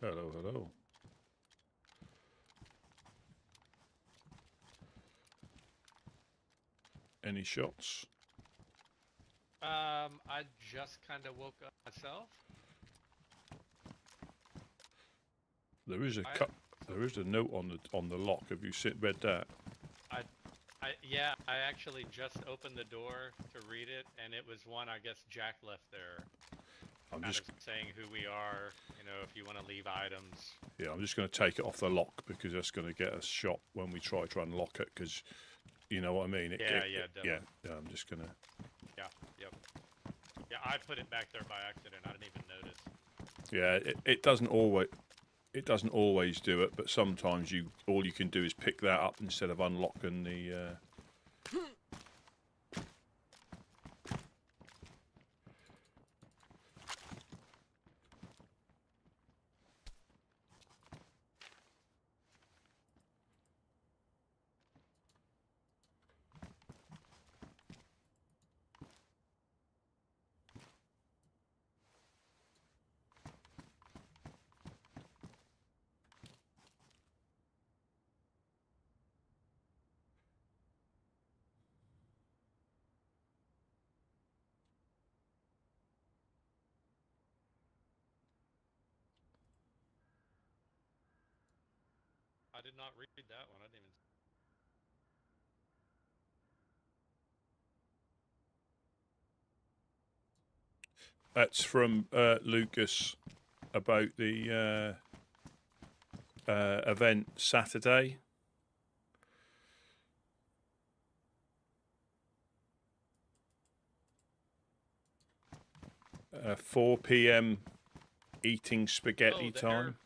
Hello, hello. Any shots? I just kind of woke up myself. There is a note on the lock. Have you read that? Yeah, I actually just opened the door to read it, and it was one I guess Jack left there. I'm kind just of saying who we are. You know, if you want to leave items. yeah. I'm just going to take it off the lock because that's going to get us shot when we try to unlock it. Because you know what I mean. Definitely. Yeah. I'm just gonna. Yeah. Yep. Yeah, I put it back there by accident. I didn't even notice. Yeah, it doesn't always do it, but sometimes all you can do is pick that up instead of unlocking the. I did not read that one. I didn't even. That's from Lucas about the event Saturday. 4 p.m. eating spaghetti time.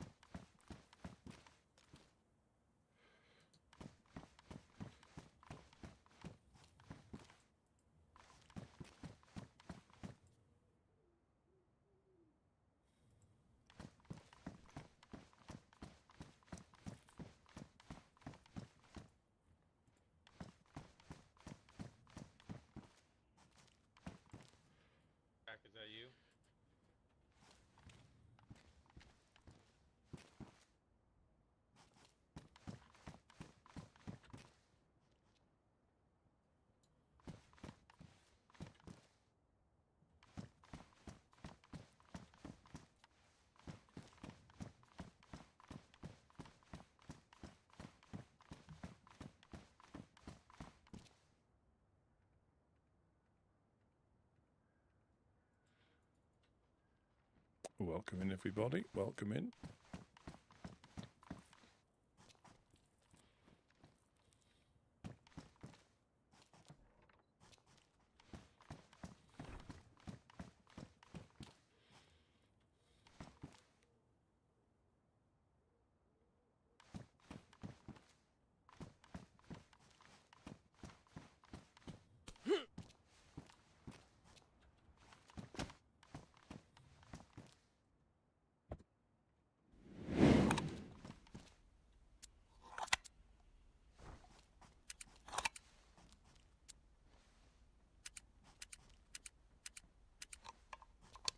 Jack, is that you? Welcome in, everybody. Welcome in.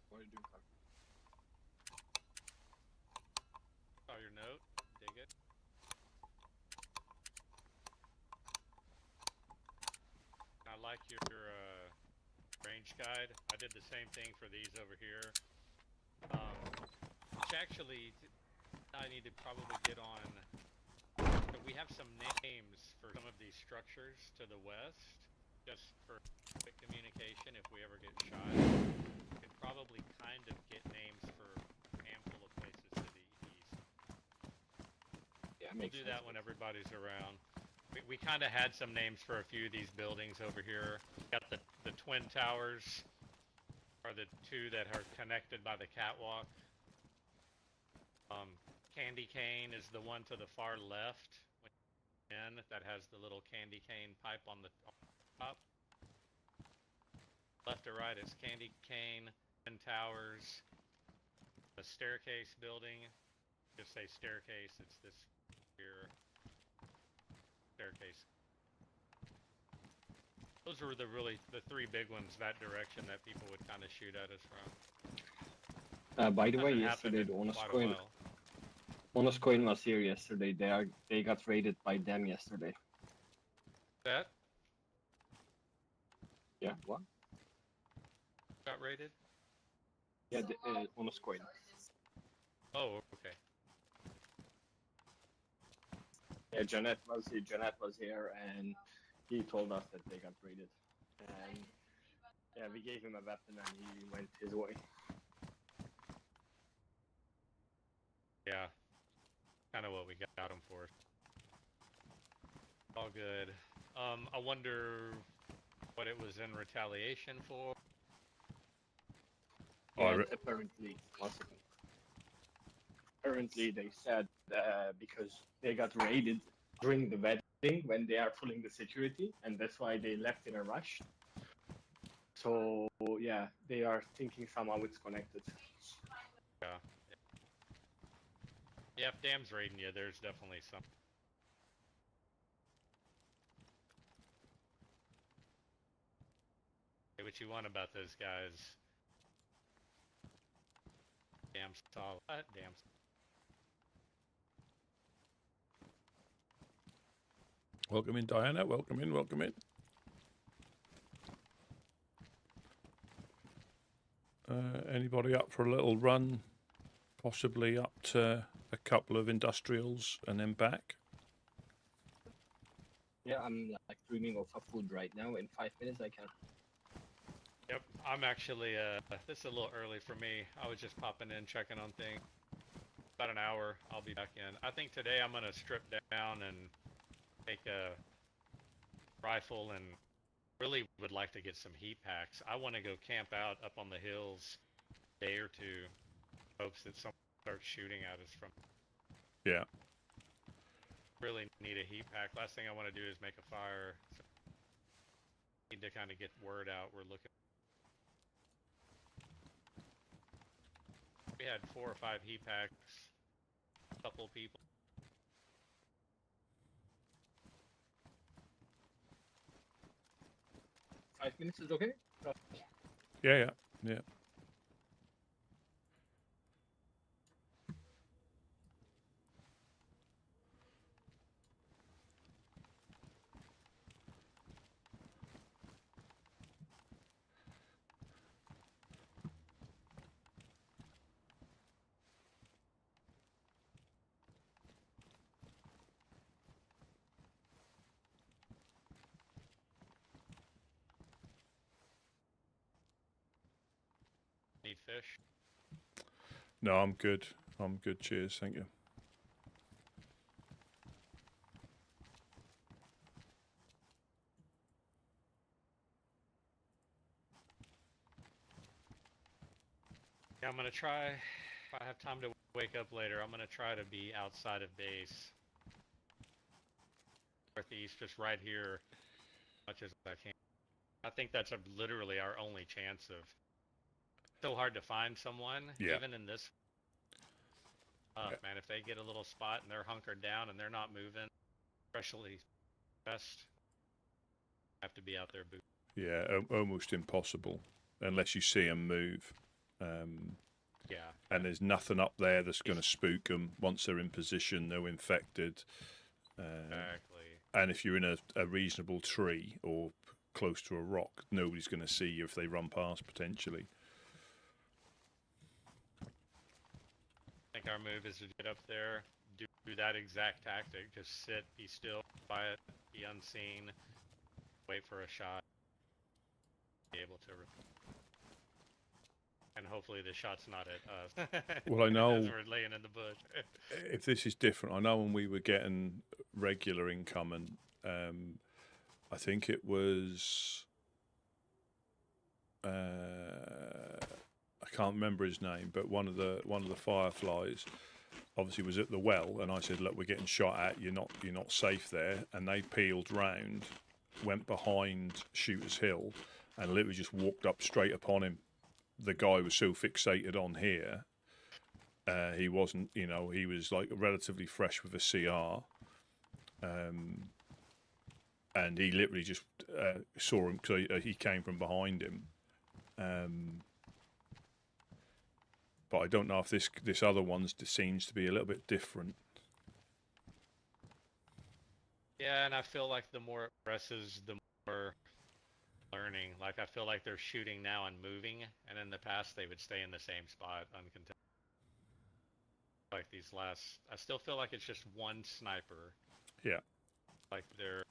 What are you doing, Clark? Saw your note. Dig it. I like your range guide. I did the same thing for these over here. Which actually, I need to probably get on. So we have some names for some of these structures to the west, just for quick communication if we ever get shot. We could probably kind of get names for a handful of places to the east. Yeah, we'll do that when everybody's around. We kind of had some names for a few of these buildings over here. Got the twin towers are the two that are connected by the catwalk. Candy cane is the one to the far left that has the little candy cane pipe on the top. Left to right is candy cane, twin towers, the staircase building. Just say staircase, it's this here. Staircase. Those were the three big ones that direction that people would kind of shoot at us from. By the way, yesterday the honor squad, Honest Coin was here yesterday. They got raided by them yesterday. That Yeah, what? got raided? Yeah, the Honest Coin. Oh, okay. Yeah, Janet was here, and he told us that they got raided. And yeah, we gave him a weapon, and he went his way. Yeah. Kind of what we got him for. All good. I wonder what it was in retaliation for. Yeah, apparently they said because they got raided during the wedding when they are pulling the security, and that's why they left in a rush. So yeah, they are thinking somehow it's connected. Yeah. Yeah, if Dam's raiding you, there's definitely some. Hey, what you want about those guys? Damn solid. Damn. Welcome in, Diana. Welcome in, welcome in. Anybody up for a little run? Possibly up to a couple of industrials and then back? Yeah, I'm like dreaming of a food right now. In 5 minutes, I can. Yep, I'm actually, this is a little early for me. I was just popping in, checking on things. About an hour, I'll be back in. I think today I'm gonna strip down and take a rifle, and really would like to get some heat packs. I want to go camp out up on the hills a day or two, hopes that someone starts shooting at us from. Yeah. Really need a heat pack. Last thing I want to do is make a fire. So need to kind of get word out. We're looking. We had 4 or 5 heat packs. A couple people. Five minutes is okay? Yeah. Need fish. No, I'm good. I'm good. Cheers. Thank you. Yeah, I'm gonna try. If I have time to wake up later, I'm gonna try to be outside of base. Northeast, just right here, as much as I can. I think that's literally our only chance of. So hard to find someone, Yeah. even in this. Man, if they get a little spot and they're hunkered down and they're not moving, especially best, have to be out there booting. Yeah, almost impossible unless you see them move. Yeah. And there's nothing up there that's going to spook them. Once they're in position, they're infected. Exactly. And if you're in a reasonable tree or close to a rock, nobody's going to see you if they run past, potentially. I think our move is to get up there, do that exact tactic, just sit, be still, quiet, be unseen, wait for a shot, be able to, and hopefully the shot's not at us. Well, I know as we're laying in the bush. if this is different. I know when we were getting regular income, and I think it was I can't remember his name, but one of the fireflies obviously was at the well, and I said, "Look, we're getting shot at. You're not safe there." And they peeled round, went behind Shooter's Hill, and literally just walked up straight upon him. The guy was so fixated on here, he wasn't. He was like relatively fresh with a CR, and he literally just saw him because he came from behind him. But I don't know if this other one seems to be a little bit different. Yeah, and I feel like the more it presses, the more learning. Like, I feel like they're shooting now and moving, and in the past they would stay in the same spot uncontested. Like these last, I still feel like it's just one sniper. Yeah. Like they're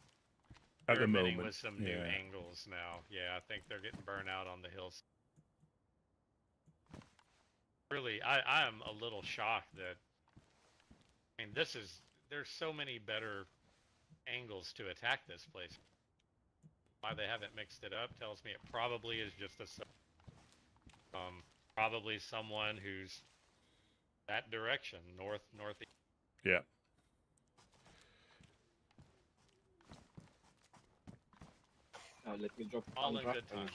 At the experimenting moment, with some new angles now. Yeah, I think they're getting burnt out on the hills. Really, I am a little shocked that, I mean, there's so many better angles to attack this place. Why they haven't mixed it up tells me it probably is just probably someone who's that direction, northeast. Yeah. Let me drop All one in good time.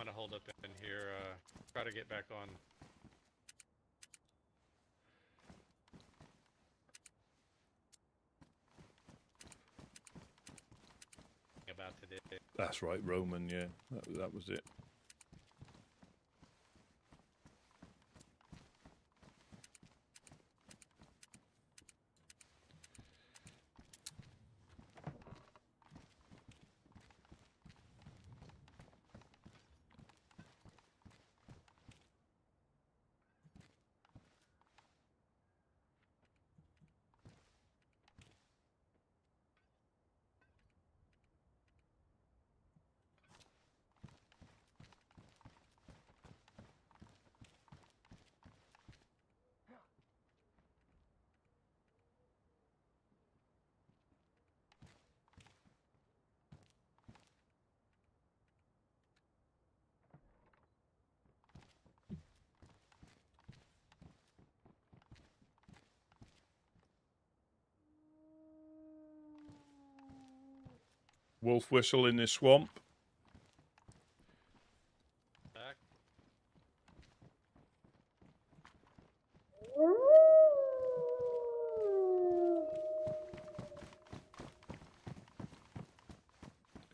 I'm gonna hold up in here, try to get back on. About today. That's right, Roman, yeah. That was it. Wolf whistle in this swamp. Back.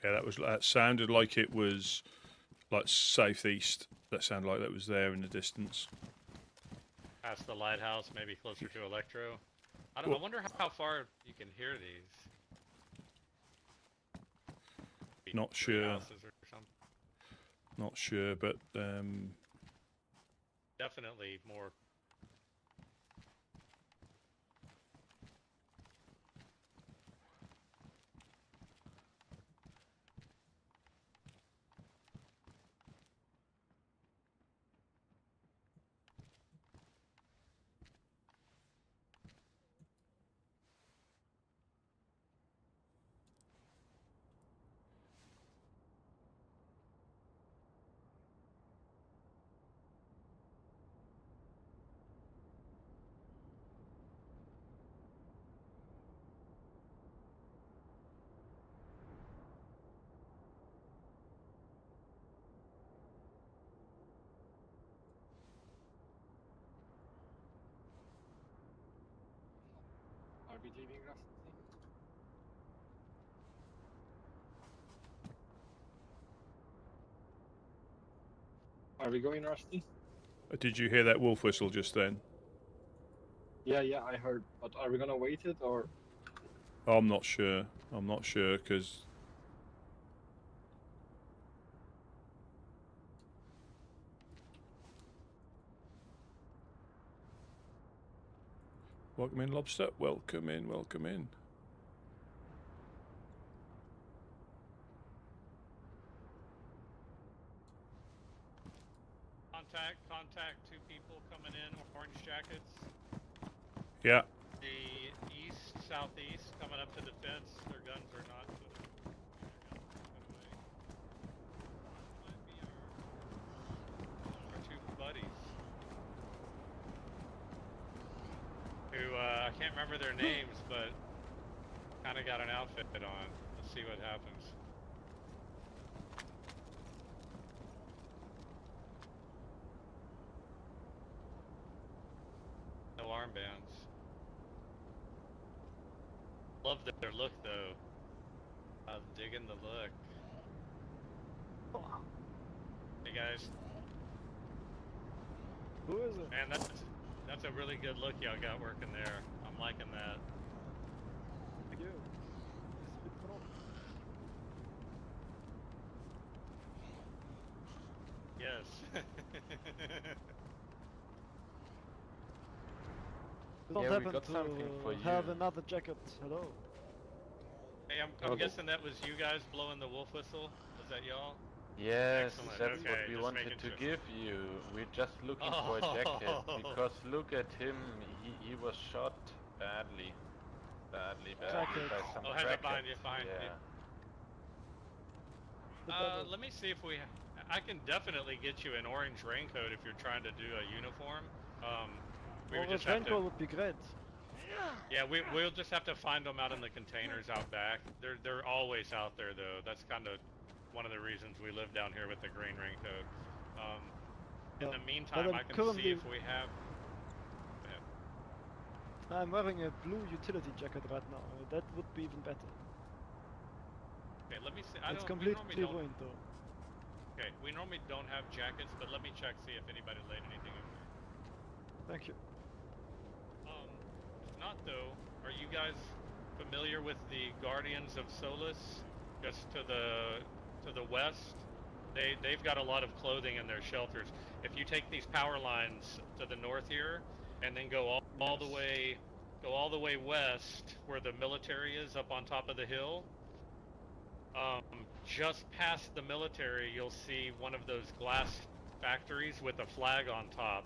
Yeah, that sounded like it was like southeast. That sounded like that was there in the distance. Past the lighthouse, maybe closer to Electro. I wonder how far you can hear these. Not sure. Houses or something. Not sure, but Definitely more. Are we leaving, Rusty? Are we going, Rusty? did you hear that wolf whistle just then? Yeah, I heard. But are we gonna wait it or? I'm not sure. I'm not sure because. Welcome in, Lobster. Welcome in, welcome in. Contact, 2 people coming in, orange jackets. Yeah. The southeast, coming up to the fence. Their guns are not. Might be our 2 buddies. Who, I can't remember their names, but kind of got an outfit on. Let's see what happens. No armbands. Love their look though. I'm digging the look. Hey guys. Who is it? Man, that's a really good look y'all got working there. I'm liking that. Thank you. It's a bit cold. Yes. We don't Yeah, we happen got to something for have you. another jacket. Hello. Hey, I'm guessing that was you guys blowing the wolf whistle. Was that y'all? Yes, Excellent, that's what okay, we just wanted making to sure. give you. We're just looking for a jacket because look at him. He was shot badly by some Oh, has it behind crackhead. you, behind you. Yeah. Let me see if I can definitely get you an orange raincoat if you're trying to do a uniform. We would Orange just have raincoat to. would be great. Yeah, we'll just have to find them out in the containers out back. They're always out there though. That's kind of one of the reasons we live down here with the green raincoat. In the meantime, I can see if we have. I'm wearing a blue utility jacket right now. That would be even better. Okay, let me see. It's completely ruined though. Okay, we normally don't have jackets, but let me check, see if anybody laid anything in there. Thank you. If not though, are you guys familiar with the Guardians of Solace? Just to the west? They've got a lot of clothing in their shelters. If you take these power lines to the north here, and then go all the way west where the military is up on top of the hill. Just past the military, you'll see one of those glass factories with a flag on top,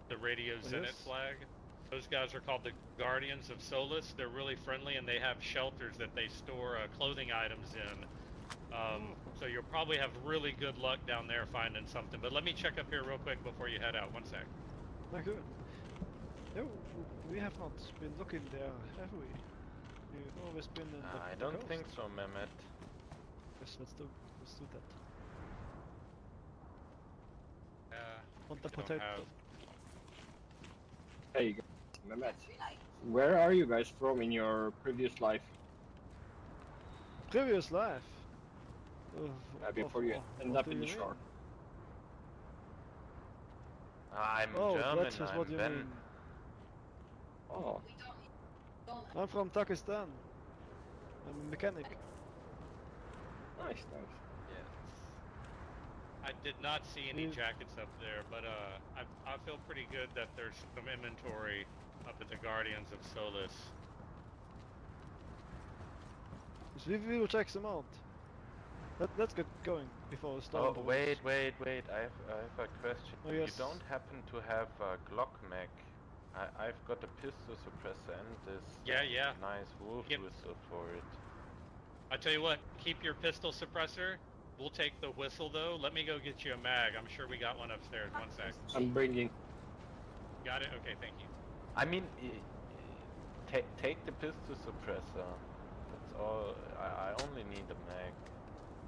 the Radio Zenit flag. Those guys are called the Guardians of Solace. They're really friendly, and they have shelters that they store clothing items in. So you'll probably have really good luck down there finding something. But let me check up here real quick before you head out. One sec. Not good. No, we have not been looking there, have we? We've always been in the I don't coast. think so, Mehmet. Yes, let's do that. On the we don't potato. have- Hey, Mehmet, where are you guys from in your previous life? Previous life. Before you end up in the shore. I'm Oh, German. that is I'm what you Ben. mean. Oh, I'm from Pakistan. I'm a mechanic. nice. Yes. I did not see any jackets up there, but I feel pretty good that there's some inventory up at the Guardians of Solace. So we will check them out. Let's get going before we start. Oh, wait. I have a question. Oh, yes. You don't happen to have a Glock mag? I've got a pistol suppressor and this Yeah. nice wolf whistle for it. I tell you what, keep your pistol suppressor. We'll take the whistle though. Let me go get you a mag. I'm sure we got one upstairs. One sec. I'm bringing. Got it? Okay, thank you. I mean, take the pistol suppressor. That's all. I only need a mag.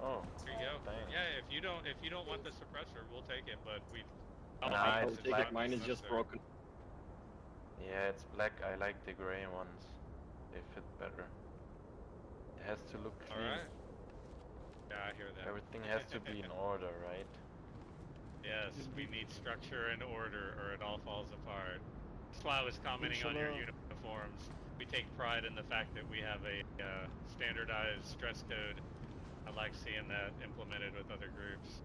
Oh, Here you go. thanks. Yeah, if you don't want the suppressor, we'll take it. But we've. I'll it's take black. it. Mine is just broken. Yeah, it's black. I like the gray ones. They fit better. It has to look clean. Alright. Yeah, I hear that. Everything has to be in order, right? Yes, we need structure and order or it all falls apart. That's why I was commenting on your uniforms. We take pride in the fact that we have a standardized dress code. I like seeing that implemented with other groups.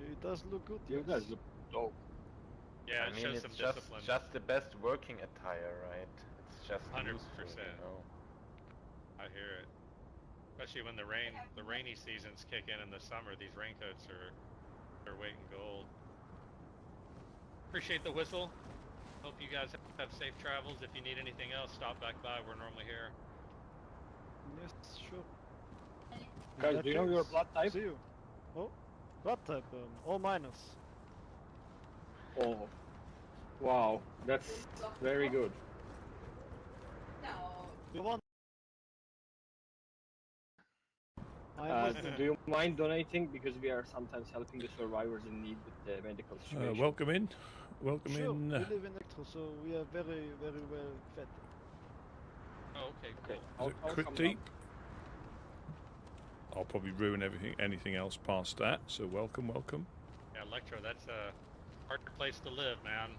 It does look good. You guys look dope. Yeah, I it mean, shows it's some discipline. just the best working attire, right? It's just 100%. useful, you know? I hear it. Especially when the rainy seasons kick in the summer, these raincoats are weight in gold. Appreciate the whistle. Hope you guys have safe travels. If you need anything else, stop back by. We're normally here. Yes, sure. Guys, do you know your blood type? See you. Oh, blood type. all minus. Oh, wow, that's very good. You want? Do you mind donating, because we are sometimes helping the survivors in need with the medical situation? Welcome in. Welcome Sure. in. We live in Electro, so we are very, very well fed. Oh, okay, cool. I'll Crypt come Deep. I'll probably ruin anything else past that. So welcome, welcome. Yeah, Electro, that's a hard place to live, man.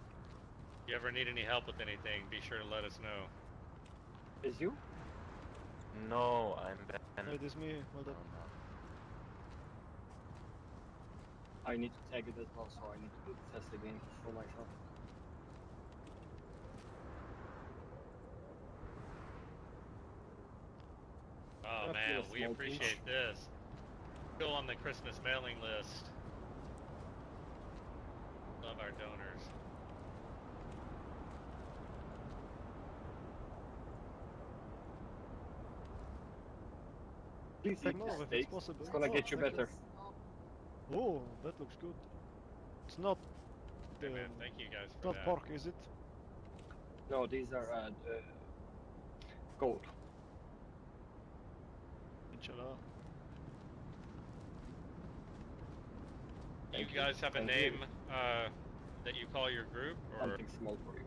If you ever need any help with anything, be sure to let us know. Is you? No, I'm Ben. It is me. Hold up. I need to tag it as well, so I need to do the test again for myself. Oh Yeah, man, feel a we small appreciate pinch. this. Go on the Christmas mailing list. Love our donors. Please Take eat more the if it's steaks. possible. It's gonna Oh, get you thank better. Oh, that looks good. It's not. Hey man, thank you guys for Not that. pork, is it? No, these are gold. Inshallah. You guys have a Thank name you. that you call your group, or Something small for you.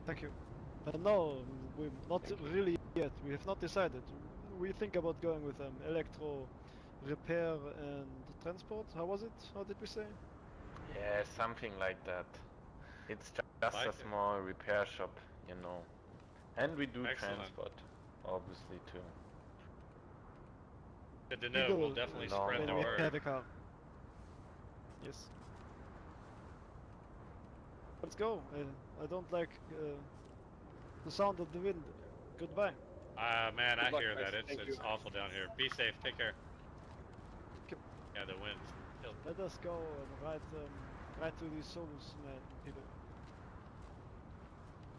Thank you. No, we're not Thank you. really yet. We have not decided. We think about going with electro repair and transport. How was it? How did we say? Yeah, something like that. It's just Like a it. small repair shop, you know. And we do Excellent. transport, obviously, too. good to know. We'll will, definitely long spread when the we word. have a car. Yes. Let's go. I don't like the sound of the wind. Goodbye. Man, Good I luck, hear guys. that. Thank It's you. awful down here. Be safe. Take care. Okay. Yeah, the wind's kill. Let us go and ride to these souls, man, people.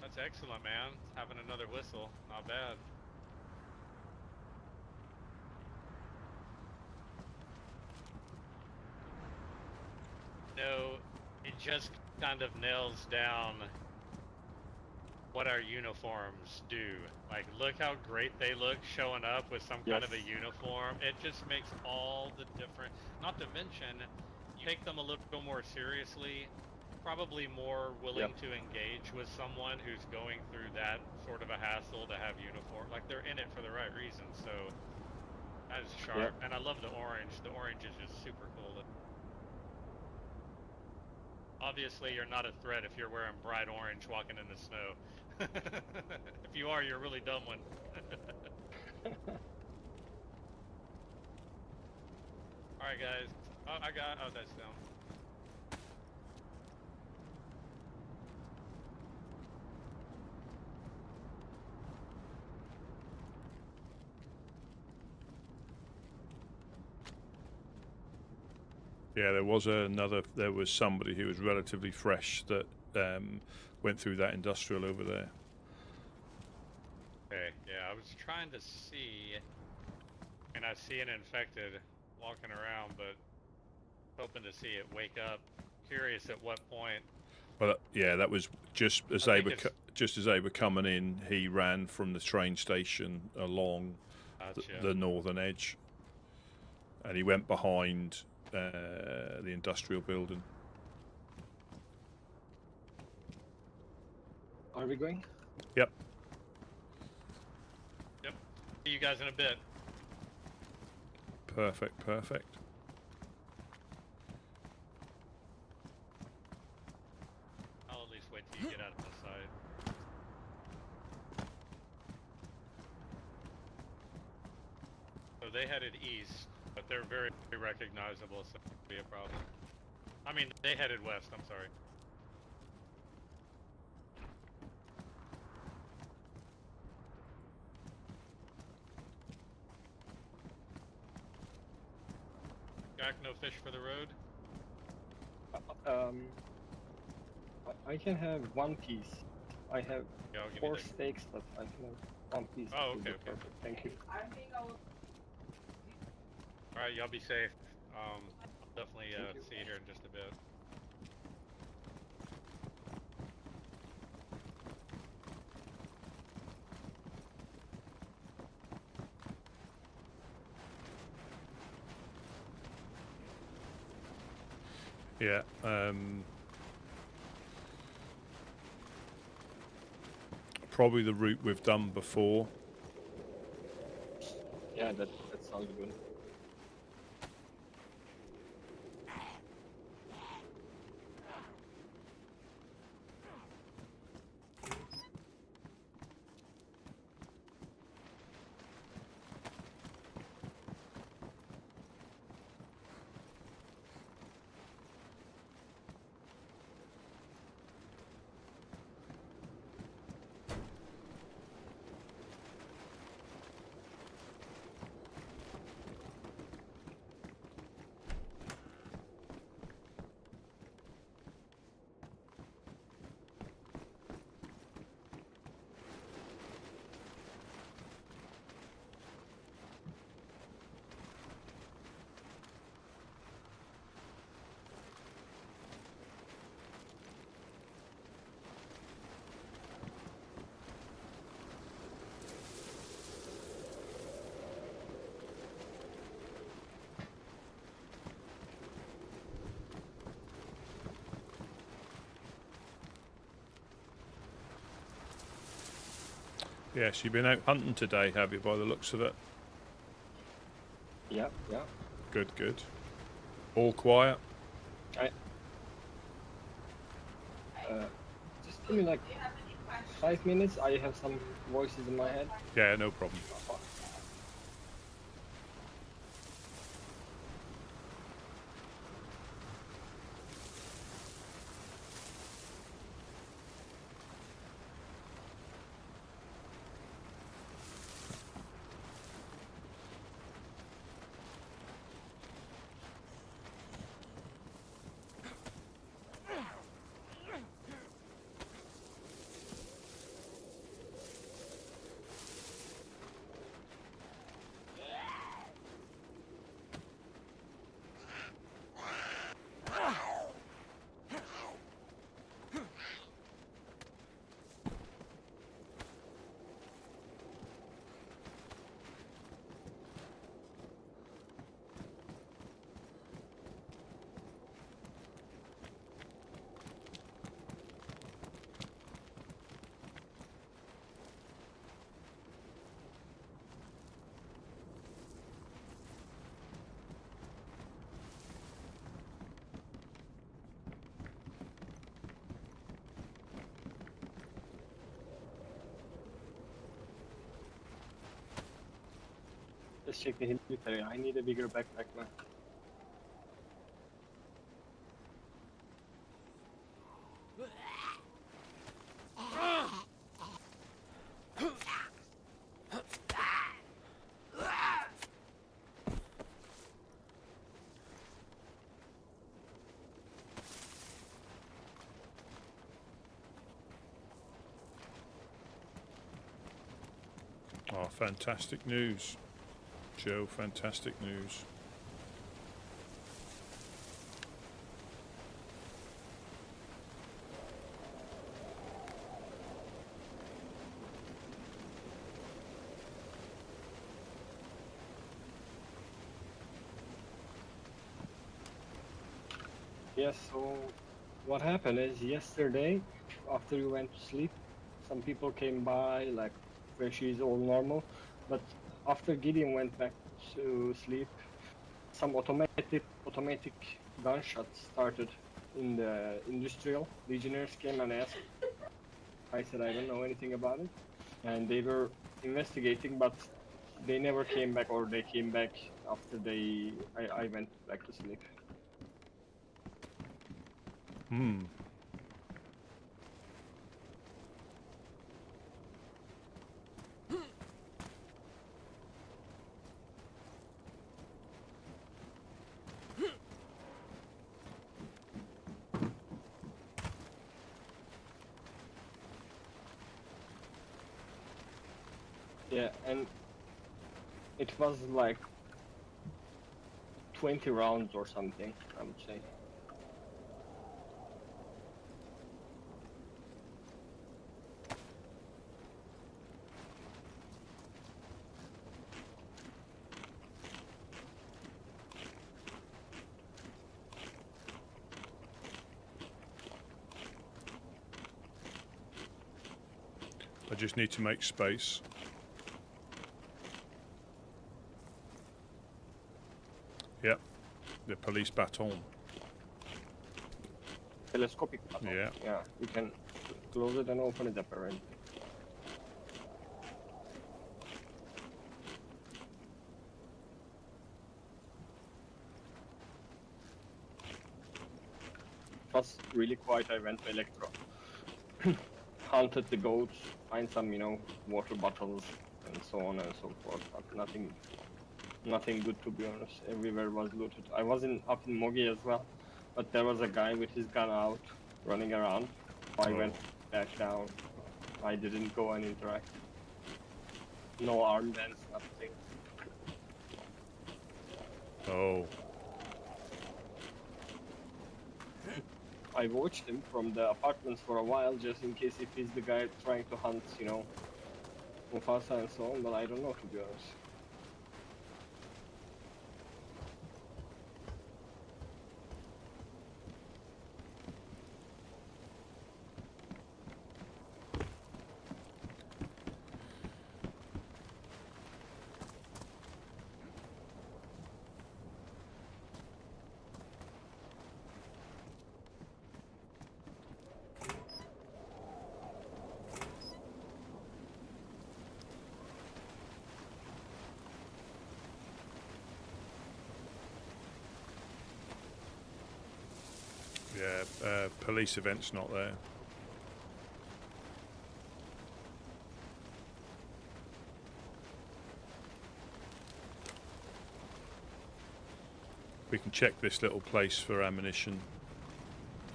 That's excellent, man. Having another whistle. Not bad. No, it just kind of nails down what our uniforms do. Like, look how great they look showing up with some kind of a Yes. uniform. It just makes all the difference. Not to mention, you take them a little more seriously, probably more willing to engage with someone who's going through that sort of a hassle to have uniform. Like, they're in it for the right reasons. So that is sharp. And I love the orange. The orange is just super cool. Obviously, you're not a threat if you're wearing bright orange walking in the snow. If you are, you're a really dumb one. Alright, guys. Oh, that's down. Yeah, there was somebody who was relatively fresh that went through that industrial over there. Okay, yeah, I was trying to see, and I see an infected walking around, but hoping to see it wake up. Curious at what point. Well, yeah, that was just as they were coming in. He ran from the train station along the northern edge, and he went behind the industrial building. Are we going? Yep. Yep. See you guys in a bit. Perfect, perfect. I'll at least wait till you get out of the side. So they headed east, but they're very recognizable, so it won't be a problem. I mean, they headed west, I'm sorry. Jack, no fish for the road? I can have one piece. I have Yeah, I'll give 4 you the... steaks, but I can have one piece. Oh, Would be okay. Perfect. Thank you. Alright, y'all be safe. I'll definitely Thank you. see you here in just a bit. Yeah. Probably the route we've done before. Yeah, that sounds good. Yes, you've been out hunting today, have you, by the looks of it? Yeah. Good, good. All quiet? Just give me like 5 minutes. I have some voices in my head. Yeah, no problem. Let's check the inventory. I need a bigger backpack, man. Oh, fantastic news, Joe. Fantastic news. Yes, so what happened is yesterday, after you went to sleep, some people came by, like freshies, all normal. But after Gideon went back to sleep, some automatic gunshots started in the industrial. Legionnaires came and asked. I said I don't know anything about it, and they were investigating, but they never came back, or they came back after I went back to sleep. Hmm. Yeah, and it was like 20 rounds or something, I would say. I just need to make space. The police baton. Telescopic baton. Yeah. Yeah, you can close it and open it apparently. It was really quiet. I went to Electro, hunted the goats, find some, water bottles and so on and so forth, but nothing good, to be honest. Everywhere was looted. I was up in Mogi as well, but there was a guy with his gun out, running around. I went back down. I didn't go and interact. No armbands, nothing. Oh. I watched him from the apartments for a while, just in case if he's the guy trying to hunt, Mufasa and so on, but I don't know, to be honest. Yeah, police event's not there. We can check this little place for ammunition,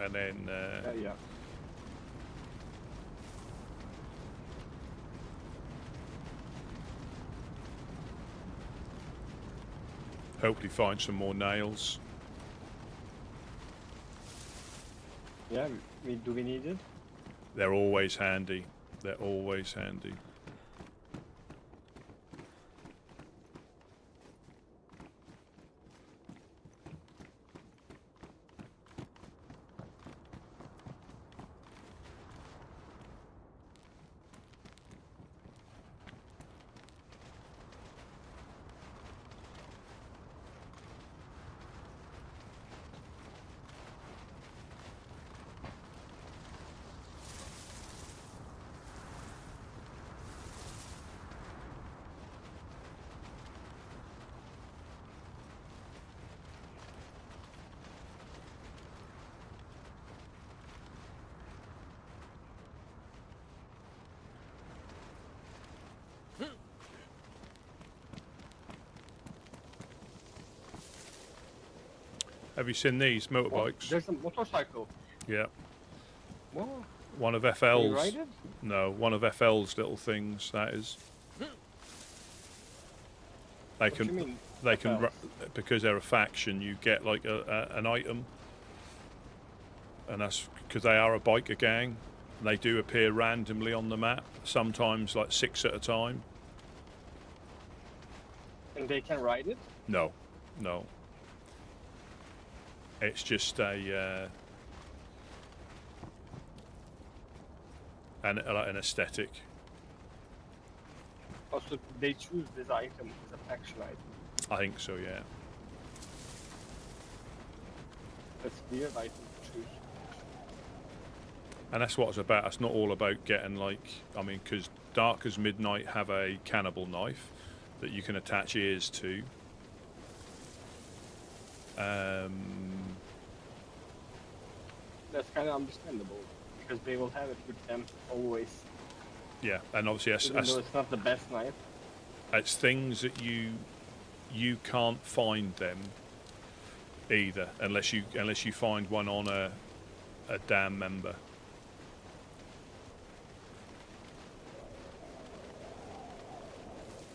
and then Yeah. hopefully find some more nails. Yeah, do we need it? They're always handy. They're always handy. Have you seen these motorbikes? There's a motorcycle. Yeah. What? One of Can you FL's. ride it? No, one of FL's little things. That is. They What do you can. mean, They can. FLs? Because they're a faction. You get like an item, and that's because they are a biker gang. They do appear randomly on the map. Sometimes like 6 at a time. And they can ride it? No, no. It's just an aesthetic. Also, they choose this item as a faction item. I think so, yeah. That's weird item to choose. And that's what it's about. It's not all about getting because Dark as Midnight have a cannibal knife that you can attach ears to. That's kind of understandable, because they will have it with them always. Yeah, and obviously Even though it's not the best knife. it's things that you can't find them either unless you find one on a dam member.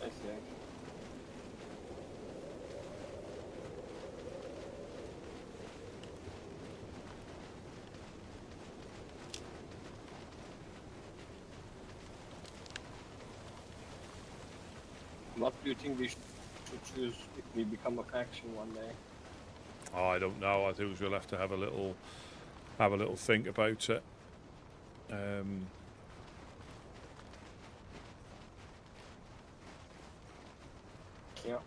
I see. What do you think we should choose if we become a faction one day? Oh, I don't know. I think we'll have to have a little think about it. Yeah.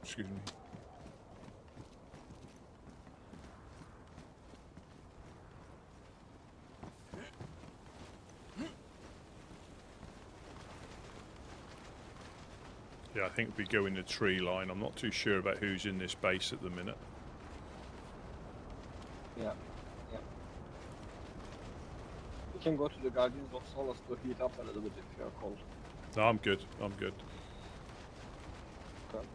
Excuse me. Yeah, I think we go in the tree line. I'm not too sure about who's in this base at the minute. Yeah. Yeah. You can go to the Guardians of Solace to heat up a little bit if you are cold. No, I'm good. I'm good. Okay.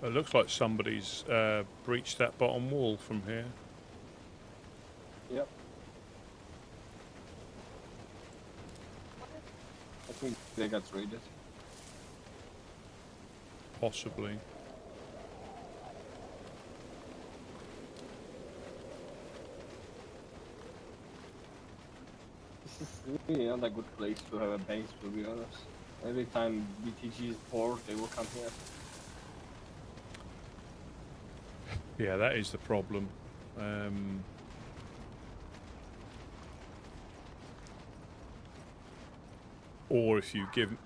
It looks like somebody's breached that bottom wall from here. Yep. I think they got raided. Possibly. This is really not a good place to have a base, to be honest. Every time BTG is bored, they will come here. Yeah, that is the problem. Or if you give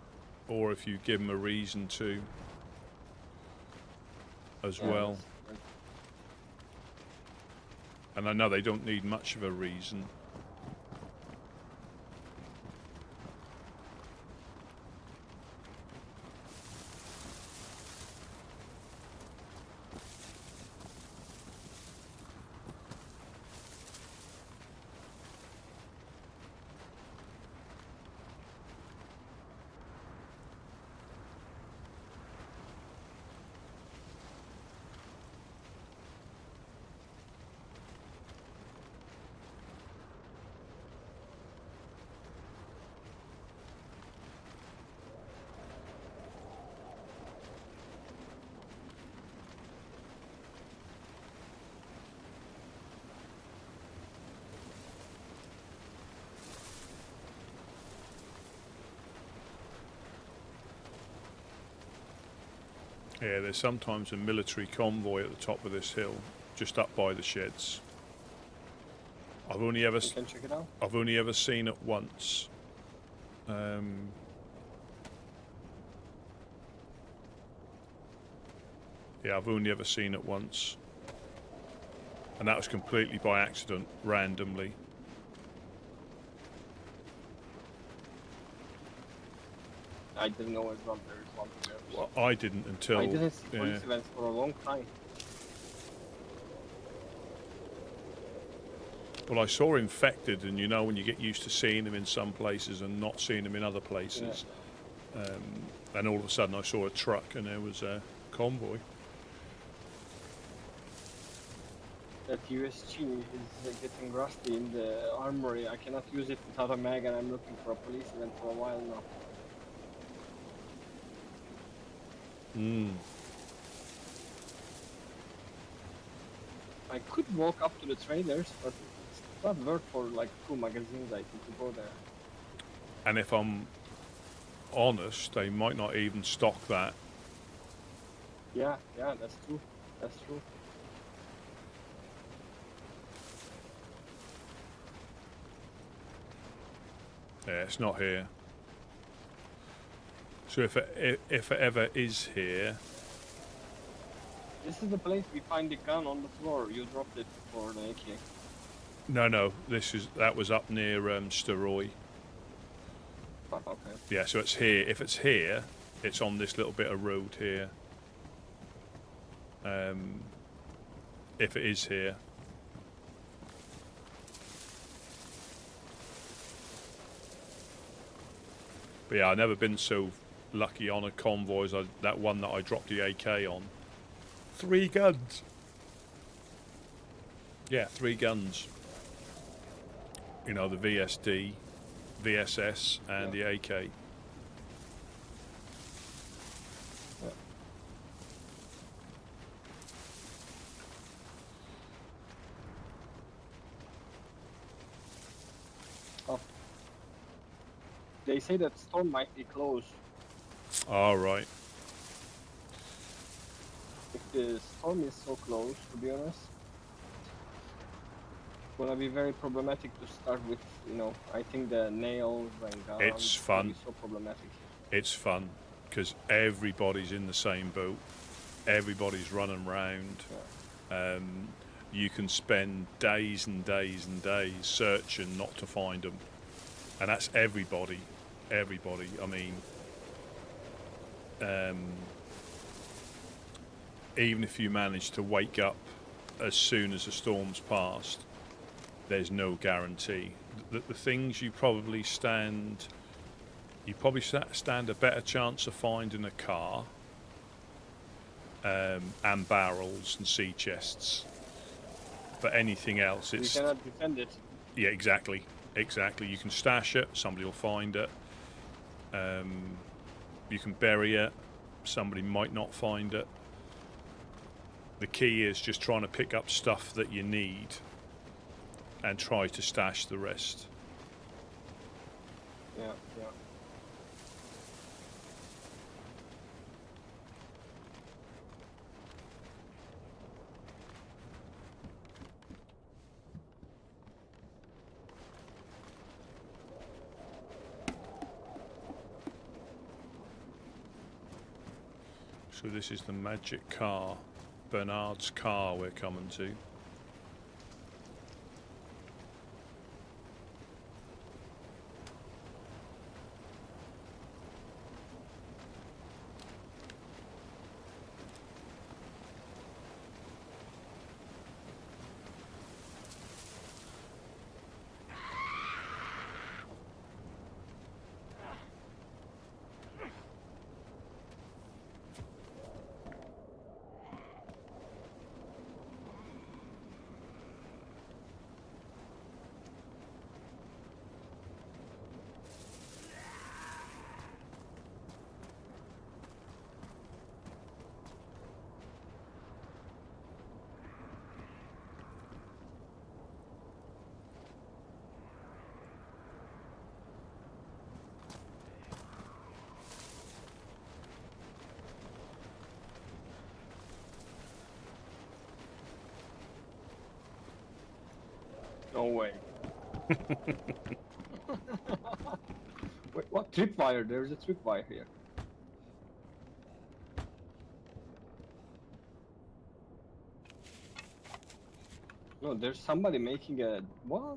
them a reason to, as well. And I know they don't need much of a reason. Yeah, there's sometimes a military convoy at the top of this hill, just up by the sheds. I've only ever You can check it out. I've only ever seen it once. Yeah, I've only ever seen it once, and that was completely by accident, randomly. I didn't know as well there is one there. Well, I didn't until. I didn't see police events for a long time. Well, I saw infected, and you know when you get used to seeing them in some places and not seeing them in other places, and all of a sudden I saw a truck and there was a convoy. That USG is getting rusty in the armory. I cannot use it without a mag, and I'm looking for a police event for a while now. I could walk up to the traders, but it's not worth for like 2 magazines I think to go there. And if I'm honest, they might not even stock that. Yeah, that's true. That's true. Yeah, it's not here. So if it ever is here, This is the place we find the gun on the floor. You dropped it for the AK. No. That was up near Steroy. Oh, okay. Yeah, so it's here. If it's here, it's on this little bit of road here. If it is here. But yeah, I've never been so lucky on a convoy as that one that I dropped the AK on. 3 guns. Yeah, 3 guns. You know, the VSD, VSS, and the AK. They say that storm might be close. All right. If the storm is so close, to be honest, it's gonna be very problematic to start with. You know, I think the nails and guns. It's fun. Be so problematic. It's fun because everybody's in the same boat. Everybody's running around. Yeah. You can spend days and days and days searching not to find them, and that's everybody. Everybody. I mean, even if you manage to wake up as soon as the storm's passed, there's no guarantee. The things you probably stand a better chance of finding a car, and barrels and sea chests. But anything else, it's... You cannot defend it. Yeah, exactly. You can stash it, somebody will find it. You can bury it, somebody might not find it. The key is just trying to pick up stuff that you need and try to stash the rest. Yeah. So this is the magic car, Bernard's car we're coming to. No way. Wait, what? Tripwire? There's a tripwire here. No, there's somebody making a... What?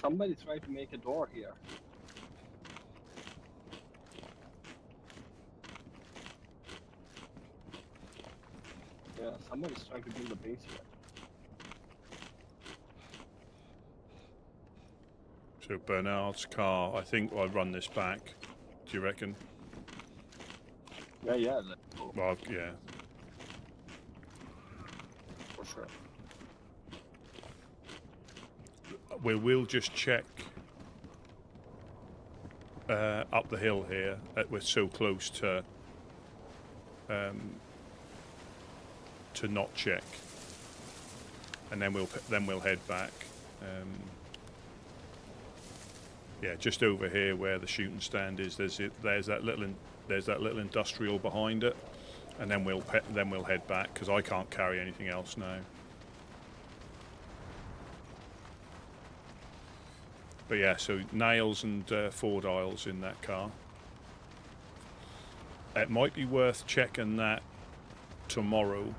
Somebody tried to make a door here. Yeah, somebody's trying to build a base here. So Bernard's car, I think I'll run this back. Do you reckon? Yeah, let's go. Well, yeah. For sure. We'll just check up the hill here. We're so close to not check, and then we'll head back. Yeah, just over here where the shooting stand is. There's that little industrial behind it, and then we'll head back because I can't carry anything else now. But yeah, so nails and 4 dials in that car. It might be worth checking that tomorrow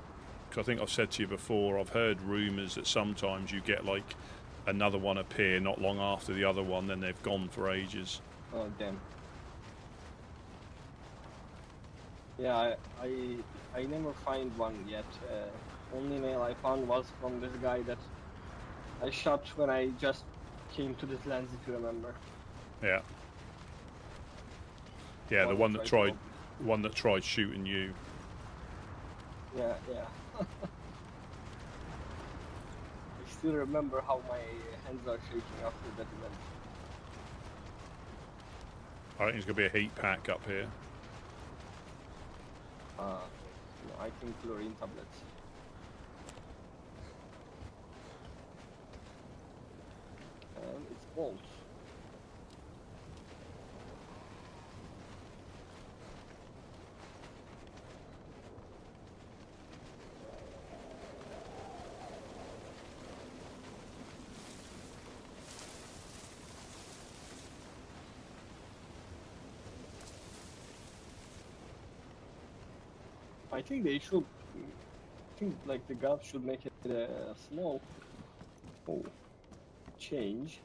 'cause I think I've said to you before, I've heard rumours that sometimes you get like another one appear not long after the other one, then they've gone for ages. Oh damn. Yeah, I never find one yet. Only mail I found was from this guy that I shot when I just came to this lands, if you remember. Yeah. Yeah, the one that tried shooting you. Yeah, yeah. I still remember how my hands are shaking after that event. I think there's going to be a heat pack up here. No, I think chlorine tablets. And it's bolts. I think they should. I think like the gods should make it a small change.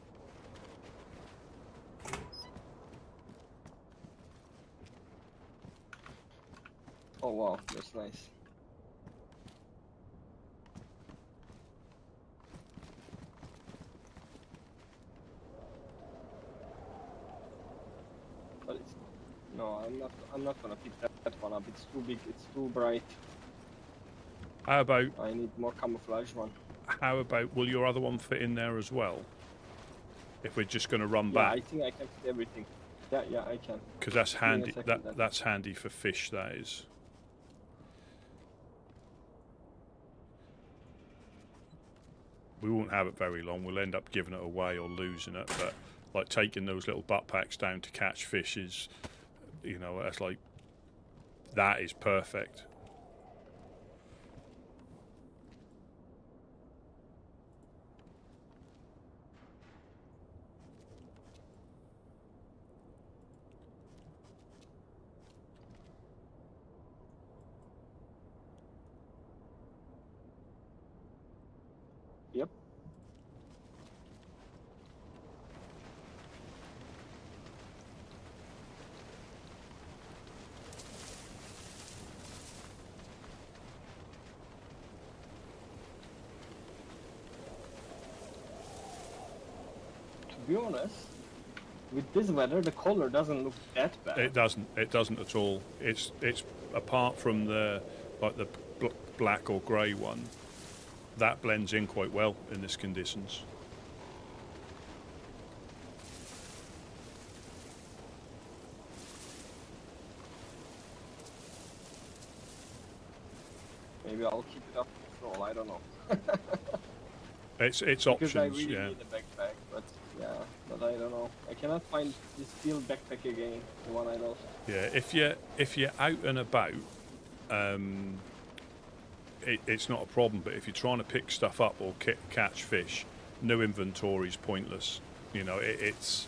Oh wow, that's nice. But it's no, I'm not gonna pick that one up. It's too big. It's too bright. How about I need more camouflage one. will your other one fit in there as well? If we're just going to run Yeah, back, I think I can fit everything. Yeah, I can. because that's Give me a handy. second then. That's handy for fish. That is. We won't have it very long. We'll end up giving it away or losing it. But like taking those little butt packs down to catch fish is, you know, that's like that is perfect. Yep. To be honest, with this weather, the color doesn't look that bad. It doesn't. It doesn't at all. It's apart from the like the black or grey one, that blends in quite well in this conditions. Maybe I'll keep it up for all. I don't know. It's Because options. I really Yeah. need a backpack, but yeah, but I don't know. I cannot find this steel backpack again, the one I lost. Yeah, if you're out and about, it's not a problem. But if you're trying to pick stuff up or catch fish, no inventory is pointless. You know, it's.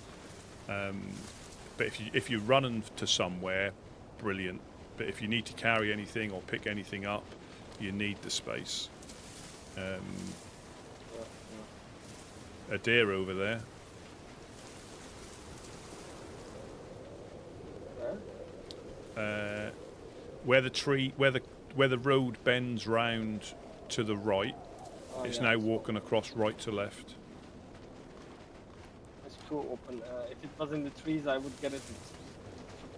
But if you're running to somewhere, brilliant. But if you need to carry anything or pick anything up, you need the space. A deer over there. Where? Where the road bends round to the right, Oh, it's yeah, now it's walking across right to left. It's too open. If it was in the trees, I would get it with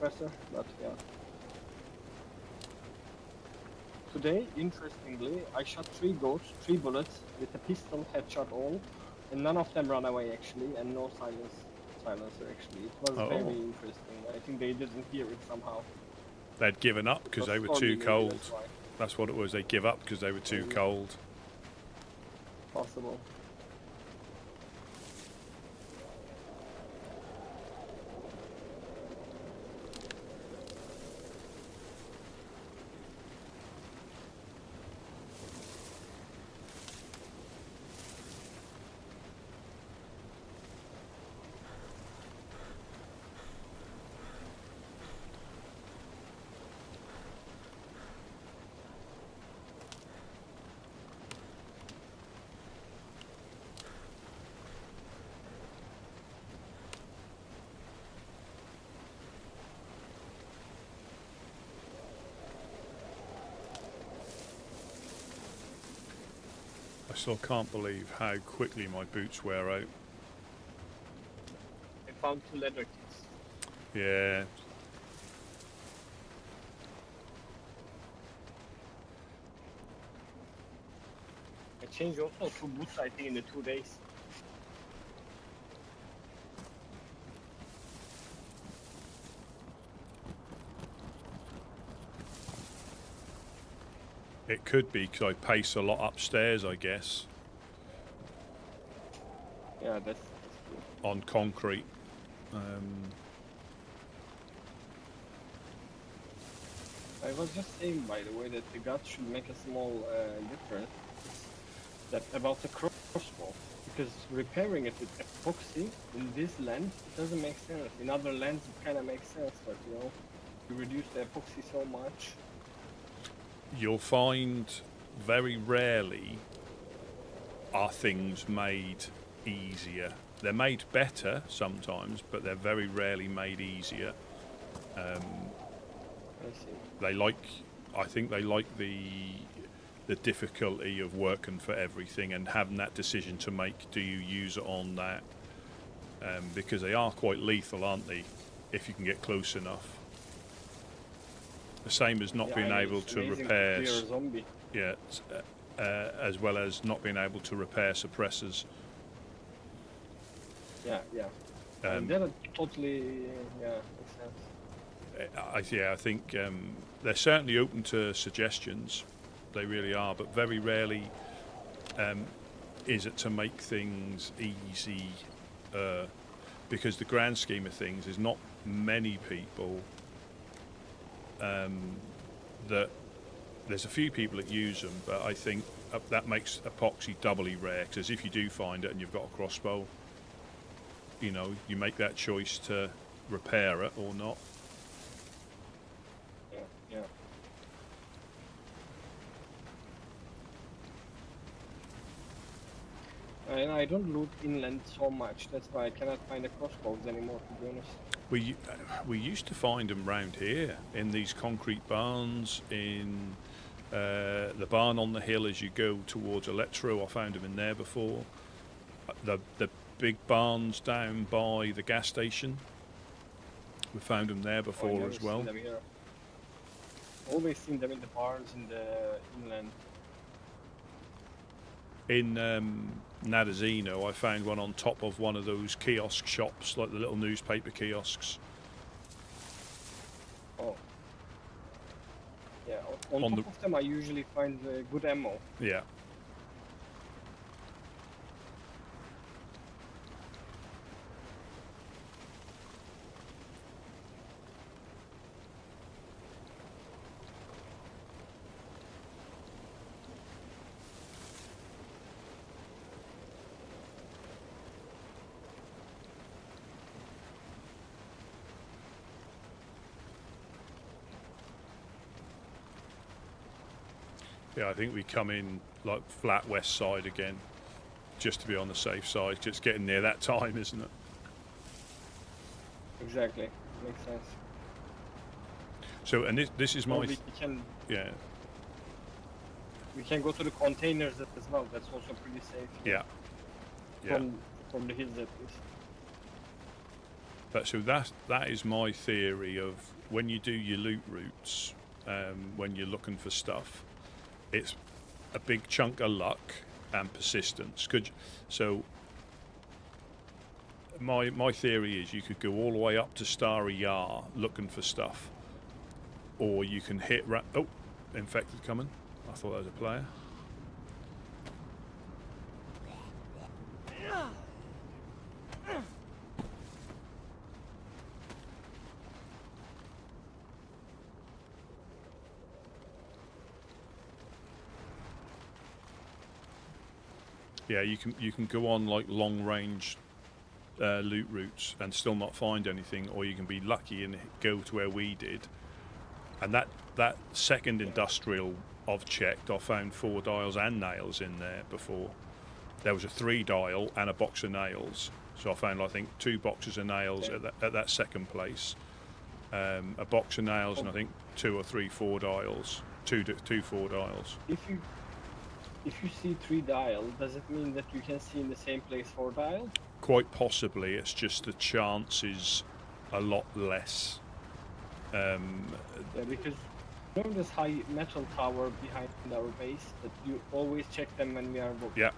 suppressor, but yeah. Today, interestingly, I shot 3 goats, 3 bullets with a pistol, headshot all, and none of them ran away actually, and no silencer actually. It was Oh. very interesting. I think they didn't hear it somehow. They'd given up because they were Stormy, too maybe cold. that's why. That's what it was. They give up because they were too Maybe. cold. Possible. I still can't believe how quickly my boots wear out. I found 2 leather kits. Yeah. I changed also 2 boots, I think, in the 2 days. It could be because I pace a lot upstairs, I guess, Yeah, that's good. on concrete. I was just saying, by the way, that the gut should make a small difference. That about the crossbow, because repairing it with epoxy in this lens, it doesn't make sense. In other lenses, it kind of makes sense, but you know, you reduce the epoxy so much. You'll find very rarely are things made easier. They're made better sometimes, but they're very rarely made easier. I see. I think they like the difficulty of working for everything and having that decision to make. Do you use it on that? Because they are quite lethal, aren't they? If you can get close enough. The same as not Yeah, being I know, able it's to amazing repair. clear a zombie. Yeah, as well as not being able to repair suppressors. Yeah, yeah. That totally, yeah, makes sense. I think they're certainly open to suggestions. They really are, but very rarely is it to make things easy. Because the grand scheme of things is not many people that there's a few people that use them, but I think that makes epoxy doubly rare, because if you do find it and you've got a crossbow, you know, you make that choice to repair it or not. Yeah, yeah. And I don't loot inland so much. That's why I cannot find the crossbows anymore, to be honest. We used to find them round here in these concrete barns, in the barn on the hill as you go towards Electro. I found them in there before. The big barns down by the gas station, we found them there before as well. Always seen them in the barns in the inland. In Nadazino, I found one on top of one of those kiosk shops, like the little newspaper kiosks. Oh. Yeah, on top of them I usually find good ammo. Yeah. Yeah, I think we come in like flat west side again, just to be on the safe side. Just getting near that time, isn't it? Exactly, makes sense. So, and this is my yeah. We can go to the containers as well. That's also pretty safe. Yeah. Yeah. From the hills at least. But so that is my theory of when you do your loot routes, when you're looking for stuff. It's a big chunk of luck and persistence. So my theory is you could go all the way up to Starry Yar looking for stuff, or you can hit oh, infected coming. I thought that was a player. Yeah, you can go on like long range loot routes and still not find anything, or you can be lucky and go to where we did. And that second industrial I've checked, I found 4 dials and nails in there before. There was a 3 dial and a box of nails, so I found I think 2 boxes of nails at that second place, a box of nails, and I think 2 or 3 4 dials, two 4 dials. if you see 3 dial, does it mean that you can see in the same place 4 dial? Quite possibly, it's just the chance is a lot less. Yeah, because you know this high metal tower behind our base that you always check them when we are Yeah.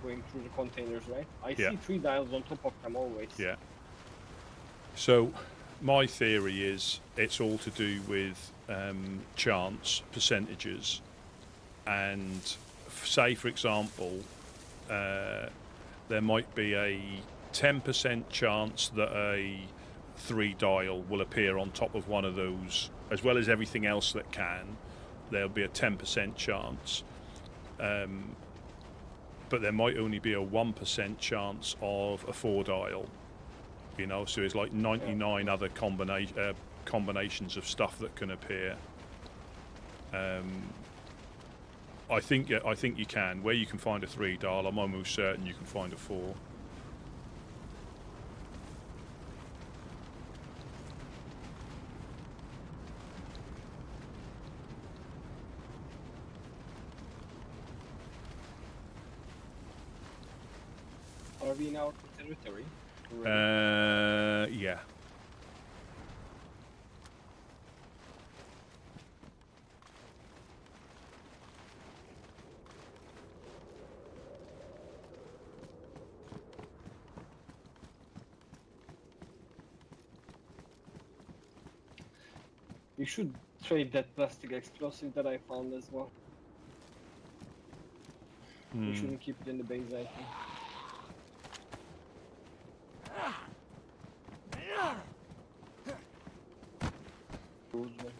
going through the containers, right? I Yeah. see 3 dials on top of them always. Yeah. So my theory is it's all to do with chance percentages, and say for example there might be a 10% chance that a 3 dial will appear on top of one of those, as well as everything else that can. There'll be a 10% chance, but there might only be a 1% chance of a 4 dial. You know, so it's like 99 other combinations of stuff that can appear. I think you can. Where you can find a 3 dial, I'm almost certain you can find a 4. Are we in our territory? Yeah. We should trade that plastic explosive that I found as well. We shouldn't keep it in the base, I think. Woodsmen.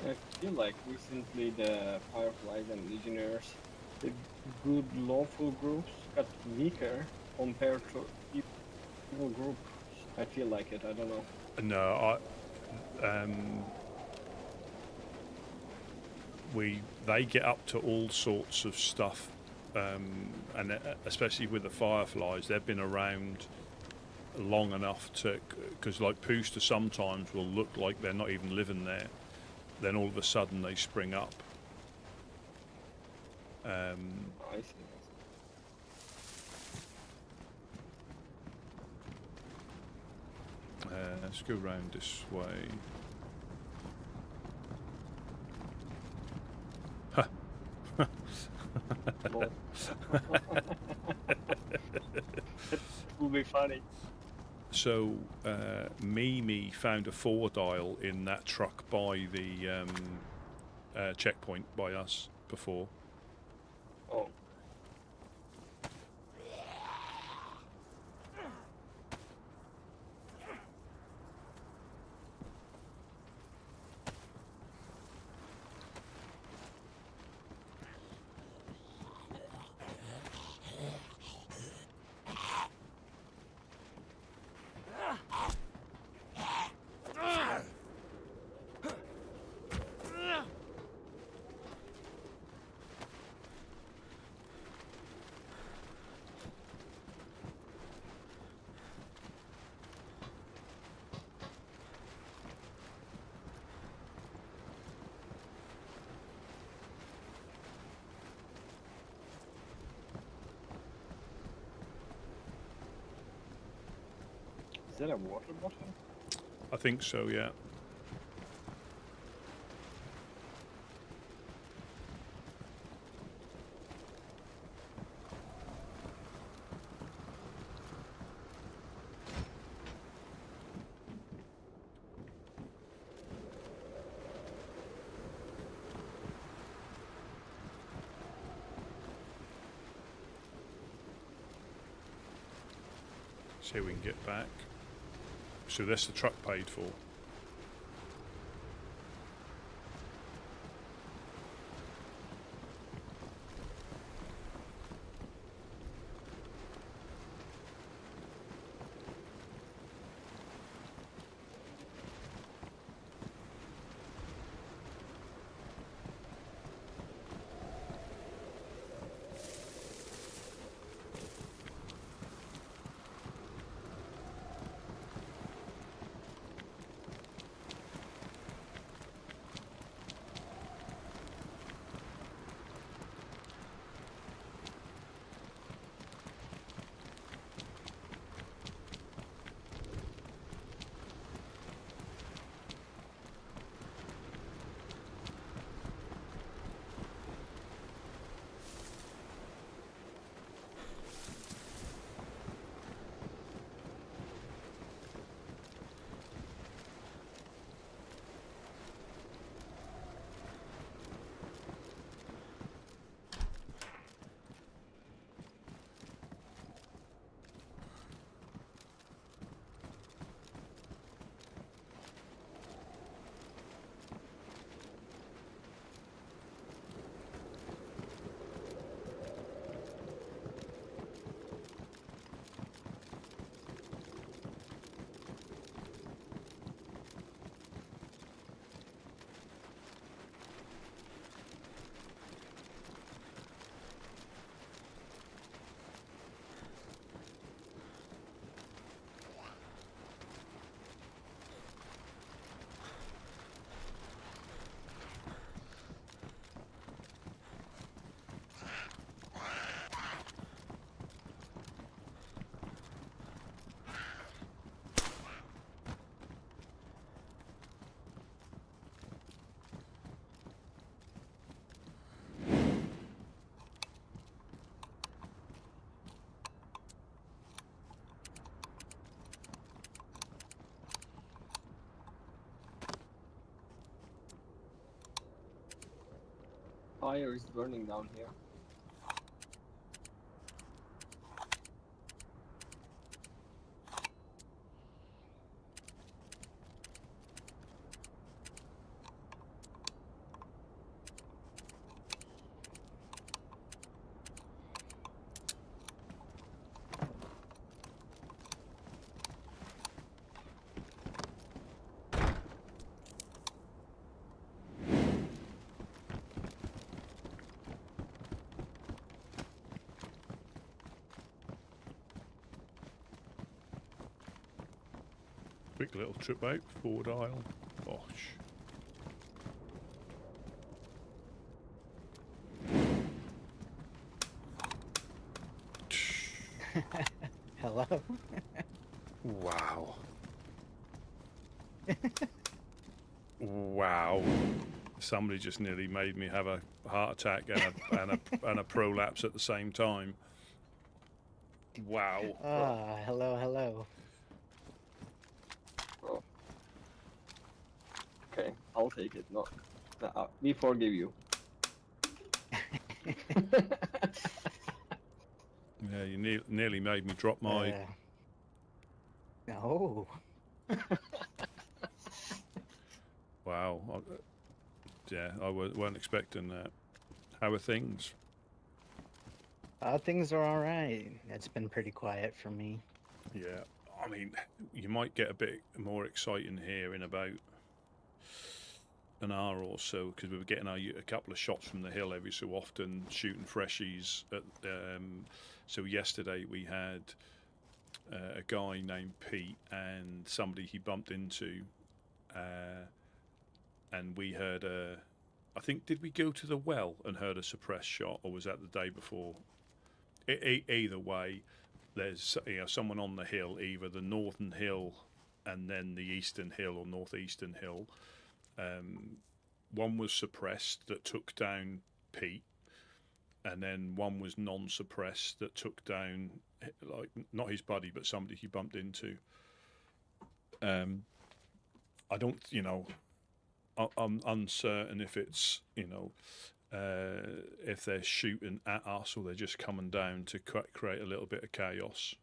I feel like recently the Fireflies and Legionnaires, the good lawful groups, got weaker compared to evil groups. I feel like it, I don't know. No, they get up to all sorts of stuff, and especially with the Fireflies, they've been around long enough to, because like Pooster sometimes will look like they're not even living there, then all of a sudden they spring up. I see. Let's go round this way. That will be funny. So Mimi found a 4 dial in that truck by the checkpoint by us before. Oh. that a water bottle? I think so, yeah. See if we can get back. So that's the truck paid for. Fire is burning down here. Quick little trip out, forward aisle. Bosh. Hello. Wow. Wow. Somebody just nearly made me have a heart attack and a prolapse at the same time. Wow. Ah, hello, hello. Oh. Okay, I'll take it. No, we forgive you. Yeah, you nearly made me drop my... No. Wow. Yeah, I weren't expecting that. How are things? Things are all right. It's been pretty quiet for me. Yeah, I mean, you might get a bit more exciting here in about an hour or so, because we were getting a couple of shots from the hill every so often, shooting freshies. So yesterday we had a guy named Pete and somebody he bumped into, and we heard I think, did we go to the well and heard a suppressed shot, or was that the day before? Either way, there's someone on the hill, either the northern hill and then the eastern hill or northeastern hill. One was suppressed that took down Pete, and then one was non-suppressed that took down, like, not his buddy but somebody he bumped into. I don't, I'm uncertain if it's, if they're shooting at us or they're just coming down to create a little bit of chaos.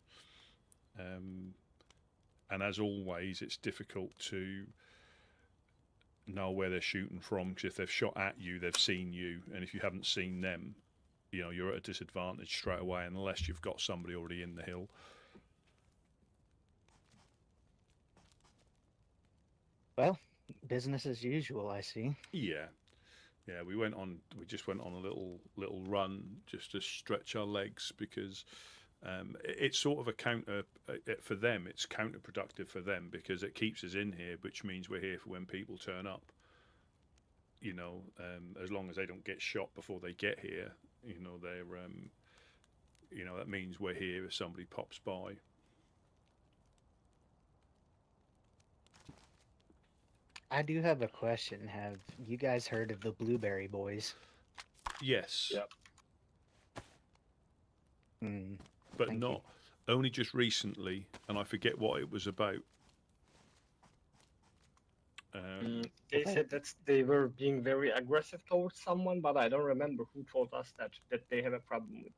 And as always, it's difficult to know where they're shooting from, because if they've shot at you, they've seen you, and if you haven't seen them, you're at a disadvantage straight away unless you've got somebody already in the hill. Well, business as usual, I see. Yeah, we just went on a little run just to stretch our legs, because it's sort of a counter for them. It's counterproductive for them because it keeps us in here, which means we're here for when people turn up. As long as they don't get shot before they get here, they're that means we're here if somebody pops by. I do have a question. Have you guys heard of the Blueberry Boys? Yes. Yep. But Thank not only just recently, and I forget what it was about. They said that they were being very aggressive towards someone, but I don't remember who told us that they have a problem with.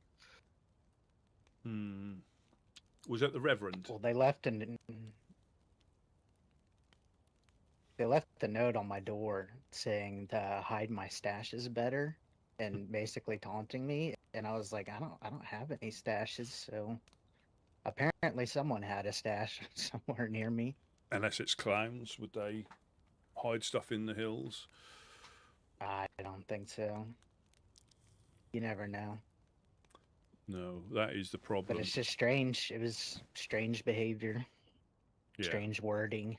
Was that the Reverend? Well, they left a note on my door saying to hide my stashes better, and basically taunting me. And I was like, I don't have any stashes, so apparently someone had a stash somewhere near me. Unless it's clowns, would they hide stuff in the hills? I don't think so. You never know. No, that is the problem. But it's just strange. It was strange behavior, strange wording.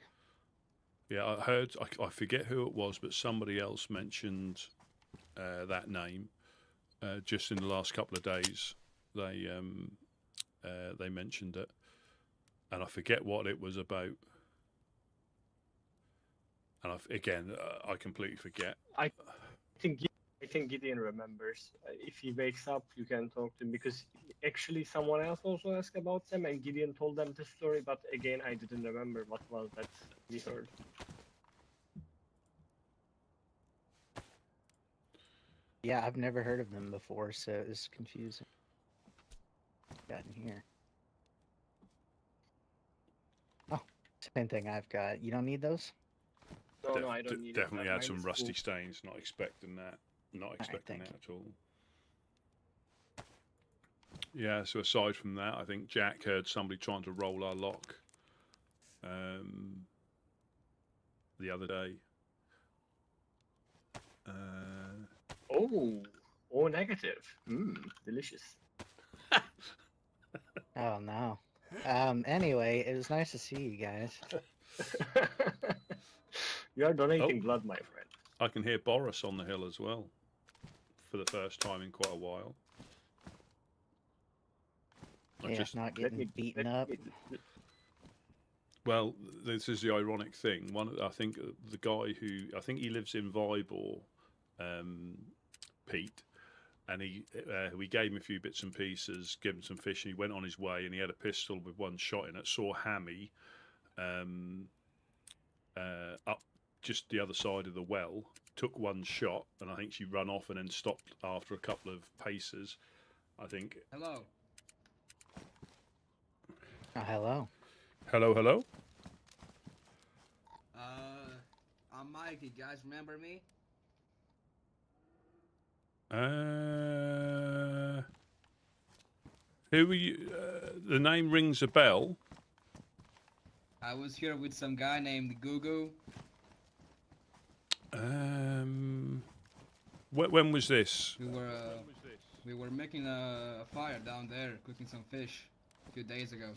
Yeah, I heard, I forget who it was, but somebody else mentioned that name just in the last couple of days. They mentioned it, and I forget what it was about. And I completely forget. I think Gideon remembers. If he wakes up, you can talk to him, because actually someone else also asked about them, and Gideon told them the story. But again, I didn't remember what was that we heard. Yeah, I've never heard of them before, so it was confusing. Got in here. Oh, same thing I've got. You don't need those? No, I don't need it. Definitely had Mine some is rusty full. stains. Not expecting that. Not expecting thank that at all. Yeah. So aside from that, I think Jack heard somebody trying to roll our lock the other day. Oh, negative. Delicious. Oh no. Anyway, it was nice to see you guys. You are donating blood, my friend. I can hear Boris on the hill as well, for the first time in quite a while. Not getting beaten up. Well, this is the ironic thing. I think the guy he lives in Vybor, Pete, and we gave him a few bits and pieces, gave him some fish, and he went on his way, and he had a pistol with one shot in it. Saw Hammy up just the other side of the well, took one shot, and I think she ran off and then stopped after a couple of paces. I think. Hello. Oh, hello. Hello. I'm Mike. You guys remember me? Who are you? The name rings a bell. I was here with some guy named Gugu. When was this? We were making a fire down there, cooking some fish a few days ago.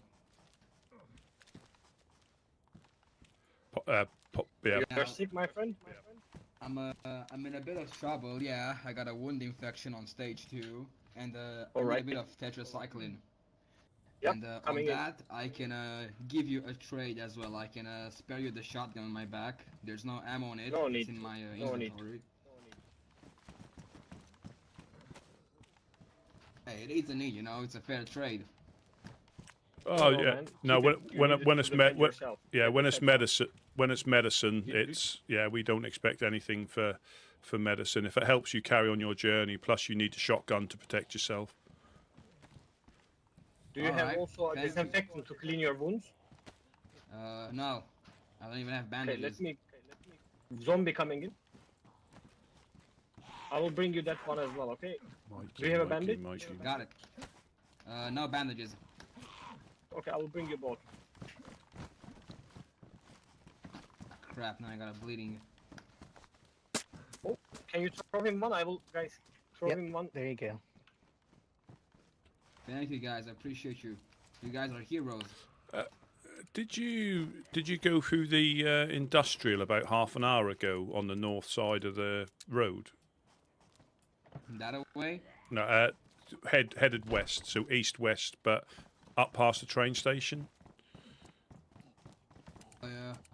You're sick, my friend? I'm in a bit of trouble. Yeah, I got a wound infection on stage 2, and I All need right. a bit of tetracycline. Yep, And on coming in. that, I can give you a trade as well. I can spare you the shotgun on my back. There's no ammo on it. No It's need. in my No need. inventory. Hey, it is a need, you know. It's a fair trade. Oh No, yeah, man. no. Keep When it- you when need it- when to it's defend when, yourself. yeah, Get when the it's tetra. medicine, You- it's yeah. We don't expect anything for medicine. If it helps you carry on your journey, plus you need a shotgun to protect yourself. Do you have Alright, also a thank you. disinfectant to clean your wounds? No. I don't even have Okay, bandages. let me. Zombie coming in. I will bring you that one as well. Okay. Do you have a bandage? Got it. No bandages. Okay, I will bring you both. Crap, now I got a bleeding. Can you throw him one? I will, guys. Throw Yep. him one. There you go. Thank you guys, I appreciate you. You guys are heroes. Did you go through the industrial about half an hour ago on the north side of the road? That away? No, headed west, so east-west, but up past the train station.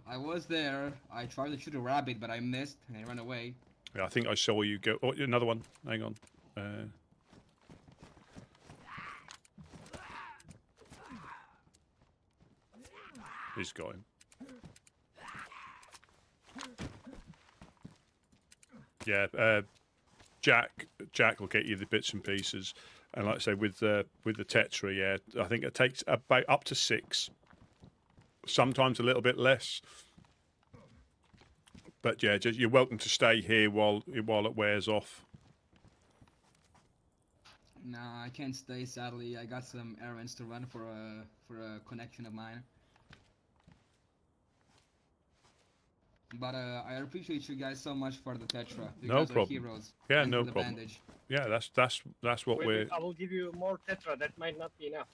I was there. I tried to shoot a rabbit, but I missed and I ran away. Yeah, I think I saw you go. Oh, another one. Hang on. He's got him. Yeah, Jack will get you the bits and pieces, and like I say, with the Tetra, yeah, I think it takes about up to 6, sometimes a little bit less. But yeah, just, you're welcome to stay here while it wears off. Nah, I can't stay. Sadly, I got some errands to run for a connection of mine. But I appreciate you guys so much for the Tetra. You No guys problem. are heroes. Yeah, And no for the problem. bandage. Yeah, that's what we're. I will give you more tetra. That might not be enough.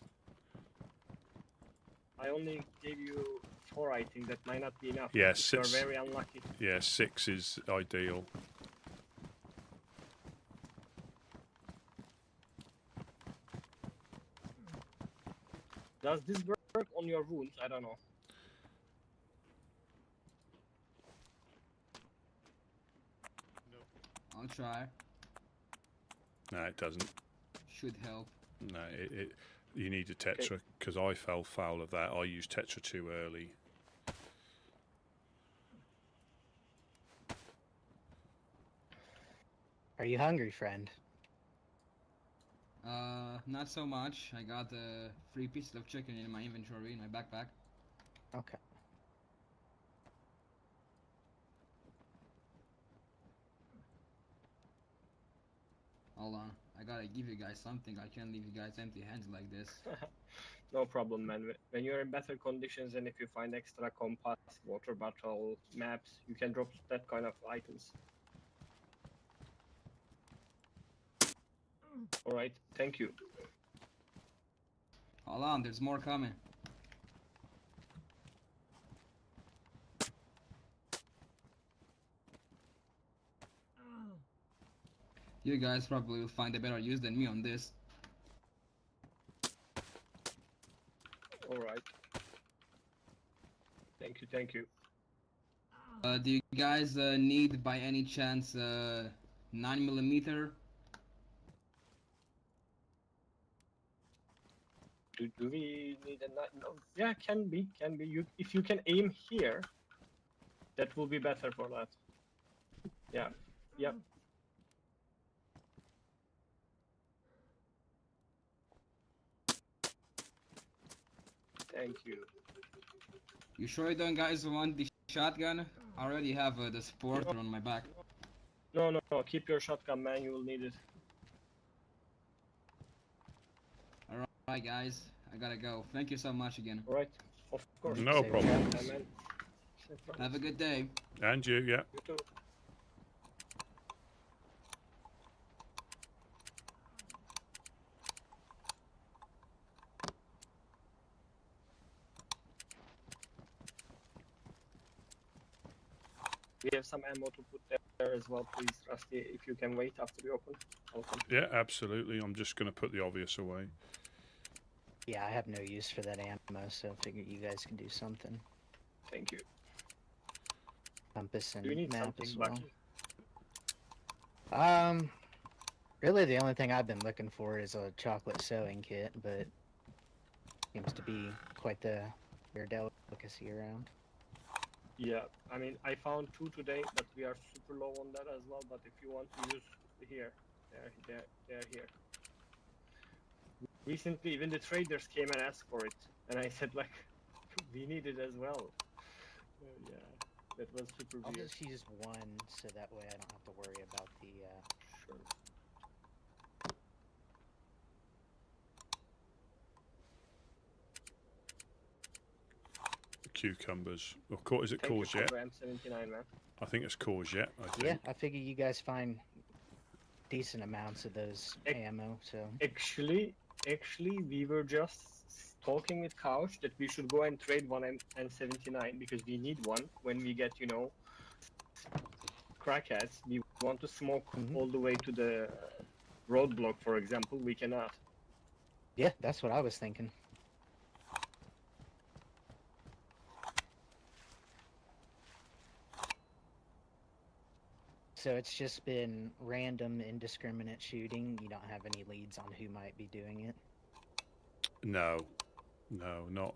I only gave you 4. I think that might not be enough. Yeah, If you're 6. very unlucky. Yeah, 6 is ideal. Does this work on your wounds? I don't know. I'll try. No, it doesn't. Should help. No, you need a Tetra, because I fell foul of that. I used Tetra too early. Are you hungry, friend? Not so much. I got 3 pieces of chicken in my inventory in my backpack. Okay. Hold on. I gotta give you guys something. I can't leave you guys empty-handed like this. No problem, man. When you're in better conditions and if you find extra compass, water bottle, maps, you can drop that kind of items. Alright, thank you. Hold on, there's more coming. You guys probably will find a better use than me on this. Alright. Thank you. Do you guys need by any chance 9mm? Do we need a knife? No. Yeah, can be. If you can aim here, that will be better for that. Yeah. Yep. Thank you. You sure you don't guys want the shotgun? I already have the supporter on my back. No. Keep your shotgun, man. You will need it. Alright guys, I gotta go. Thank you so much again. Alright. Of course. No Save problem. your Yeah, man. Have a good day. And you, yeah. You too. We have some ammo to put there as well, please, Rusty. If you can wait after we open. Welcome. Yeah, absolutely. I'm just going to put the obvious away. Yeah, I have no use for that ammo, so I figured you guys can do something. Thank you. Compass and Do you need map something, as well. Bucky? Really the only thing I've been looking for is a chocolate sewing kit, but seems to be quite the rare delicacy around. Yeah, I mean, I found 2 today, but we are super low on that as well. But if you want to use here, they're here. Recently, even the traders came and asked for it, and I said like, we need it as well. Yeah, that was super I'll weird. just use one, so that way I don't have to worry about the, Sure. Cucumbers. Is it Thank you for courgette? the M79, man. I think it's courgette. I think. Yeah, I figure you guys find decent amounts of those ammo, so... Actually, we were just talking with Couch that we should go and trade one M79 because we need one when we get, you know, crackheads. We want to smoke all the way to the roadblock, for example. We cannot. Yeah, that's what I was thinking. So it's just been random, indiscriminate shooting. You don't have any leads on who might be doing it? No, not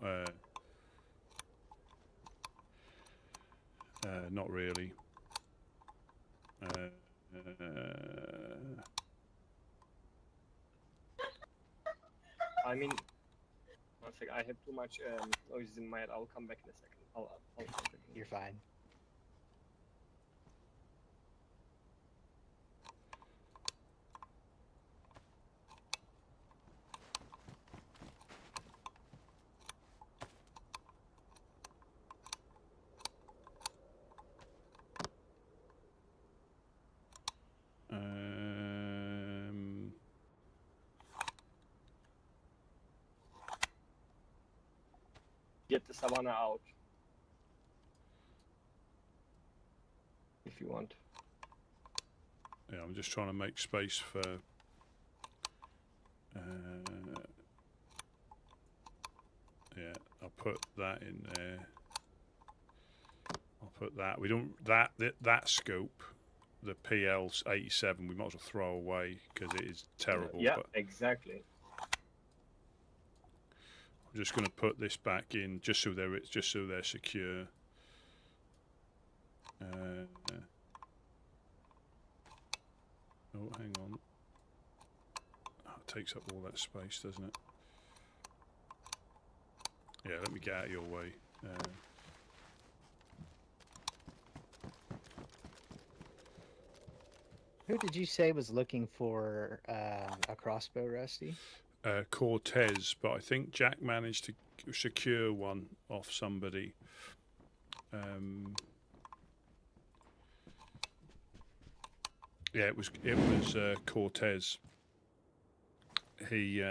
really. I mean, one second. I have too much noises in my head. I'll come back in a second. I'll come back. You're fine. Get the savannah out if you want. Yeah, I'm just trying to make space for. Yeah, I'll put that in there. I'll put that. We don't that scope, the PL's 87. We might as well throw away because it is terrible. Yeah, but exactly. I'm just going to put this back in just so they're secure. Oh, hang on. Oh, it takes up all that space, doesn't it? Yeah, let me get out of your way. Who did you say was looking for a crossbow, Rusty? Cortez, but I think Jack managed to secure one off somebody. Yeah, it was Cortez. He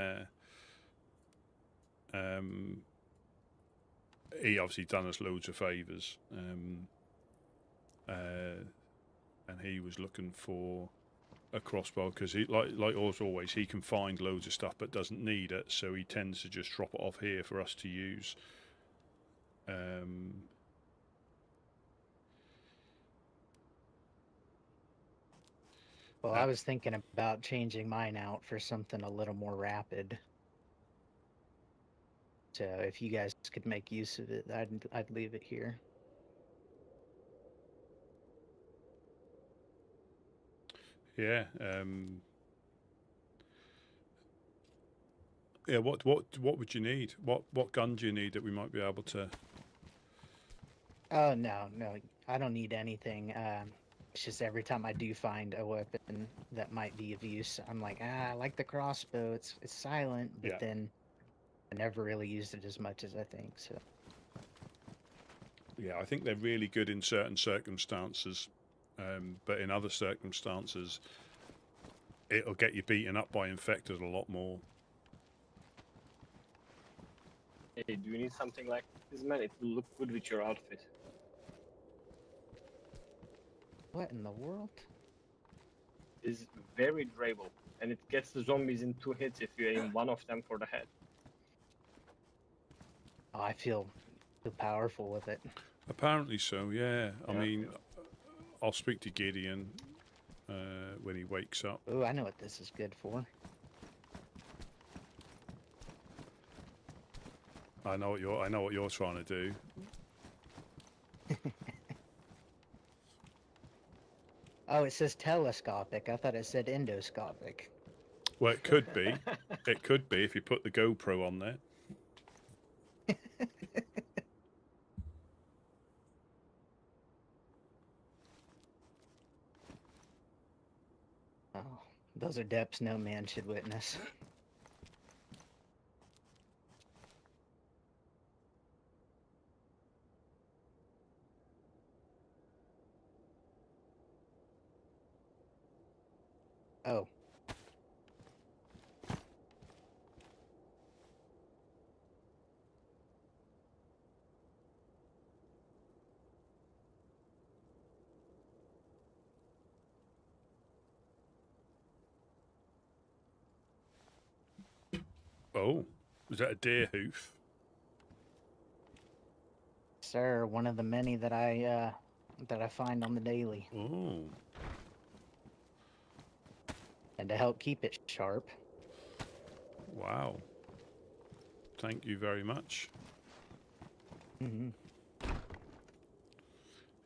obviously done us loads of favours, and he was looking for a crossbow because he like always he can find loads of stuff but doesn't need it, so he tends to just drop it off here for us to use. Well, I was thinking about changing mine out for something a little more rapid. So if you guys could make use of it, I'd leave it here. Yeah. Yeah. What would you need? What gun do you need that we might be able to? Oh no, I don't need anything. It's just every time I do find a weapon that might be of use, I'm like, I like the crossbow. It's silent, but then I never really used it as much as I think. So. Yeah, I think they're really good in certain circumstances, but in other circumstances, it'll get you beaten up by infected a lot more. Hey, do you need something like this, man? It will look good with your outfit. What in the world? Is very durable, and it gets the zombies in 2 hits if you aim one of them for the head. Oh, I feel powerful with it. Apparently so, yeah. I Yeah. mean, I'll speak to Gideon when he wakes up. Ooh, I know what this is good for. I know what you're trying to do. Oh, it says telescopic. I thought it said endoscopic. Well, it could be. It could be if you put the GoPro on there. Oh, those are depths no man should witness. Oh. Oh, is that a deer hoof? Sir, one of the many that I find on the daily. Oh, And to help keep it sharp. wow. Thank you very much. Mm-hmm.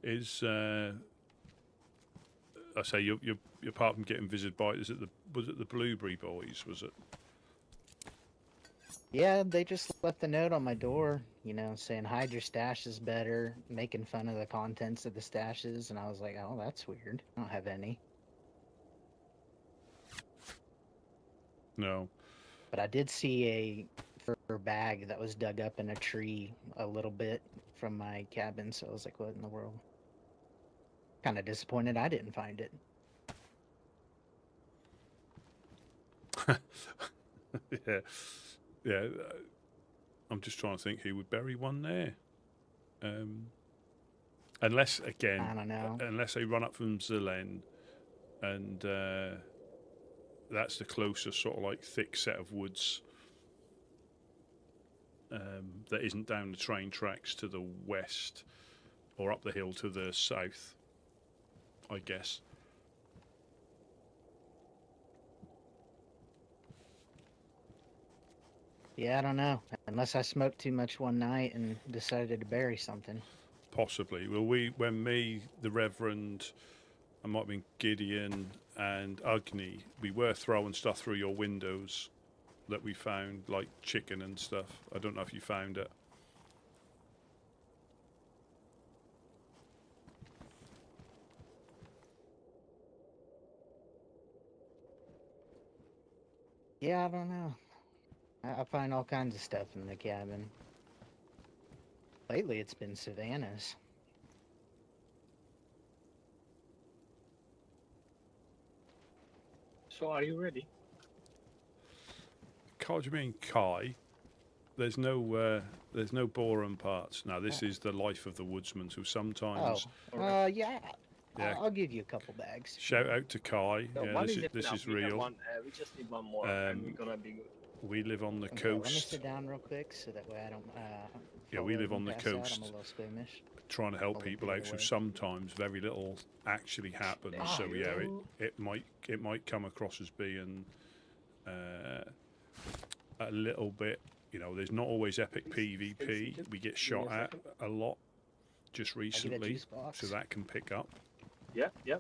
Is I say you apart from getting visited by was it the Blueberry Boys? Was it? Yeah, they just left a note on my door, you know, saying hide your stashes better, making fun of the contents of the stashes, and I was like, oh, that's weird. I don't have any. No. But I did see a fur bag that was dug up in a tree a little bit from my cabin, so I was like, what in the world? Kind of disappointed I didn't find it. Yeah, yeah. I'm just trying to think who would bury one there. Unless again, I don't know. unless they run up from Zelen, and that's the closest sort of like thick set of woods that isn't down the train tracks to the west or up the hill to the south, I guess. Yeah, I don't know. Unless I smoked too much one night and decided to bury something. Possibly. Well, when me, the Reverend, I might have been Gideon and Agni, we were throwing stuff through your windows that we found, like chicken and stuff. I don't know if you found it. Yeah, I don't know. I find all kinds of stuff in the cabin. Lately, it's been savannas. So are you ready? What do you mean, Kai? There's no boron parts. Now, this is the life of the woodsman, so sometimes... Yeah. Yeah. I'll give you a couple bags. Shout out to Kai. No, Yeah, one this enough. is We have real. one, we just need one more, and we're gonna be good. We live on the Okay, let me coast, sit down real quick so that way I don't. Yeah, fall we live over on and the pass out. coast. I'm a little squeamish. trying to help I'll people leave out. it So away. sometimes very little actually happens. Ah, So yeah, you- it might come across as being a little bit. You know, there's not always epic PvP. We get shot at a lot just I'll get a recently, juice box. so that can pick up. Yeah, yeah.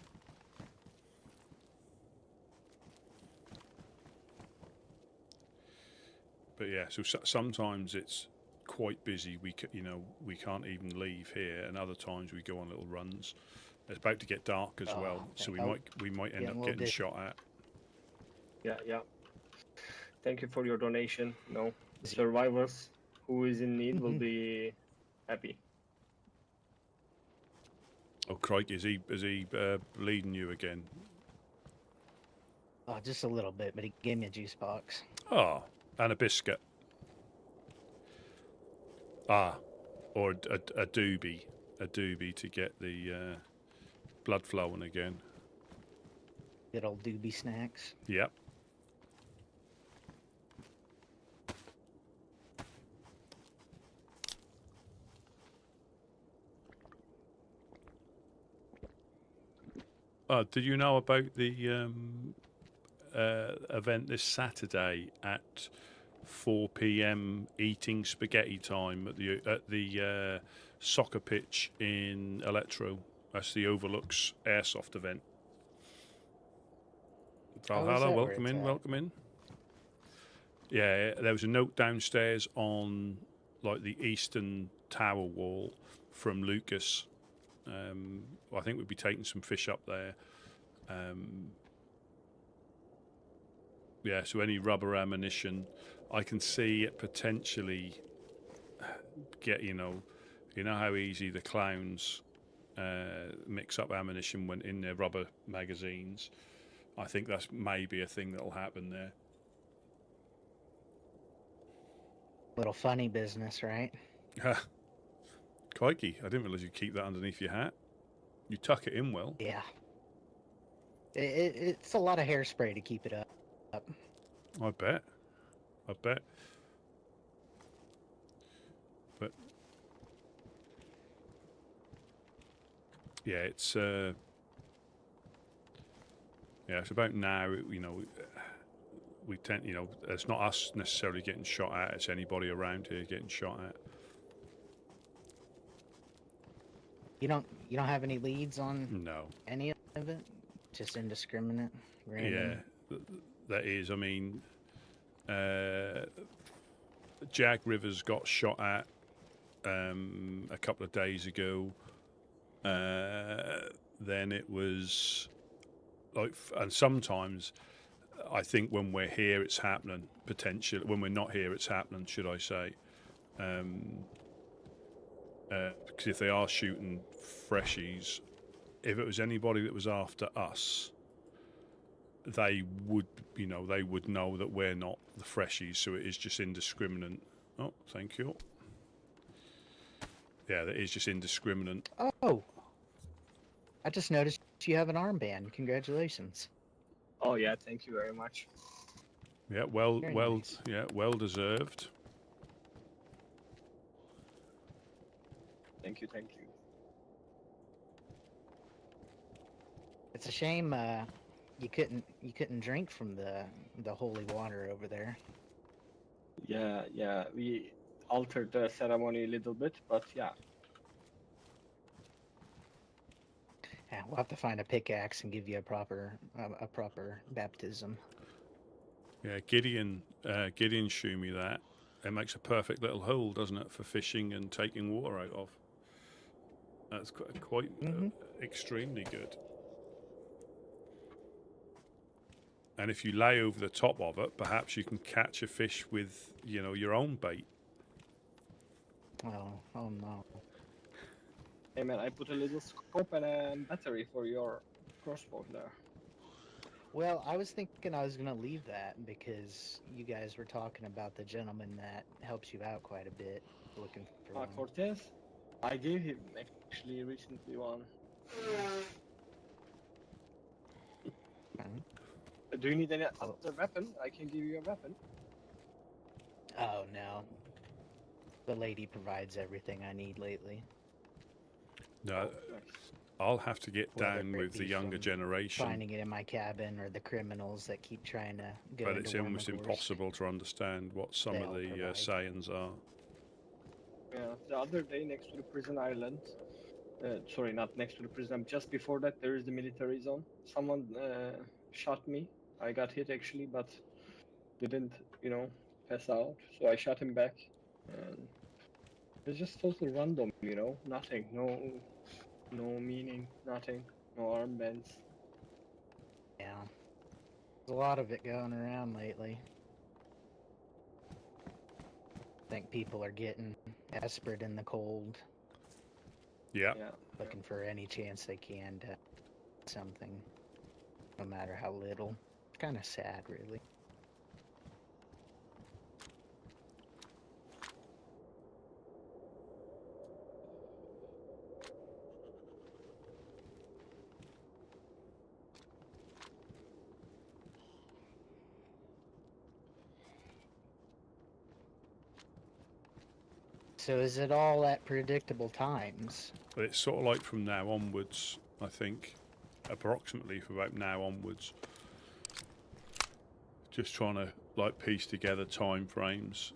But yeah, so sometimes it's quite busy. We can't even leave here, and other times we go on little runs. It's about to get dark as Oh, well, okay. so Oh, we might end getting a up little getting dizzy. shot at. Yeah, yeah. Thank you for your donation. No, the survivors who is in need will be happy. Oh, crikey, is he bleeding you again? Oh, just a little bit, but he gave me a juice box. Oh, and a biscuit. Ah, or a doobie to get the blood flowing again. Good old doobie snacks. Yep. Did you know about the event this Saturday at 4 p.m. eating spaghetti time at the soccer pitch in Electro? That's the Overlooks Airsoft event. Valhalla, that where welcome it's in, at? welcome in. Yeah, there was a note downstairs on like the eastern tower wall from Lucas. I think we'd be taking some fish up there. Yeah, so any rubber ammunition, I can see it potentially get, you know how easy the clowns mix up ammunition when in their rubber magazines. I think that's maybe a thing that'll happen there. Little funny business, right? Crikey, I didn't realise you keep that underneath your hat. You tuck it in well. Yeah. It's a lot of hairspray to keep it up. I bet. But yeah, it's about now. We tend, it's not us necessarily getting shot at. It's anybody around here getting shot at. You don't have any leads on No. any of it? Just indiscriminate? Random? Yeah, that is. I mean, Jack Rivers got shot at a couple of days ago. Then it was like, and sometimes I think when we're here, it's happening. Potentially, when we're not here, it's happening. Should I say? Because if they are shooting freshies, if it was anybody that was after us, they would know that we're not the freshies, so it is just indiscriminate. Oh, thank you. Yeah, that is just indiscriminate. Oh, I just noticed you have an armband. Congratulations. Oh yeah, thank you very much. Yeah, Very nice. yeah, well deserved. Thank you. It's a shame you couldn't drink from the holy water over there. Yeah, we altered the ceremony a little bit, but yeah. Yeah, we'll have to find a pickaxe and give you a proper baptism. Yeah, Gideon showed me that. It makes a perfect little hole, doesn't it, for fishing and taking water out of. That's quite extremely good. And if you lay over the top of it, perhaps you can catch a fish with, your own bait. Oh no. Hey man, I put a little scope and a battery for your crossbow there. Well, I was thinking I was gonna leave that because you guys were talking about the gentleman that helps you out quite a bit, looking for one. Cortez? I gave him actually recently one. Do you need any other weapon? I can give you a weapon. Oh no. The lady provides everything I need lately. No, I'll have to get Whether down it with the be younger from generation. Finding it in my cabin, or the criminals that keep trying to go But into it's almost Wormagor. impossible to understand what some of They'll the provide. sayings are. Yeah, the other day next to the prison island, sorry, not next to the prison, just before that there is the military zone. Someone shot me. I got hit actually, but didn't, pass out. So I shot him back. And it's just totally random, nothing, no meaning, nothing, no armbands. Yeah. There's a lot of it going around lately. I think people are getting desperate in the cold, Yeah. looking for any chance they can to something, no matter how little. It's kind of sad, really. So is it all at predictable times? But it's sort of like from now onwards, I think. approximately for about now onwards. Just trying to like piece together time frames.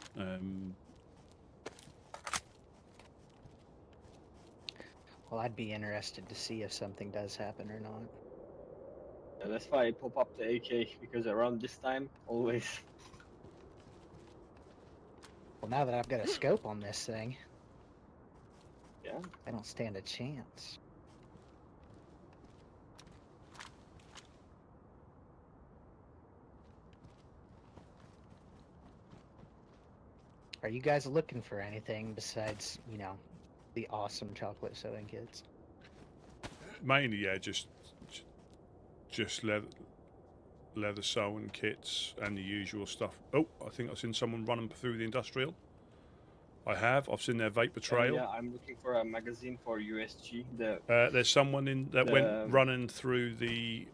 Well, I'd be interested to see if something does happen or not. Yeah, that's why I pop up the AK, because around this time, always. Well, now that I've got a scope on this thing, Yeah. I don't stand a chance. Are you guys looking for anything besides, you know, the awesome chocolate sewing kits? Mainly, yeah, just leather sewing kits and the usual stuff. Oh, I think I've seen someone running through the industrial. I have. I've seen their vapor trail. Yeah, I'm looking for a magazine for USG. There's someone in that went The- running through the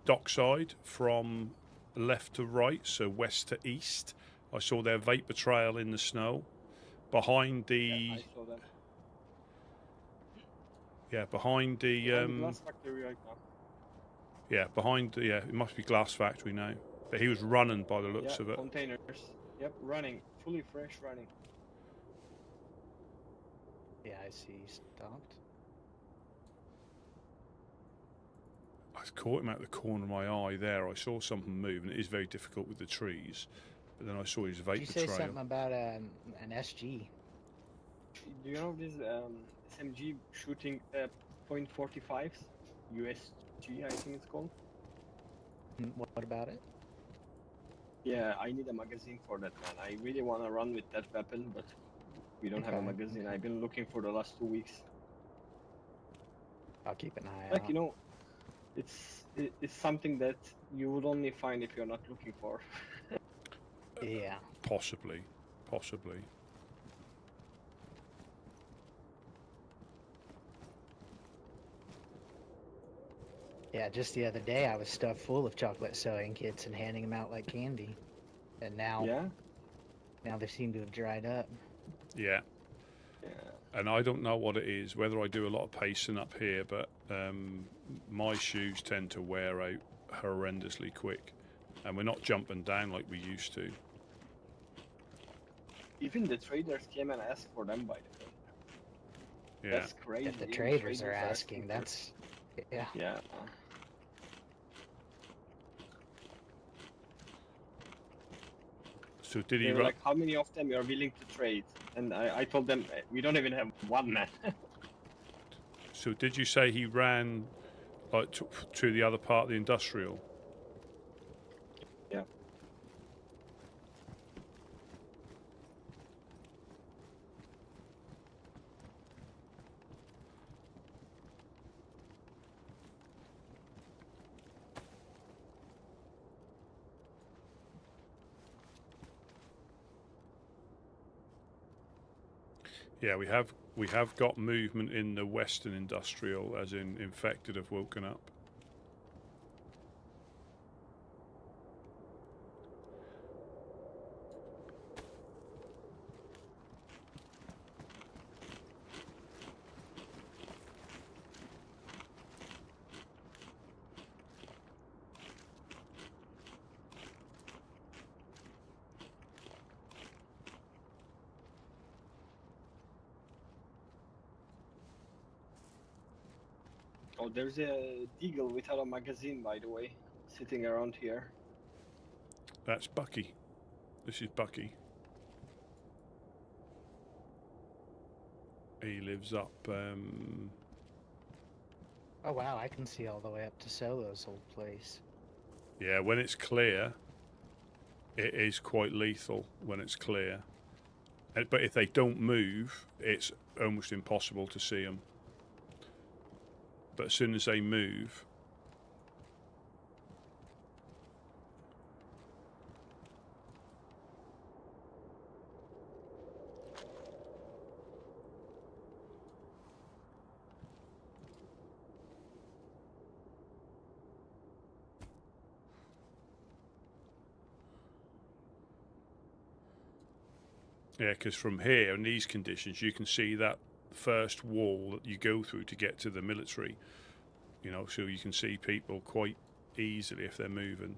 dockside from left to right, so west to east. I saw their vapor trail in the snow behind the Yeah, I saw them. behind the Behind the glass factory right now. it must be glass factory now. But he was running by the looks Yeah, of it. containers. Yep, running, fully fresh running. Yeah, I see. He stopped. I caught him out the corner of my eye there. I saw something move, and it is very difficult with the trees. But then I saw his vapor Did you say trail. something about an SG? Do you know this SMG shooting .45s? USG, I think it's called. What about it? Yeah, I need a magazine for that, man. I really want to run with that weapon, but we don't have a Okay, magazine. okay. I've been looking for the last 2 weeks. I'll keep an eye Like, out. you know, it's something that you would only find if you're not looking for. Yeah. Possibly. Yeah, just the other day I was stuffed full of chocolate sewing kits and handing them out like candy. And now, Yeah? now they seem to have dried up. Yeah. Yeah. And I don't know what it is, whether I do a lot of pacing up here, but my shoes tend to wear out horrendously quick. And we're not jumping down like we used to. Even the traders came and asked for them, by the way. Yeah. That's crazy. If the Even traders are asking, for- that's... Yeah. Yeah. So did he They were run? like, how many of them you are willing to trade? And I told them, we don't even have one, man. So did you say he ran like to the other part of the industrial? Yeah. Yeah, we have got movement in the Western Industrial, as in infected have woken up. Oh, there's a deagle without a magazine, by the way, sitting around here. That's Bucky. This is Bucky. He lives up. Oh, wow, I can see all the way up to Solo's old place. Yeah, when it's clear, it is quite lethal when it's clear. But if they don't move, it's almost impossible to see them. But as soon as they move, yeah, because from here in these conditions, you can see that first wall that you go through to get to the military. You know, so you can see people quite easily if they're moving.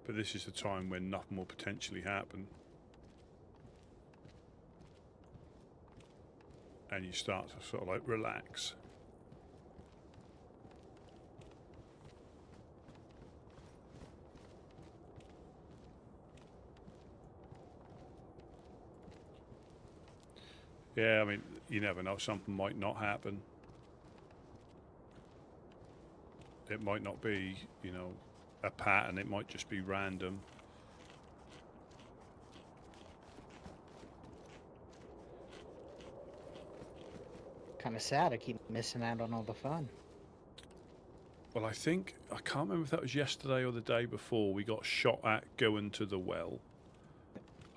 But this is the time when nothing will potentially happen. And you start to sort of like relax. Yeah, I mean, you never know, something might not happen. It might not be, you know, a pattern, it might just be random. Kind of sad. I keep missing out on all the fun. Well, I can't remember if that was yesterday or the day before, we got shot at going to the well.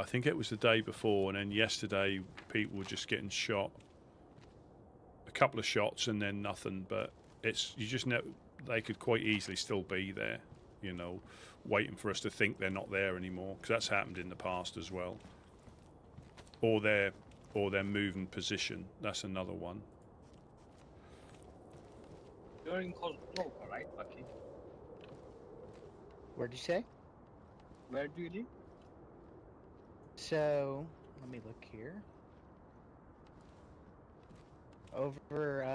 I think it was the day before, and then yesterday people were just getting shot. A couple of shots and then nothing, but you just know they could quite easily still be there, you know, waiting for us to think they're not there anymore, because that's happened in the past as well. Or their moving position, that's another one. You're in Kozlova, right, Bucky? Where'd you say? Where do you live? So, let me look here. Over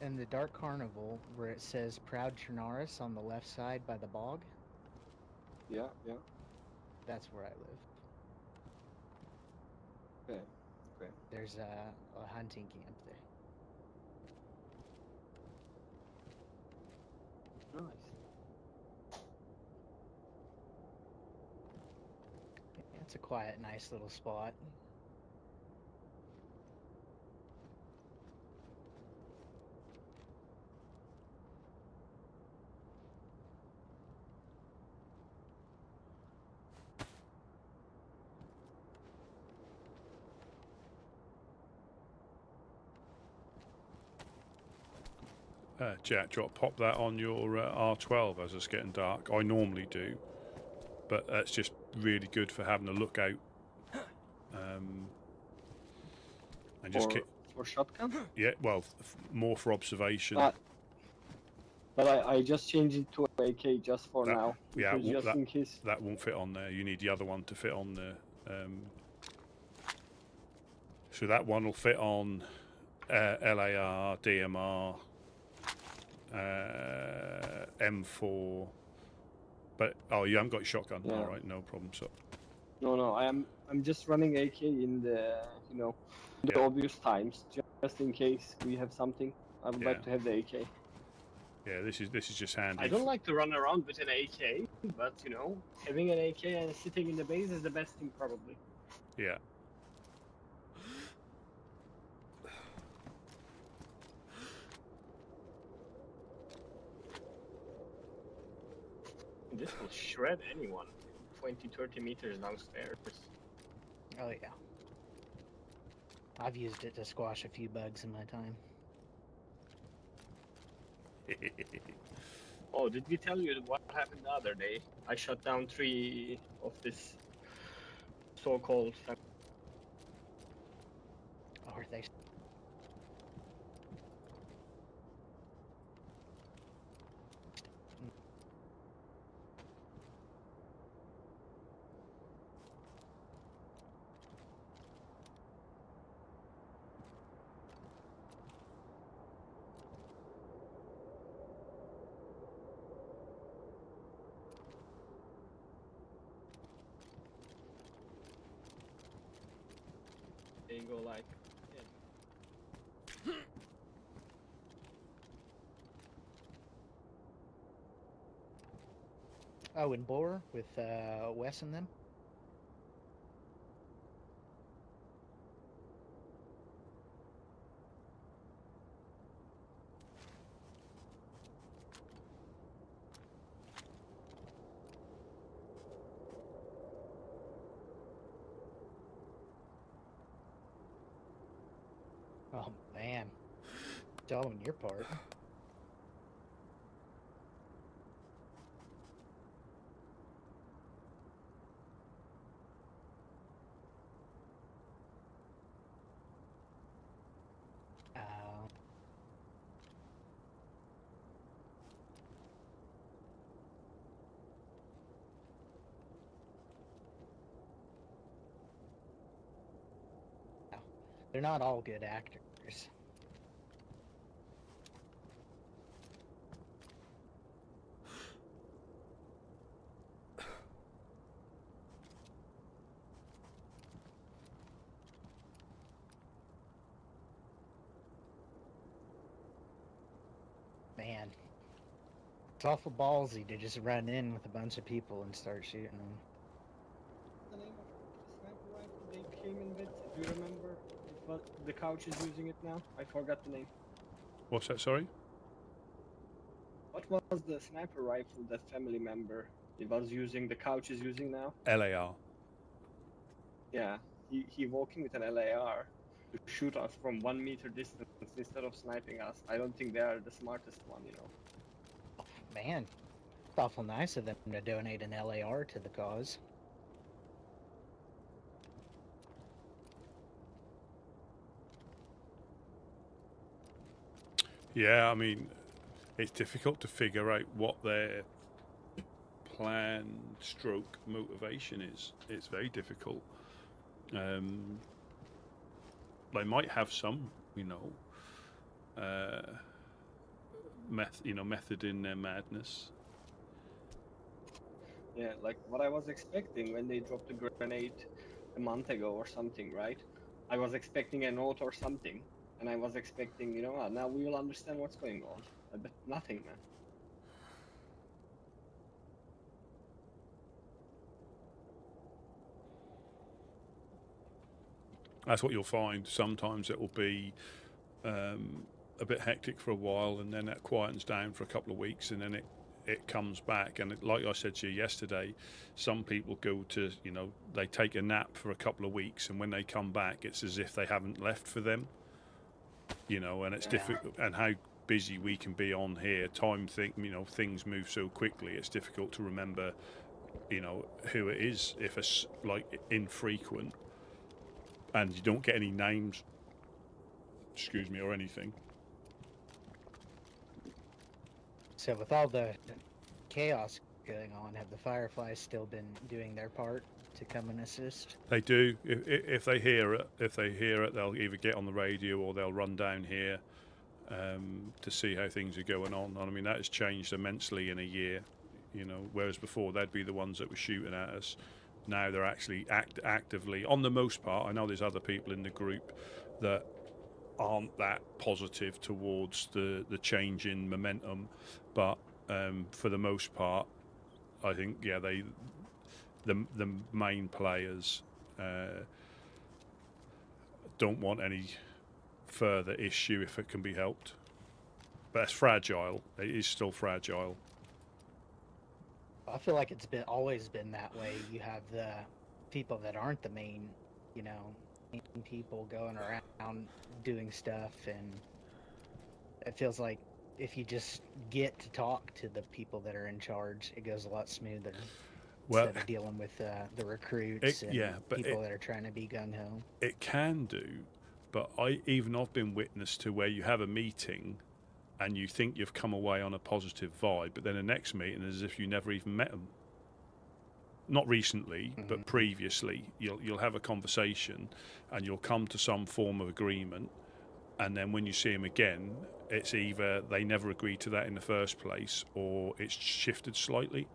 in the Dark Carnival, where it says Proud Chernarus on the left side by the bog. Yeah. That's where I live. Okay. There's a hunting camp there. Nice. Yeah, it's a quiet, nice little spot. Jack, pop that on your R12 as it's getting dark. I normally do, but that's just really good for having a look out. And just for shotgun? Yeah, well, more for observation. But I just changed it to AK just for now. Yeah, Just in case. That won't fit on there. You need the other one to fit on there. So that one will fit on LAR, DMR, M4. But you haven't got your shotgun. Yeah. All right, no problem. So No, I'm just running AK in the Yeah. obvious times, just in case we have something. I would like to have the AK. yeah, this is just handy. I don't like to run around with an AK, but having an AK and sitting in the base is the best thing probably. Yeah. This will shred anyone 20-30 meters downstairs. Oh yeah. I've used it to squash a few bugs in my time. Oh, did we tell you what happened the other day? I shut down 3 of this so-called... Are they? They go like... Oh, in Boar with Wes and them? Oh, man. It's all on your part. They're not all good actors. Man, it's awful ballsy to just run in with a bunch of people and start shooting them. The name of the sniper rifle they came in with, do you remember? But the couch is using it now. I forgot the name. What's that? Sorry. What was the sniper rifle that family member was using? The couch is using now. LAR. Yeah, he walking with an LAR to shoot us from 1 meter distance instead of sniping us. I don't think they are the smartest one, you know. Man, it's awful nice of them to donate an LAR to the cause. Yeah, I mean, it's difficult to figure out what their plan, stroke, motivation is. It's very difficult. They might have some, method in their madness. Yeah, like what I was expecting when they dropped the grenade a month ago or something, right? I was expecting a note or something, and I was expecting, now we will understand what's going on. But nothing, man. That's what you'll find. Sometimes it will be a bit hectic for a while, and then that quietens down for a couple of weeks, and then it comes back. And like I said to you yesterday, some people go to, they take a nap for a couple of weeks, and when they come back, it's as if they haven't left for them. And it's difficult. And how busy we can be on here, things move so quickly. It's difficult to remember, who it is if it's like infrequent, and you don't get any names. Excuse me, or anything. So with all the chaos going on, have the Fireflies still been doing their part to come and assist? They do. If they hear it, they'll either get on the radio or they'll run down here to see how things are going on. And I mean, that has changed immensely in a year. Whereas before they'd be the ones that were shooting at us. Now they're actually actively, on the most part. I know there's other people in the group that aren't that positive towards the change in momentum, but for the most part, I think the main players don't want any further issue if it can be helped. But it's fragile. It is still fragile. I feel like it's always been that way. You have the people that aren't the main, people going around doing stuff, and it feels like if you just get to talk to the people that are in charge, it goes a lot smoother. Instead of dealing with the recruits and people that are trying to be gung-ho. It can do, but I've been witness to where you have a meeting and you think you've come away on a positive vibe, but then the next meeting is as if you never even met them. Not recently, but previously. You'll have a conversation and you'll come to some form of agreement, and then when you see them again, it's either they never agreed to that in the first place or it's shifted slightly.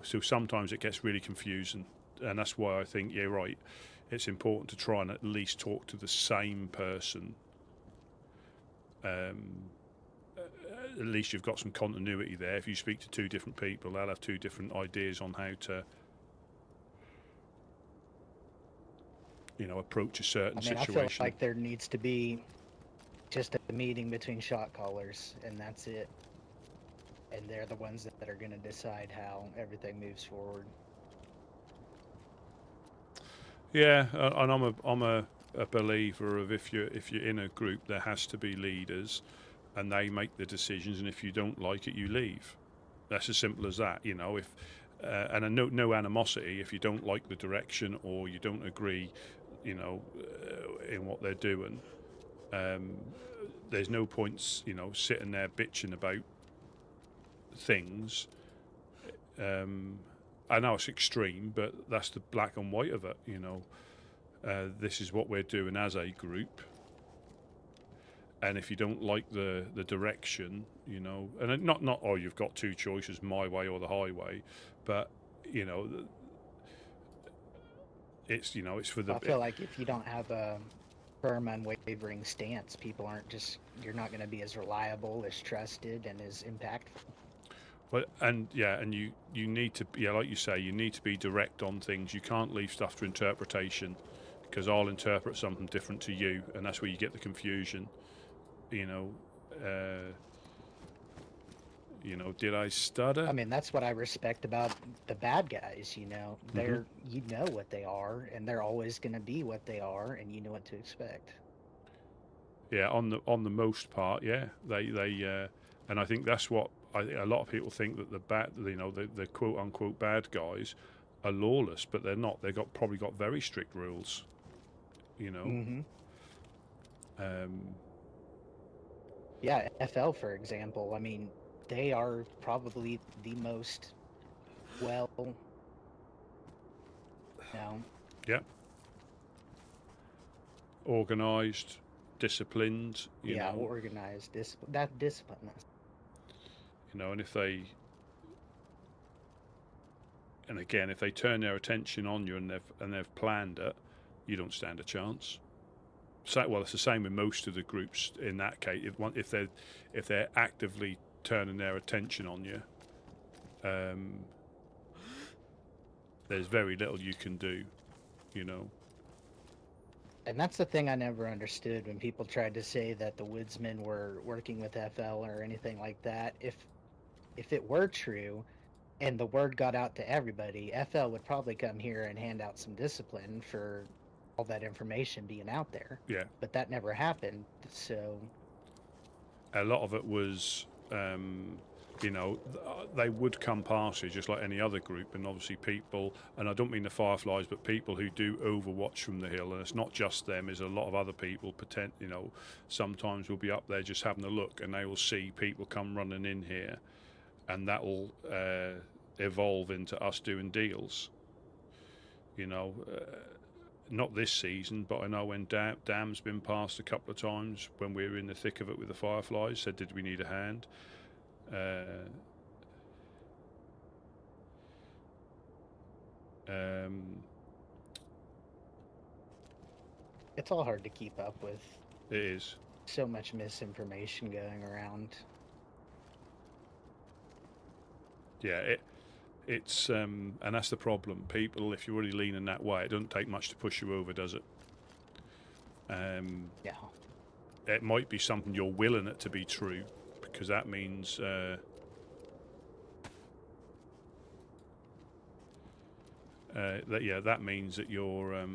So sometimes it gets really confusing, and that's why I think you're right. It's important to try and at least talk to the same person at least you've got some continuity there. If you speak to two different people, they'll have two different ideas on how to, you know, approach a certain I mean, I situation. feel like there needs to be just a meeting between shot callers, and that's it. And they're the ones that are going to decide how everything moves forward. Yeah, and I'm a believer of if you're in a group, there has to be leaders, and they make the decisions. And if you don't like it, you leave. That's as simple as that. You know, if and no animosity. If you don't like the direction or you don't agree, you know, in what they're doing, there's no points, you know, sitting there bitching about things. I know it's extreme, but that's the black and white of it. You know, this is what we're doing as a group, and if you don't like the direction, you know, and not oh, you've got two choices, my way or the highway, but you know, it's, you know, it's for the. I feel like if you don't have a firm, unwavering stance, people aren't just, you're not going to be as reliable, as trusted, and as impactful. Well, and yeah, and you need to, yeah, like you say, you need to be direct on things. You can't leave stuff to interpretation, because I'll interpret something different to you, and that's where you get the confusion. You know, did I stutter? I mean, that's what I respect about the bad guys. You know, they're you know what they are, and they're always going to be what they are, and you know what to expect. Yeah, on the most part, yeah, they and I think that's what a lot of people think, that the bad, you know, the quote unquote bad guys are lawless, but they're not. They've probably got very strict rules, you know. Yeah, FL, for example, I mean, they are probably the most well, Yeah, organised, disciplined, you know. organized, discipline. You know, and if they, and again, if they turn their attention on you and they've planned it, you don't stand a chance. So, well, it's the same with most of the groups. In that case, if they're actively turning their attention on you, there's very little you can do, you know. And that's the thing I never understood when people tried to say that the Woodsmen were working with FL or anything like that. If it were true, and the word got out to everybody, FL would probably come here and hand out some discipline for all that information being out there. Yeah. But that never happened, so... A lot of it was, you know, they would come past you just like any other group, and obviously people, and I don't mean the Fireflies, but people who do overwatch from the hill, and it's not just them, there's a lot of other people, you know, sometimes we'll be up there just having a look, and they will see people come running in here, and that will evolve into us doing deals, you know. Not this season, but I know when Dam's been past a couple of times when we were in the thick of it with the Fireflies, said, did we need a hand? It's all hard to keep up with. It is. So much misinformation going around. Yeah, it's and that's the problem. People, if you're really leaning that way, it doesn't take much to push you over, does it? Yeah. It might be something you're willing it to be true, because that means that means that you're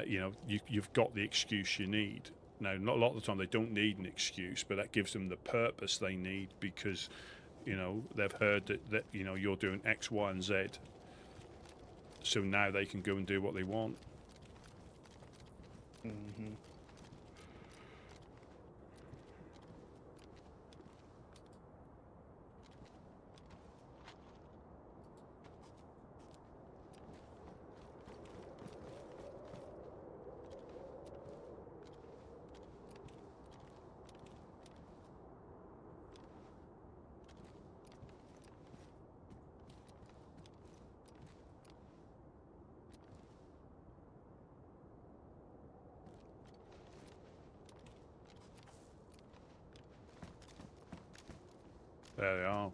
you know, you've got the excuse you need. Now, not a lot of the time they don't need an excuse, but that gives them the purpose they need, because, you know, they've heard that you know, you're doing X, Y, and Z. So now they can go and do what they want. There they are.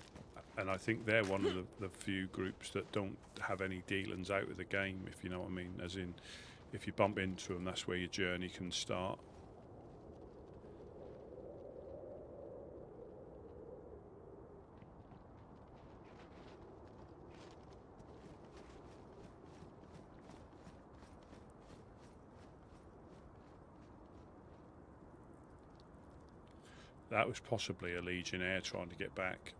And I think they're one of the few groups that don't have any dealings out of the game, if you know what I mean. As in, if you bump into them, that's where your journey can start. That was possibly a Legionnaire trying to get back.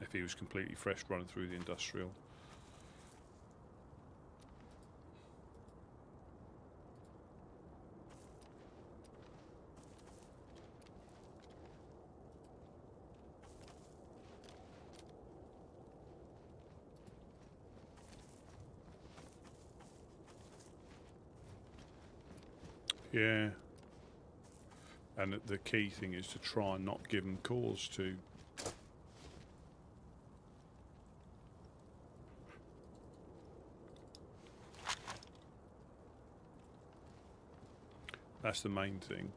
If he was completely fresh running through the industrial. Yeah. And the key thing is to try and not give them cause to. That's the main thing.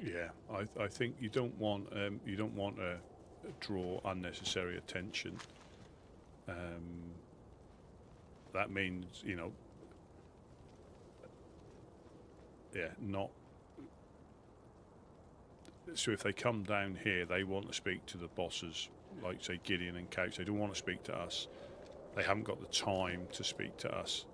Yeah, I think you don't want to draw unnecessary attention. That means, you know, yeah, not. So if they come down here, they want to speak to the bosses, like say Gideon and Couch. They don't want to speak to us. They haven't got the time to speak to us.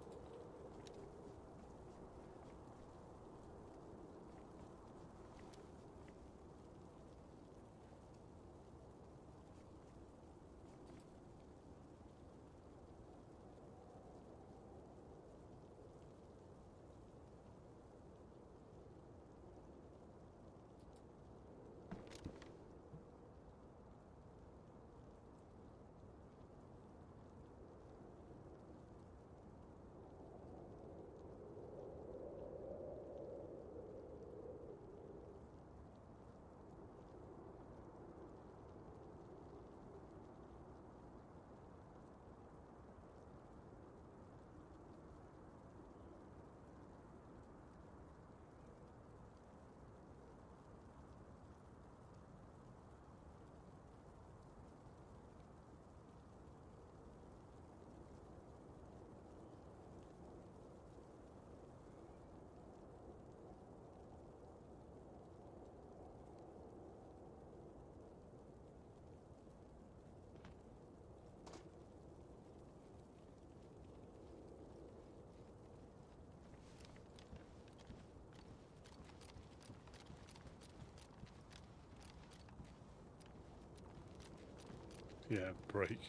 Yeah, break.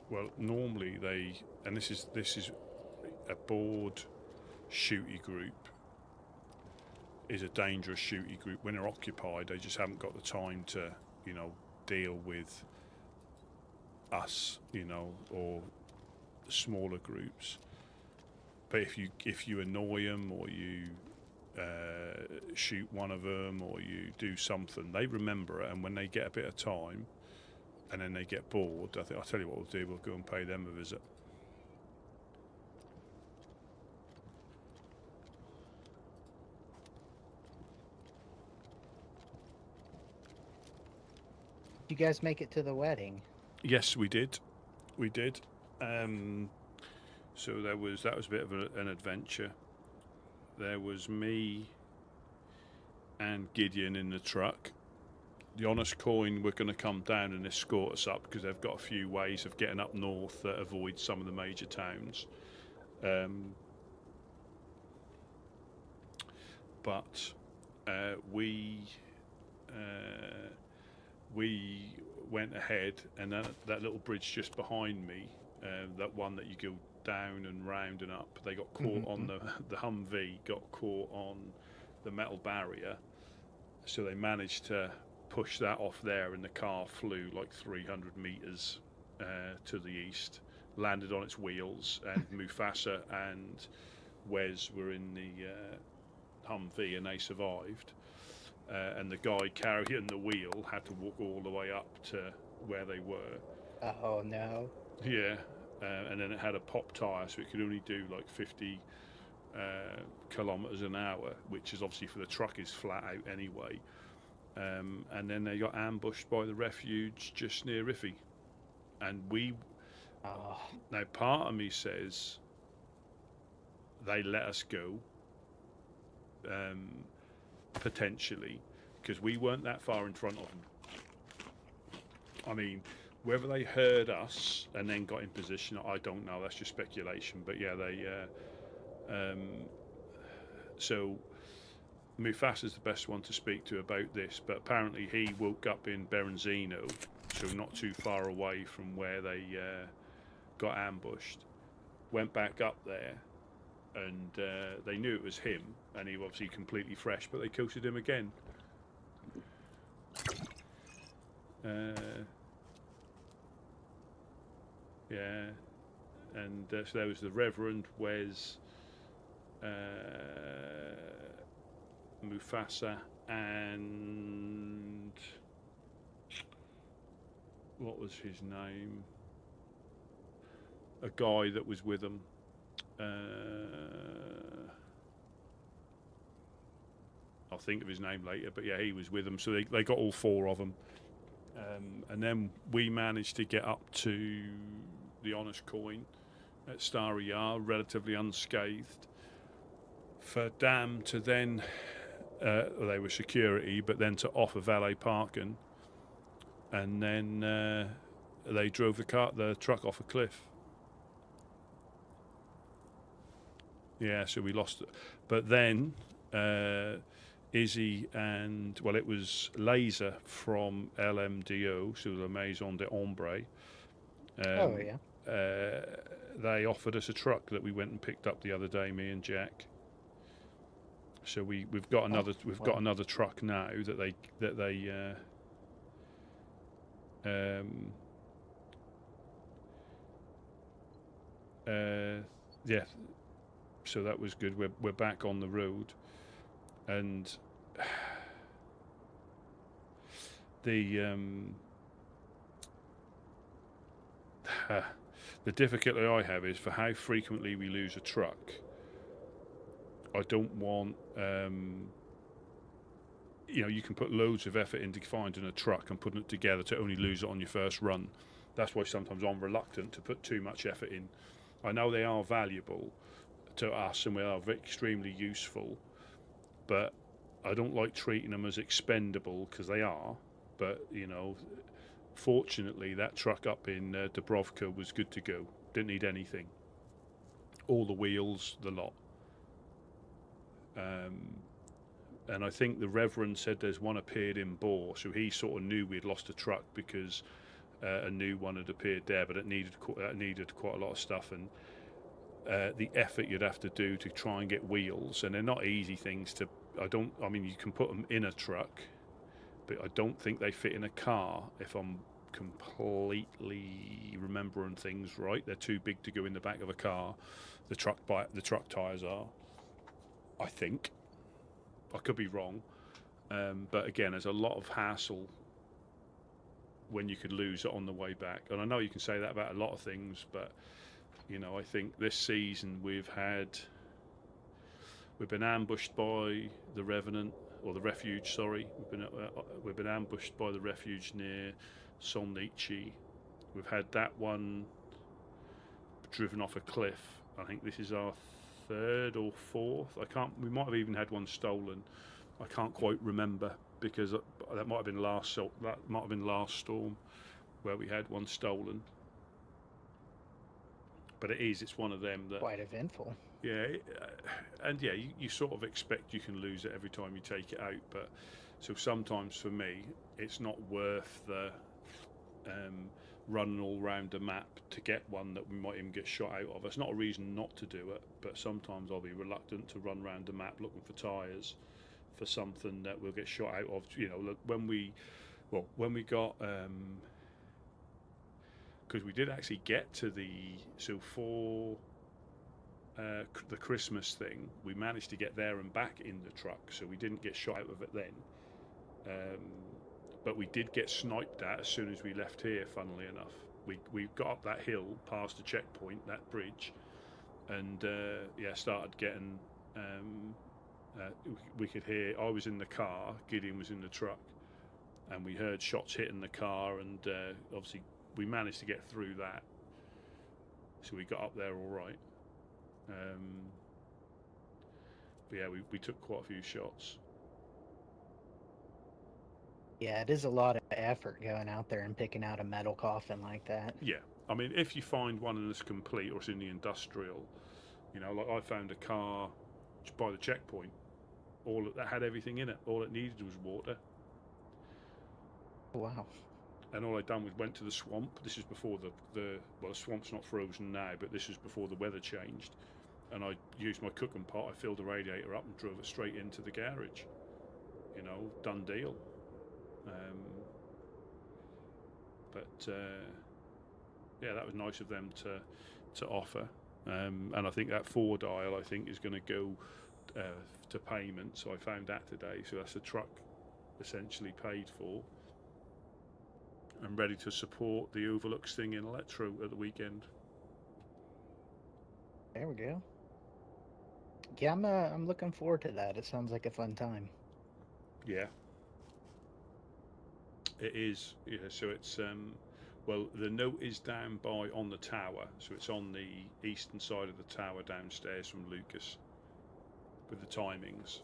Well, normally they, and this is a bored shooty group, is a dangerous shooty group. When they're occupied, they just haven't got the time to, you know, deal with us, you know, or smaller groups. But if you annoy them, or you shoot one of them, or you do something, they remember it, and when they get a bit of time, and then they get bored, I think I'll tell you what we'll do. We'll go and pay them a visit. You guys make it to the wedding? Yes, we did. We did. So that was a bit of an adventure. There was me and Gideon in the truck. The Honest Coin were going to come down and escort us up because they've got a few ways of getting up north that avoid some of the major towns. But we went ahead, and that little bridge just behind me, that one that you go down and round and up, they got caught on the Humvee got caught on the metal barrier, so they managed to push that off there, and the car flew like 300 meters to the east, landed on its wheels, and Mufasa and Wes were in the Humvee, and they survived. And the guy carrying the wheel had to walk all the way up to where they were. Oh no. Yeah, and then it had a pop tyre, so it could only do like 50 kilometres an hour, which is obviously for the truck is flat out anyway. And then they got ambushed by the refuge just near Iffy. And now part of me says they let us go, potentially, because we weren't that far in front of them. I mean, whether they heard us and then got in position, I don't know. That's just speculation. But yeah, so Mufasa's the best one to speak to about this, but apparently he woke up in Berenzino, so not too far away from where they got ambushed, went back up there, and they knew it was him, and he was obviously completely fresh, but they coasted him again. Yeah, and so there was the Reverend Wes, Mufasa, and what was his name? A guy that was with them. I'll think of his name later, but yeah, he was with them. So they got all four of them. And then we managed to get up to the Honest Coin at Starry Yar, relatively unscathed. For Dam to then, they were security, but then to offer valet parking, and then they drove the truck off a cliff. Yeah, so we lost it. But then Izzy and, well, it was Laser from LMDO, so La Maison de Ombre. Oh yeah. They offered us a truck that we went and picked up the other day, me and Jack. So we've got another truck now that they yeah. So that was good. We're back on the road, and the difficulty I have is for how frequently we lose a truck. I don't want, you can put loads of effort into finding a truck and putting it together to only lose it on your first run. That's why sometimes I'm reluctant to put too much effort in. I know they are valuable to us and we are extremely useful, but I don't like treating them as expendable, because they are. But fortunately that truck up in Dubrovka was good to go. Didn't need anything. All the wheels, the lot. And I think the Reverend said there's one appeared in Bor, so he sort of knew we'd lost a truck because a new one had appeared there, but it needed quite a lot of stuff, and the effort you'd have to do to try and get wheels, and they're not easy things to. I mean, you can put them in a truck, but I don't think they fit in a car. If I'm completely remembering things right, they're too big to go in the back of a car. The truck tires are. I think. I could be wrong, but again, there's a lot of hassle when you could lose it on the way back. And I know you can say that about a lot of things, but you know, I think this season we've been ambushed by the Revenant, or the Refuge. Sorry, we've been ambushed by the Refuge near Solnichi. We've had that one driven off a cliff. I think this is our third or fourth. We might have even had one stolen. I can't quite remember, because that might have been last storm where we had one stolen. But it's one of them that Quite eventful. Yeah, and yeah, you sort of expect you can lose it every time you take it out. But so sometimes for me, it's not worth the running all round the map to get one that we might even get shot out of. It's not a reason not to do it, but sometimes I'll be reluctant to run round the map looking for tyres for something that we'll get shot out of. You know, when we got because we did actually get to for the Christmas thing, we managed to get there and back in the truck, so we didn't get shot out of it then. But we did get sniped at as soon as we left here, funnily enough. We got up that hill past the checkpoint, that bridge, and started getting we could hear, I was in the car, Gideon was in the truck, and we heard shots hitting the car, and obviously we managed to get through that, so we got up there all right. But yeah, we took quite a few shots. Yeah, it is a lot of effort going out there and picking out a metal coffin like that. Yeah, I mean, if you find one and it's complete, or it's in the industrial, you know, like I found a car by the checkpoint, that had everything in it. All it needed was water. Wow. And all I'd done was went to the swamp. This is before the swamp's not frozen now, but this is before the weather changed. And I used my cooking pot, I filled the radiator up and drove it straight into the garage. You know, done deal. Yeah, that was nice of them to offer. And I think that 4-dial, I think, is going to go to payment. So I found that today. So that's the truck essentially paid for. I'm ready to support the Overlooks thing in Electro at the weekend. There we go. Yeah, I'm looking forward to that. It sounds like a fun time. Yeah. It is. Yeah, so it's the note is down on the tower, so it's on the eastern side of the tower downstairs from Lucas with the timings.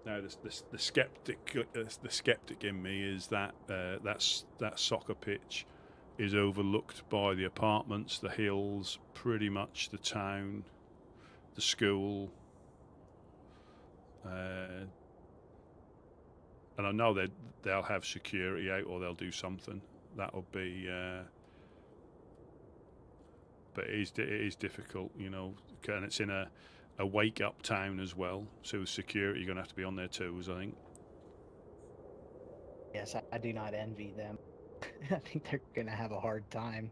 Now the skeptic in me is that that soccer pitch is overlooked by the apartments, the hills, pretty much the town, the school, and I know they'll have security out, or they'll do something. That'll be, but it is difficult, you know, and it's in a wake-up town as well, so security, you're going to have to be on their toes, I think. Yes, I do not envy them. I think they're going to have a hard time,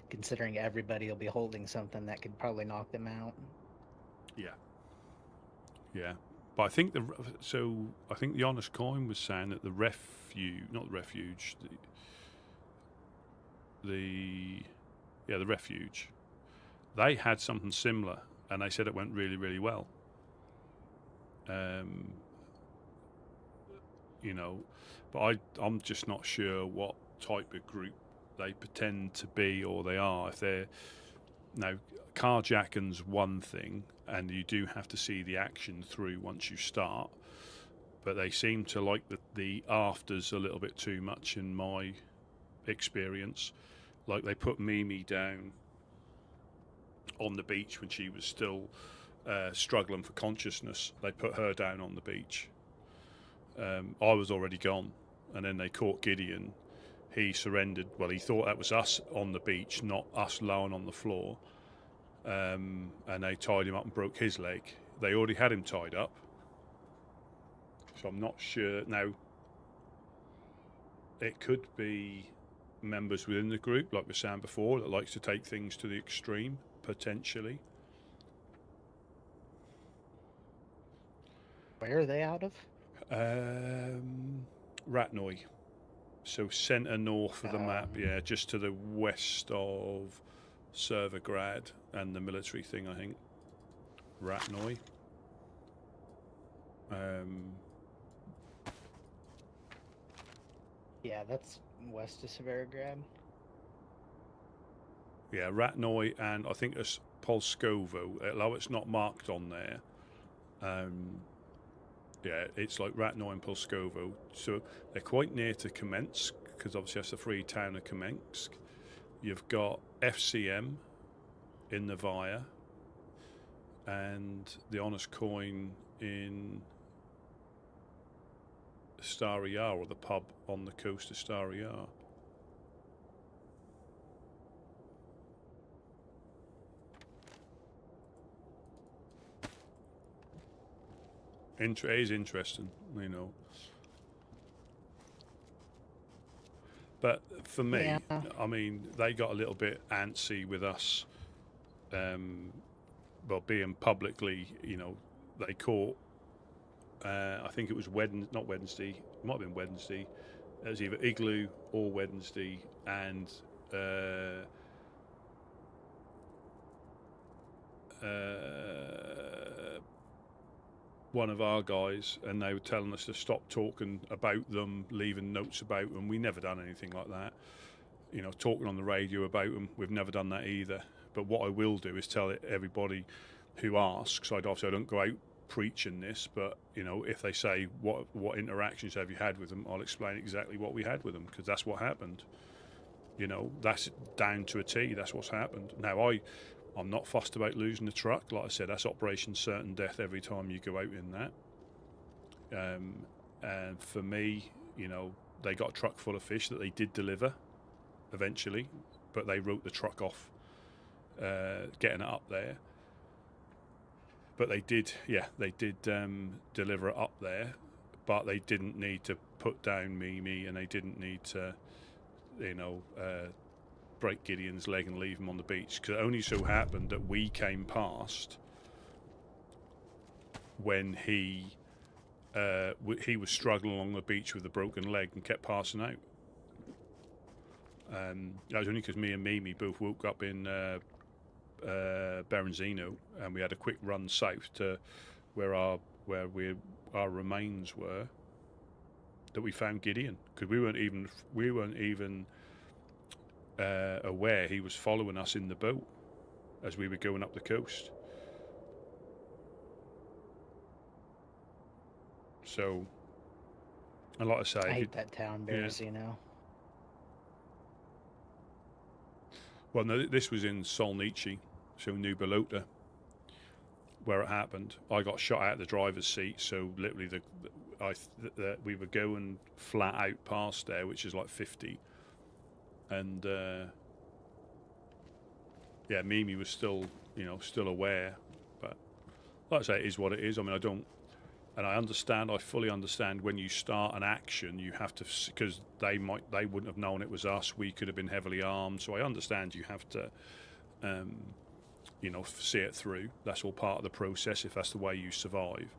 considering everybody will be holding something that could probably knock them out. Yeah. But I think the Honest Coin was saying that the Refuge, they had something similar, and they said it went really, really well. You know, but I'm just not sure what type of group they pretend to be, or they are. If they're now, carjacking's one thing, and you do have to see the action through once you start. But they seem to like the afters a little bit too much, in my experience. Like, they put Mimi down on the beach when she was still struggling for consciousness. They put her down on the beach. I was already gone, and then they caught Gideon. He surrendered. Well, he thought that was us on the beach, not us lying on the floor. And they tied him up and broke his leg. They already had him tied up, so I'm not sure. Now, it could be members within the group, like we were saying before, that likes to take things to the extreme, potentially. Where are they out of? Ratnoy. So centre north of the map, yeah, just to the west of Servergrad and the military thing, I think. Ratnoy. Yeah, that's west of Severograd. Yeah, Ratnoy and I think it's Polskovo, although it's not marked on there. Yeah, it's like Ratnoy and Polskovo. So they're quite near to Kamensk, because obviously that's the free town of Kamensk. You've got FCM in Novaya and the Honest Coin in Stary Yar, or the pub on the coast of Stary Yar. It is interesting, you know. But for me, Yeah. I mean, they got a little bit antsy with us, well, being publicly, you know, they caught, I think it was not Wednesday, it might have been Wednesday, it was either Igloo or Wednesday, and one of our guys, and they were telling us to stop talking about them, leaving notes about them. We never done anything like that. You know, talking on the radio about them, we've never done that either. But what I will do is tell everybody who asks. I don't go out preaching this, but you know, if they say what interactions have you had with them, I'll explain exactly what we had with them, because that's what happened. You know, that's down to a T. That's what's happened. Now I'm not fussed about losing the truck. Like I said, that's Operation Certain Death every time you go out in that. And for me, you know, they got a truck full of fish that they did deliver eventually, but they wrote the truck off getting it up there. But they did deliver it up there, but they didn't need to put down Mimi, and they didn't need to, you know, break Gideon's leg and leave him on the beach, because it only so happened that we came past when he was struggling along the beach with a broken leg and kept passing out. That was only because me and Mimi both woke up in Berenzino, and we had a quick run south to where our remains were, that we found Gideon, because we weren't even aware he was following us in the boat as we were going up the coast. So, and like I say, I hate that town, Berezino. Well, no, this was in Solnici, so New Balota, where it happened. I got shot out of the driver's seat, so literally we were going flat out past there, which is like 50. And yeah, Mimi was still aware, but like I say, it is what it is. I mean, I fully understand when you start an action, you have to, because they wouldn't have known it was us. We could have been heavily armed, so I understand you have to, see it through. That's all part of the process if that's the way you survive.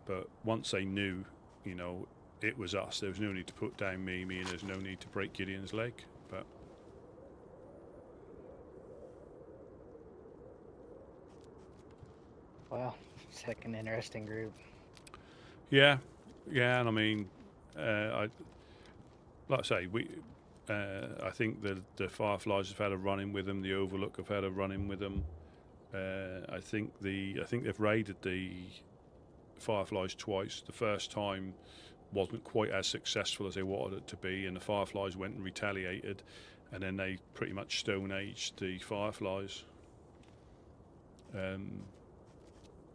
But once they knew, you know, it was us, there was no need to put down Mimi, and there's no need to break Gideon's leg. But Well, it's like an interesting group. yeah, and I mean, like I say, I think the Fireflies have had a run-in with them. The Overlook have had a run-in with them. I think they've raided the Fireflies twice. The first time wasn't quite as successful as they wanted it to be, and the Fireflies went and retaliated, and then they pretty much stone-aged the Fireflies.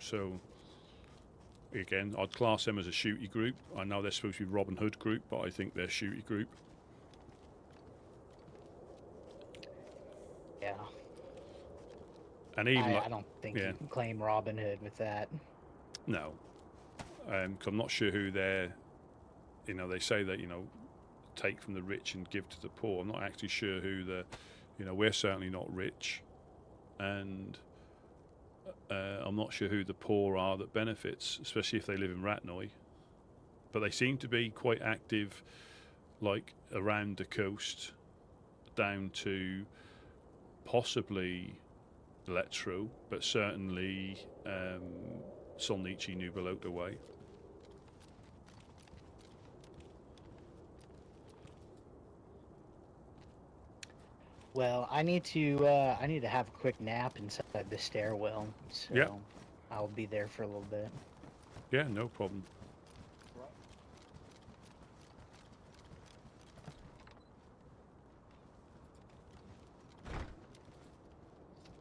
So again, I'd class them as a shooty group. I know they're supposed to be Robin Hood group, but I think they're a shooty group. Yeah. And even I don't think you can claim Robin Hood with that. No. 'Cause I'm not sure who they're, you know, they say that, you know, take from the rich and give to the poor. I'm not actually sure who we're certainly not rich, and I'm not sure who the poor are that benefits, especially if they live in Ratnoy. but they seem to be quite active, like around the coast, down to possibly Letru, but certainly Solnici Nubalota way. Well, I need to have a quick nap inside the stairwell, so Yeah. I'll be there for a little bit. Yeah, no problem.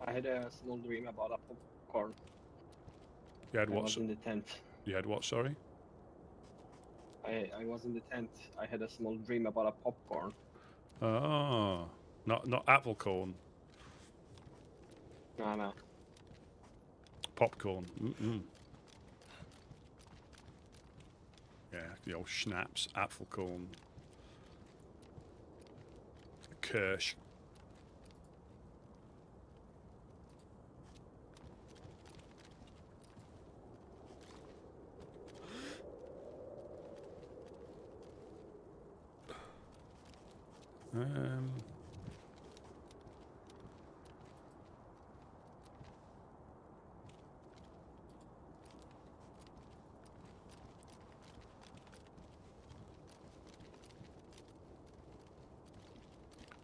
I had a small dream about a popcorn. You had I what? was in the tent. You had what? Sorry. I was in the tent. I had a small dream about a popcorn. Ah, not apple corn, No. popcorn. Mm-mm. Yeah, the old schnapps, apple corn, kirsch.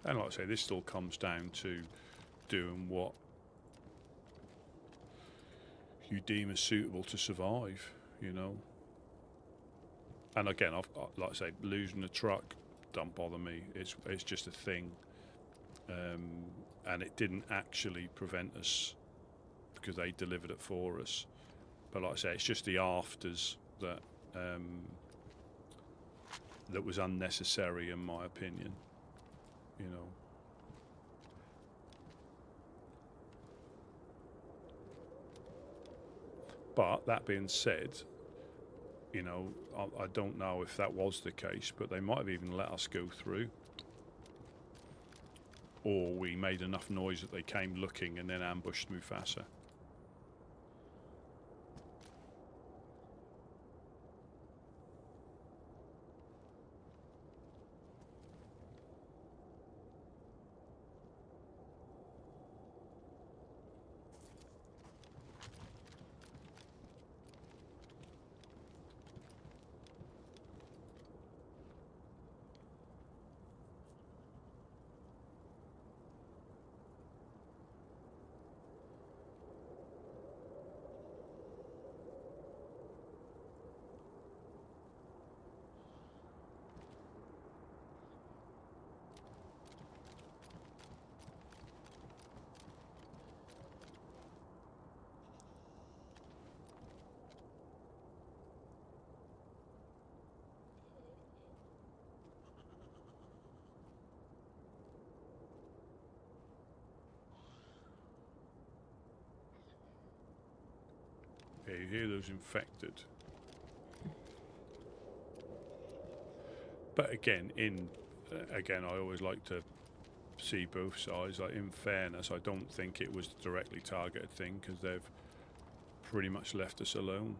And like I say, this still comes down to doing what you deem as suitable to survive, you know. And again, like I say, losing the truck don't bother me. It's just a thing, and it didn't actually prevent us because they delivered it for us. But like I say, it's just the afters that that was unnecessary, in my opinion. You know. But that being said, you know, I don't know if that was the case, but they might have even let us go through. Or we made enough noise that they came looking and then ambushed Mufasa. Yeah, you hear those infected. But again, I always like to see both sides. Like, in fairness, I don't think it was a directly targeted thing because they've pretty much left us alone.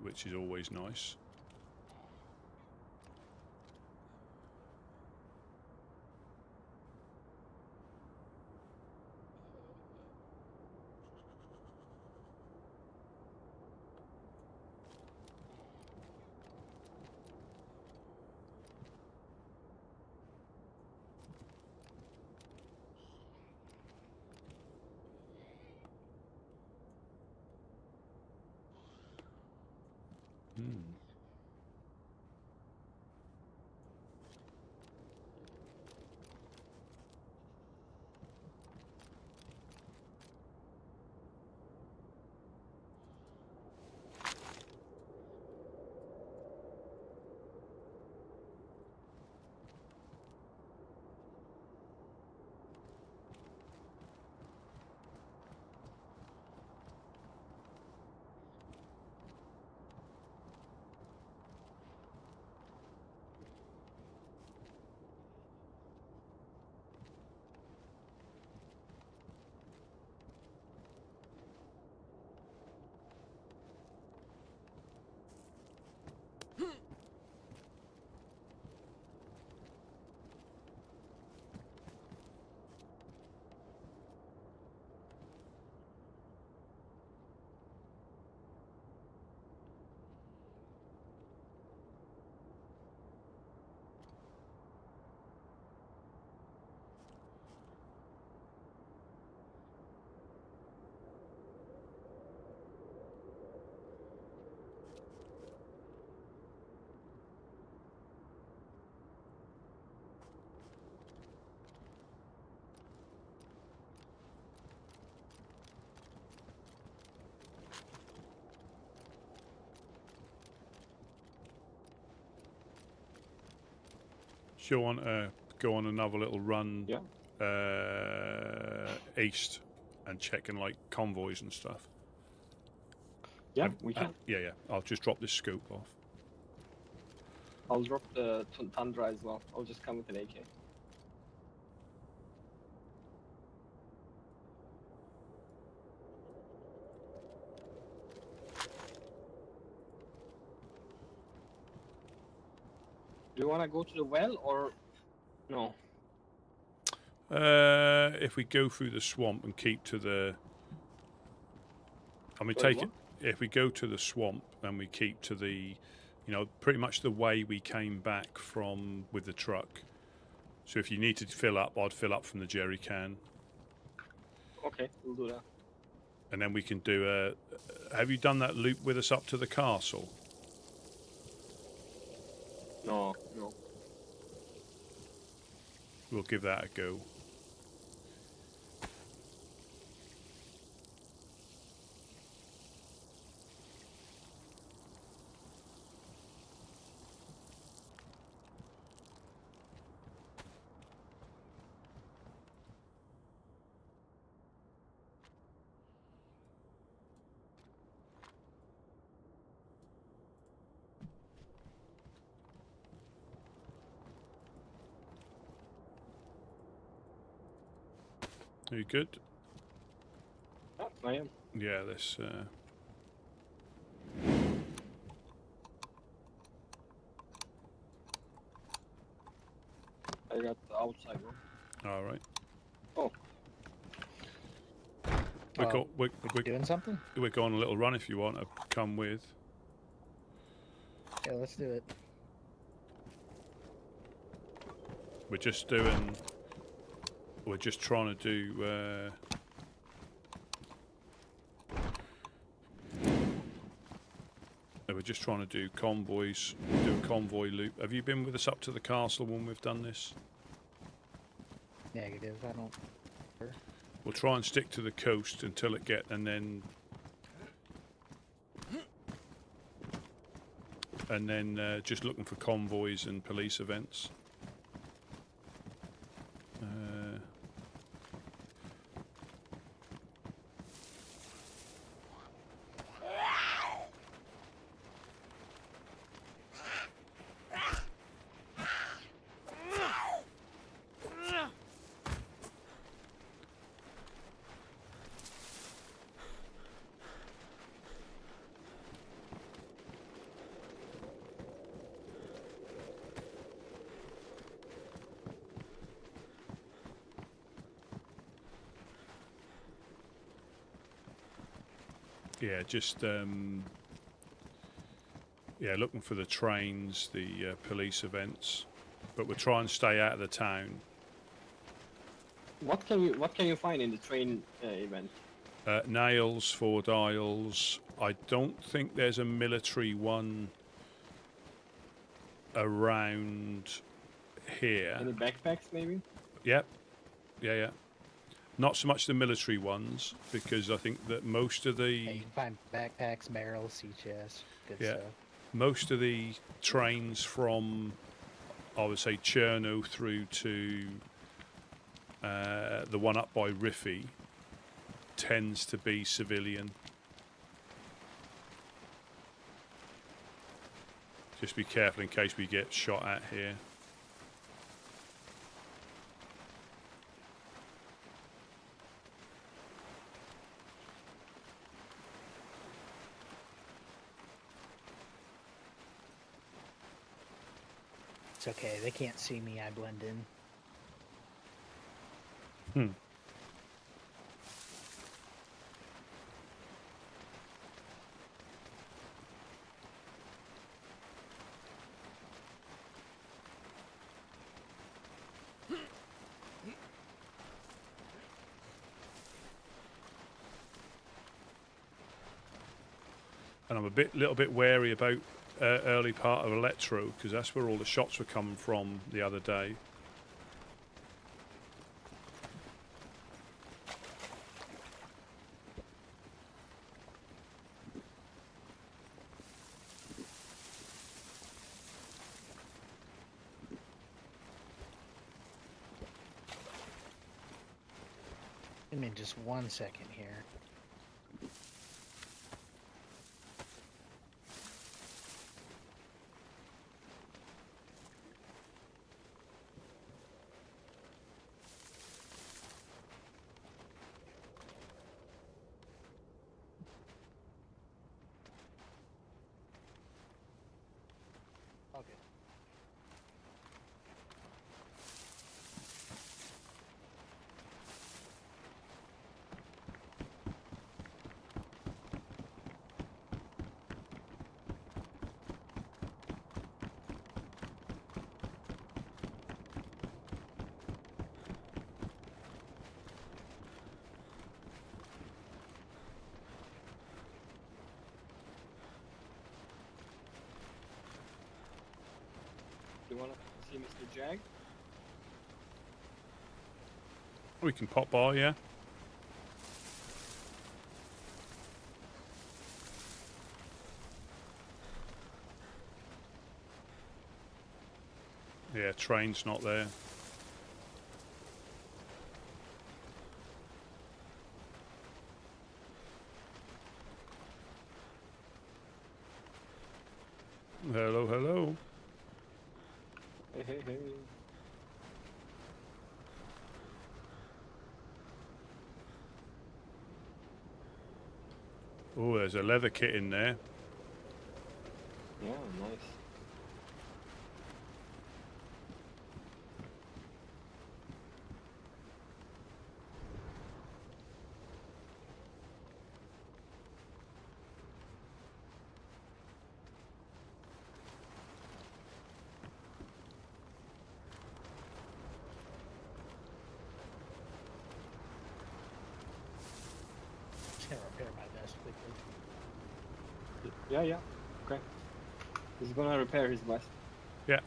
Which is always nice. Do you want to go on another little run Yeah. east and checking like convoys and stuff? Yeah, we can. Yeah. I'll just drop this scoop off. I'll drop the Tundra as well. I'll just come with an AK. Do you want to go to the well or no? If we go through the swamp and keep to the, I mean, Sorry, take it. If we go to the swamp and we keep to the, pretty much the way we came back from with the truck. So if you need to fill up, I'd fill up from the jerry can, Okay, we'll do that. and then we can do a. Have you done that loop with us up to the castle? No. We'll give that a go. Are you good? Yeah, I am. Yeah, this. I got the outside one. All right. Oh. We're Doing something? going a little run if you want to come with. Yeah, let's do it. We're just trying to do. We're just trying to do convoys, do a convoy loop. Have you been with us up to the castle when we've done this? Negative. I don't. We'll try and stick to the coast until it and then just looking for convoys and police events. Yeah, just looking for the trains, the police events, but we'll try and stay out of the town. What can you find in the train event? Nails, 4 dials. I don't think there's a military one around here. Any backpacks, maybe? Yep. Yeah. Not so much the military ones, because I think that most of Yeah, the you can find backpacks, barrels, sea chests, good Yeah. stuff. most of the trains from, I would say, Cherno through to the one up by Riffy tends to be civilian. Just be careful in case we get shot at here. It's okay. They can't see me. I blend in. And I'm a little bit wary about early part of Electro, because that's where all the shots were coming from the other day. Give me just 1 second here. Okay. Do you want to see Mr. Jag? We can pop by, yeah. Yeah, train's not there. Hello, hello. Hey, hey, hey. Oh, there's a leather kit in there. Yeah, nice. Just gonna repair my vest quickly. Yeah, yeah. Okay. He's gonna repair his vest. Yeah.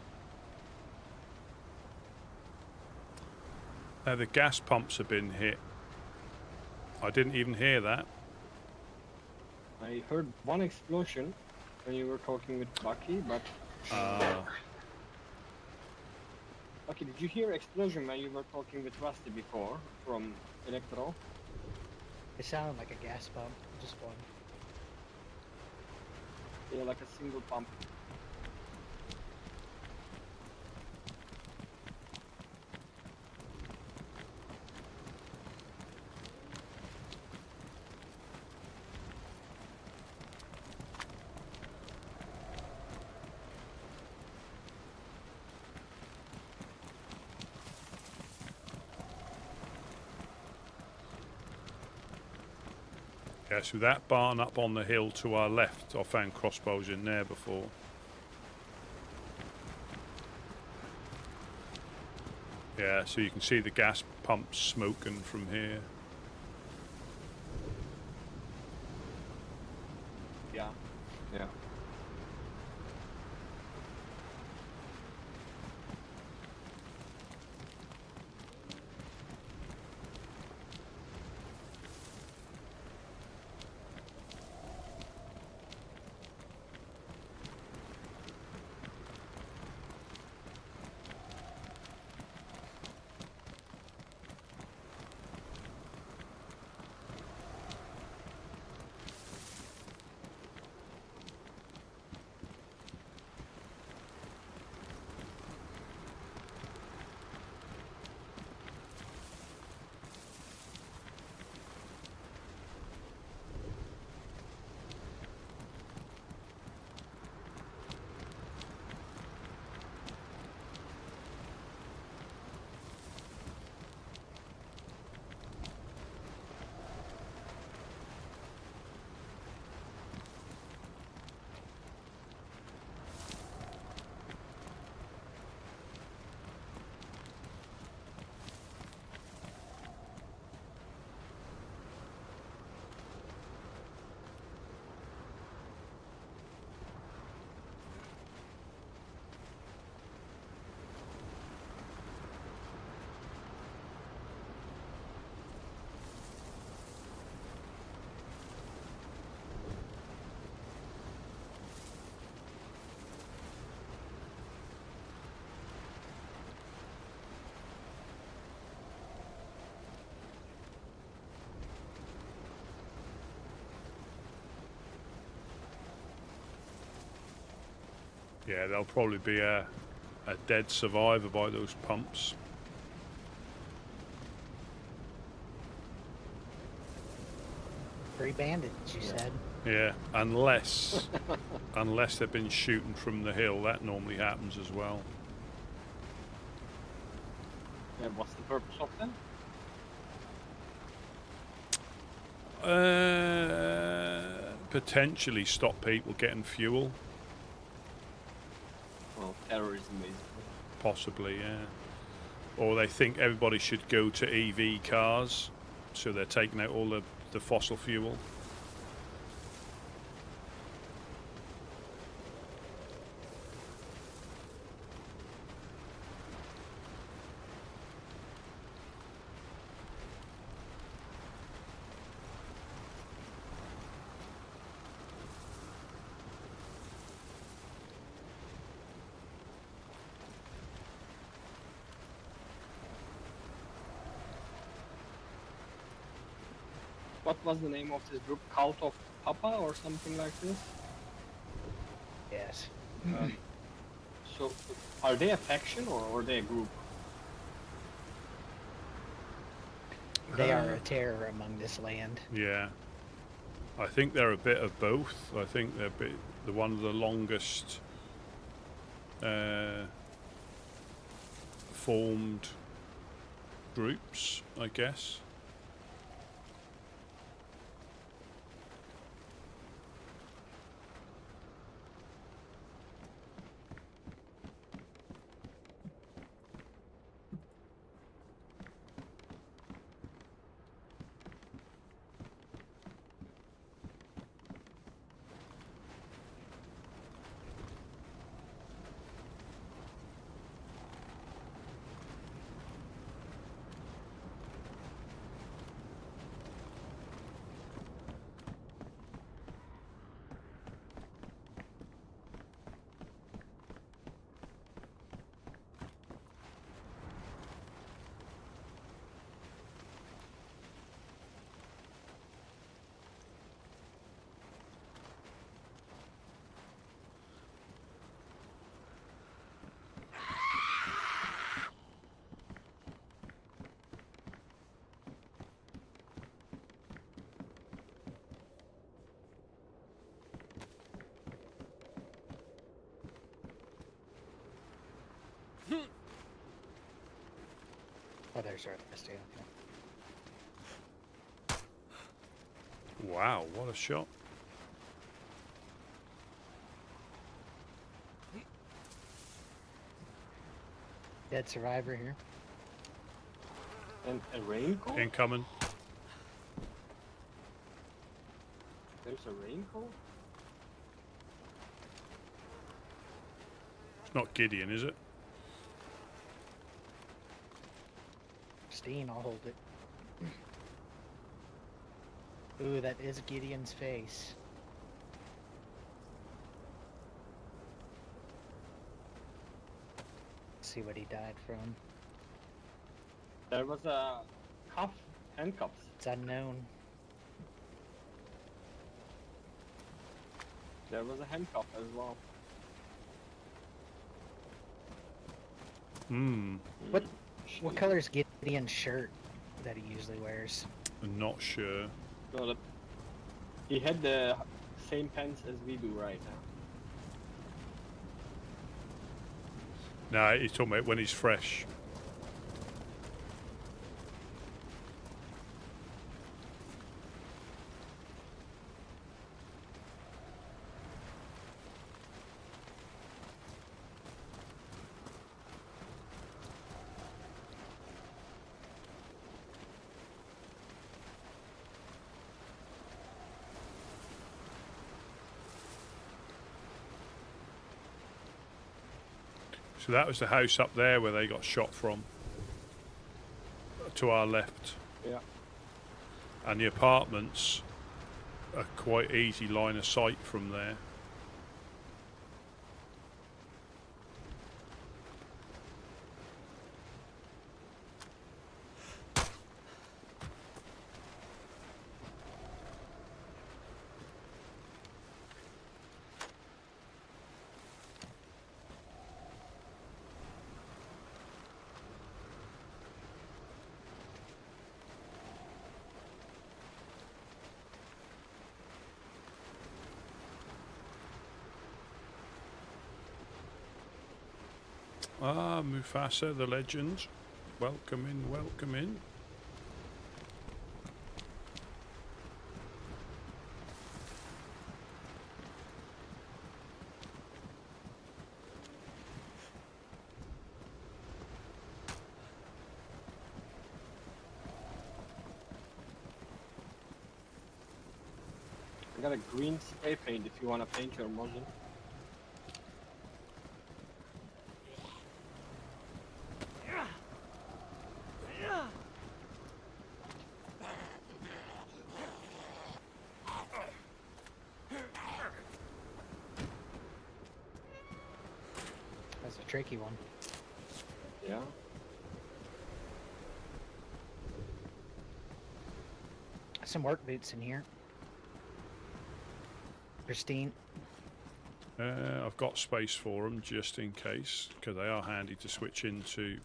The gas pumps have been hit. I didn't even hear that. I heard one explosion when you were talking with Bucky, but Bucky, did you hear explosion when you were talking with Rusty before from Electro? It sounded like a gas pump, just one. Yeah, like a single pump. Yeah, so that barn up on the hill to our left, I found crossbows in there before. Yeah, so you can see the gas pumps smoking from here. Yeah. Yeah. Yeah, there'll probably be a dead survivor by those pumps. Three bandits, you said. Yeah, unless they've been shooting from the hill, that normally happens as well. And what's the purpose of them? Potentially stop people getting fuel. Well, terrorism basically. Possibly, yeah. Or they think everybody should go to EV cars, so they're taking out all the fossil fuel. What was the name of this group? Cult of Papa or something like this? Yes. So, are they a faction or are they a group? They are a terror among this land. Yeah. I think they're a bit of both. I think they're one of the longest formed groups, I guess. Oh, there's our bestie. Okay. Wow, what a shot. Dead survivor here. And a raincoat? Incoming. There's a raincoat? It's not Gideon, is it? Steen, I'll hold it. Ooh, that is Gideon's face. Let's see what he died from. There was a handcuffs. It's unknown. There was a handcuff as well. Hmm. What color is Gideon's shirt that he usually wears? I'm not sure. No, he had the same pants as we do right now. No, he's talking about when he's fresh. So that was the house up there where they got shot from. To our left. Yeah. And the apartments are quite easy line of sight from there. Ah, Mufasa, the legend. Welcome in, welcome in. I got a green spray paint if you want to paint your muzzle. That's a tricky one. Yeah. Some work boots in here. Pristine. I've got space for them just in case, because they are handy to switch into.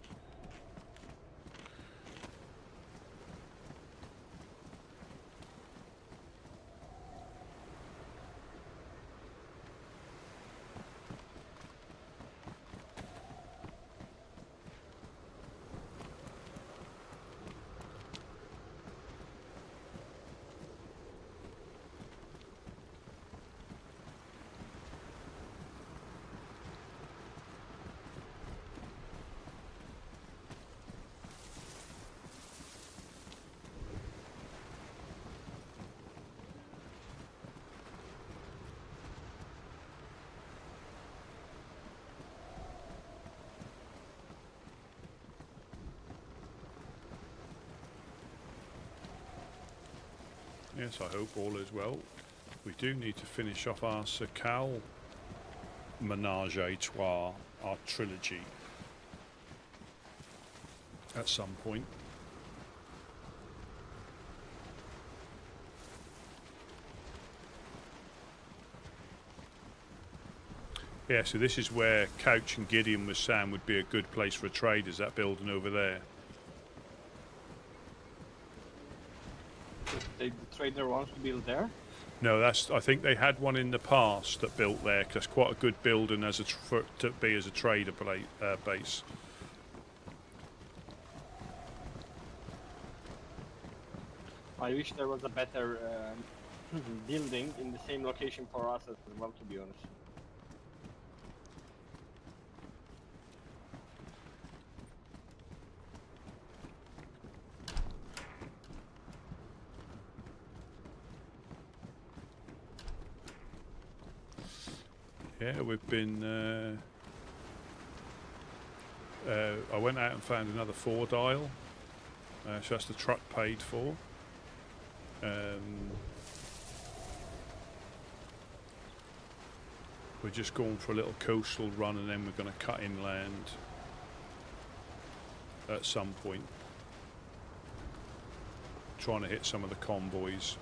Yes, I hope all is well. We do need to finish off our Sakal menage a trois, our trilogy, at some point. Yeah, so this is where Couch and Gideon was saying would be a good place for a trade, is that building over there. The trader wants to build there. No, that's. I think they had one in the past that built there, 'cause that's quite a good building as to be as a trader base. I wish there was a better building in the same location for us as well, to be honest. Yeah, we've been. I went out and found another 4-dial. So that's the truck paid for. We're just going for a little coastal run, and then we're going to cut inland at some point. Trying to hit some of the convoys.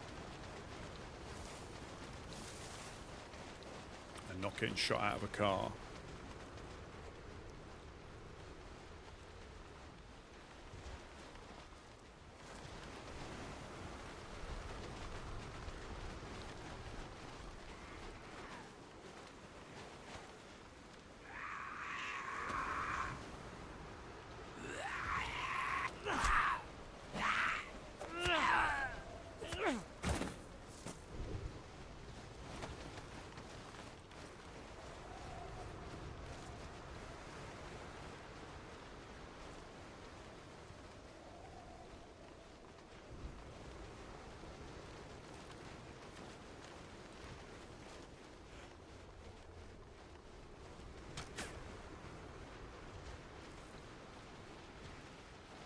And not getting shot out of a car.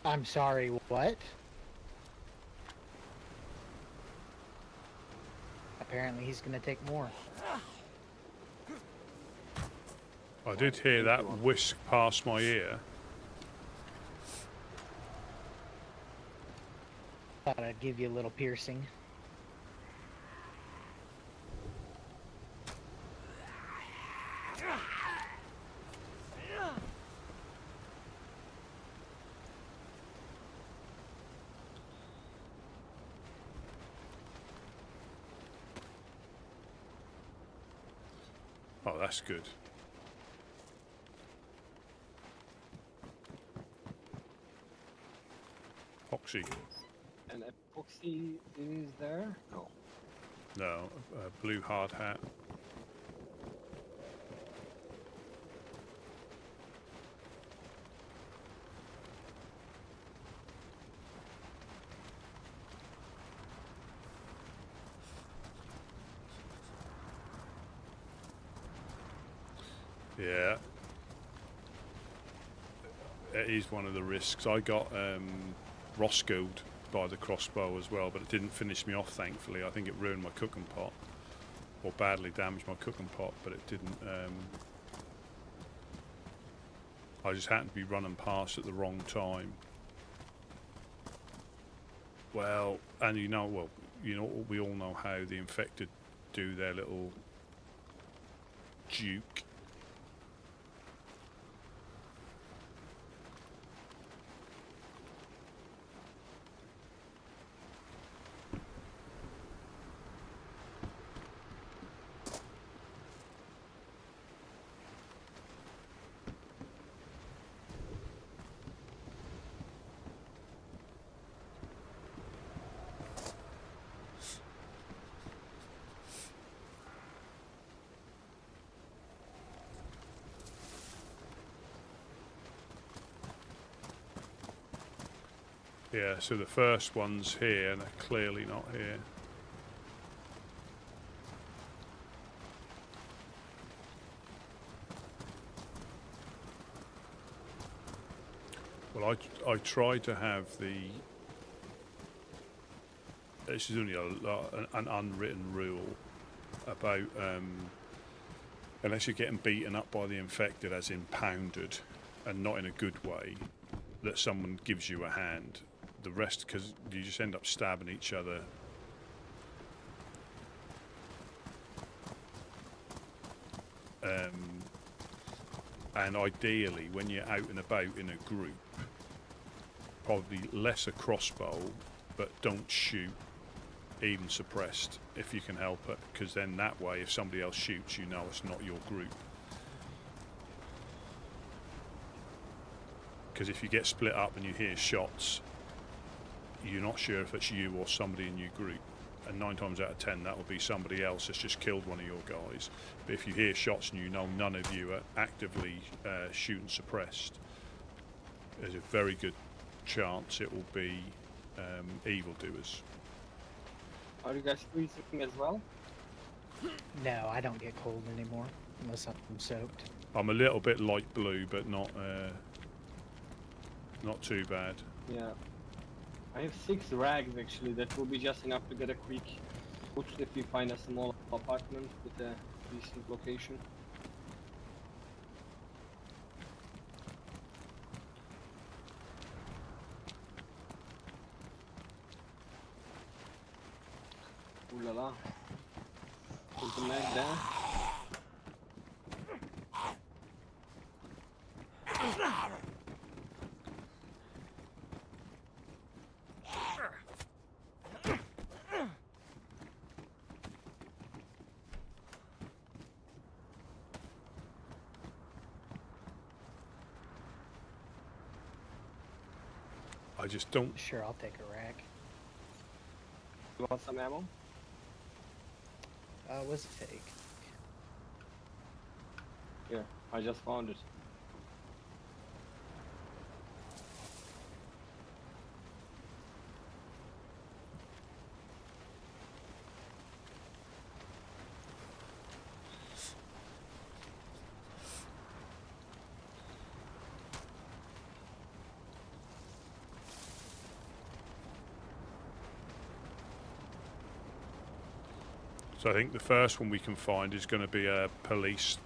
I'm sorry, what? Apparently he's gonna take more. I did hear that whisk past my ear. Thought I'd give you a little piercing. Oh, that's good. Epoxy. And epoxy is there? No. No, blue hard hat. Yeah. It is one of the risks. I got Roscoed by the crossbow as well, but it didn't finish me off, thankfully. I think it ruined my cooking pot, or badly damaged my cooking pot, but it didn't. I just happened to be running past at the wrong time. Well, and we all know how the infected do their little juke. Yeah, so the first one's here and they're clearly not here. Well, I tried to have this is only an unwritten rule about unless you're getting beaten up by the infected, as in pounded, and not in a good way, that someone gives you a hand. The rest, because you just end up stabbing each other. And ideally, when you're out and about in a group, probably less a crossbow, but don't shoot, even suppressed, if you can help it, because then that way, if somebody else shoots, you know it's not your group. Because if you get split up and you hear shots, you're not sure if it's you or somebody in your group, and 9 times out of 10 that will be somebody else that's just killed one of your guys. But if you hear shots and you know none of you are actively shooting suppressed, there's a very good chance it will be evildoers. Are you guys freezing as well? No, I don't get cold anymore unless I'm soaked. I'm a little bit light blue, but not too bad. Yeah. I have 6 rags actually, that will be just enough to get a quick food if we find a small apartment with a decent location. Ooh la la. Put the mag there. I just don't. Sure, I'll take a rack. You want some ammo? What's it take? Yeah, I just found it. So I think the first one we can find is going to be a police.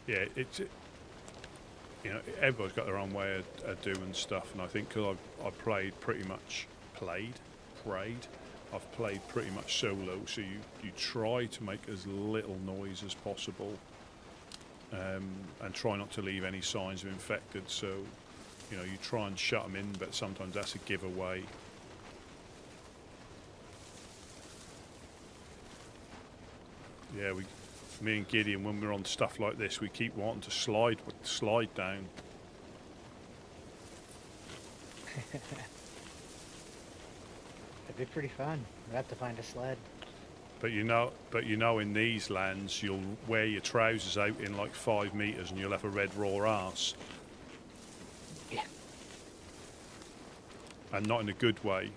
yeah, you know, everybody's got their own way of doing stuff, and I think because I've played pretty much I've played pretty much solo, so you try to make as little noise as possible, and try not to leave any signs of infected. So, you know, you try and shut them in, but sometimes that's a giveaway. Yeah, me and Gideon, when we're on stuff like this, we keep wanting to slide down. It'd be pretty fun. We'd have to find a sled. But you know, in these lands, you'll wear your trousers out in like 5 meters, and you'll have a red raw arse. Yeah. And not in a good way.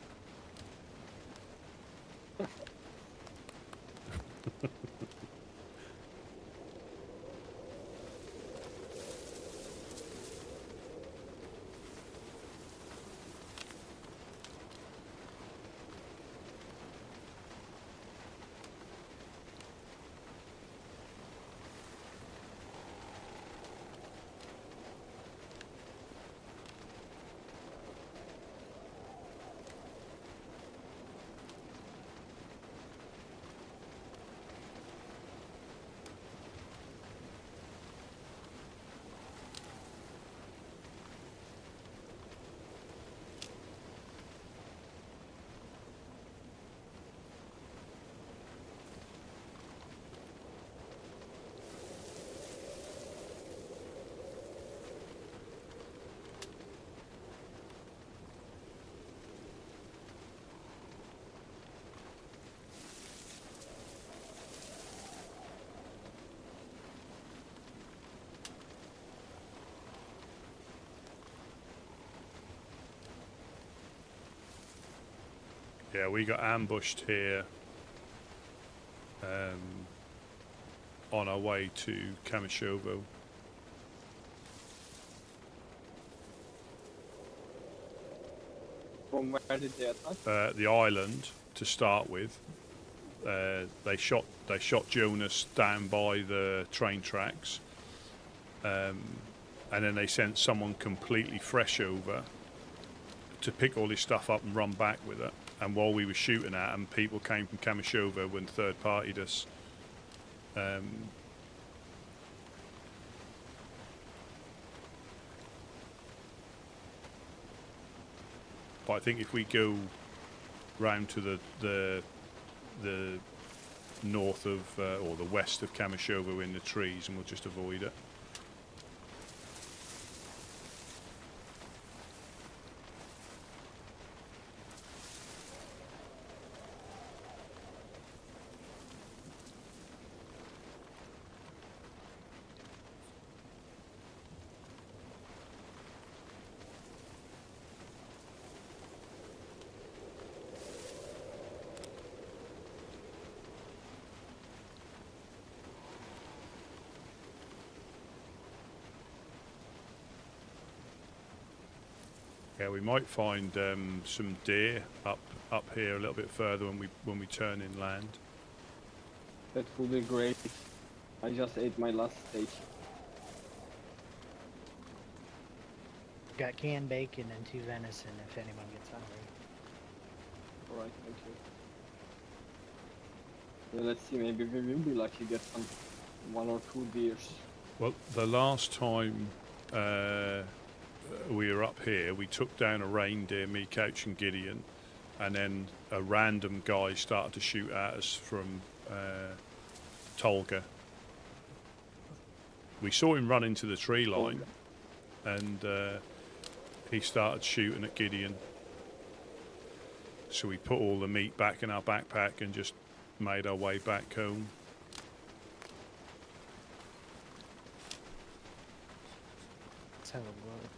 Yeah, we got ambushed here on our way to Kamishovo. From where did they attack? The island to start with. They shot Jonas down by the train tracks, and then they sent someone completely fresh over to pick all his stuff up and run back with it. And while we were shooting at them, people came from Kamishovo and third-partied us. But I think if we go round to the north of or the west of Kamishovo in the trees, and we'll just avoid it. Yeah, we might find some deer up here a little bit further when we turn inland. That would be great. I just ate my last steak. Got canned bacon and 2 venison if anyone gets hungry. Alright, thank you. Yeah, let's see, maybe we will be lucky to get some 1 or 2 deers. Well, the last time we were up here, we took down a reindeer, me, Couch and Gideon, and then a random guy started to shoot at us from Tolga. We saw him run into the tree line, and he started shooting at Gideon. So we put all the meat back in our backpack and just made our way back home. Let's have a look.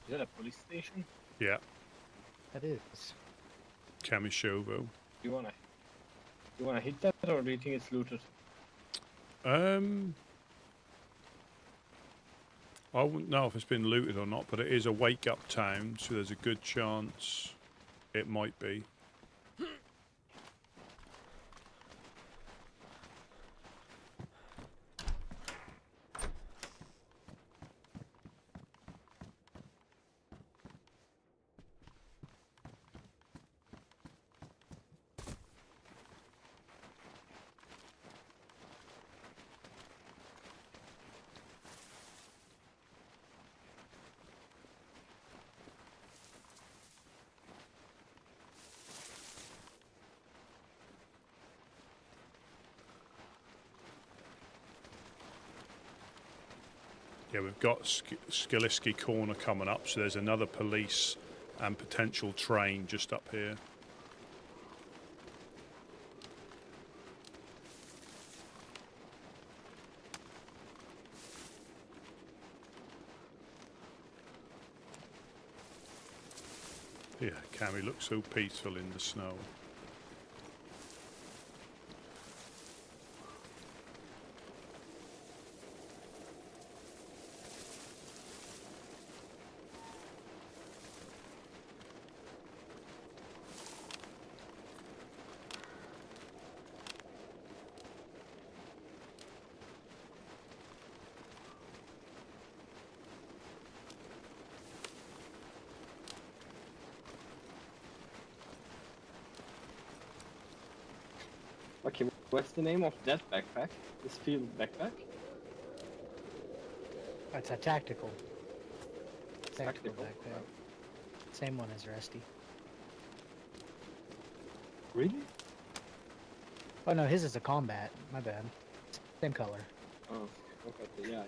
Is that a police station? Yeah, That is. Kamishovo. You wanna hit that, or do you think it's looted? I wouldn't know if it's been looted or not, but it is a wake-up town, so there's a good chance it might be. Yeah, we've got Skiliski Corner coming up, so there's another police and potential train just up here. Yeah, Cammy looks so peaceful in the snow. Okay, what's the name of that backpack? This field backpack? It's a tactical. Tactical Tactical. backpack. Same one as Rusty. Really? Oh no, his is a combat. My bad. Same color. Oh, okay, yeah.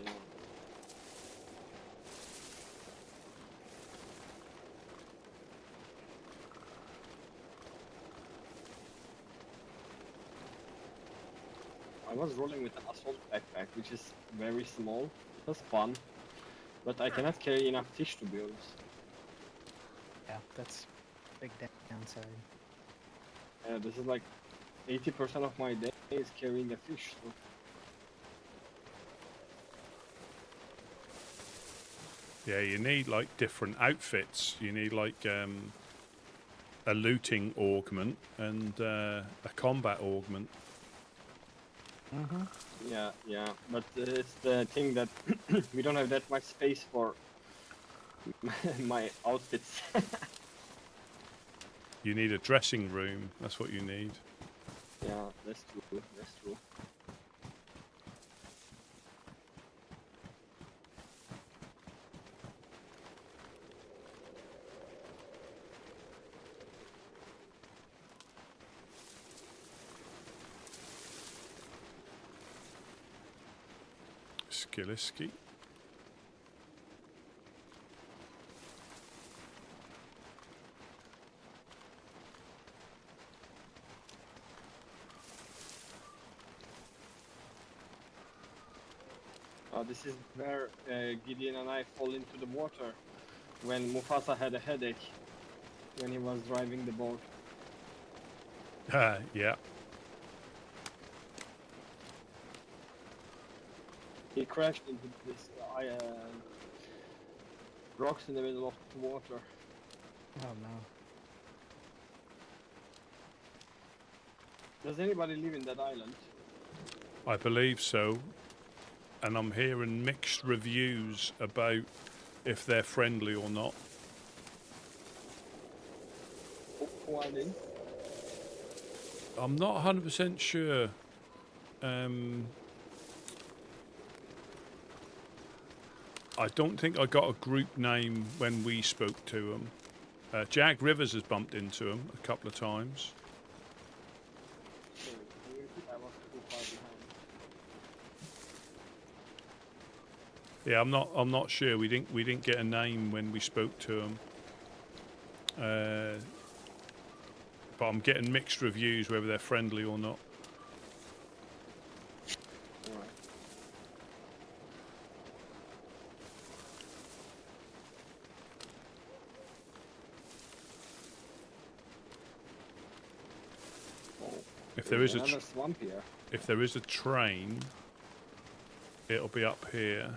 I was rolling with an assault backpack, which is very small. It was fun, but I cannot carry enough fish, to be honest. Yeah, that's big downside. This is like 80% of my day is carrying a fish. So. Yeah, you need like different outfits. You need like a looting augment and a combat augment. Mm-hmm. Yeah, but it's the thing that we don't have that much space for my outfits. You need a dressing room. That's what you need. Yeah, that's true. That's true. Skiliski. This is where Gideon and I fall into the water when Mufasa had a headache when he was driving the boat. Yeah. He crashed into this rocks in the middle of the water. Oh no. Does anybody live in that island? I believe so. And I'm hearing mixed reviews about if they're friendly or not. Who are they? I'm not 100% sure. I don't think I got a group name when we spoke to them. Jag Rivers has bumped into them a couple of times. I was too far behind. Yeah, I'm not sure. We didn't get a name when we spoke to them. But I'm getting mixed reviews whether they're friendly or not. Alright. If there is a another swamp here. if there is a train, it'll be up here.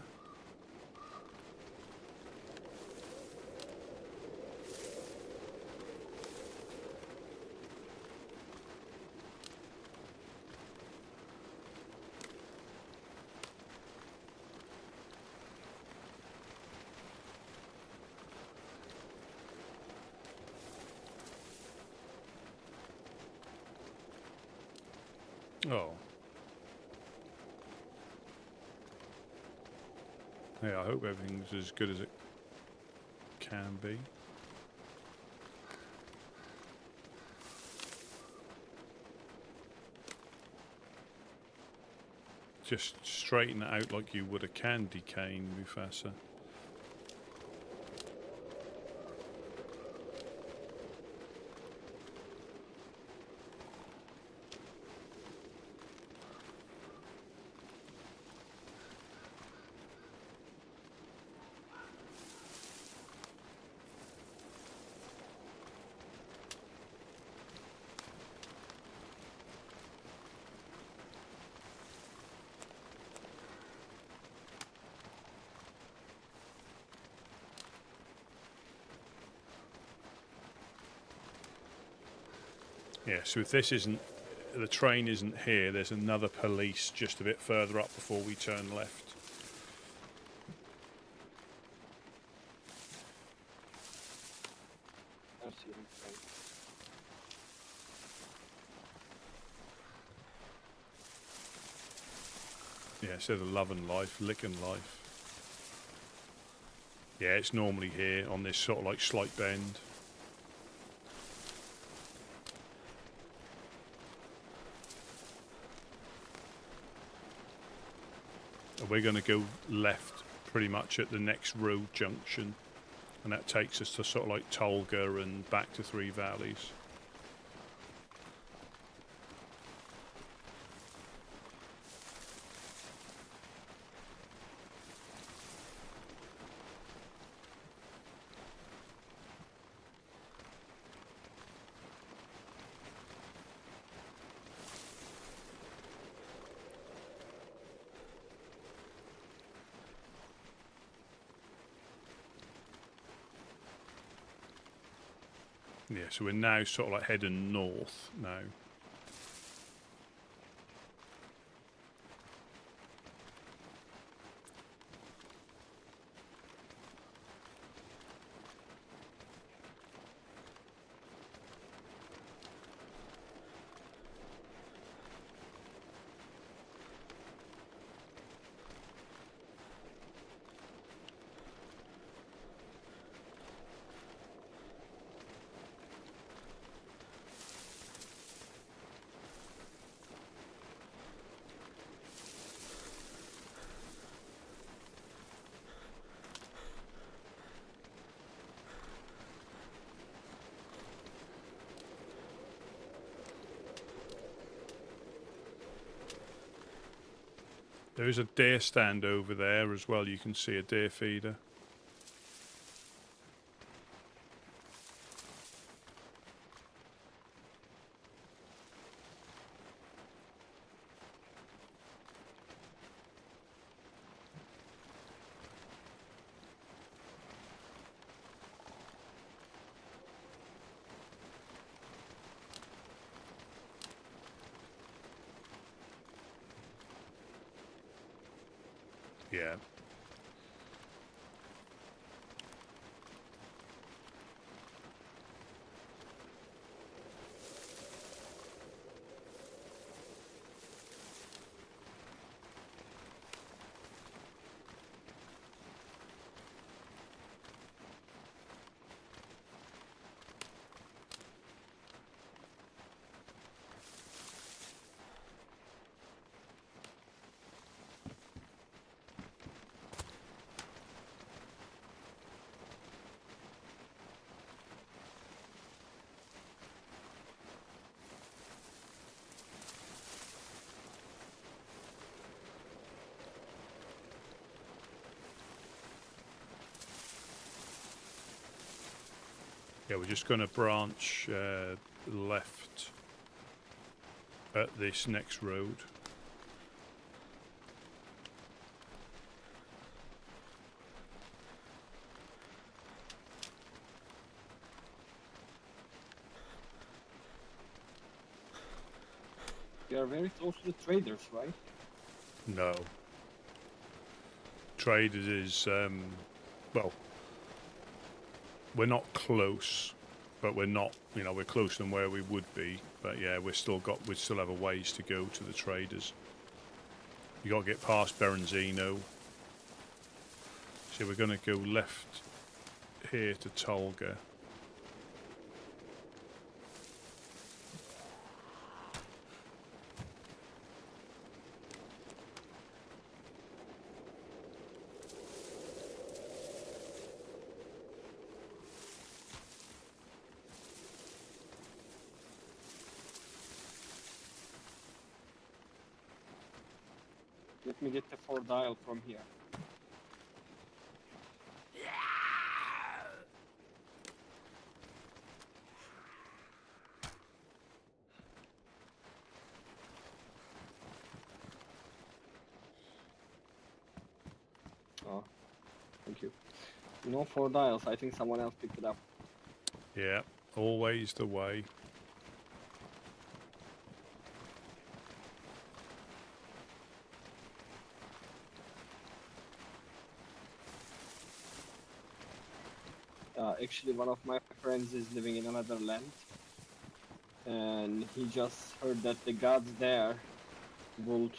Oh. Yeah, I hope everything's as good as it can be. Just straighten it out like you would a candy cane, Mufasa. Yeah, so if this isn't, the train isn't here, there's another police just a bit further up before we turn left. I see him. Yeah, instead of love and life, lick and life. Yeah, it's normally here on this sort of like slight bend. We're going to go left pretty much at the next road junction, and that takes us to sort of like Tolga and back to Three Valleys. Yeah, so we're now sort of like heading north now. There is a deer stand over there as well. You can see a deer feeder. Yeah. Yeah, we're just going to branch left at this next road. We are very close to the traders, right? No. Traders is well, we're not close, but we're not, you know, we're closer than where we would be. But yeah, we still have a ways to go to the traders. You got to get past Berenzino. So we're going to go left here to Tolga. Let me get the 4 dial from here. Oh, thank you. No 4 dials. I think someone else picked it up. Yeah, always the way. Actually, one of my friends is living in another land, and he just heard that the gods there would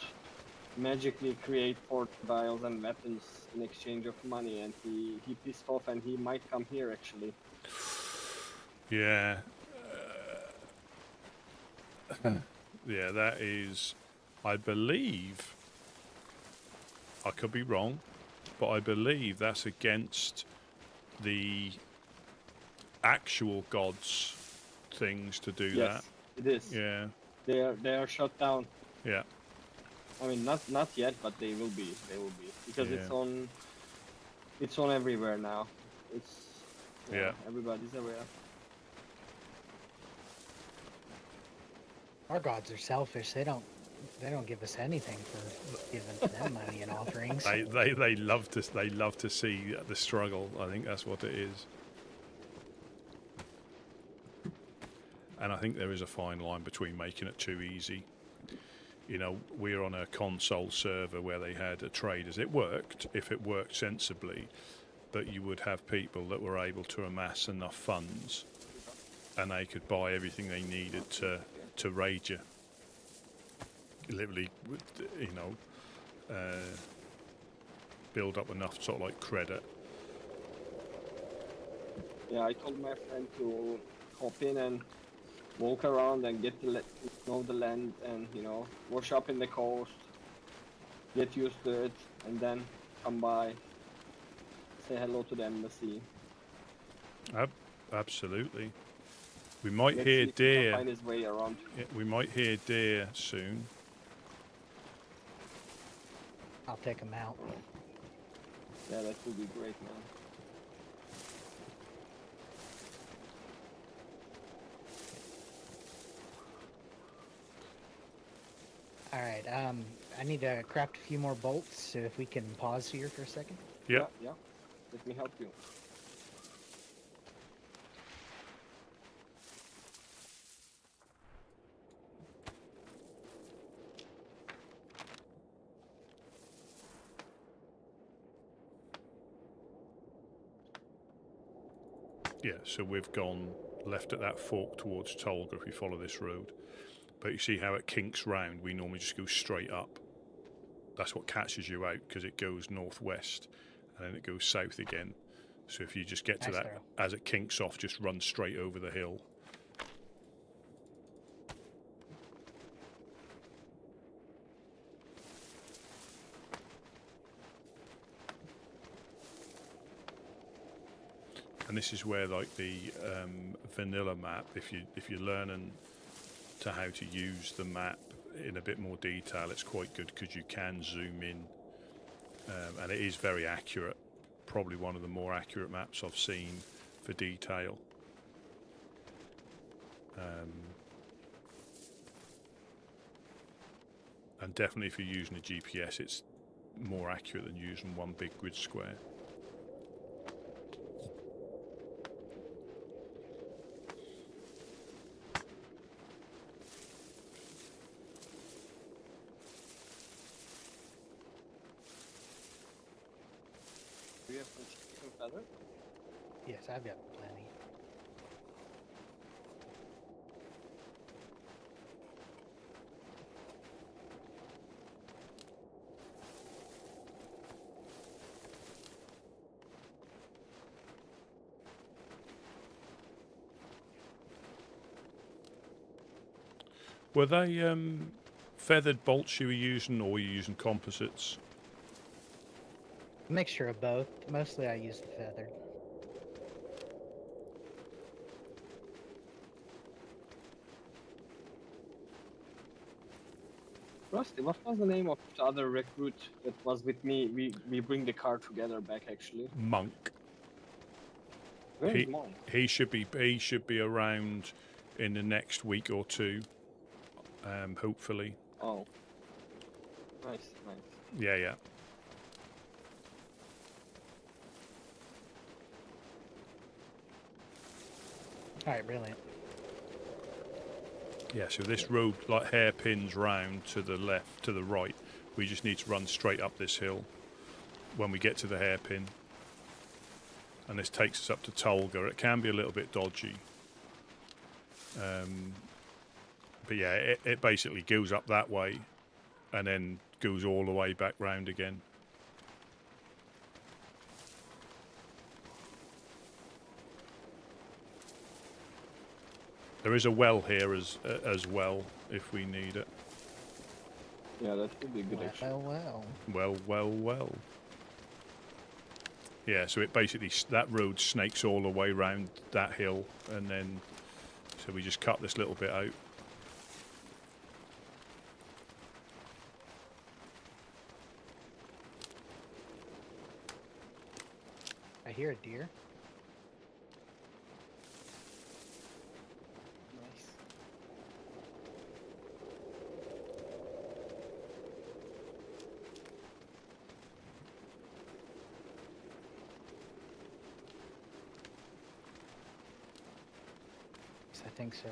magically create 4 dials and weapons in exchange of money, and he pissed off, and he might come here actually. Yeah. Yeah, that is, I believe, I could be wrong, but I believe that's against the actual gods things to do Yes, it is. that. Yeah, They are shut down. yeah, I mean, not yet, but they will be. They will be because Yeah. it's on everywhere now. It's Yeah. Everybody's aware. Our gods are selfish. They don't give us anything for giving them money and offerings. they love to see the struggle. I think that's what it is. And I think there is a fine line between making it too easy. You know, we're on a console server where they had a traders. It worked if it worked sensibly, but you would have people that were able to amass enough funds and they could buy everything they needed to raid you. Literally, you know, build up enough sort of like credit. Yeah, I told my friend to hop in and walk around and get to know the land, and wash up in the coast, get used to it, and then come by, say hello to the embassy. Absolutely. We might Let's hear see if he can deer. find his way around. Yeah, we might hear deer soon. I'll take them out. Yeah, that would be great, man. All right. I need to craft a few more bolts. So if we can pause here for a second. Yeah. Yeah. Let me help you. Yeah, so we've gone left at that fork towards Tolga if we follow this road. But you see how it kinks round? We normally just go straight up. That's what catches you out because it goes northwest and then it goes south again. So if you just get to Nice that, throw. as it kinks off, just run straight over the hill. And this is where, like the vanilla map, if you're learning to how to use the map in a bit more detail, it's quite good because you can zoom in, and it is very accurate. Probably one of the more accurate maps I've seen for detail. And definitely if you're using a GPS, it's more accurate than using one big grid square. Do you have some chicken feather? Yes, I've got plenty. Were they feathered bolts you were using, or were you using composites? Mixture of both. Mostly I use the feathered. Rusty, what was the name of the other recruit that was with me? We bring the car together back actually. Monk. Where is Monk? He should be around in the next week or two, hopefully. Oh. Nice, nice. Yeah, yeah. Alright, brilliant. Yeah, so this road like hairpins round to the left, to the right. We just need to run straight up this hill when we get to the hairpin. And this takes us up to Tolga. It can be a little bit dodgy. But yeah, it basically goes up that way and then goes all the way back round again. There is a well here as well, if we need it. Yeah, that would be good actually. Well. Yeah, so it basically, that road snakes all the way round that hill, and then, so we just cut this little bit out. I hear a deer. Nice. Yes, I think so.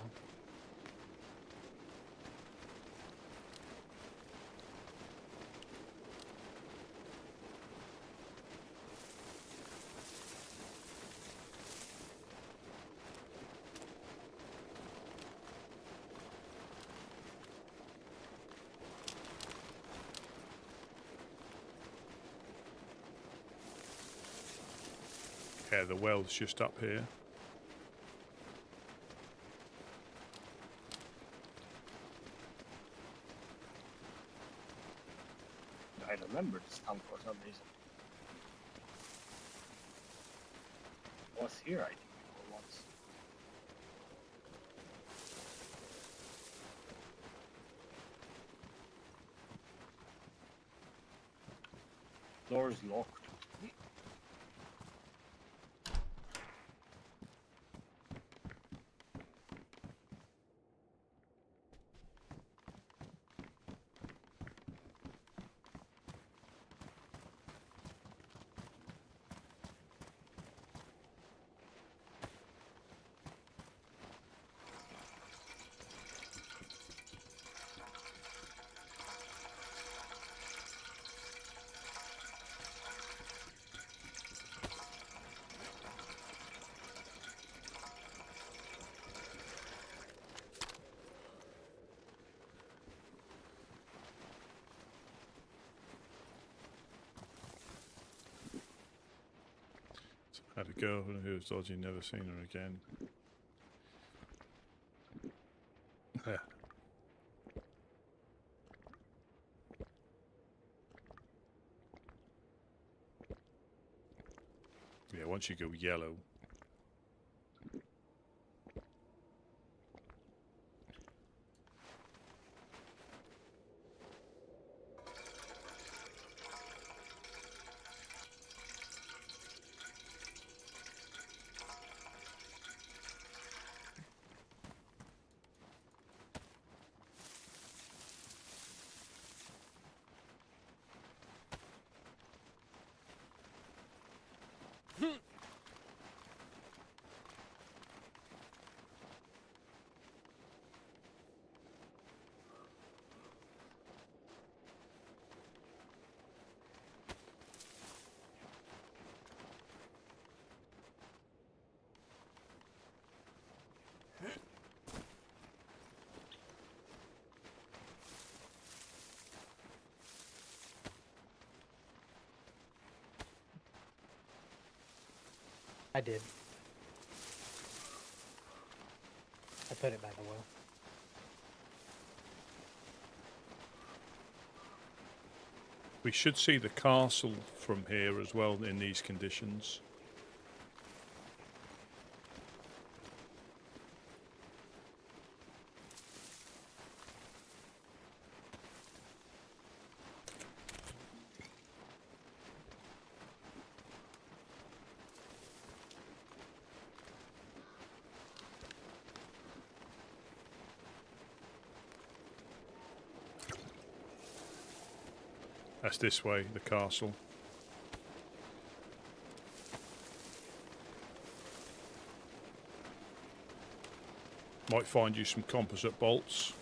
Yeah, the well's just up here. I remember this town for some reason. I was here, I think, before once. Door's locked. Had a girl who was dodgy, never seen her again. Yeah. Yeah, once you go yellow. I did. I put it by the well. We should see the castle from here as well in these conditions. That's this way, the castle. Might find you some composite bolts.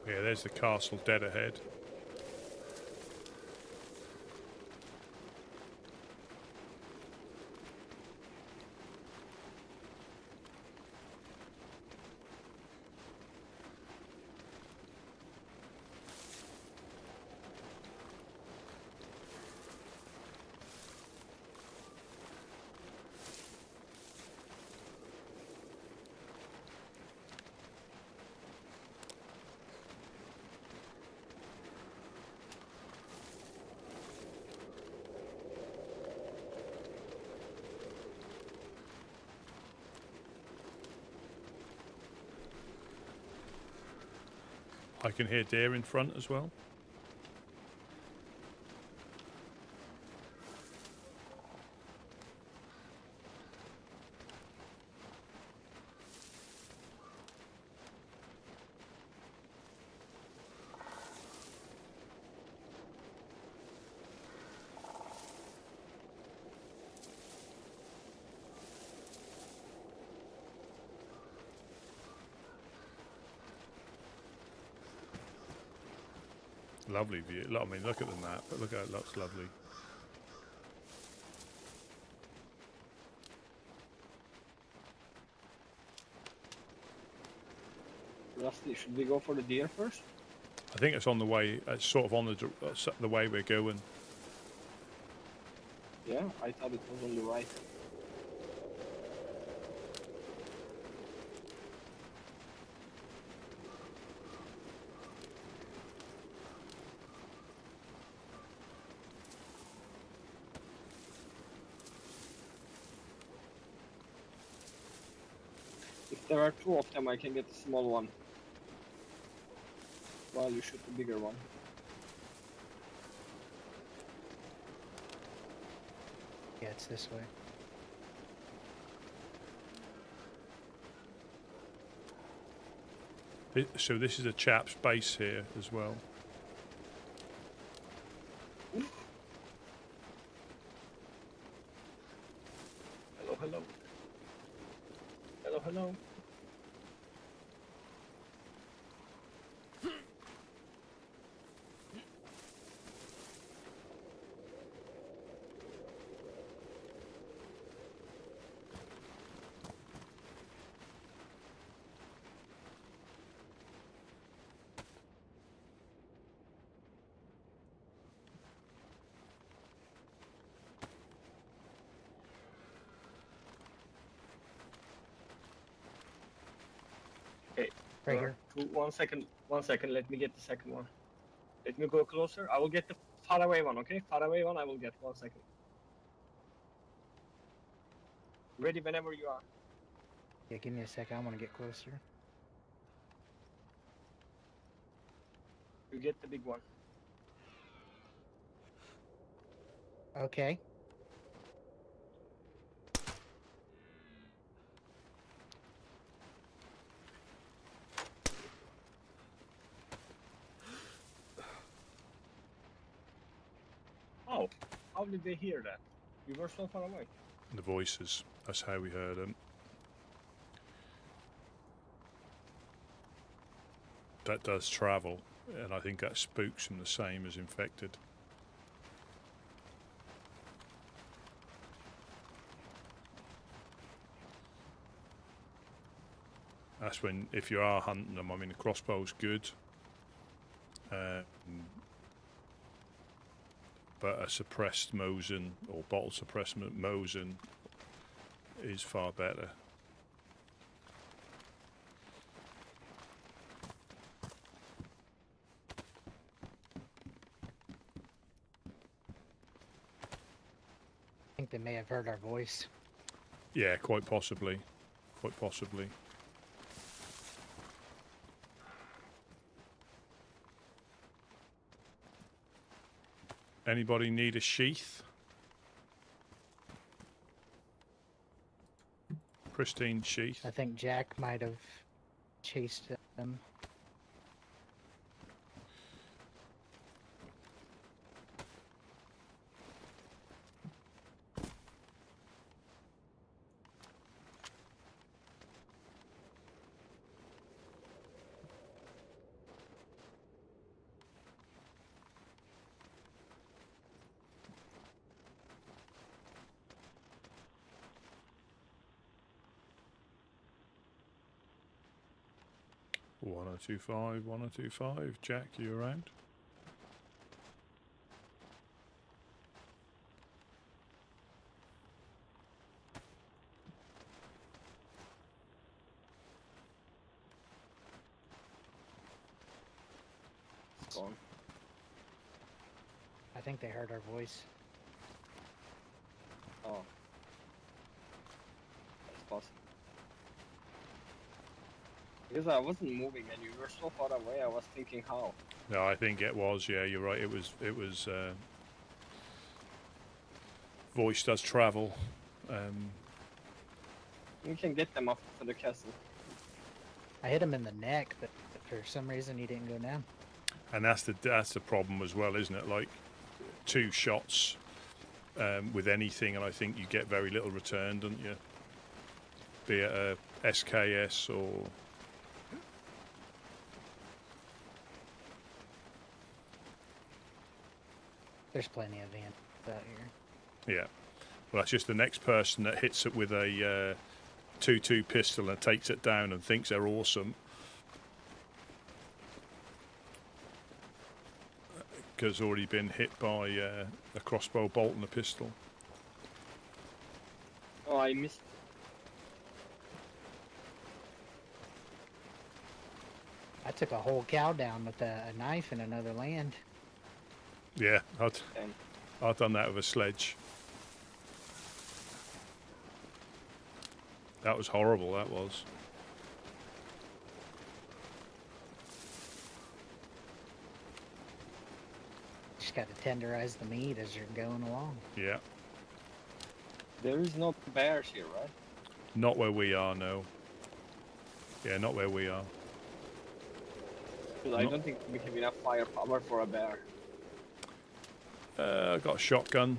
Yeah, there's the castle dead ahead. I can hear deer in front as well. Lovely view. I mean, look at the map, but look how it looks lovely. Rusty, should we go for the deer first? I think it's on the way. It's sort of on the way we're going. Yeah, I thought it was on the right. If there are two of them, I can get the small one, while you shoot the bigger one. Yeah, it's this way. So this is a chap's base here as well. Hello, hello. Hello, hello. Right here. 1 second, let me get the second one. Let me go closer. I will get the far away one, okay? Far away one, I will get 1 second. Ready whenever you are. Yeah, give me a sec. I want to get closer. You get the big one. Okay. Oh, how did they hear that? We were so far away. The voices. That's how we heard them. That does travel, and I think that spooks them the same as infected. That's when, if you are hunting them, I mean, the crossbow's good. But a suppressed Mosin or bottle suppressed Mosin is far better. I think they may have heard our voice. Yeah, quite possibly. Quite possibly. Anybody need a sheath? Pristine sheath. I think Jack might have chased them. One or two five, 1025. Jack, you around? It's gone. I think they heard our voice. Oh. That's possible. Because I wasn't moving and you were so far away, I was thinking how. No, I think it was. Yeah, you're right. It was. Voice does travel. We can get them up to the castle. I hit him in the neck, but for some reason he didn't go down. And that's the problem as well, isn't it? Like 2 shots with anything, and I think you get very little return, don't you? Be it a SKS or. There's plenty of ants out here. Yeah. Well, that's just the next person that hits it with a 2.2 pistol and takes it down and thinks they're awesome. Because already been hit by a crossbow bolt and a pistol. Oh, I missed. I took a whole cow down with a knife in another land. Yeah, Damn. I've done that with a sledge. That was horrible, that was. Just got to tenderize the meat as you're going along. Yeah. There is no bears here, right? Not where we are, no. Yeah, not where we are. Because I don't think we have enough firepower for a bear. I got a shotgun,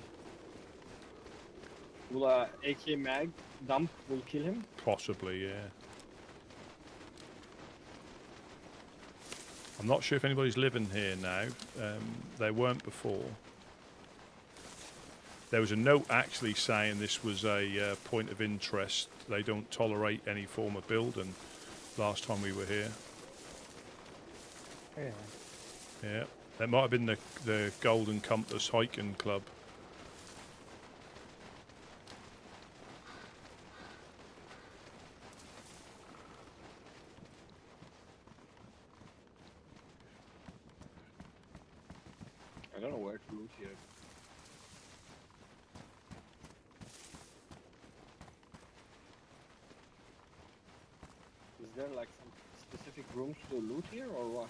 Will a AK mag dump will kill him? possibly, yeah. I'm not sure if anybody's living here now. They weren't before. There was a note actually saying this was a point of interest. They don't tolerate any form of building last time we were here. Really? Yeah. That might have been the Golden Compass Hiking Club. I don't know where to loot here. there like some specific rooms to loot here or what?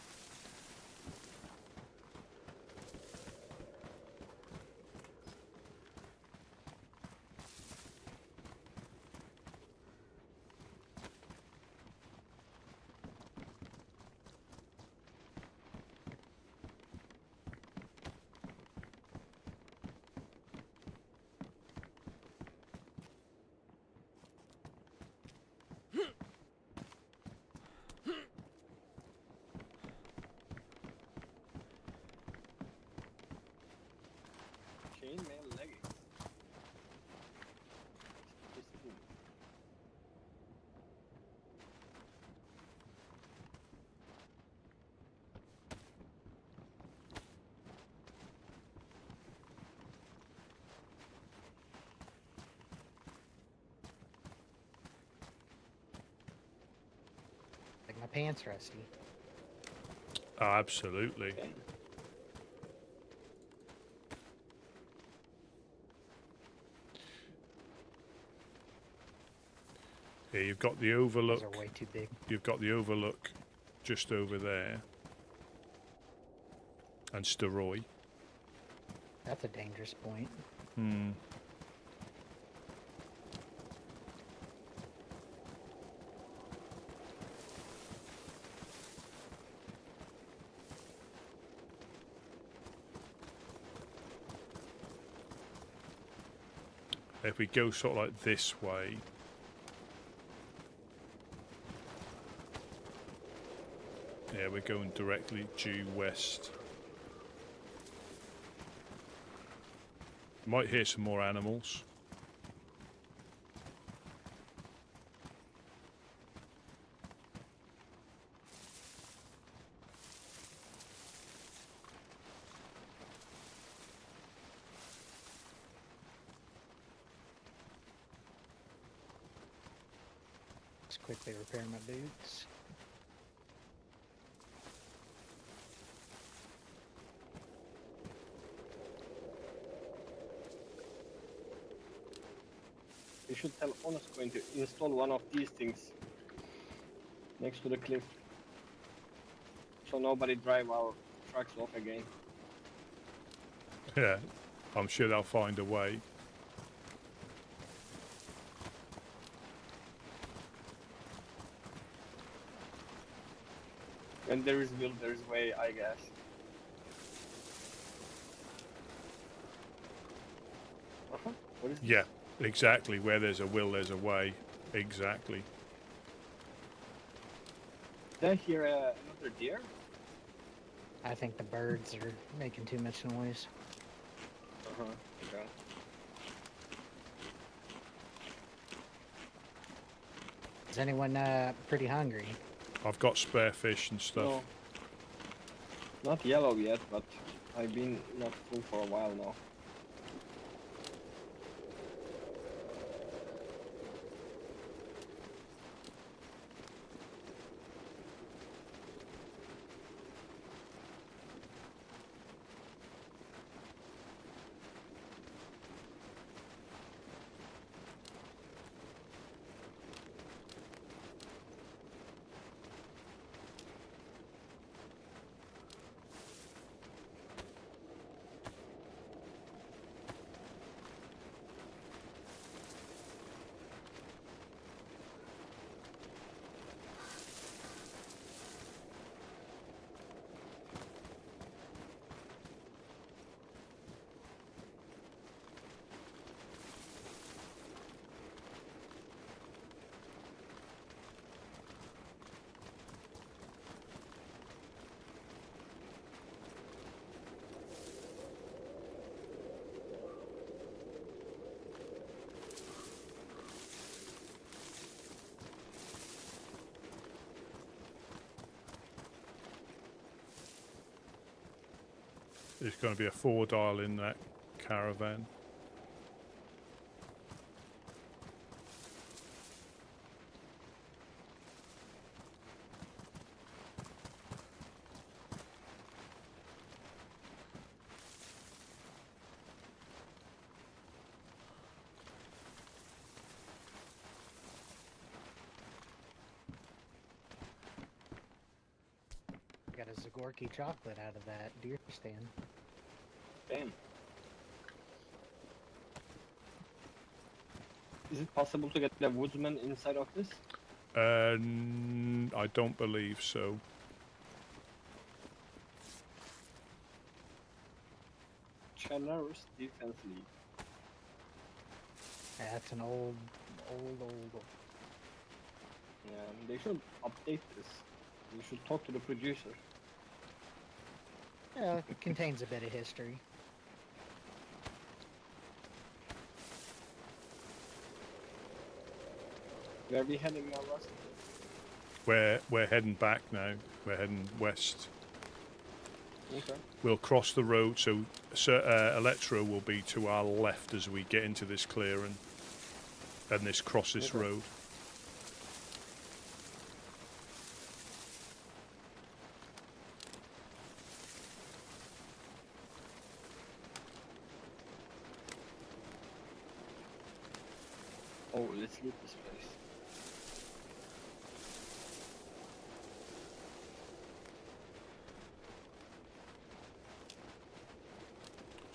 Chainmail leggings. What's this do? Like my pants rusty. Oh, absolutely. Okay. Yeah, you've got the Those overlook. are way too big. You've got the overlook just over there. And Steroy. That's a dangerous point. Hmm. If we go sort of like this way, yeah, we're going directly due west. Might hear some more animals. Just quickly repair my boots. You should tell Honest going to install one of these things next to the cliff. So nobody drive our trucks off again. Yeah, I'm sure they'll find a way. When there is will, there is way, I guess. Uh-huh. What is this? Yeah, exactly. Where there's a will, there's a way. Exactly. Did I hear another deer? I think the birds are making too much noise. Uh-huh. Okay. Is anyone pretty hungry? I've got spare fish and stuff. No. Not yellow yet, but I've been not full for a while now. There's going to be a 4-dial in that caravan. Zagorki chocolate out of that deer stand. Damn. Is it possible to get the Woodsmen inside of this? I don't believe so. Chernarus defense lead. That's an old. Yeah, they should update this. You should talk to the producer. Yeah, it contains a bit of history. Where are we heading now, Russ? We're heading back now. We're heading west. Okay. We'll cross the road, so Electro will be to our left as we get into this clearing, and this cross this Okay. road. Oh, let's loot this place.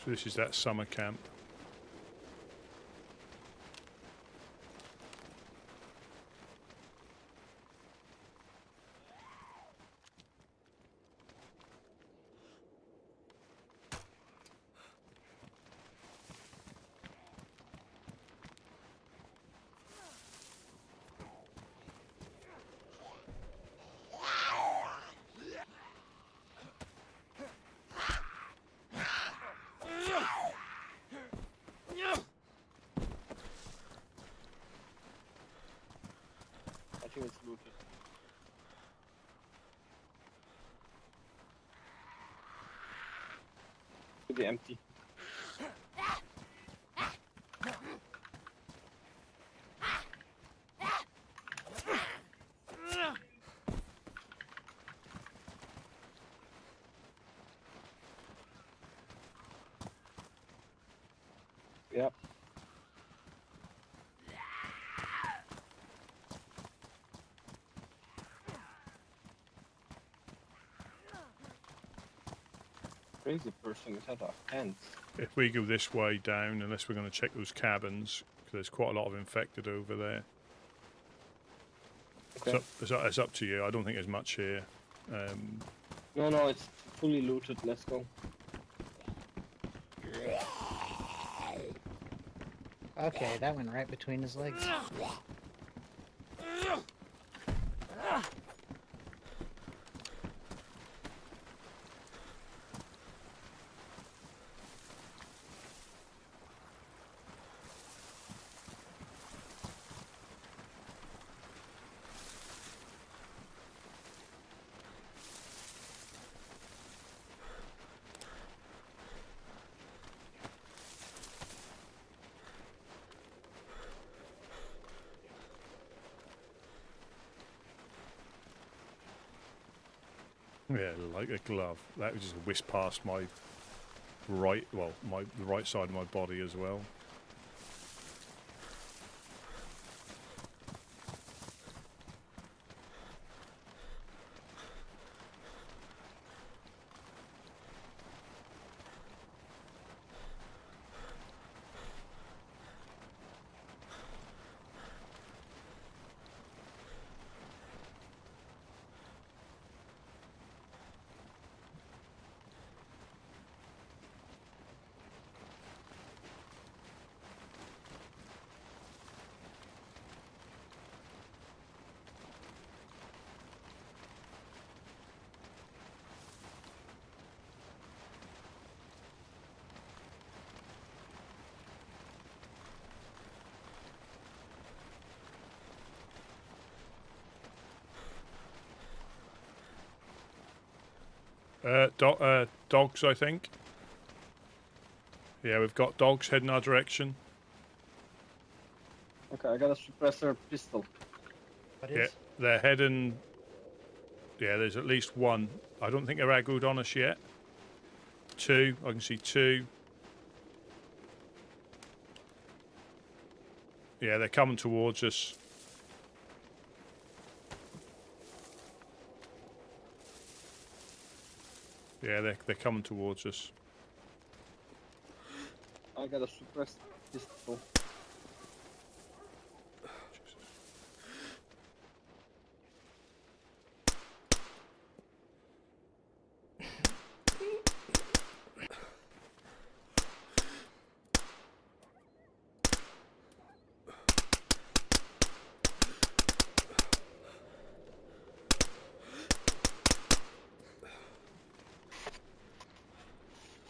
So this is that summer camp. I think it's looted. Should be empty. Yep. Crazy person is out of hands. If we go this way down, unless we're going to check those cabins, because there's quite a lot of infected over there. Okay. So it's up to you. I don't think there's much here. No, it's fully looted. Let's go. Okay, that went right between his legs. Yeah, like a glove. That was just whisked past my right, well, the right side of my body as well. Dogs, I think. Yeah, we've got dogs heading our direction. Okay, I got a suppressor pistol. What Yeah, is? they're heading. Yeah, there's at least one. I don't think they're aggroed on us yet. Two, I can see two. Yeah, they're coming towards us. Yeah, they're coming towards us. I got a suppressed pistol.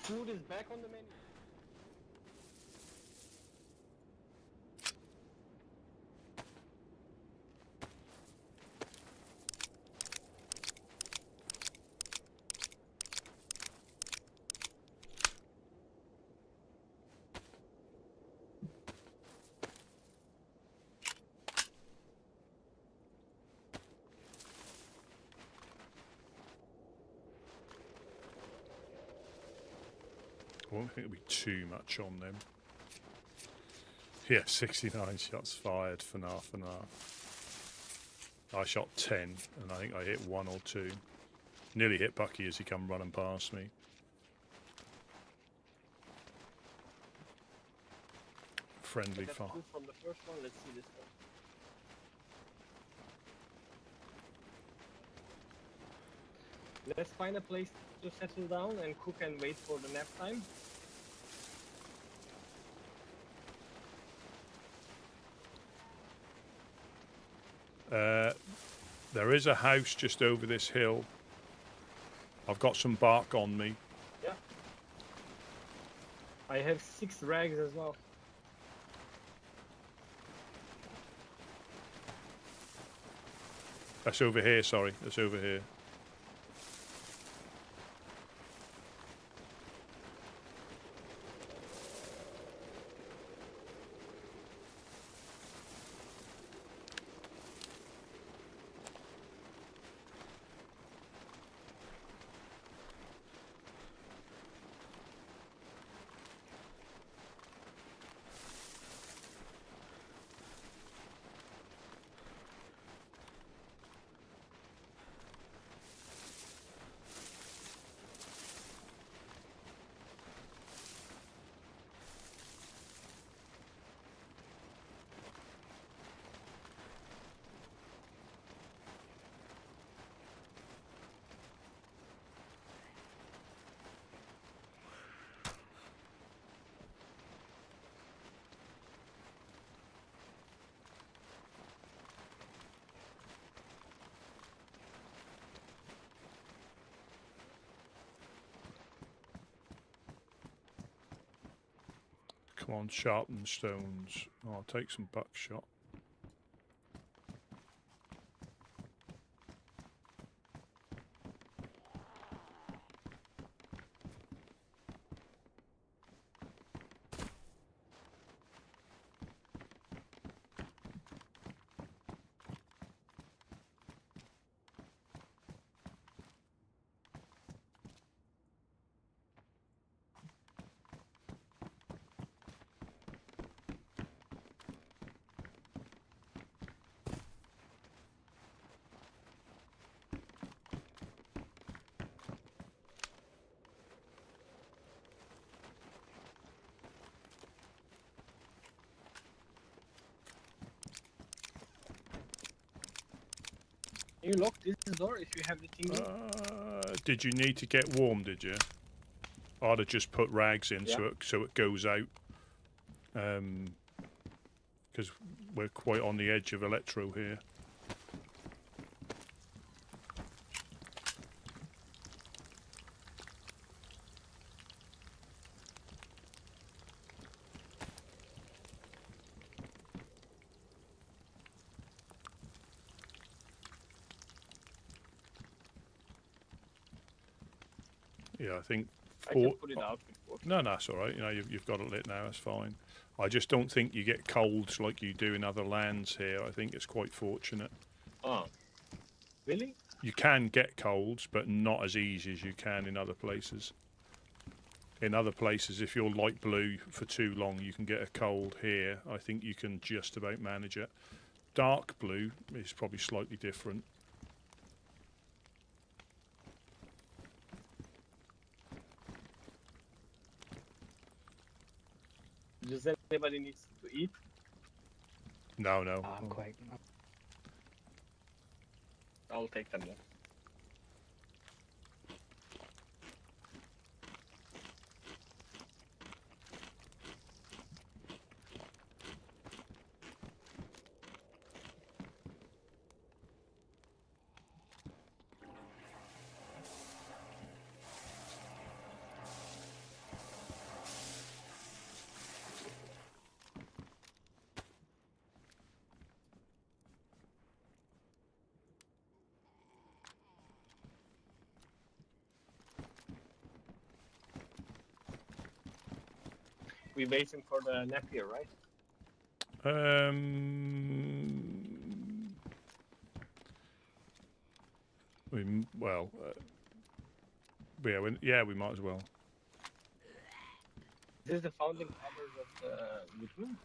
Food is back on the menu. I don't think it'll be too much on them. Yeah, 69 shots fired for half an hour. I shot 10, and I think I hit 1 or 2. Nearly hit Bucky as he come running past me. Friendly I got fire. food from the first one. Let's see this one. Let's find a place to settle down and cook and wait for the nap time. There is a house just over this hill. I've got some bark on me. Yeah. I have 6 rags as well. That's over here, sorry. That's over here. Come on, sharpen stones. Oh, I'll take some buckshot. You lock this door if you have the thing. Did you need to get warm, did you? I'd have just put rags in so it goes out. Because we're quite on the edge of electro here. Yeah, I think. I can put it out before. No, that's all right. You know, you've got it lit now. That's fine. I just don't think you get colds like you do in other lands here. I think it's quite fortunate. Oh, really? You can get colds, but not as easy as you can in other places. In other places, if you're light blue for too long, you can get a cold. Here, I think you can just about manage it. Dark blue is probably slightly different. Does anybody need to eat? No, no. I'm quite. I'll take them then. We waiting for the Napier, right? Well, yeah, we might as well. Is this the founding fathers of the Woodsmen?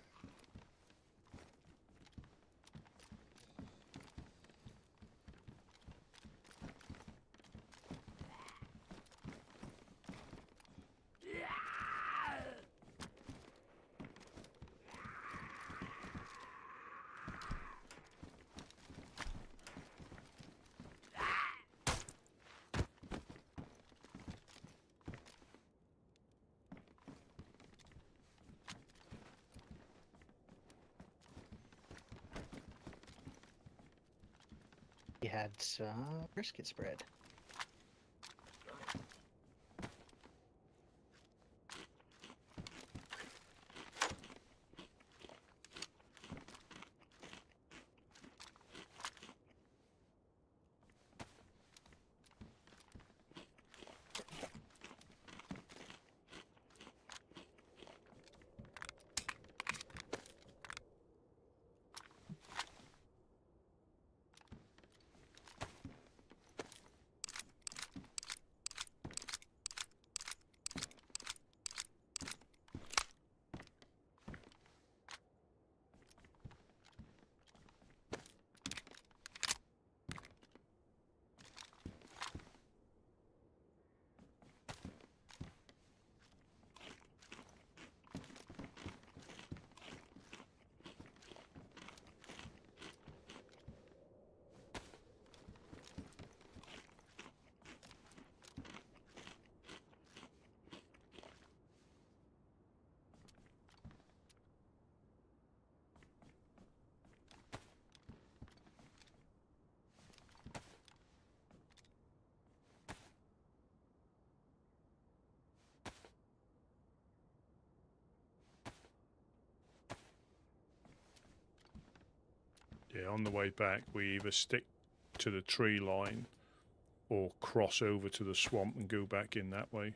We had some brisket spread. Yeah, on the way back, we either stick to the tree line or cross over to the swamp and go back in that way.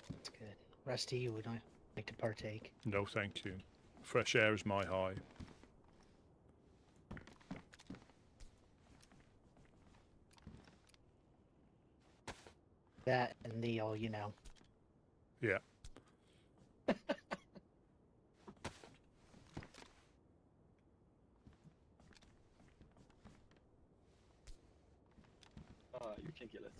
That's good. Rusty, you would like to partake? No, thank you. Fresh air is my high. That and the all, you know. Yeah. You can kill it.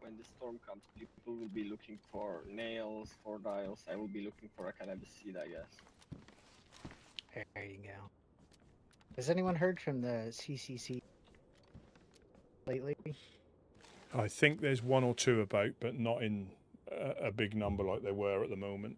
When the storm comes, people will be looking for nails, for dials. I will be looking for a cannabis seed, I guess. There you go. Has anyone heard from the CCC lately? I think there's one or two about, but not in a big number like they were at the moment.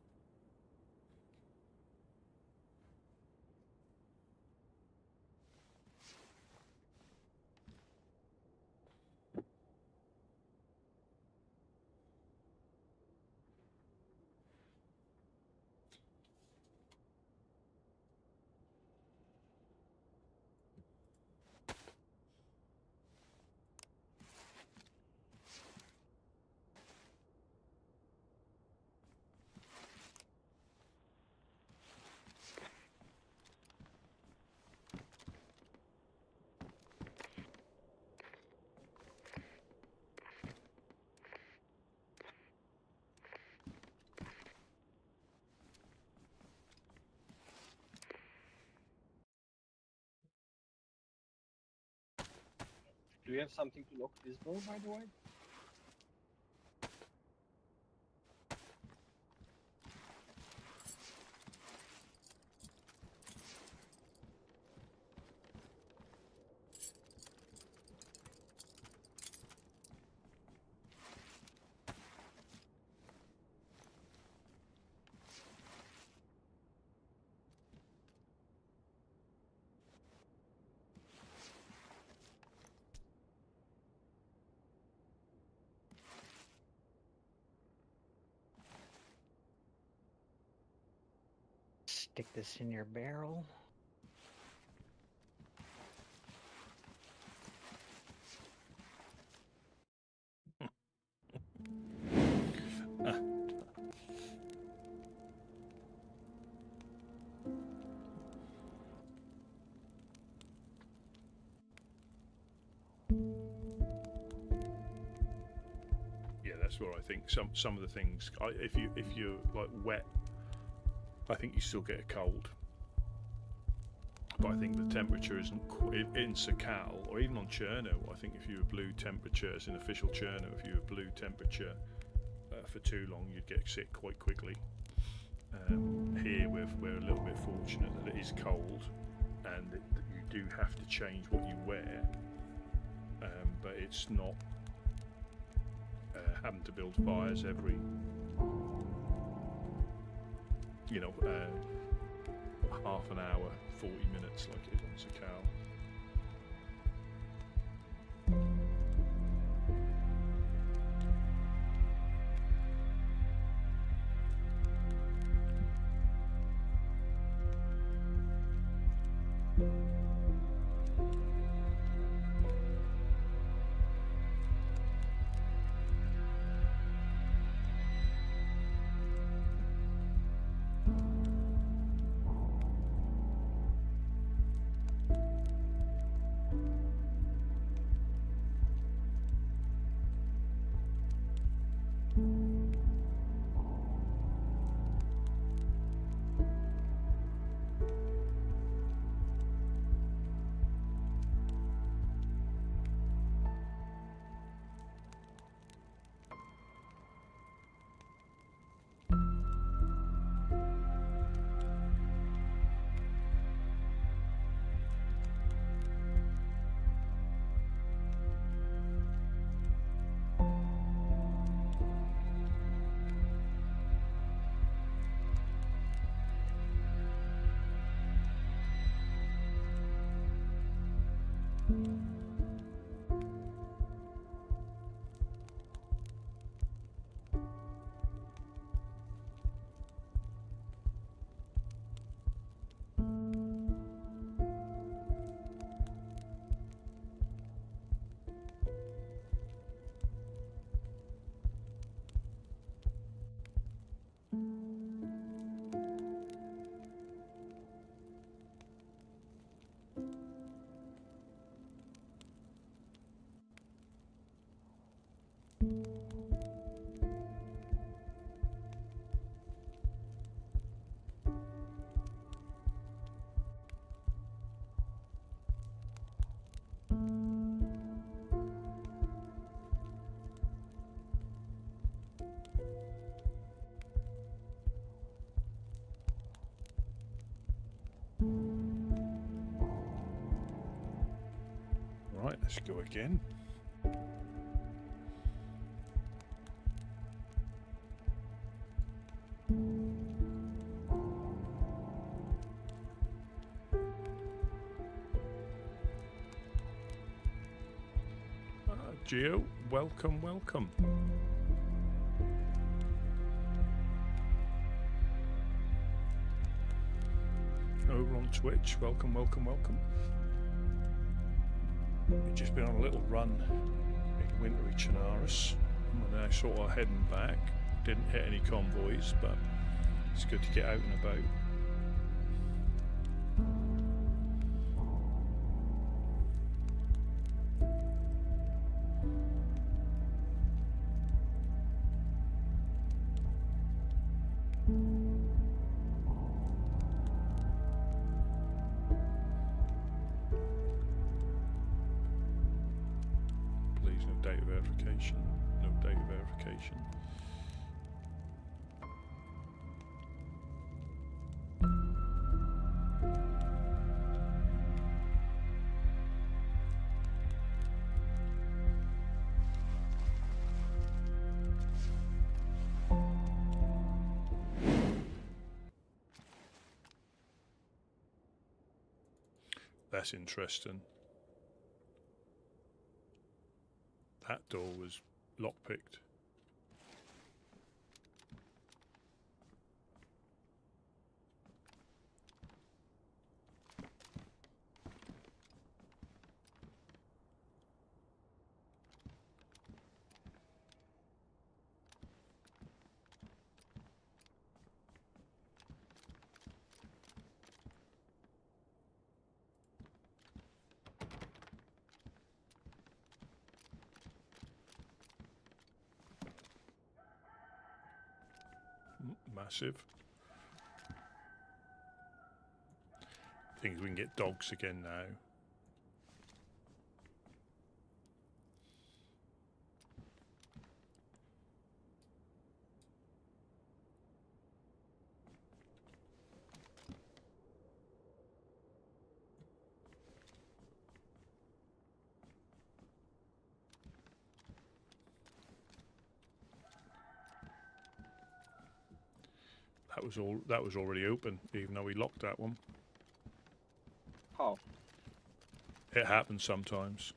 Do you have something to lock this door, by the way? Stick this in your barrel. Yeah, that's what I think. Some of the things, if you're like wet, I think you still get a cold. But I think the temperature isn't in Sakal or even on Cherno. I think if you were blue temperatures in official Cherno, if you were blue temperature for too long, you'd get sick quite quickly. Here we're a little bit fortunate that it is cold, and you do have to change what you wear. But it's not having to build fires every, half an hour, 40 minutes like it is on Sakal. Right, let's go again. Geo, welcome, welcome. Over on Twitch, welcome, welcome, welcome. We've just been on a little run in wintry Chernarus. We're now sort of heading back. Didn't hit any convoys, but it's good to get out and about. data verification. No data verification. That's interesting. That door was lockpicked. Massive. Things we can get dogs again now. That was already open, even though we locked that one. How? It happens sometimes.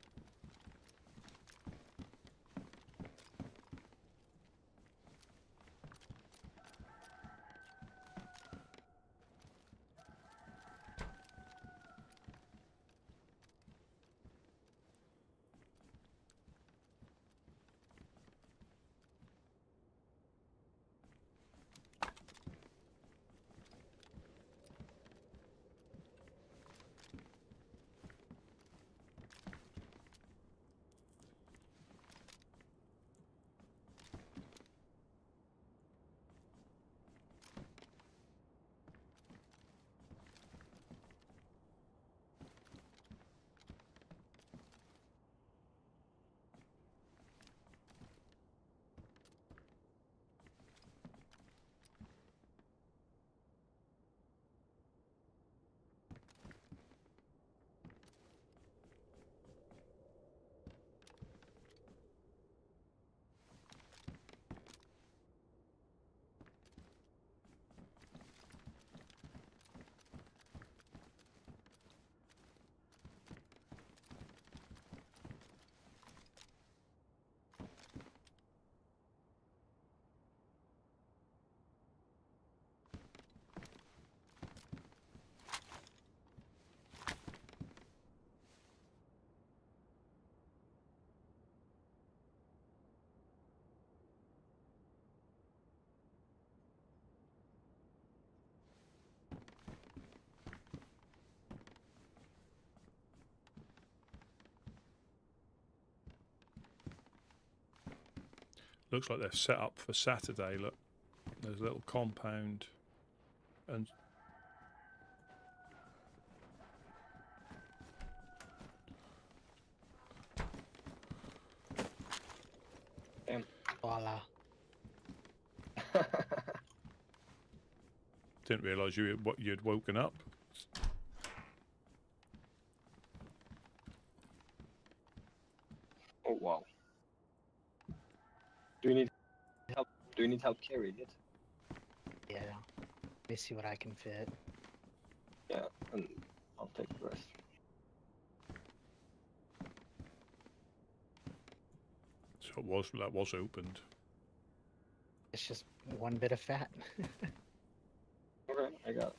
Looks like they're set up for Saturday. Look, there's a little compound, and Damn. Voila. didn't realise you'd woken up. Oh wow. Do you need help? Do you need help carrying it? Yeah. Let me see what I can fit. Yeah, and I'll take the rest. So that was opened. It's just one bit of fat. Okay, I got it.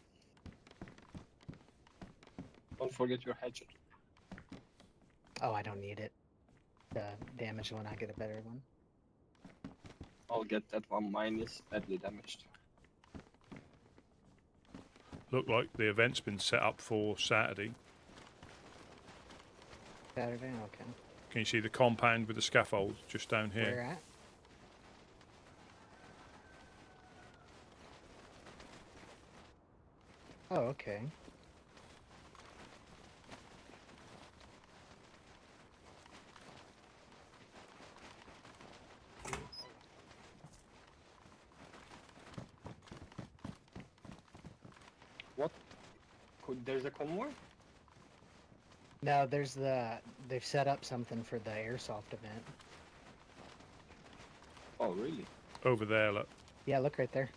Don't forget your hatchet. Oh, I don't need it. The damaged one, I get a better one. I'll get that one. Mine is badly damaged. Look like the event's been set up for Saturday. Saturday, okay. Can you see the compound with the scaffold just down here? Where at? Oh, okay. There's a convoy? No, there's they've set up something for the airsoft event. Oh, really? Over there, look. Yeah, look right there.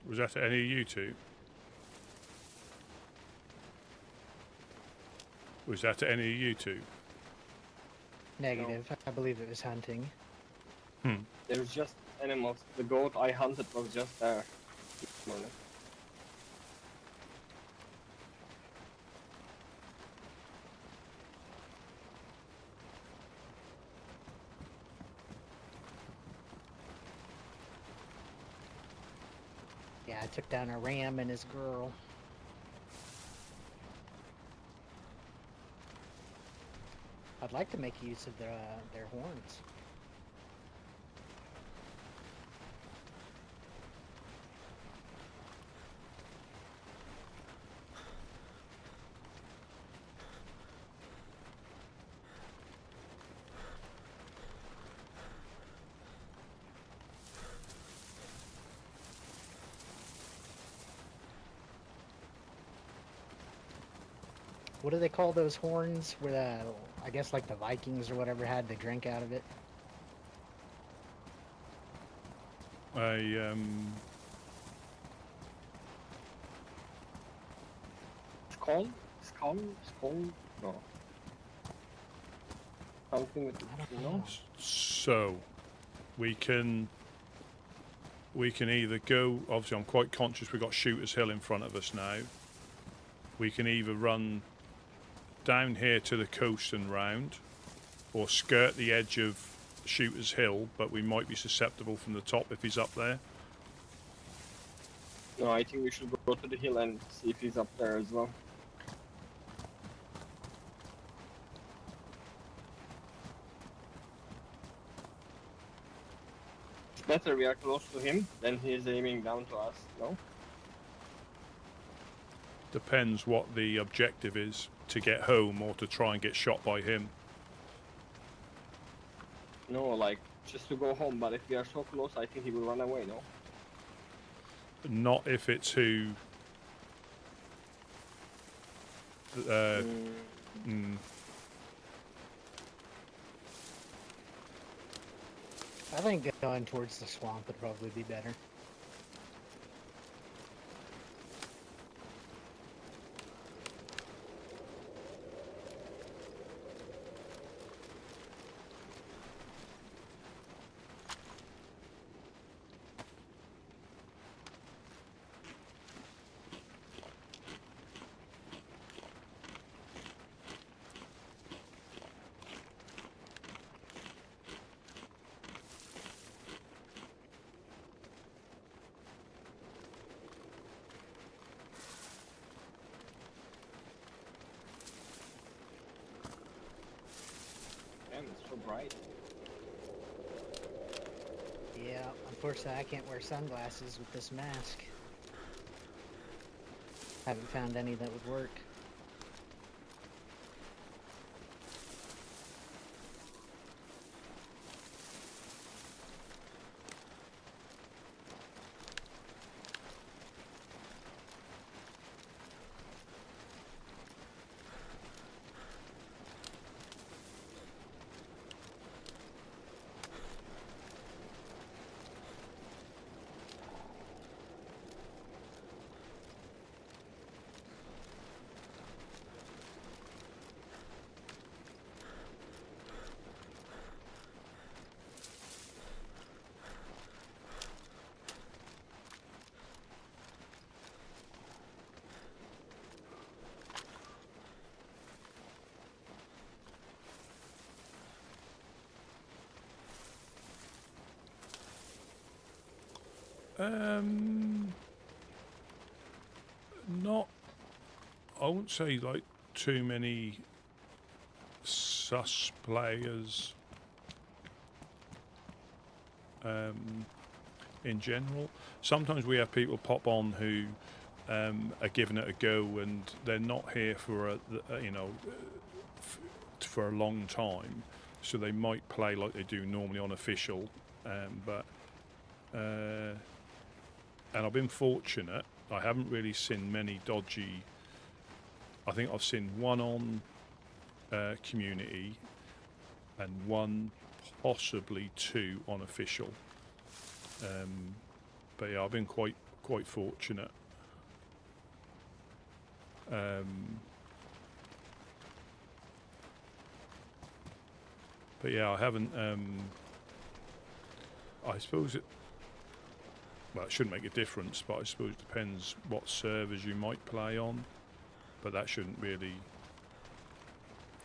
Was that any of you two? Was that any of you two? Negative. I believe it was hunting. There's just animals. The goat I hunted was just there this morning. Yeah, I took down a ram and his girl. I'd like to make use of their horns. What do they call those horns where I guess like the Vikings or whatever had the drink out of it? Skull? Skull? Skull? No. Something with no? So, we can either go. Obviously, I'm quite conscious we've got Shooters Hill in front of us now. We can either run down here to the coast and round, or skirt the edge of Shooters Hill, but we might be susceptible from the top if he's up there. No, I think we should go to the hill and see if he's up there as well. It's better we are close to him than he is aiming down to us, no? Depends what the objective is, to get home or to try and get shot by him. No, like, just to go home, but if we are so close, I think he will run away, no? Not if it's who... I think going towards the swamp would probably be better. Damn, it's so bright. Yeah, unfortunately I can't wear sunglasses with this mask. Haven't found any that would work. Not, I won't say like too many sus players in general. Sometimes we have people pop on who are giving it a go, and they're not here for for a long time, so they might play like they do normally on official. And I've been fortunate. I haven't really seen many dodgy. I think I've seen one on community, and one, possibly two on official. But yeah, I've been quite fortunate. But yeah, I haven't. I suppose it. Well, it shouldn't make a difference, but I suppose it depends what servers you might play on. But that shouldn't really.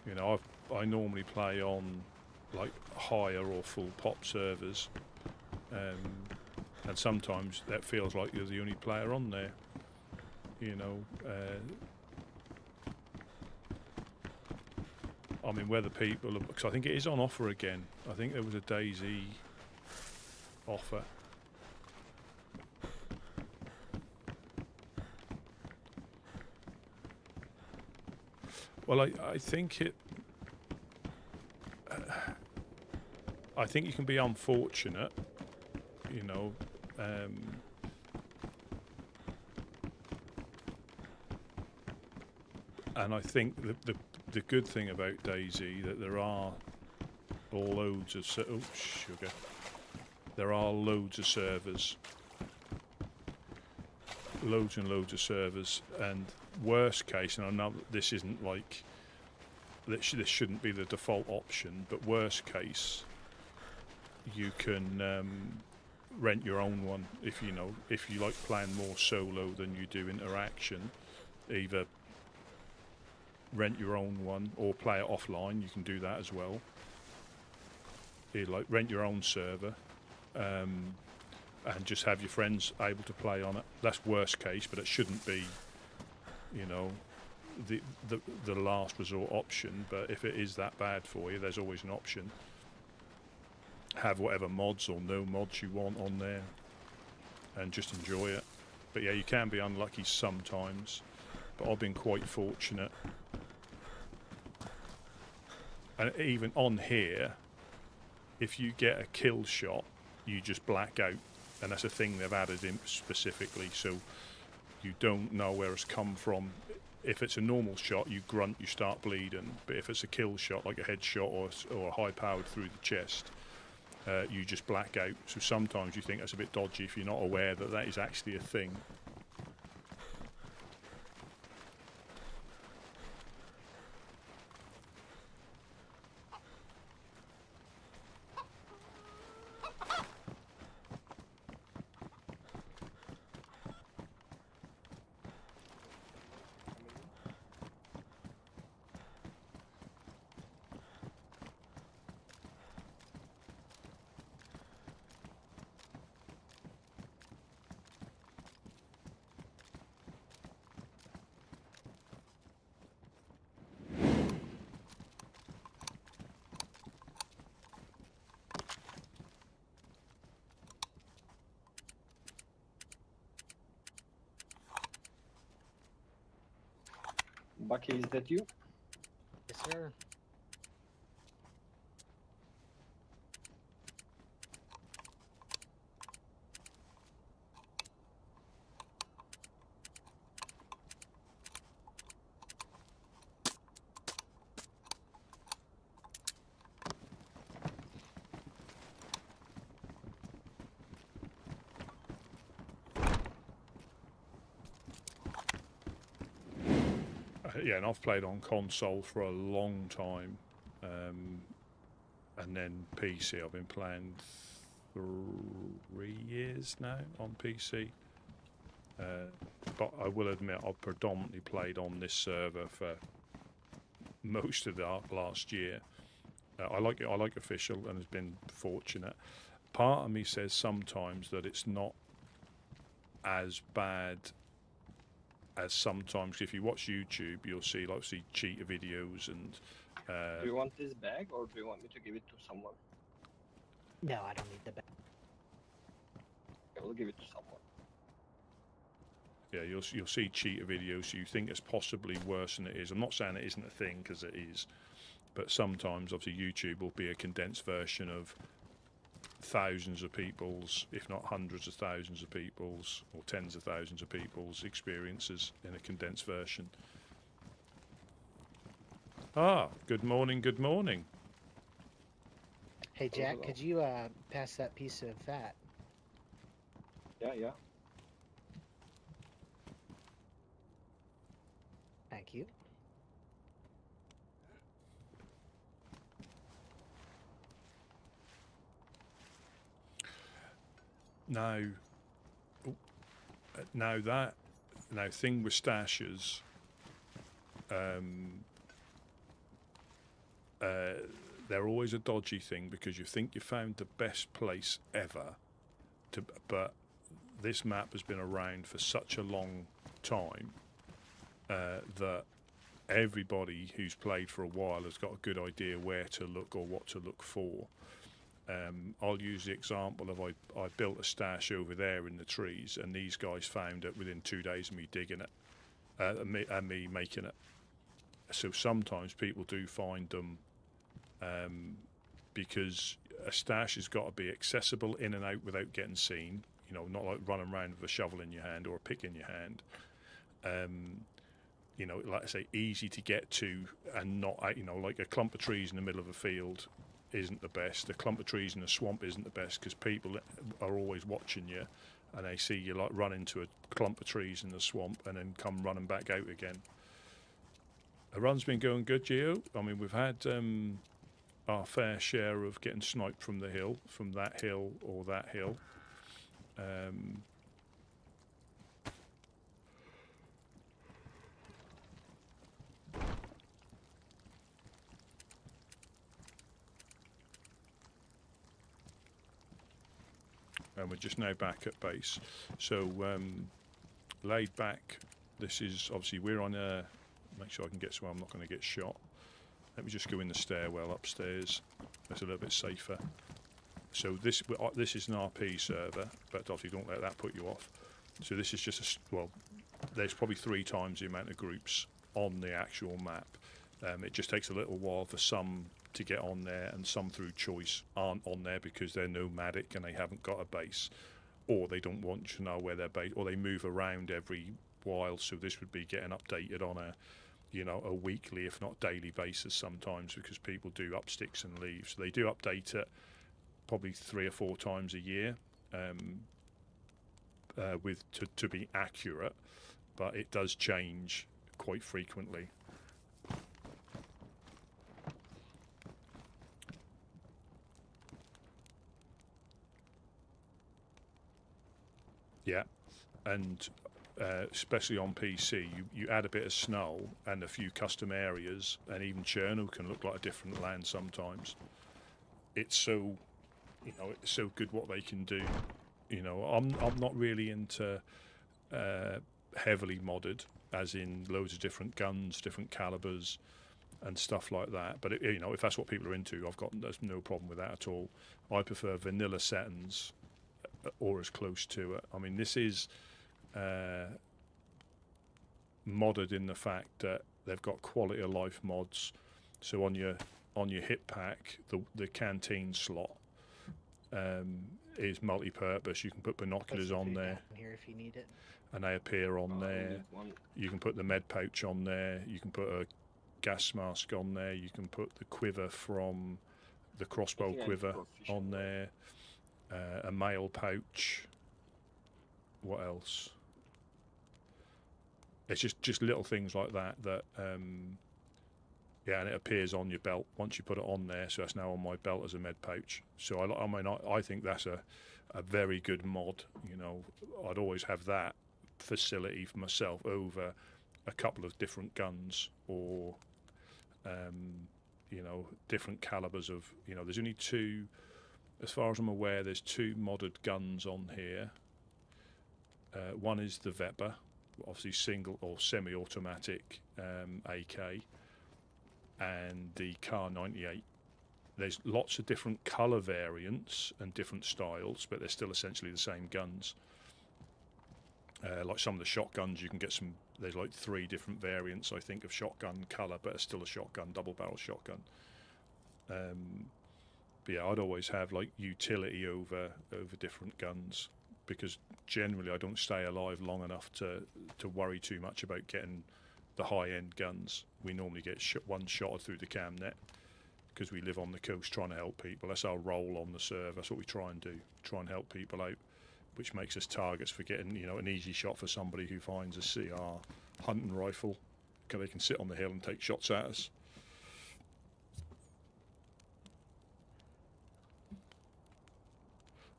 You know, I normally play on like higher or full pop servers, and sometimes that feels like you're the only player on there. You know. I mean, whether people, because I think it is on offer again. I think there was a DayZ offer. Well, I think it. I think you can be unfortunate, you know. And I think the good thing about DayZ that there are loads of there are loads of servers, loads and loads of servers, and worst case, and I know this isn't like this shouldn't be the default option, but worst case, you can rent your own one if you like playing more solo than you do interaction. Either rent your own one or play it offline. You can do that as well. You like rent your own server, and just have your friends able to play on it. That's worst case, but it shouldn't be, you know, the last resort option. But if it is that bad for you, there's always an option. Have whatever mods or no mods you want on there, and just enjoy it. But yeah, you can be unlucky sometimes, but I've been quite fortunate. And even on here, if you get a kill shot, you just black out, and that's a thing they've added in specifically, so you don't know where it's come from. If it's a normal shot, you grunt, you start bleeding, but if it's a kill shot, like a headshot or a high-powered through the chest, you just black out. So sometimes you think that's a bit dodgy if you're not aware that that is actually a thing. Bucky, is that you? Yes, sir. Yeah, and I've played on console for a long time, and then PC. I've been playing 3 years now on PC. But I will admit, I've predominantly played on this server for most of the last year. I like it. I like official, and has been fortunate. Part of me says sometimes that it's not as bad as sometimes. If you watch YouTube, you'll see cheater videos and. Do you want this bag, or do you want me to give it to someone? No, I don't need the bag. I will give it to someone. Yeah, you'll see cheater videos. You think it's possibly worse than it is. I'm not saying it isn't a thing, because it is, but sometimes obviously YouTube will be a condensed version of thousands of people's, if not hundreds of thousands of people's, or tens of thousands of people's experiences in a condensed version. Ah, good morning, good morning. Hey Jack, could you pass that piece of fat? Yeah. Thank you. Now thing with stashes, they're always a dodgy thing, because you think you found the best place ever, but this map has been around for such a long time that everybody who's played for a while has got a good idea where to look or what to look for. I'll use the example of I built a stash over there in the trees, and these guys found it within 2 days of me digging it, and me making it. So sometimes people do find them, because a stash has got to be accessible in and out without getting seen. You know, not like running around with a shovel in your hand or a pick in your hand. You know, like I say, easy to get to, and not, you know, like a clump of trees in the middle of a field isn't the best. A clump of trees in a swamp isn't the best, because people are always watching you, and they see you like run into a clump of trees in the swamp and then come running back out again. The run's been going good, Gio. I mean, we've had our fair share of getting sniped from the hill, from that hill or that hill. And we're just now back at base. So laid back, this is obviously, we're on a, make sure I can get somewhere I'm not going to get shot. Let me just go in the stairwell upstairs. That's a little bit safer. So this is an RP server, but obviously don't let that put you off. So this is just well, there's probably 3 times the amount of groups on the actual map. It just takes a little while for some to get on there, and some through choice aren't on there because they're nomadic and they haven't got a base, or they don't want to know where they're based, or they move around every while. So this would be getting updated on a, you know, a weekly if not daily basis sometimes, because people do up sticks and leave. So they do update it probably 3 or 4 times a year, to be accurate, but it does change quite frequently. Yeah, and especially on PC, you add a bit of snow and a few custom areas, and even Chernarus can look like a different land sometimes. It's so, you know, it's so good what they can do. You know, I'm not really into heavily modded, as in loads of different guns, different calibers, and stuff like that. But you know, if that's what people are into, there's no problem with that at all. I prefer vanilla settings, or as close to it. I mean, this is modded in the fact that they've got quality of life mods. So on your hip pack, the canteen slot is multi-purpose. You can put binoculars on there Here if you need it. and they appear on there. You can put the med pouch on there. You can put a gas mask on there. You can put the quiver from the crossbow quiver on there. A mail pouch. What else? It's just little things like that yeah, and it appears on your belt once you put it on there. So that's now on my belt as a med pouch. So I think that's a very good mod. You know, I'd always have that facility for myself over a couple of different guns, or you know, different calibers of, you know, there's only 2, as far as I'm aware, there's 2 modded guns on here. One is the Vepr, obviously single or semi-automatic AK, and the Kar 98. There's lots of different colour variants and different styles, but they're still essentially the same guns. Like some of the shotguns, you can get some. There's like 3 different variants, I think, of shotgun colour, but it's still a shotgun, double-barrel shotgun. But yeah, I'd always have like utility over different guns, because generally I don't stay alive long enough to worry too much about getting the high-end guns. We normally get one shot through the cam net because we live on the coast trying to help people. That's our role on the server. That's what we try and do. Try and help people out, which makes us targets for getting, an easy shot for somebody who finds a CR hunting rifle. They can sit on the hill and take shots at us.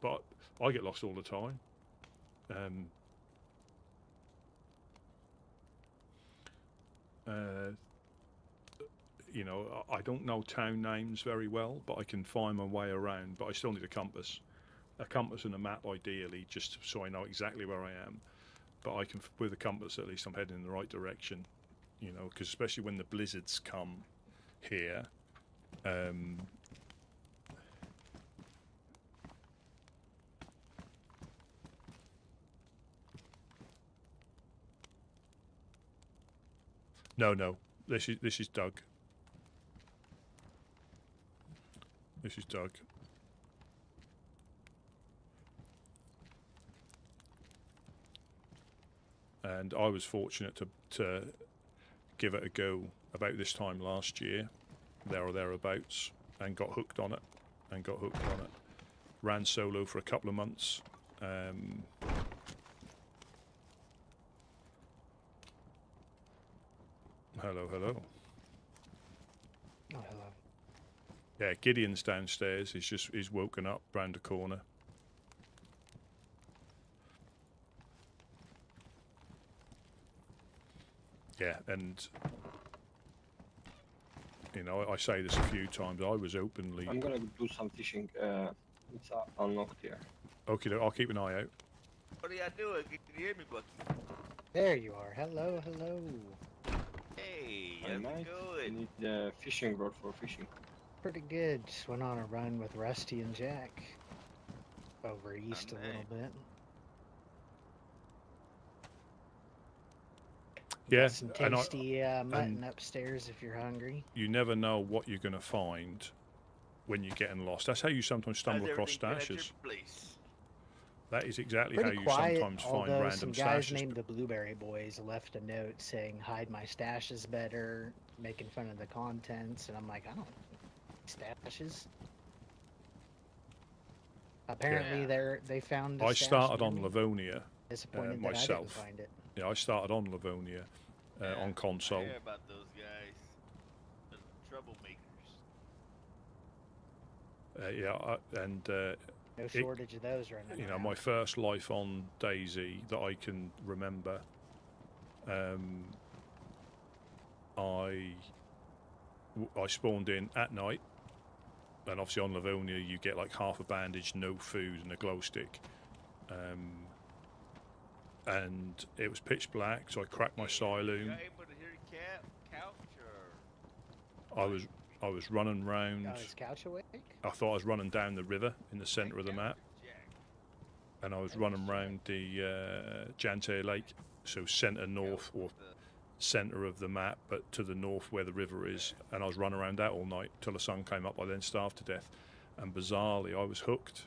But I get lost all the time. I don't know town names very well, but I can find my way around. But I still need a compass and a map, ideally, just so I know exactly where I am. But I can, with a compass, at least I'm heading in the right direction. Because especially when the blizzards come here. No. This is Doug. This is Doug. And I was fortunate to give it a go about this time last year, there or thereabouts, and got hooked on it. Ran solo for a couple of months. Hello. Oh, hello. Yeah, Gideon's downstairs. He's woken up round the corner. Yeah, and I say this a few times. I was openly. I'm gonna do some fishing. It's unlocked here. Okay, I'll keep an eye out. What are y'all doing? Can you hear me, Bucky? There you are. Hello. Hey, I how's might it going? need a fishing rod for fishing. Pretty good. Just went on a run with Rusty and Jack. Over east a little bit. Yeah, Got some tasty mutton upstairs if you're hungry. You never know what you're going to find when you're getting lost. That's how you sometimes stumble across stashes. That is exactly Pretty how you quiet, sometimes find although random some guys stashes. named the Blueberry Boys left a note saying hide my stashes better, making fun of the contents, and I'm like, I don't stashes. Apparently they found I stash started near on me. Livonia Disappointed myself. that I didn't find it. Yeah, I started on Livonia on console. I hear about those guys. The troublemakers. No shortage of those running around. My first life on DayZ that I can remember, I spawned in at night, and obviously on Livonia you get like half a bandage, no food, and a glow stick. And it was pitch black, so I cracked my saloon. You able to hear couch or? I was running round. Oh, is Couch awake? I thought I was running down the river in the centre of the map, and I was running round the Jante Lake, so centre north or centre of the map, but to the north where the river is. And I was running around that all night till the sun came up. I then starved to death, and bizarrely I was hooked.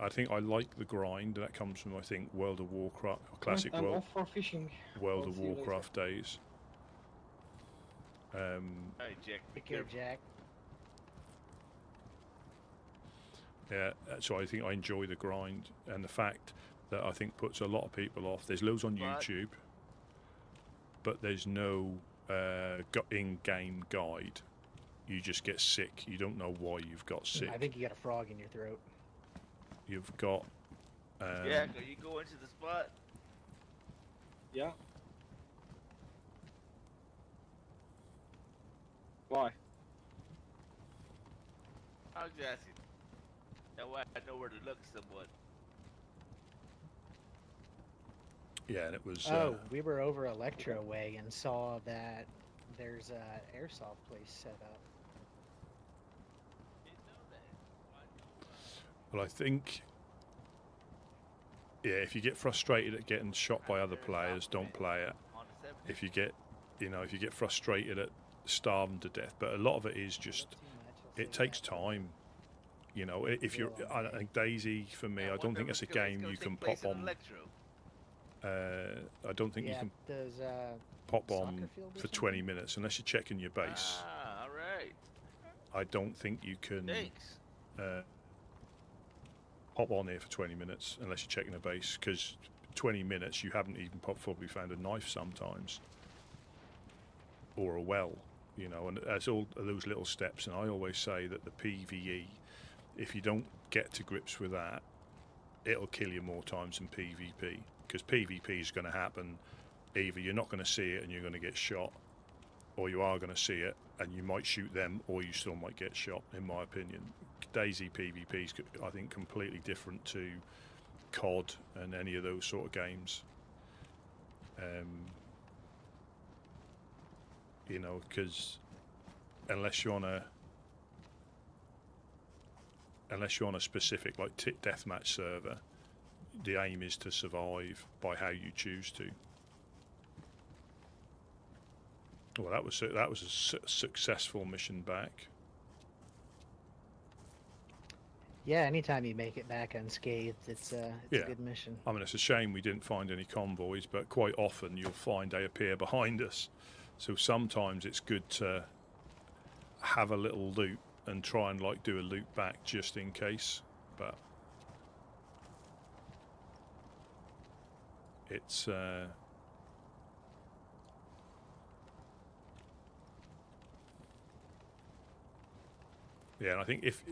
I think I like the grind. That comes from, I think, World of Warcraft, classic I'm off for fishing. World I'll of see you Warcraft days. Hey, Jack. Take care, Jack. Yeah, so I think I enjoy the grind, and the fact that I think puts a lot of people off. There's loads on YouTube, but there's no in-game guide. You just get sick. You don't know why you've got sick. I think you got a frog in your throat. You've got. Jack, are you going to the spot? Yeah. Why? I was just asking. That way I know where to look somewhat. Yeah, and it was. Oh, we were over Electro Way and saw that there's a airsoft place set up. Didn't know that. Well, I think. Yeah, if you get frustrated at getting shot by other players, don't play it. On the 17th. If you get, if you get frustrated at starving to death, but a lot of it is just. Too much, I'll It say takes that. time. If you're, I think DayZ for me, Yeah, I don't think it's a game you can pop on. Electro. I don't think you Yeah, can does pop soccer on field do for 20 something? minutes unless you're checking your base. Ah, all right. I don't think you can Thanks. pop on here for 20 minutes unless you're checking a base, because 20 minutes you haven't even probably found a knife sometimes, or a well, and that's all those little steps. And I always say that the PvE, if you don't get to grips with that, it'll kill you more times than PvP, because PvP is going to happen. Either you're not going to see it and you're going to get shot, or you are going to see it and you might shoot them, or you still might get shot, in my opinion. DayZ PvP is, I think, completely different to COD and any of those sort of games. Because unless you're on a specific like deathmatch server, the aim is to survive by how you choose to. Well, that was a successful mission back. Yeah, anytime you make it back unscathed, it's a good mission. I mean, it's a shame we didn't find any convoys, but quite often you'll find they appear behind us. So sometimes it's good to have a little loop and try and do a loop back just in case. But it's yeah, and I think if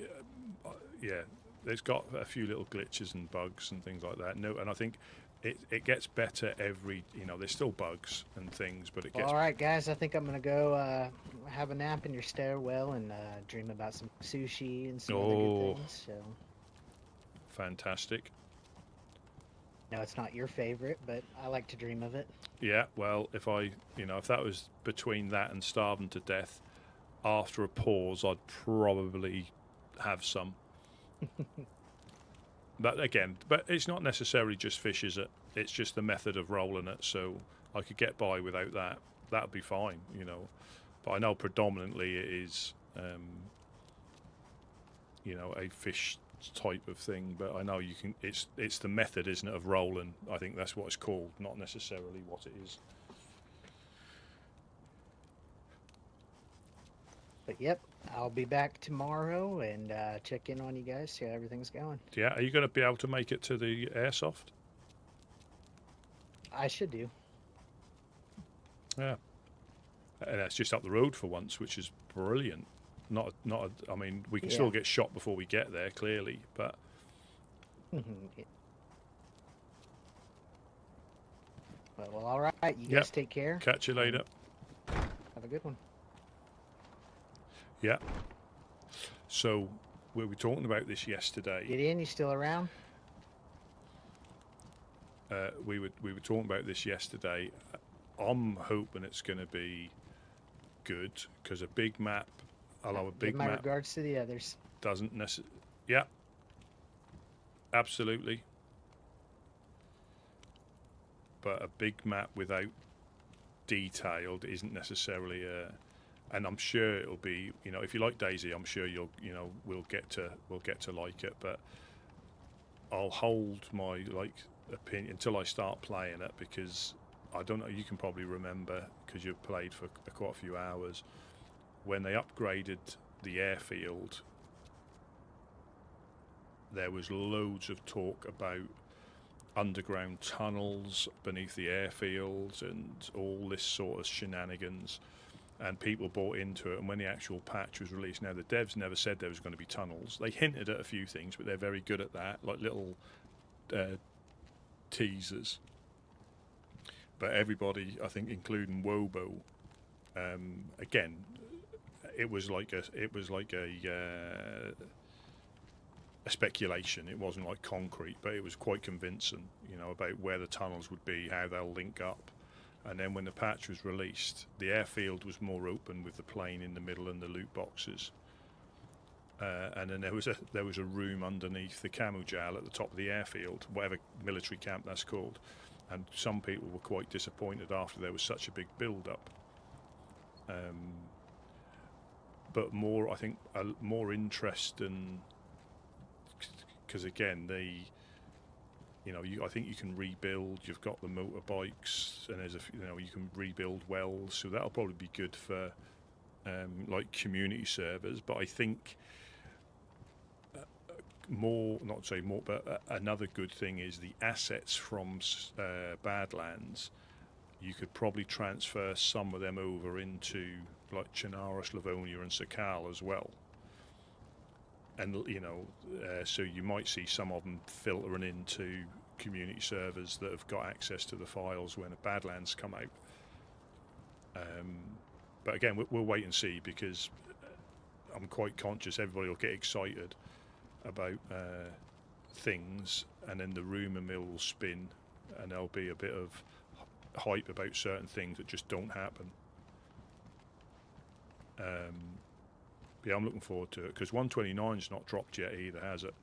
there's got a few little glitches and bugs and things like that. No, and I think it gets better every. There's still bugs and things, but it gets. All right, guys, I think I'm gonna go have a nap in your stairwell and dream about some sushi and some other good things. So. Fantastic. No, it's not your favorite, but I like to dream of it. Yeah, well, if that was between that and starving to death, after a pause, I'd probably have some. But it's not necessarily just fish, is it? It's just the method of rolling it. So I could get by without that. That'd be fine, But I know predominantly it is, a fish type of thing. But I know you can. It's the method, isn't it, of rolling? I think that's what it's called, not necessarily what it is. But yep, I'll be back tomorrow and check in on you guys, see how everything's going. Yeah, are you going to be able to make it to the airsoft? I should do. Yeah, and that's just up the road for once, which is brilliant. I mean, we can still get shot before we get there, clearly, but. Well, all right. You guys take care. Catch you later. Have a good one. Yeah. So we were talking about this yesterday. Gideon, you still around? We were talking about this yesterday. I'm hoping it's going to be good, because a big map, Give my regards to the others. doesn't necessarily. Yeah. Absolutely. But a big map without detailed isn't necessarily a. And I'm sure it'll be, if you like DayZ, I'm sure we'll get to like it. But I'll hold my opinion until I start playing it, because I don't know. You can probably remember, because you've played for quite a few hours, when they upgraded the airfield. There was loads of talk about underground tunnels beneath the airfield and all this sort of shenanigans. And people bought into it, and when the actual patch was released, now the devs never said there was going to be tunnels. They hinted at a few things, but they're very good at that, like little teasers. But everybody, I think, including Wobo, again, it was like a a speculation. It wasn't like concrete, but it was quite convincing, you know, about where the tunnels would be, how they'll link up. And then when the patch was released, the airfield was more open with the plane in the middle and the loot boxes. And then there was a room underneath the Camujal at the top of the airfield, whatever military camp that's called. And some people were quite disappointed after there was such a big build-up. But more, I think, more interest in, because again, I think you can rebuild. You've got the motorbikes, and you can rebuild wells, so that'll probably be good for like community servers. But I think another good thing is the assets from Badlands. You could probably transfer some of them over into like Chernarus, Livonia, and Sakal as well. And so you might see some of them filtering into community servers that have got access to the files when the Badlands come out. But again, we'll wait and see, because I'm quite conscious everybody will get excited about things, and then the rumour mill will spin, and there'll be a bit of hype about certain things that just don't happen. Yeah, I'm looking forward to it, because 129's not dropped yet either, has it?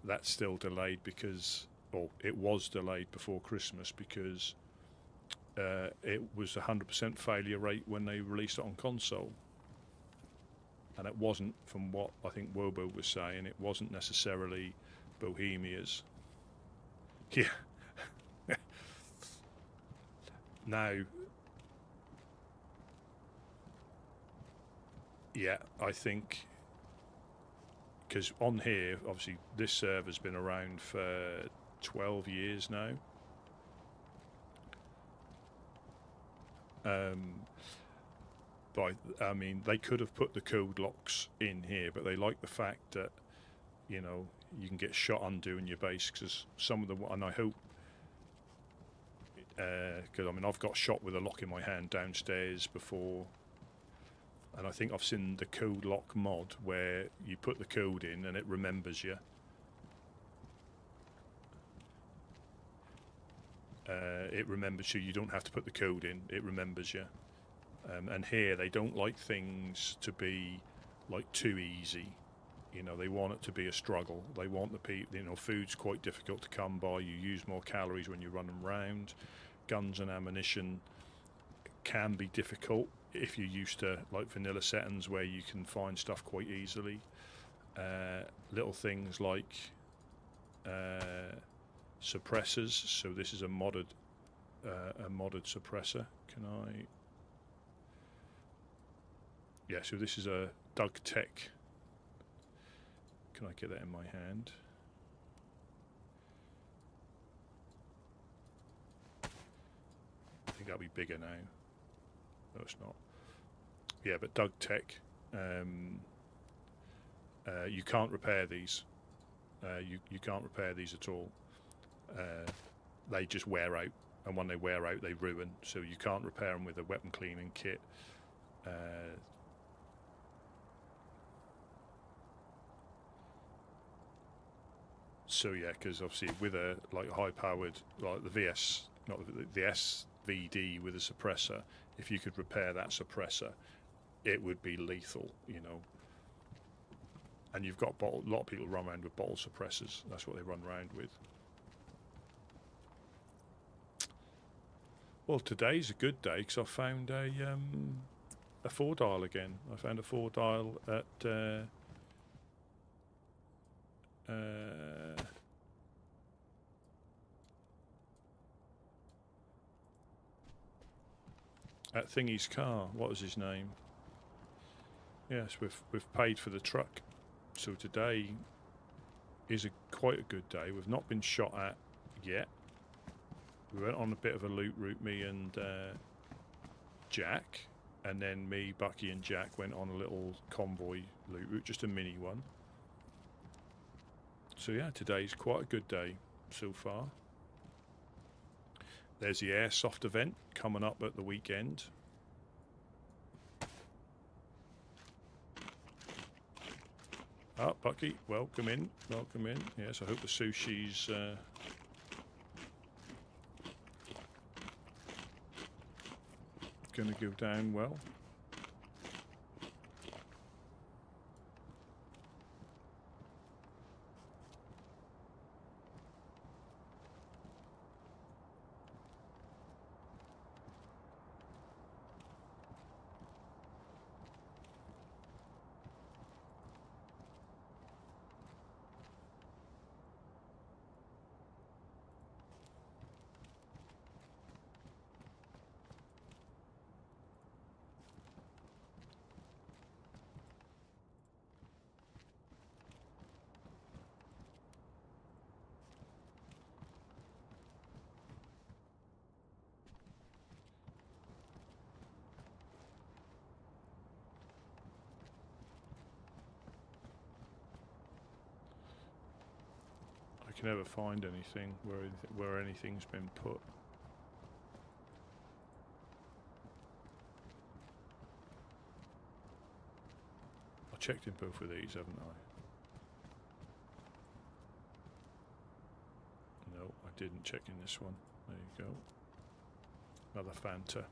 That's still delayed because, or it was delayed before Christmas because it was 100% failure rate when they released it on console. And it wasn't, from what I think Wobo was saying, it wasn't necessarily Bohemia's. Yeah. Now, yeah, I think, because on here, obviously, this server's been around for 12 years now. But I mean, they could have put the code locks in here, but they like the fact that, you can get shot undoing your base, because some of the, and I hope, because I mean, I've got shot with a lock in my hand downstairs before, and I think I've seen the code lock mod where you put the code in and it remembers you. It remembers you. You don't have to put the code in. It remembers you. And here they don't like things to be like too easy. They want it to be a struggle. They want the people. Food's quite difficult to come by. You use more calories when you're running around. Guns and ammunition can be difficult if you're used to like vanilla settings where you can find stuff quite easily. Little things like suppressors. So this is a modded suppressor. Can I? Yeah. So this is a Doug Tech. Can I get that in my hand? I think that'll be bigger now. No, it's not. Yeah, but Doug Tech. You can't repair these. You can't repair these at all. They just wear out, and when they wear out, they ruin. So you can't repair them with a weapon cleaning kit. So yeah, because obviously with a like high-powered, like the VS, not the SVD with a suppressor, if you could repair that suppressor, it would be lethal, And you've got a lot of people run around with bottle suppressors. That's what they run around with. Well, today's a good day because I found a 4-dial again. I found a 4-dial at Thingy's car. What was his name? Yes, we've paid for the truck, so today is quite a good day. We've not been shot at yet. We went on a bit of a loot route, me and Jack, and then me, Bucky, and Jack went on a little convoy loot route, just a mini one. So yeah, today's quite a good day so far. There's the airsoft event coming up at the weekend. Ah, Bucky, welcome in. Welcome in. Yes, I hope the sushi's going to go down well. I can never find anything where anything's been put. I checked in both of these, haven't I? No, I didn't check in this one. There you go. Another Fanta.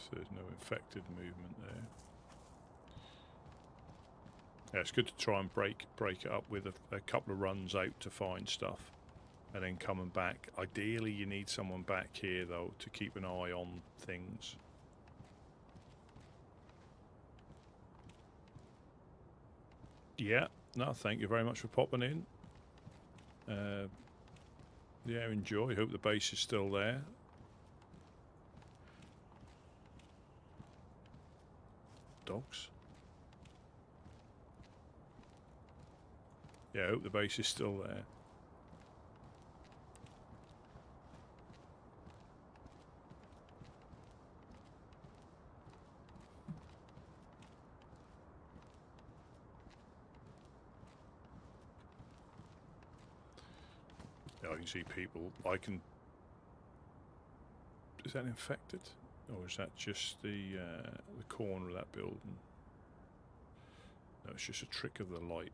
So there's no infected movement there. Yeah, it's good to try and break it up with a couple of runs out to find stuff, and then coming back. Ideally, you need someone back here though to keep an eye on things. Yeah, no, thank you very much for popping in. Yeah, enjoy. Hope the base is still there. Dogs. Yeah, I hope the base is still there. Yeah, I can see people. I can. Is that infected, or is that just the corner of that building? No, it's just a trick of the light.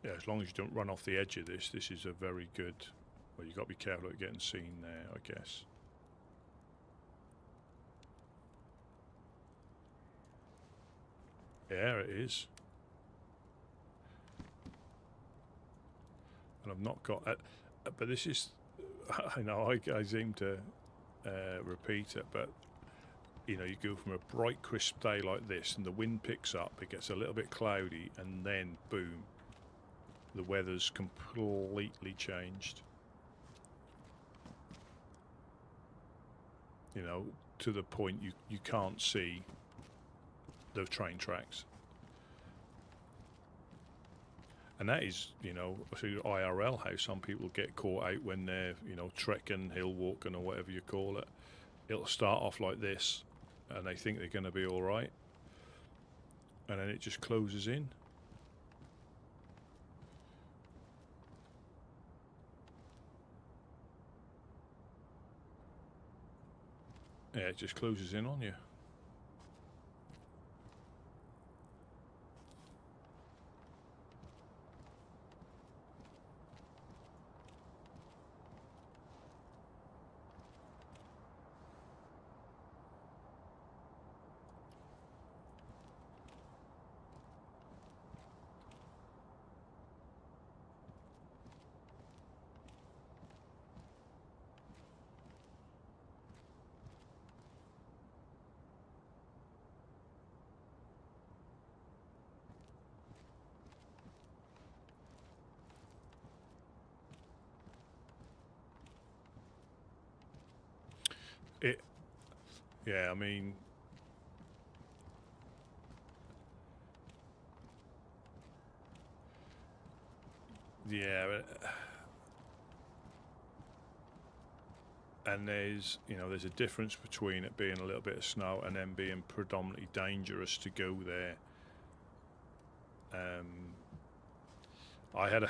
Yeah, as long as you don't run off the edge of this, this is a very good. Well, you've got to be careful of getting seen there, I guess. Yeah, it is. And I've not got it, but this is. I know I seem to repeat it, but you know, you go from a bright, crisp day like this, and the wind picks up. It gets a little bit cloudy, and then boom. The weather's completely changed. You know, to the point you can't see the train tracks. And that is, you know, IRL, how some people get caught out when they're, you know, trekking, hill walking or whatever you call it. It'll start off like this and they think they're going to be all right. and then it just closes in. Yeah, it just closes in on you. Yeah, I mean, yeah, and there's a difference between it being a little bit of snow and then being predominantly dangerous to go there. I had a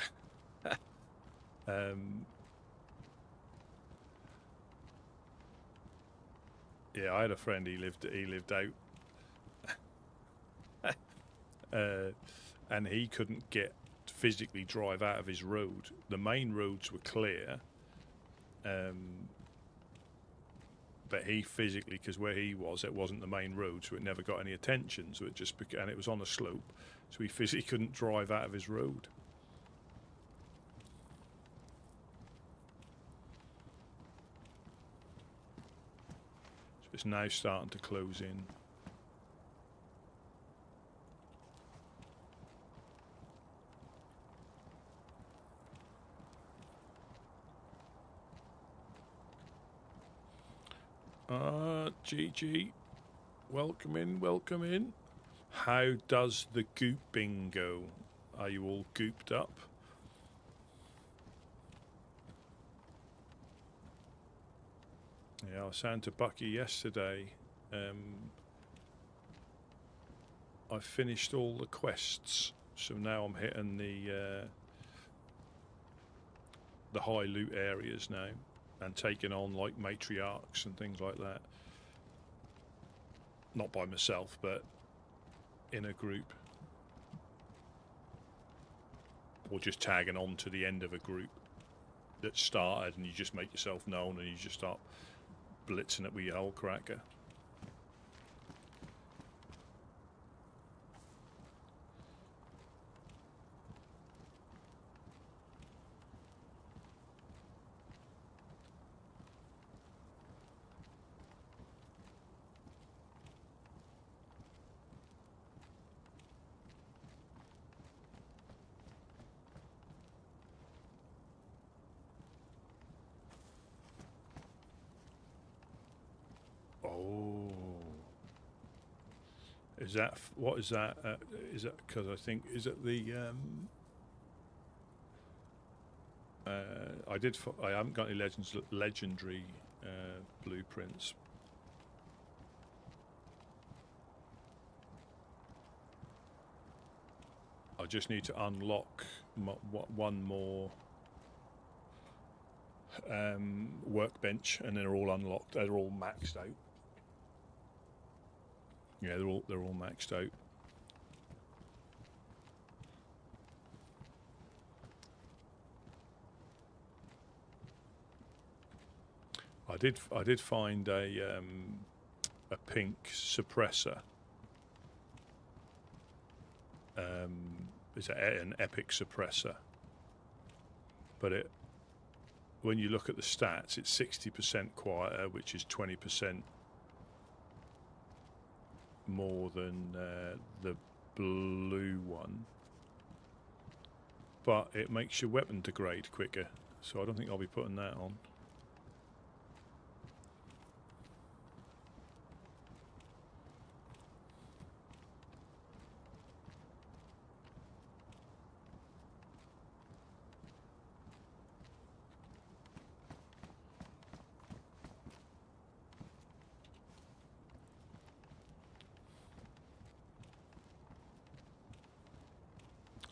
yeah, I had a friend. He lived out, and he couldn't physically drive out of his road. The main roads were clear, but he physically, because where he was, it wasn't the main road, so it never got any attention. So it just and it was on a slope, so he physically couldn't drive out of his road. It's now starting to close in. GG. Welcome in, welcome in. How does the gooping go? Are you all gooped up? Yeah, I was saying to Bucky yesterday, I finished all the quests, so now I'm hitting the high loot areas now, and taking on like matriarchs and things like that. Not by myself, but in a group, or just tagging on to the end of a group that started, and you just make yourself known, and you just start blitzing it with your whole cracker. Is that what is that? Is that because I think is it the? I haven't got any legendary blueprints. I just need to unlock one more workbench, and they're all unlocked. They're all maxed out. Yeah, they're all maxed out. I did find a pink suppressor. It's an epic suppressor, but when you look at the stats, it's 60% quieter, which is 20% more than the blue one, but it makes your weapon degrade quicker, so I don't think I'll be putting that on.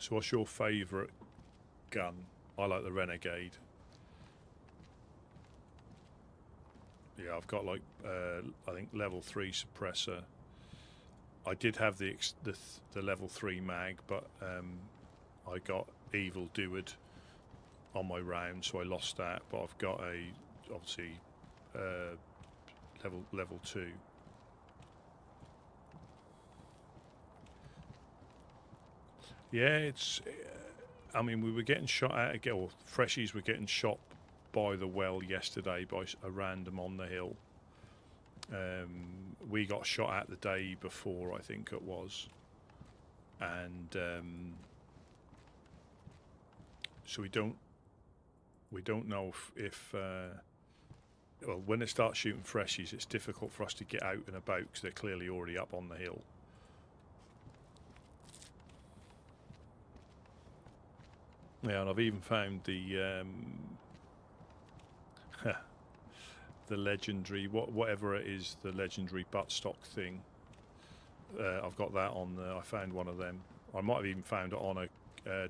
So what's your favourite gun? I like the Renegade. Yeah, I've got like I think level 3 suppressor. I did have the level 3 mag, but I got Evil Doed on my round, so I lost that. But I've got obviously level 2. Yeah, it's. I mean, we were getting shot at again, or freshies were getting shot by the well yesterday by a random on the hill. We got shot at the day before, I think it was, and so we don't know if well, when they start shooting freshies, it's difficult for us to get out and about because they're clearly already up on the hill. Yeah, and I've even found the the legendary, whatever it is, the legendary buttstock thing. I've got that on there. I found one of them. I might have even found it on a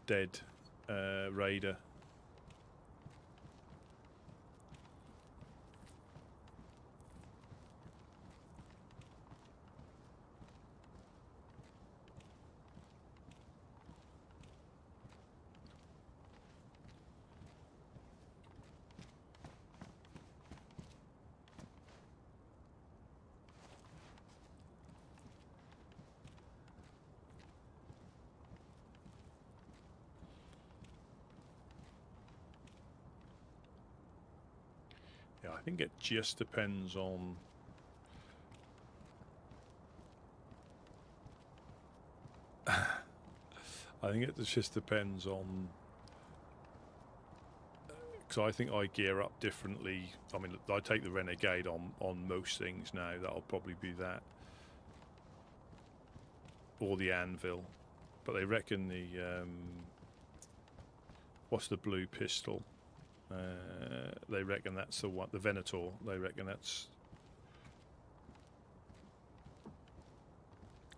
dead raider. Yeah, I think it just depends on I think it just depends on because I think I gear up differently. I mean, I take the Renegade on most things now. That'll probably be that or the Anvil, but they reckon the what's the blue pistol? They reckon that's the one, the Venator. They reckon that's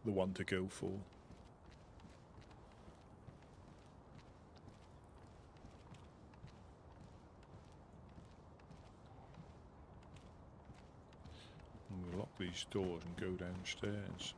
the one to go for. And we'll lock these doors and go downstairs.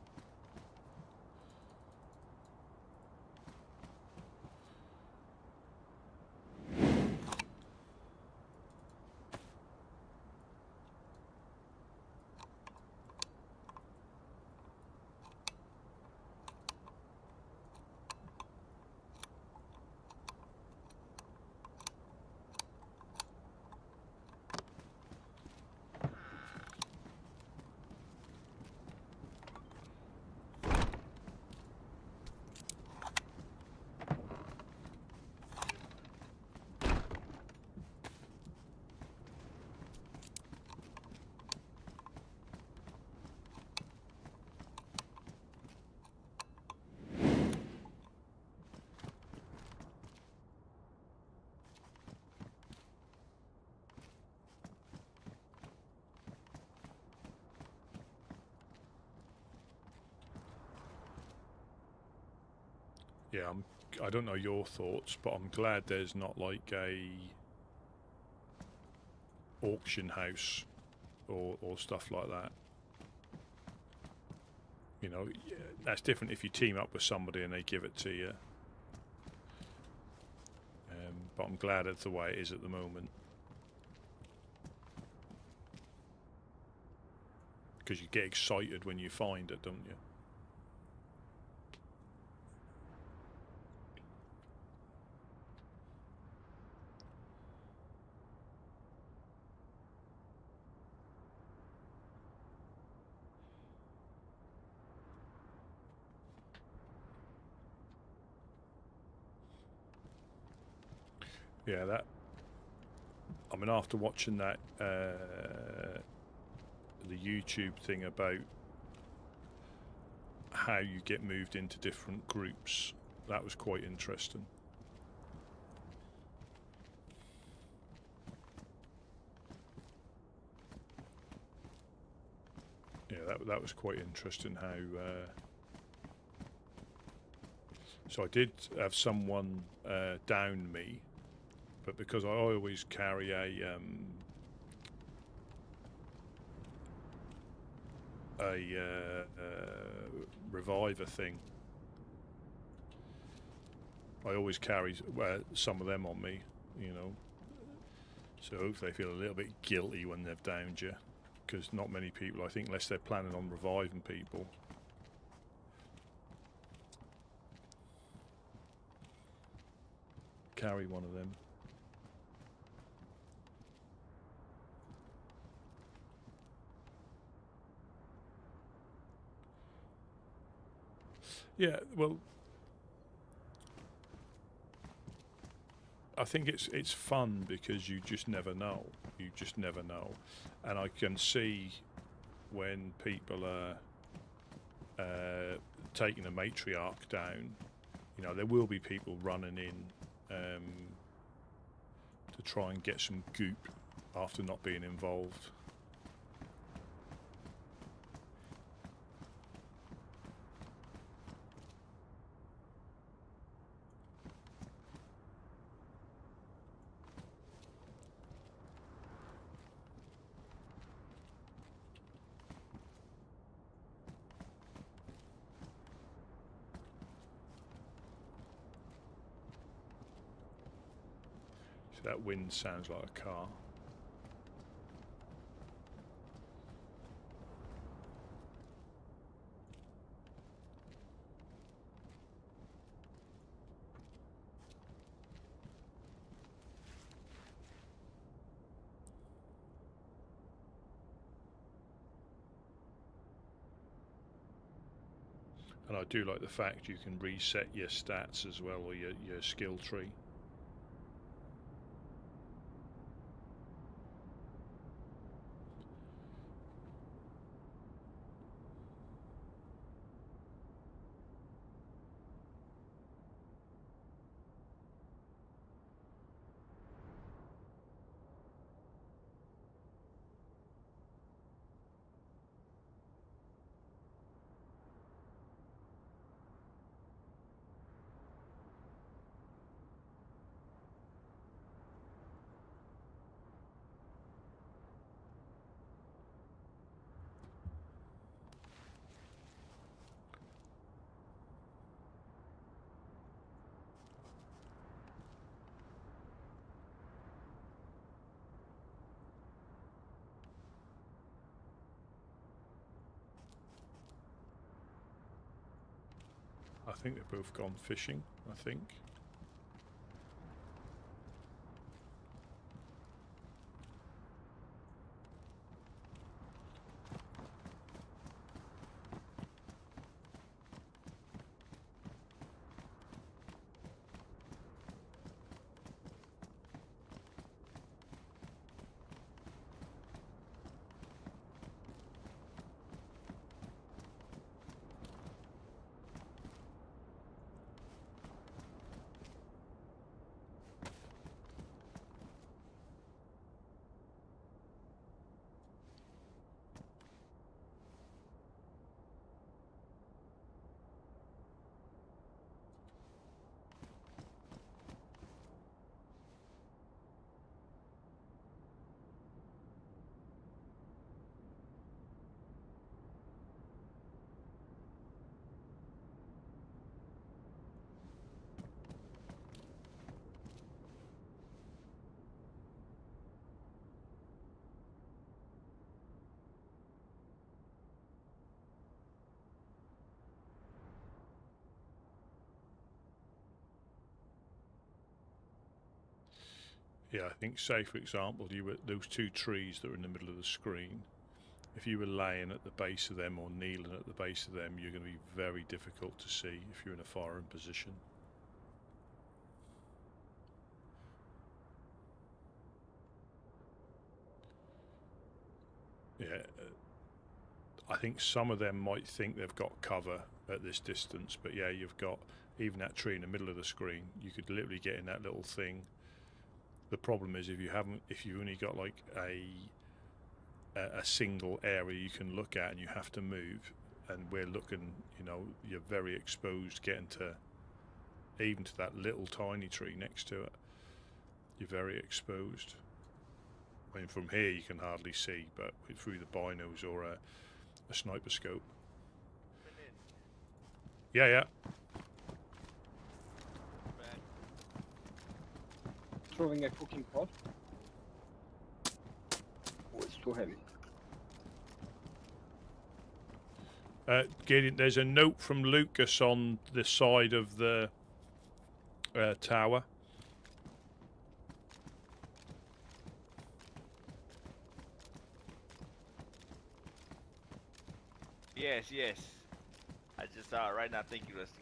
Yeah, I don't know your thoughts, but I'm glad there's not like a auction house or stuff like that. You know, that's different if you team up with somebody and they give it to you. But I'm glad it's the way it is at the moment. Because you get excited when you find it, don't you? Yeah, that. I mean, after watching that, the YouTube thing about how you get moved into different groups, that was quite interesting. Yeah, that was quite interesting how So I did have someone down me, but because I always carry a reviver thing, I always carry some of them on me, you know. So hopefully they feel a little bit guilty when they've downed you, because not many people, I think, unless they're planning on reviving people. Carry one of them. Yeah, well, I think it's fun because you just never know. You just never know, and I can see when people are taking a matriarch down. You know, there will be people running in to try and get some goop after not being involved. That wind sounds like a car. And I do like the fact you can reset your stats as well, or your skill tree. I think they've both gone fishing, I think. Yeah, I think, say for example, you were those two trees that were in the middle of the screen. If you were laying at the base of them or kneeling at the base of them, you're going to be very difficult to see if you're in a firing position. Yeah, I think some of them might think they've got cover at this distance, but yeah, you've got even that tree in the middle of the screen. You could literally get in that little thing. The problem is if you've only got like a single area you can look at and you have to move, and we're looking, you know, you're very exposed getting to even to that little tiny tree next to it, you're very exposed. I mean, from here you can hardly see, but through the binos or a sniper scope. Yeah, yeah. Throwing a cooking pot. Oh, it's too heavy. Gideon, there's a note from Lucas on the side of the tower. Yes, yes. I just saw it right now. Thank you, Rusty.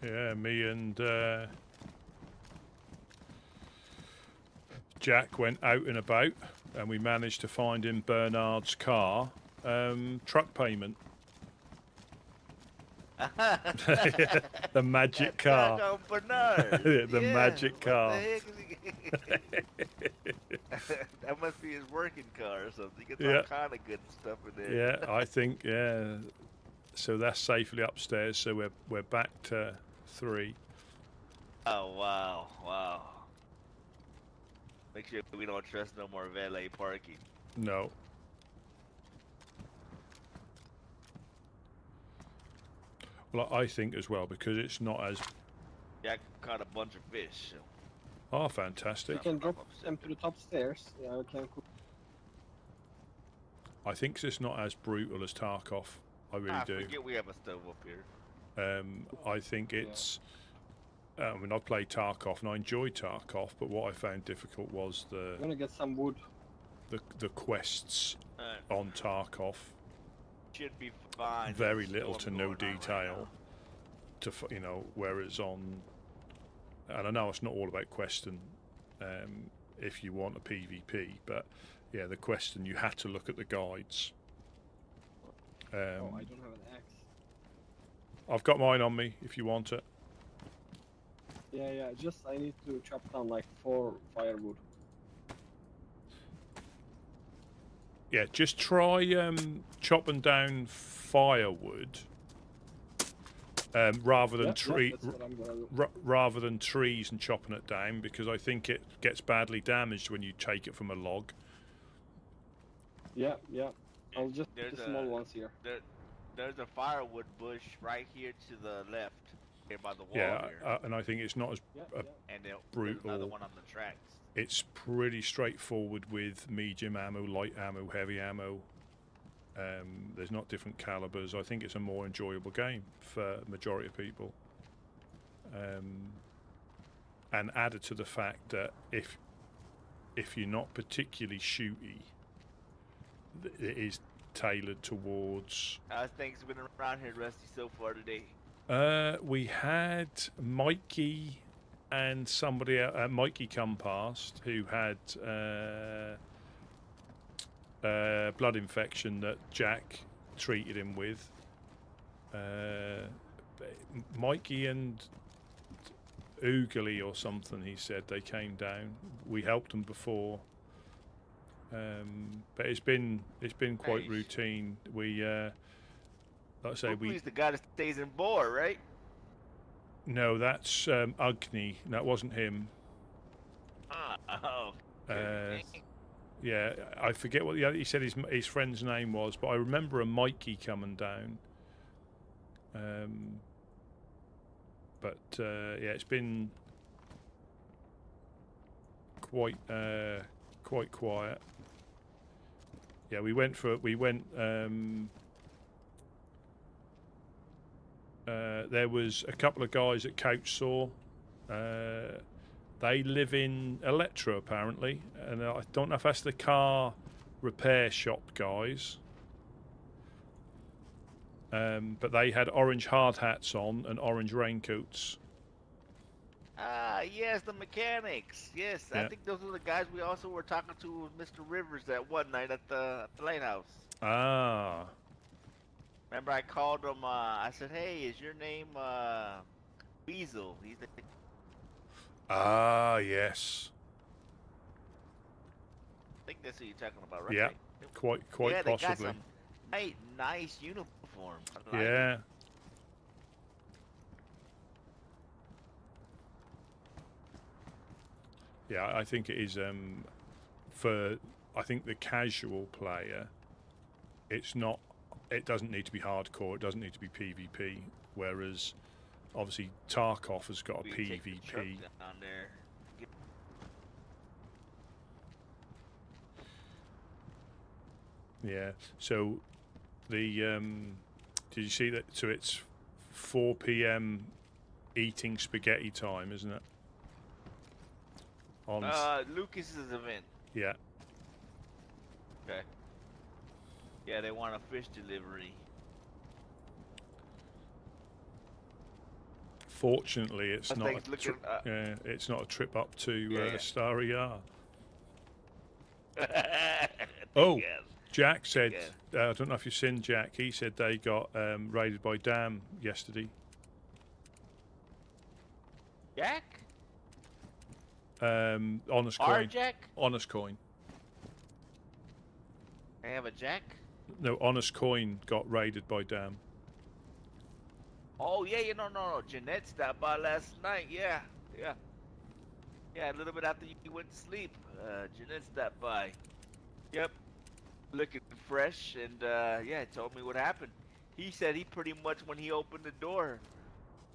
Yeah, me and Jack went out and about, and we managed to find in Bernard's car truck payment. The magic car. The magic car. That must be his working car or something. He gets Yeah. all kind of good stuff in there. Yeah, I think, yeah. So that's safely upstairs. So we're back to 3. Oh, wow. Wow. Make sure we don't trust no more valet parking. No. Well, I think as well, because it's not as... Yeah, I caught a bunch of fish. So. Oh, You fantastic. can drop them to the top stairs. Yeah, we can cook. I think it's not as brutal as Tarkov. I really do. Forget we have a stove up here. I think it's... I mean, I played Tarkov and I enjoyed Tarkov, but what I found difficult was I'm gonna get some wood. the quests on Tarkov. Should be fine. Very There's a little to storm no going on right detail. You know, whereas on... And I know it's not all about questing if you want a PvP, but yeah, the question, you had to look at the guides. Oh, I don't have an axe. I've got mine on me if you want it. Yeah, just I need to chop down like 4 firewood. Yeah, just try chopping down firewood rather than That's what I'm gonna do. rather than trees and chopping it down, because I think it gets badly damaged when you take it from a log. Yeah. I'll just put There's the small ones here. There's a firewood bush right here to the left, here by the wall Yeah, here. and I think it's not as Yeah. And there's brutal. another one on the tracks. It's pretty straightforward with medium ammo, light ammo, heavy ammo. There's not different calibers. I think it's a more enjoyable game for majority of people. And added to the fact that if you're not particularly shooty, it is tailored towards... How's things been around here, Rusty, so far today? We had Mikey and somebody else, Mikey come past, who had blood infection that Jack treated him with. Mikey and Oogly or something, he said, they came down. We helped them before. But it's been quite Nice. routine. We like I say, He's the guy that stays in Boar, right? no, that's Agni. That wasn't him. Oh. Yeah, I forget what he said his friend's name was, but I remember a Mikey coming down. But yeah, it's been quite quiet. Yeah, we went. There was a couple of guys at Couchsaw. They live in Electra apparently, and I don't know if that's the car repair shop guys. But they had orange hard hats on and orange raincoats. Yes, the mechanics. Yes, Yeah. I think those are the guys we also were talking to with Mr. Rivers that one night at the lighthouse. Ah. Remember, I called him. I said, "Hey, is your name Weasel?" He's like, Ah, yes. I think that's what you're talking about, right? Yeah, quite yeah, they got possibly. some nice uniform. I like Yeah. it. Yeah, I think it is for I think the casual player, it's not, it doesn't need to be hardcore, it doesn't need to be PvP, whereas obviously Tarkov has got a We take the truck PvP. down there. Yeah. So the did you see that? So it's 4 p.m. eating spaghetti time, isn't it? On Lucas's event. yeah. Okay. Yeah, they want a fish delivery. Fortunately, it's That not. thing's looking, Yeah, it's not a trip up to yeah. Starry Yard. Yes. Oh, Jack said. I don't know if you've seen Jack. He said they got raided by Dam yesterday. Jack? Honest Our coin. Jack? Honest coin. They have a Jack? No, Honest coin got raided by Dam. Oh, yeah, no. Jeanette stopped by last night, yeah. Yeah, a little bit after you went to sleep. Jeanette stopped by. Yep. Looking fresh, and, yeah, told me what happened. He said he pretty much, when he opened the door,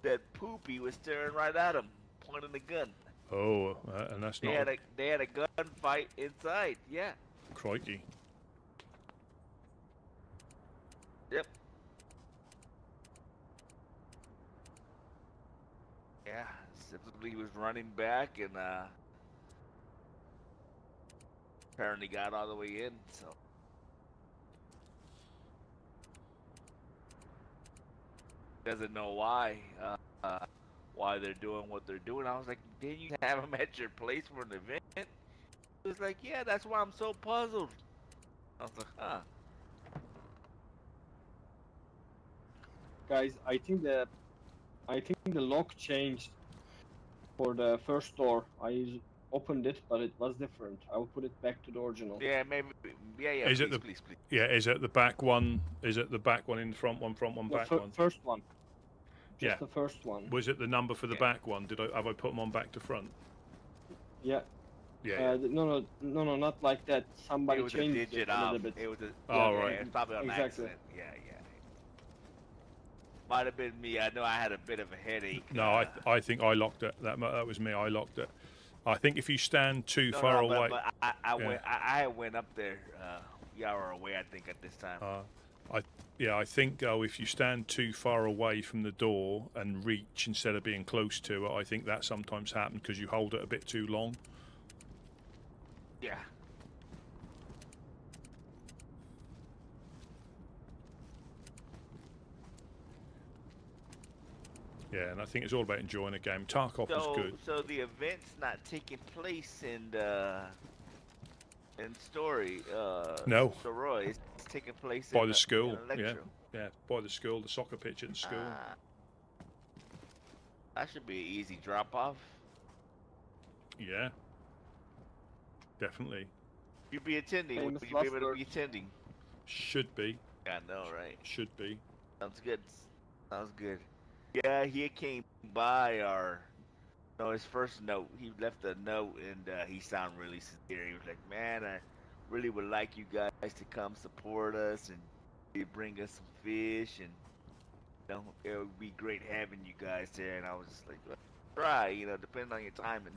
that Poopy was staring right at him, pointing the gun. Oh, and that's They not. had a gunfight inside, yeah. Crikey. Yep. Yeah, simply he was running back and apparently got all the way in, so. Doesn't know why they're doing what they're doing. I was like, didn't you have them at your place for an event? He was like, yeah, that's why I'm so puzzled. I was like, huh. Guys, I think the lock changed for the first door. I opened it, but it was different. I will put it back to the original. Yeah, maybe. Yeah. Is it Please. Yeah, is it the back one? Is it the back one in front one, back one? First one. Just Yeah. the first one. Was it the number for the back one? Have I put them on back to front? Yeah. Yeah. No, not like that. Somebody It was a changed digit it a little off. bit. It was a. Oh, yeah, right. It's probably on Exactly. accident. Yeah. Might have been me. I know I had a bit of a headache. No, I think I locked it. That was me. I locked it. I think if you stand too far away. But I went up there. You were away, I think, at this time. I think if you stand too far away from the door and reach instead of being close to it, I think that sometimes happens because you hold it a bit too long. Yeah. Yeah, and I think it's all about enjoying a game. Tarkov was good. So the event's not taking place in Story. No. Soroy. It's taking place By in the school. in Yeah, Electro. yeah, by the school, the soccer pitch at the school. That should be an easy drop off. Yeah, definitely. You'd be attending. Famous Would you be able to last be attending? Should be. I know, right? Should be. Sounds good. Sounds good. Yeah, he came by his first note. He left a note, and he sounded really sincere. He was like, man, I really would like you guys to come support us and bring us some fish, and it would be great having you guys there. And I was just like, well, try, depending on your timing.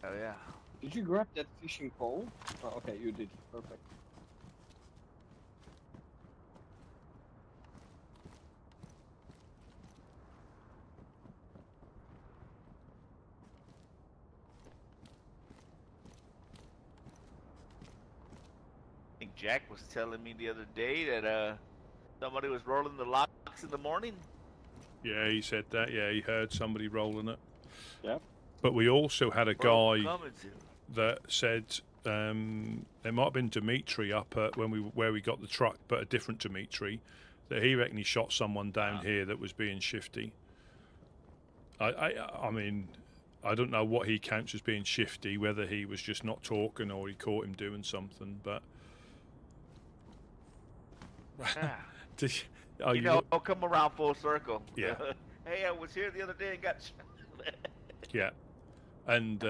Oh, yeah. Did you grab that fishing pole? Oh, okay, you did. Perfect. I think Jack was telling me the other day that somebody was rolling the locks in the morning. Yeah, he said that. Yeah, he heard somebody rolling it. Yep. But we also had a Where are we guy coming to? that said It might have been Dimitri up at where we got the truck, but a different Dimitri. That he reckoned he shot someone down here that was being shifty. I mean, I don't know what he counts as being shifty, whether he was just not talking or he caught him doing something, but... I'll come around full circle. Yeah. Hey, I was here the other day and got shot. Yeah. And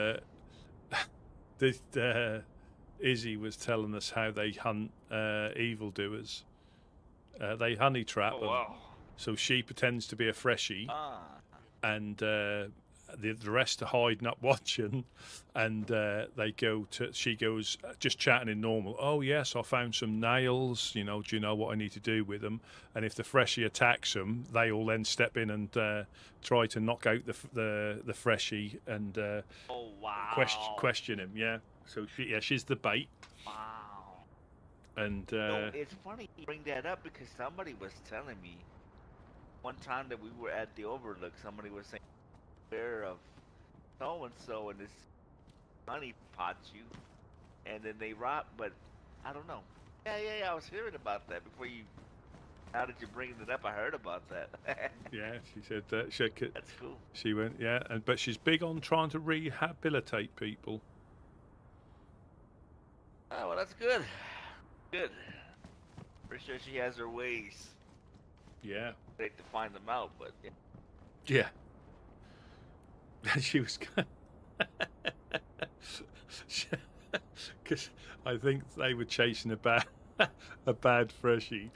Izzy was telling us how they hunt evildoers. They honey trap them. Wow. So she pretends to be a freshie, and the rest are hiding up watching, and she goes just chatting in normal. Oh yes, I found some nails. Do you know what I need to do with them? And if the freshie attacks them, they all then step in and try to knock out the freshie and question him. Yeah. So she's the bait. Wow. And it's funny you bring that up because somebody was telling me one time that we were at the Overlook. Somebody was saying, "Beware of so and so and this honey pot you," and then they rob. But I don't know. Yeah. I was hearing about that before you. Now that you're bringing it up, I heard about that. Yeah, she said that's cool. She went, yeah, but she's big on trying to rehabilitate people. Oh well, that's good. Good. Pretty sure she has her ways. Yeah. Take to find them out, but yeah. She was, because I think they were chasing a bad freshie,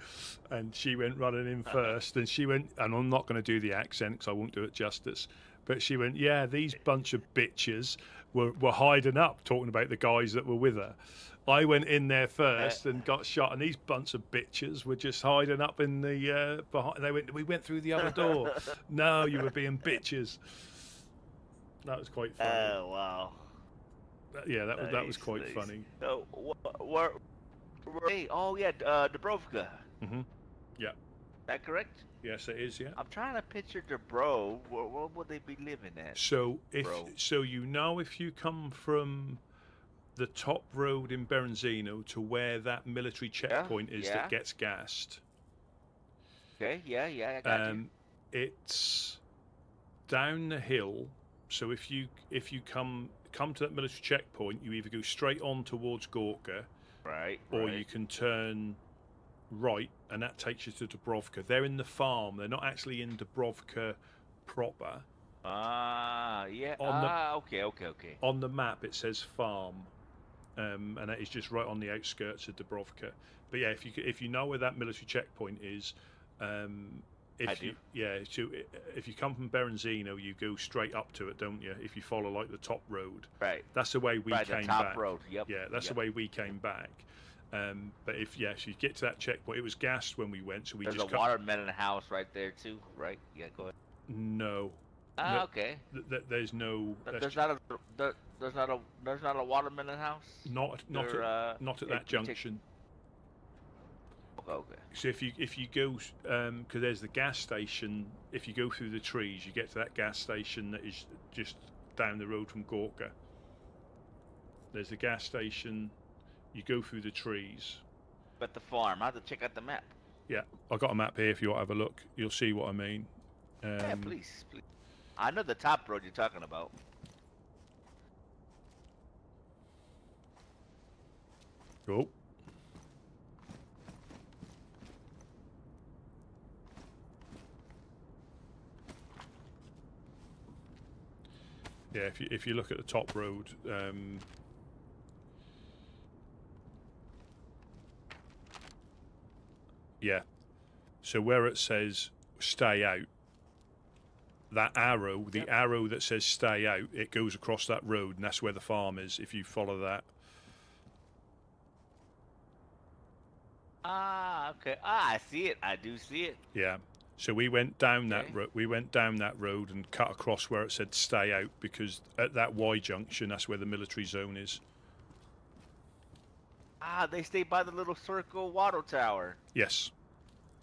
and she went running in first, and she went, and I'm not going to do the accent because I won't do it justice, but she went, yeah, these bunch of bitches were hiding up, talking about the guys that were with her. I went in there first and got shot, and these bunch of bitches were just hiding up in the behind. We went through the other door. No, you were being bitches. That was quite funny. Oh wow. Yeah, that was quite funny. So, oh yeah, Dubrovka. Mhm. Yeah. Is that correct? Yes, it is. Yeah. I'm trying to picture Dubrovka. Where would they be living at? So if you come from the top road in Berenzino to where that military checkpoint is that gets gassed. Okay, yeah, I got you. It's down the hill. So if you come to that military checkpoint, you either go straight on towards Gorka, or you can turn right, and that takes you to Dubrovka. They're in the farm. They're not actually in Dubrovka proper. Yeah. Okay. On the map, it says farm. And that is just right on the outskirts of Dubrovka. But yeah, if you know where that military checkpoint is, if you come from Berenzino, you go straight up to it, don't you? If you follow like the top road, right? That's the way we came the top back. Road. Yep. Yeah, that's the way we came back. But if you get to that checkpoint, it was gassed when we went, so we There's just a watermelon house right there too, right? Yeah, go ahead. No. Okay. There's no. There's not a watermelon house. Not at that junction. Okay. So if you go, because there's the gas station. If you go through the trees, you get to that gas station that is just down the road from Gorka. There's the gas station. You go through the trees. But the farm. I have to check out the map. Yeah, I got a map here. If you want to have a look, you'll see what I mean. Yeah, please. I know the top road you're talking about. Cool. Yeah, if you look at the top road, yeah. So where it says stay out, that arrow, the arrow that says stay out, it goes across that road, and that's where the farm is. If you follow that. Okay. I see it. I do see it. Yeah. So we went down that we went down that road and cut across where it said stay out, because at that Y junction, that's where the military zone is. They stay by the little circle water tower. Yes.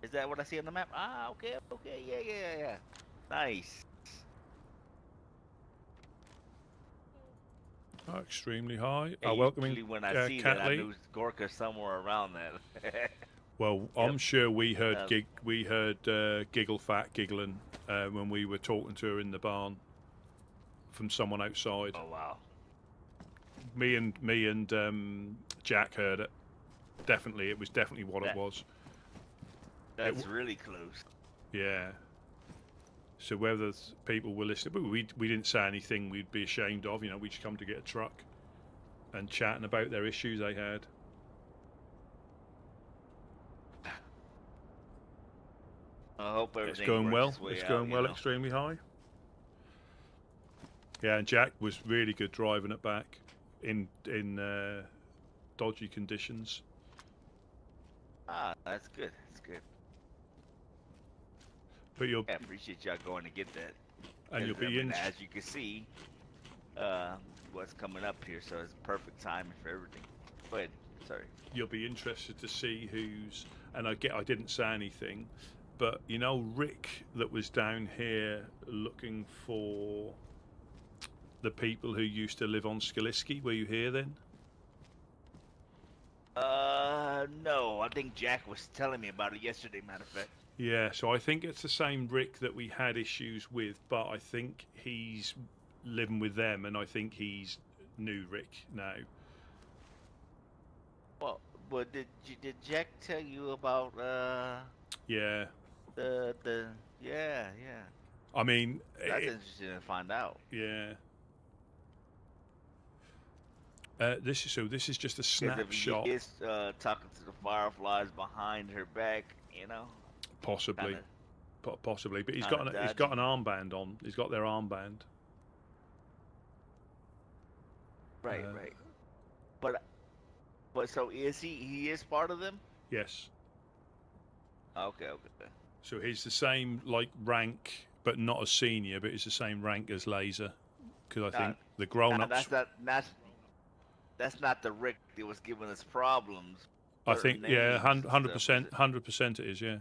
Is that what I see on the map? Okay. Yeah. Nice. Oh, extremely high. Yeah, Welcoming usually when I see that, I Catley. knew Gorka somewhere around that. Well, I'm sure we heard Uh, Giggle Fat giggling when we were talking to her in the barn from someone outside. Oh wow. Me and Jack heard it. Definitely, it was definitely what it was. That's really close. Yeah. So whether people were listening, but we didn't say anything we'd be ashamed of. You know, we just come to get a truck and chatting about their issues they had. I hope everything It's going well. works its way It's out, going well, you know. extremely high. Yeah, and Jack was really good driving it back in dodgy conditions. Ah, that's good. That's good. But you'll I appreciate y'all going to get that. and you'll 'Cause, I be mean, in. as you can see, what's coming up here, so it's perfect timing for everything. Go ahead. Sorry. You'll be interested to see who's. And I didn't say anything, but you know Rick that was down here looking for the people who used to live on Skaliski. Were you here then? No. I think Jack was telling me about it yesterday. Matter of fact. Yeah, so I think it's the same Rick that we had issues with, but I think he's living with them, and I think he's new Rick now. Well, did Jack tell you about Yeah, the yeah. I mean, That's interesting to find out. yeah. This is just a 'Cause if snapshot, he is talking to the fireflies behind her back, you know. possibly, Kinda, possibly. But he's kinda got an armband on. He's got their armband. right. But so is he? He is part of them. Yes. Okay. So he's the same like rank, but not as senior. But he's the same rank as Laser, because I think the grown-ups. That's not the Rick that was giving us problems. I think Certain yeah, names and stuff, 100%, is it? 100% it is, yeah.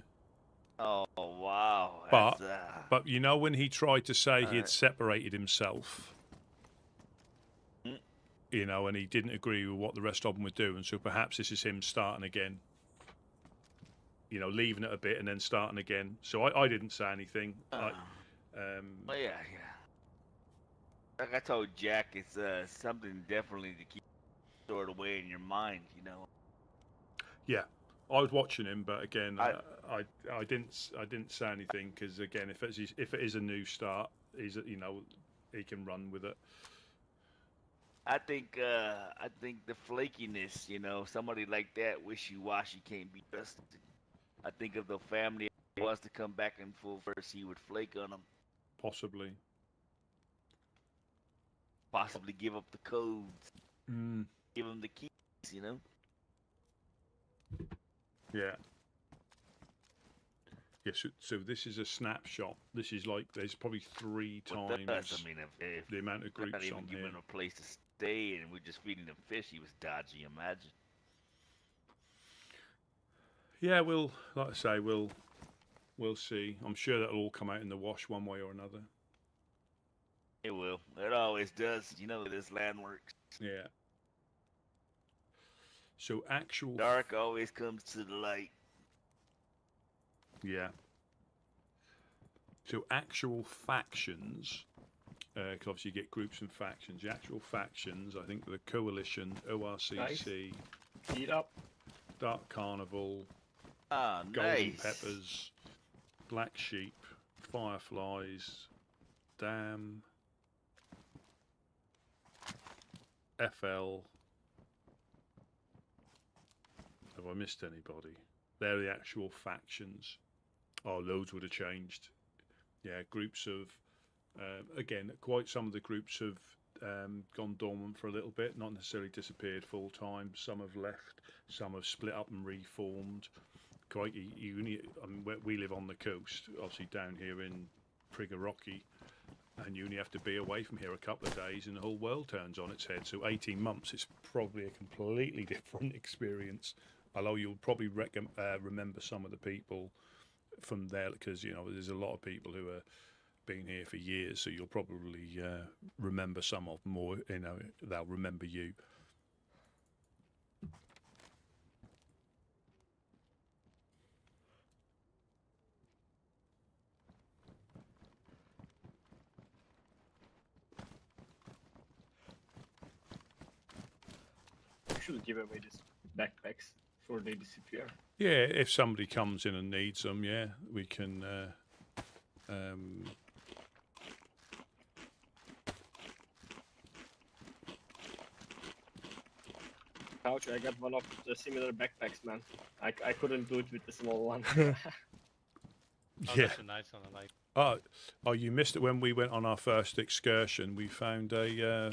Oh wow. But That's, but you know when he tried to say he had Alright. separated himself, Mm. you know, and he didn't agree with what the rest of them were doing, so perhaps this is him starting again. You know, leaving it a bit and then starting again. So I didn't say anything. well, yeah. Like I told Jack, it's something definitely to keep stored away in your mind, you know. Yeah, I was watching him, but again, I- I didn't say anything because again, if it is a new start, you know, he can run with it. I think the flakiness, you know, somebody like that, wishy-washy, can't be trusted. I think if the family was to come back in full force, he would flake on them, Possibly. possibly give up the codes, Mm, give them the keys, you know. yeah. Yeah. So this is a snapshot. This is like there's probably 3 With times us, I mean, if the amount of we're not groups even on giving here. him a place to stay and we're just feeding him fish, he was dodgy. Imagine. Yeah, like I say, we'll see. I'm sure that'll all come out in the wash one way or another. It will. It always does. You know this land works. Yeah. So actual. Dark always comes to the light. Yeah. So actual factions, because obviously you get groups and factions. The actual factions, I think the Coalition, ORCC, Heat up. Dark Carnival, Ah, Golden nice. Peppers, Black Sheep, Fireflies, Dam, FL. Have I missed anybody? They're the actual factions. Oh, loads would have changed. Yeah, groups of, again, quite some of the groups have gone dormant for a little bit, not necessarily disappeared full time. Some have left, some have split up and reformed. Quite, I mean, we live on the coast, obviously down here in Priggerocky, and you only have to be away from here a couple of days and the whole world turns on its head. So 18 months is probably a completely different experience. Although you'll probably remember some of the people from there, because you know there's a lot of people who are been here for years, so you'll probably remember some of them, or they'll remember you. Should give away these backpacks before they disappear. Yeah, if somebody comes in and needs them, yeah, we can. Ouch, I got one of the similar backpacks, man. I couldn't do it with the small one. Oh, Yeah. that's a nice one. I like. Oh, you missed it when we went on our first excursion. We found a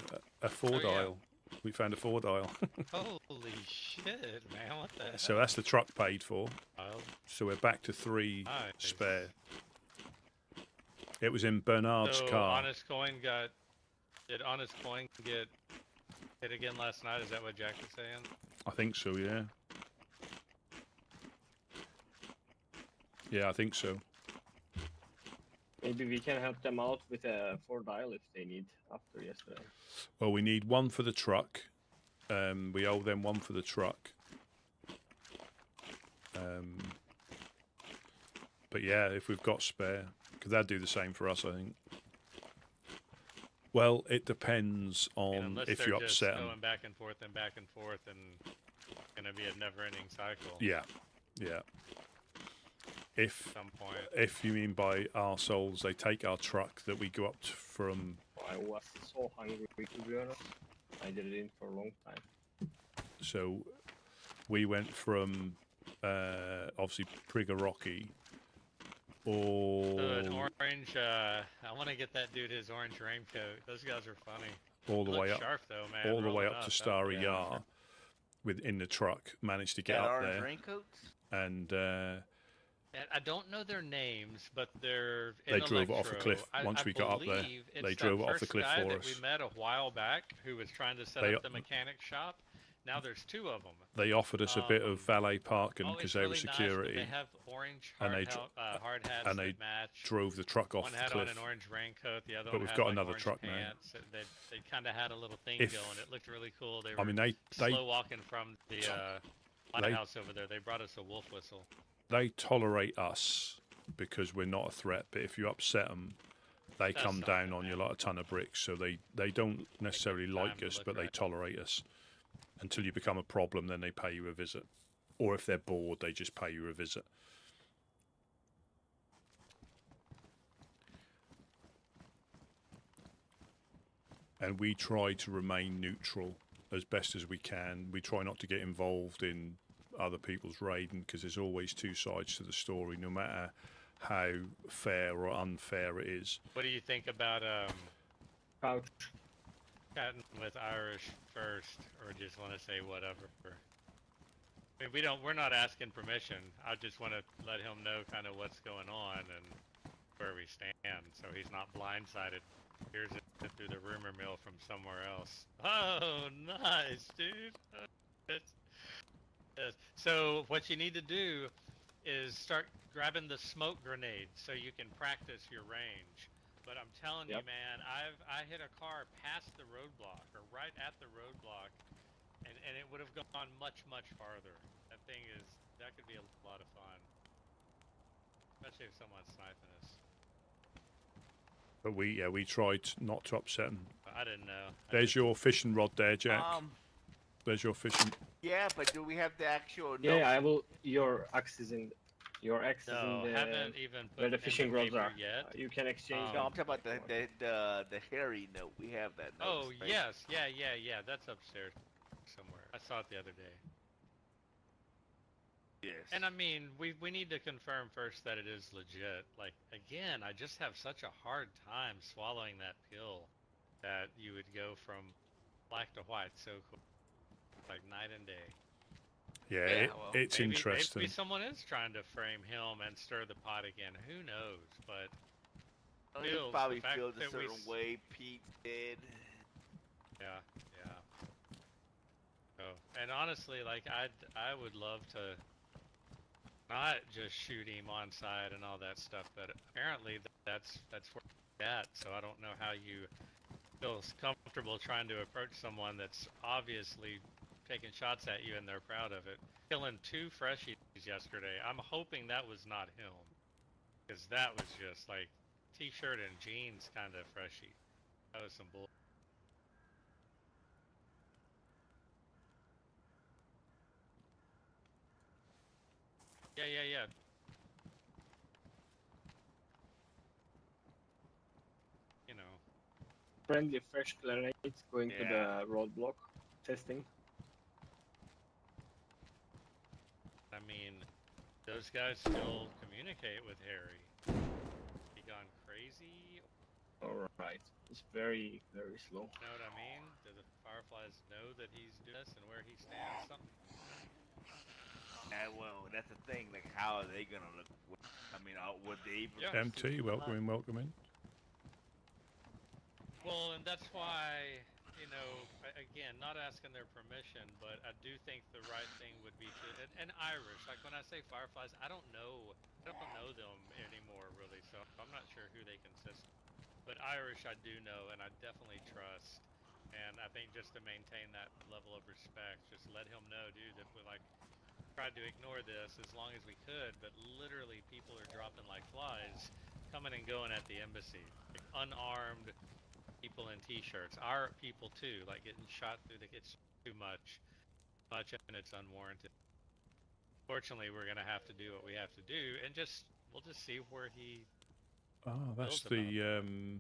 four dial. We found a 4-dial. Holy shit, man! What the hell? So that's the truck paid for. Oh, So we're back to 3 nice. spare. It was in Bernard's So car. Honest Coin did Honest Coin get hit again last night? Is that what Jack was saying? I think so, yeah. Yeah, I think so. Maybe we can help them out with a 4-dial if they need after yesterday. Well, we need one for the truck. We owe them one for the truck. But yeah, if we've got spare, because they'd do the same for us, I think. Well, it depends on Unless if they're you just upset them. going back and forth and back and forth, and going to be a never-ending cycle. Yeah, yeah. If At some point. if you mean by our souls, they take our truck that we go up from. I was so hungry, to be honest. I did it in for a long time. So we went from obviously Prigorocki all An orange, I want to get that dude his orange raincoat. Those guys are funny. all the Look way up, sharp though, man. all the way rolling up to That- Starry yeah. Yar, within the truck. Managed to get Got up orange there, raincoats? and And I don't know their names, but they're They in drove it off the Electro. cliff I once we got up there. believe it's They that drove it off the first cliff guy for that us. we met a while back who was trying to set They- up the mechanic shop. Now there's 2 of them. they offered us a bit of valet parking Oh, because it's they really were nice, but security, they have orange and hard, they hard hats and that they match. drove the truck off One the had on cliff. an orange raincoat, the other But one we've had got like another orange truck now. pants. They kind of had a little thing If- going. It looked really cool. They were I mean, they slow walking from the They- lighthouse over there. They brought us a wolf whistle. they tolerate us because we're not a threat. But if you upset them, they That's come down something, on you man. like a ton of bricks. So they don't necessarily time like to us, look but they right. tolerate us until you become a problem. Then they pay you a visit, or if they're bored, they just pay you a visit. And we try to remain neutral as best as we can. We try not to get involved in other people's raiding because there's always 2 sides to the story, no matter how fair or unfair it is. What do you think about Ouch. chatting with Irish first, or just want to say whatever? I mean, we're not asking permission. I just want to let him know kind of what's going on and where we stand, so he's not blindsided. Here's it through the rumor mill from somewhere else. Oh, nice, dude. Yes. So what you need to do is start grabbing the smoke grenade so you can practice your range. But I'm telling you, Yep. man, I hit a car past the roadblock, or right at the roadblock, and it would have gone much farther. That could be a lot of fun, especially if someone's sniping us. But we tried not to upset them. But I didn't know. There's your fishing rod there, Jack. There's your fishing. Yeah, but do we have the actual? Yeah, I will. Your axe is in. Your axe is No, in the. haven't even put Where the pen to fishing rods paper are. yet. You can exchange. No, I'm talking about the hairy note. We have that note. Oh right? yes, yeah. That's upstairs somewhere. I saw it the other day. Yes. And I mean, we need to confirm first that it is legit. Like, again, I just have such a hard time swallowing that pill that you would go from black to white so quick, like night and day. Yeah, well, it's Maybe interesting. someone is trying to frame him and stir the pot again. Who knows? But He feels, probably the fact feels a that we certain way. Pete did. yeah. So, and honestly, like I would love to. not just shoot him on side and all that stuff, but apparently that's where it's at. So I don't know how you feel comfortable trying to approach someone that's obviously taking shots at you and they're proud of it. Killing 2 freshies yesterday. I'm hoping that was not him, because that was just like t-shirt and jeans kind of freshie. That was some bull. Yeah. You know. Friendly fresh grenades going to the roadblock. Testing. I mean, those guys still communicate with Harry. He gone crazy? Alright. It's very, very slow. You know what I mean? Do the Fireflies know that he's doing this and where he stands? Something. Well, that's the thing. Like, how are they gonna look? I mean, would they even? MT, welcome in. Well, and that's why, you know, again, not asking their permission, but I do think the right thing would be to, and Irish, like when I say Fireflies, I don't know them anymore really, so I'm not sure who they consist of. But Irish I do know, and I definitely trust, and I think just to maintain that level of respect, just let him know, dude, that we like tried to ignore this as long as we could, but literally people are dropping like flies, coming and going at the embassy, like unarmed people in t-shirts, our people too, like getting shot through the, it's too much and it's unwarranted. Fortunately, we're gonna have to do what we have to do, and we'll just see where he. Ah, that's the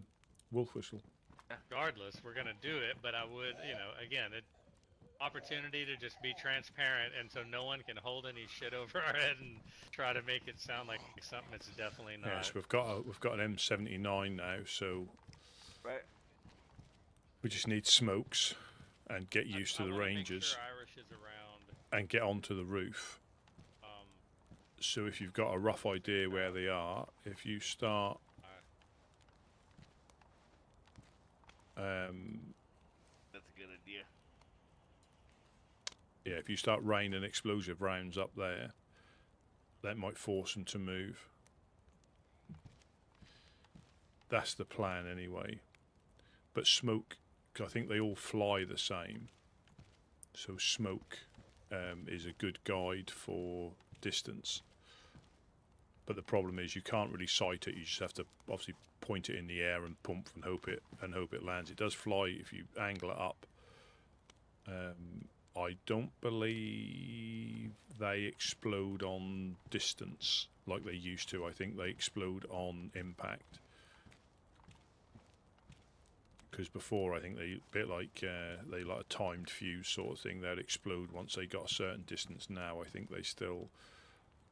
wolf whistle. Regardless, we're gonna do it, but I would, you know, again, opportunity to just be transparent, and so no one can hold any shit over our head and try to make it sound like something it's definitely not. Yes, we've got an M79 now, so Right. we just need smokes and get used to the ranges. Make sure Irish is around. And get onto the roof. So if you've got a rough idea where they are, if you start that's a good idea. Yeah, if you start raining explosive rounds up there, that might force them to move. That's the plan anyway. But smoke, 'cause I think they all fly the same. So smoke is a good guide for distance. But the problem is you can't really sight it. You just have to obviously point it in the air and pump and hope it lands. It does fly if you angle it up. I don't believe they explode on distance like they used to. I think they explode on impact. Because before, I think they a bit like they like a timed fuse sort of thing. They'd explode once they got a certain distance. Now I think they still,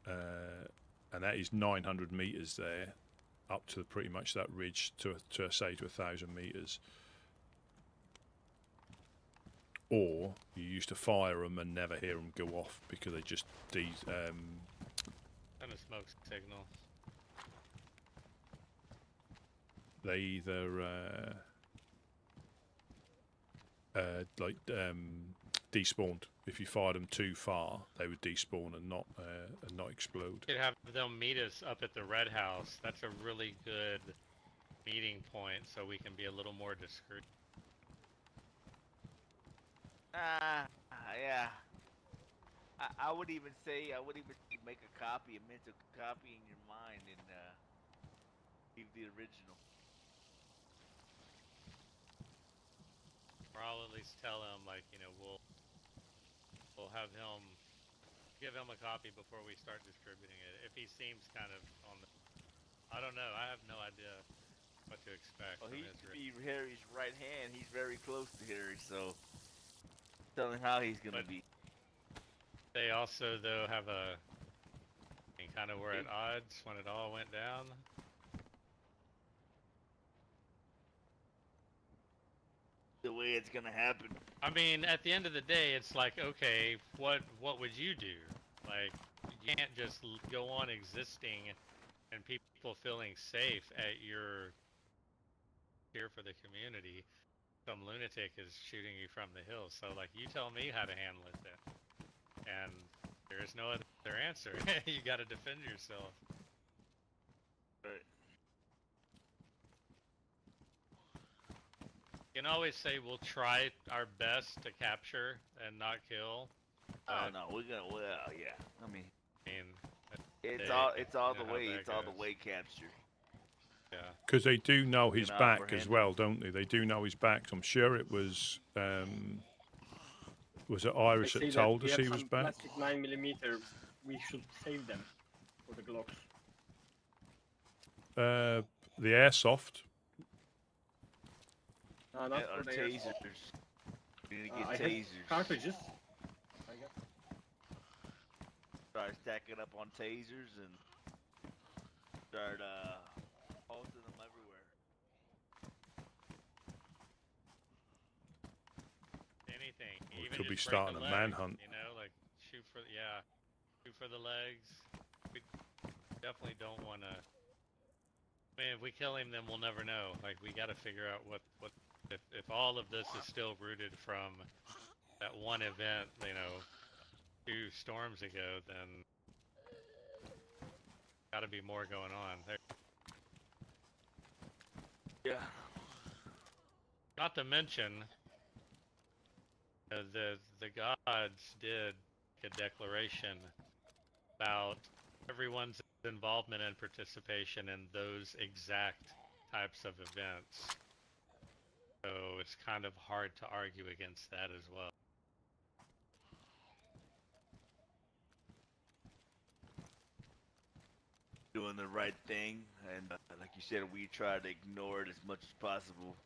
and that is 900 meters there, up to pretty much that ridge to say to 1,000 meters. Or you used to fire them and never hear them go off because they just And a smoke signal. They either despawned. If you fired them too far, they would despawn and not explode. You could have them meet us up at the Red House. That's a really good meeting point, so we can be a little more discreet. Yeah. I would even say make a copy, a mental copy in your mind, and leave the original. Or I'll at least tell him, like, you know, we'll have him give him a copy before we start distributing it. If he seems kind of on the, I don't know. I have no idea what to expect. Well, from he his used to be Harry's right hand. He's very close to Harry, so tell him how he's gonna be. They also, though, have a kind of were at odds when it all went down. The way it's gonna happen. I mean, at the end of the day, it's like, okay, what would you do? Like, you can't just go on existing and people feeling safe at your here for the community. Some lunatic is shooting you from the hills. So, like, you tell me how to handle it then. And there is no other their answer. You got to defend yourself. Right. You can always say we'll try our best to capture and not kill. Oh no, we're gonna. Well, yeah. I mean, it's they- all. It's all you the know how way. that It's all the goes. way capture. Yeah. Because they do know his can back as apprehend well, don't they? They do know his back. So I'm sure it was it Irish They say that that told we us have he was some back? plastic 9mm. We should save them for the Glocks. The airsoft. Not Yeah, for or the tasers. We need to get I have tasers. cartridges. I got Start stacking up on tasers and start posting them everywhere. Anything. We Even could be just break starting a leg, manhunt. You know, like shoot for the legs. We definitely don't want to. I mean, if we kill him, then we'll never know. Like we got to figure out what if all of this is still rooted from that one event, 2 storms ago, then got to be more going on. Yeah. Not to mention, the gods did make a declaration about everyone's involvement and participation in those exact types of events. So it's kind of hard to argue against that as well. Doing the right thing, and like you said, we try to ignore it as much as possible.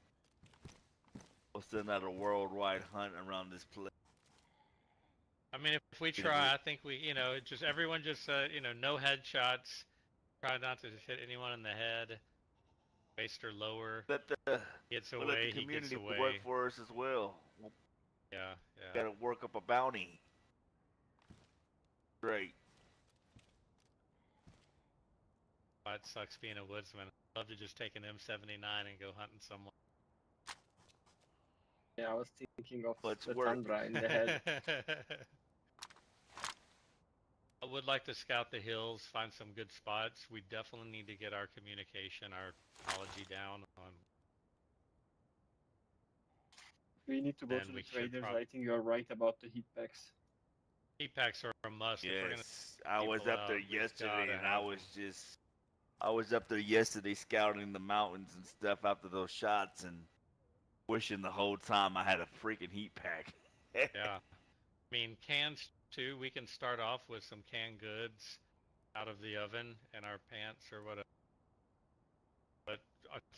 We'll send out a worldwide hunt around this place. I mean, if we try, I think we, everyone just, no headshots. Try not to hit anyone in the head. Waist or lower. Let the Gets we'll away, let the he gets community away. work for us as well. Yeah. Gotta work up a bounty. Great. Oh, it sucks being a woodsman. I'd love to just take an M79 and go hunting someone. Yeah, I was thinking of Let's the work. Tundra in the head. I would like to scout the hills, find some good spots. We definitely need to get our communication, our technology down on. We need to go Then to we the should traders. I think you're right about the heat packs. Heat packs are a must. If we're gonna Yes, I was people up there out, we've yesterday, gotta and have I was up there yesterday scouting the mountains and stuff after those shots, and wishing the whole time I had a freaking heat pack. Yeah. I mean, cans too. We can start off with some canned goods out of the oven in our pants or whatever. But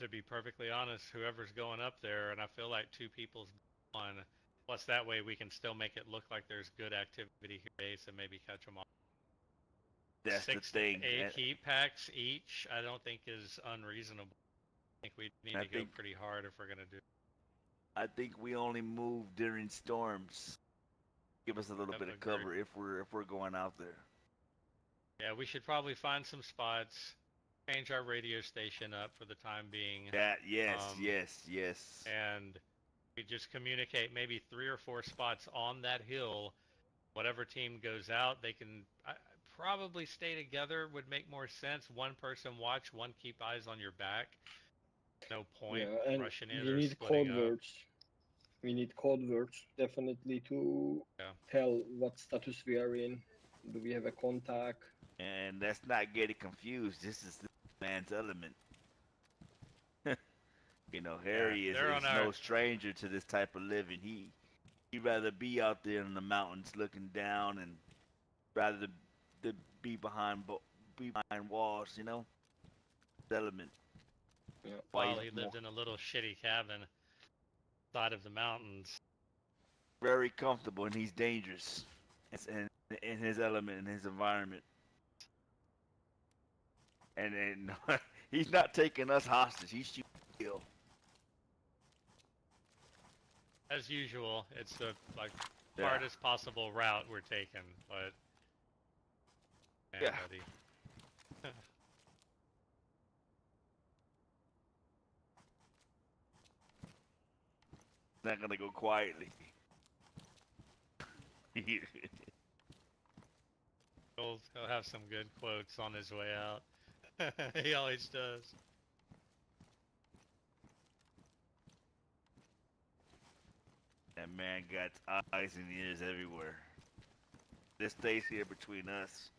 to be perfectly honest, whoever's going up there, and I feel like 2 people's on, plus that way we can still make it look like there's good activity here base and maybe catch them all. That's 6 the thing. to 8 heat packs each, I don't think is unreasonable. I think we need to go pretty hard if we're going to do. I think we only move during storms. Give us a little bit of cover if we're going out there. Yeah, we should probably find some spots, change our radio station up for the time being. Yes. And we just communicate maybe 3 or 4 spots on that hill. Whatever team goes out, they can probably stay together would make more sense. One person watch, one keep eyes on your back. No point rushing in or splitting up. We need code words definitely to tell what status we are in. Do we have a contact? And let's not get it confused. This is the man's element. Harry is no stranger to this type of living. He'd rather be out there in the mountains looking down and rather to be behind walls, His element. Yeah. While he lived in a little shitty cabin side of the mountains. Very comfortable, and he's dangerous. In his element, in his environment. And he's not taking us hostage. He's shooting to kill. As usual, it's the hardest possible route we're taking, but buddy. Not gonna go quietly. He'll have some good quotes on his way out. He always does. That man got eyes and ears everywhere. This stays here between us.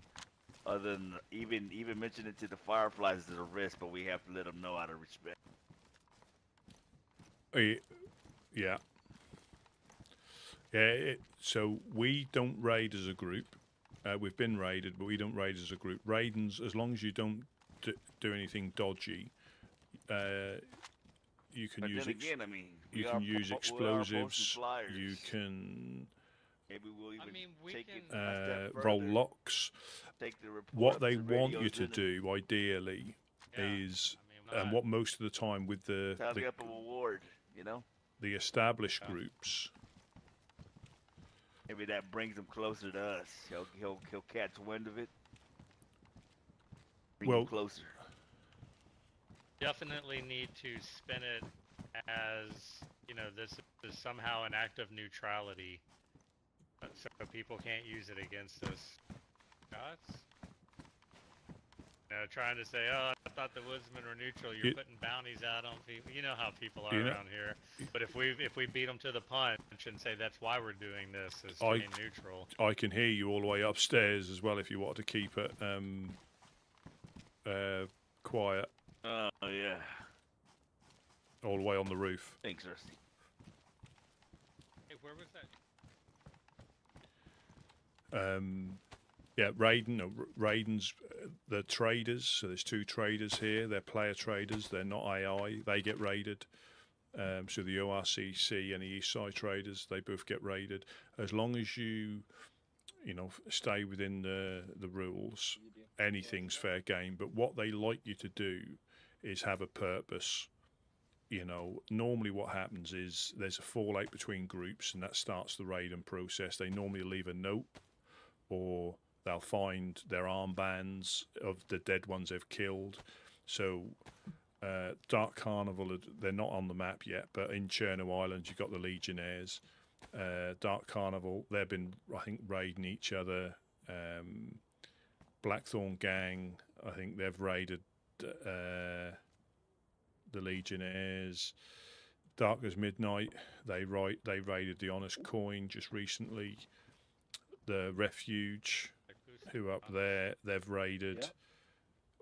Other than even mentioning to the Fireflies is a risk, but we have to let them know out of respect. Yeah. So we don't raid as a group. We've been raided, but we don't raid as a group. Raidings, as long as you don't do anything dodgy, you can But use. then again, I mean, you we can are use we are explosives. posting flyers. You can Maybe we'll even we take can it a step roll further. locks. Take the report What they to want Radio you to Zenith. do, ideally, Yeah, is, I mean, and what most of the time with Tally up a reward, you know? the established Yeah. groups, Maybe that brings him closer to us. He'll catch wind of it. Bring him closer. definitely need to spin it as, you know, this is somehow an act of neutrality, so people can't use it against us. Shots? You know, trying to say, oh, I thought the Woodsmen were neutral. You're putting bounties out on people. You know how people are around here. But if we beat them to the punch and say that's why we're doing this, is being neutral. I can hear you all the way upstairs as well if you want to keep it quiet. Oh, yeah. All the way on the roof. Thanks, Rusty. Hey, where was that? Yeah, Raiden's the traders. So there's two traders here. They're player traders. They're not AI. They get raided. So the ORCC and the Eastside traders, they both get raided. As long as you stay within the rules, anything's fair game. But what they like you to do is have a purpose. You know, normally what happens is there's a fallout between groups, and that starts the raiding process. They normally leave a note, or they'll find their armbands of the dead ones they've killed. So Dark Carnival, they're not on the map yet, but in Cherno Island you've got the Legionnaires. Dark Carnival, they've been, I think, raiding each other. Blackthorn Gang, I think they've raided the Legionnaires. Dark as Midnight, they raided the Honest Coin just recently. The Refuge, who are up there, they've raided,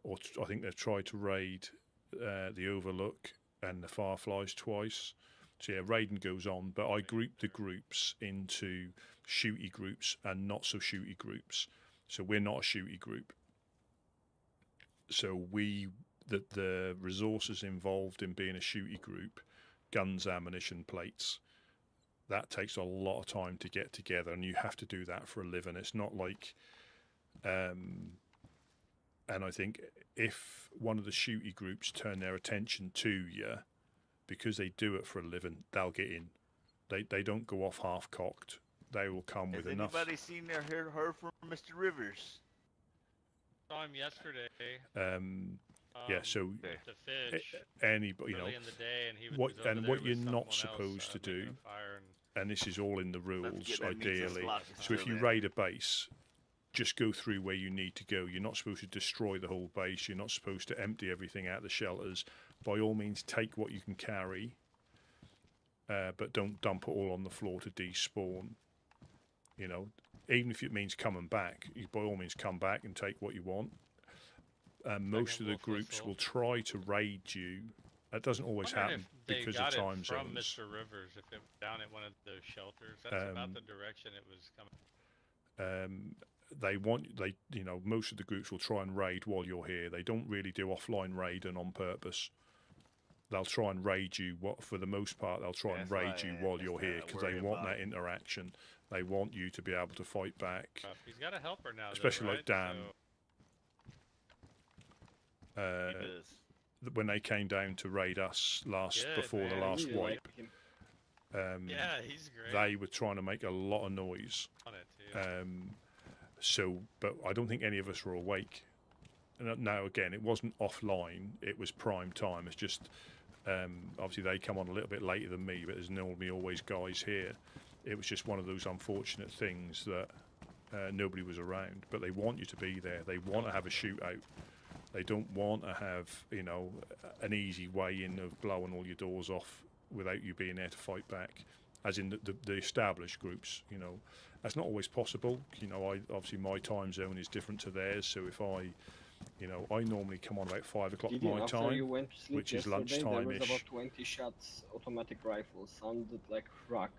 or I think they've tried to raid the Overlook and the Fireflies twice. So yeah, raiding goes on, but I group the groups into shooty groups and not so shooty groups. So we're not a shooty group. So the resources involved in being a shooty group, guns, ammunition, plates, that takes a lot of time to get together, and you have to do that for a living. It's not like, and I think if one of the shooty groups turn their attention to you, because they do it for a living, they'll get in. They don't go off half-cocked. They will come with enough. Has anybody seen or heard from Mr. Rivers? Saw him yesterday. Yeah, so to fish anybody, early in the day, and he was what over there what with you're someone not else, supposed to making do, a fire and this is all in the rules, ideally. So if you there. raid a base, just go through where you need to go. You're not supposed to destroy the whole base. You're not supposed to empty everything out of the shelters. By all means, take what you can carry, but don't dump it all on the floor to despawn. You know, even if it means coming back, you by all means come back and take what you want. Most of the groups will try to raid you. That doesn't always happen because of time zones. From Mr. Rivers, if it down at one of those shelters, that's about the direction it was coming. Most of the groups will try and raid while you're here. They don't really do offline raiding on purpose. They'll try and raid you. For the most part, they'll try and raid you while you're here because they want that interaction. They want you to be able to fight back. He's got a helper now, especially though, like Dan. When they came down to raid us before the last wipe, yeah, he's great. They were trying to make a lot of noise. On it too. But I don't think any of us were awake. Now, again, it wasn't offline. It was prime time. It's just, obviously they come on a little bit later than me, but there's normally always guys here. It was just one of those unfortunate things that nobody was around, but they want you to be there. They want to have a shootout. They don't want to have, you know, an easy way in of blowing all your doors off without you being there to fight back, as in the established groups. You know, that's not always possible. You know, obviously my time zone is different to theirs, so if I normally come on about 5 o'clock my after time, you went to sleep which is yesterday, there was lunchtime-ish. about 20 shots, automatic rifles, sounded like rock,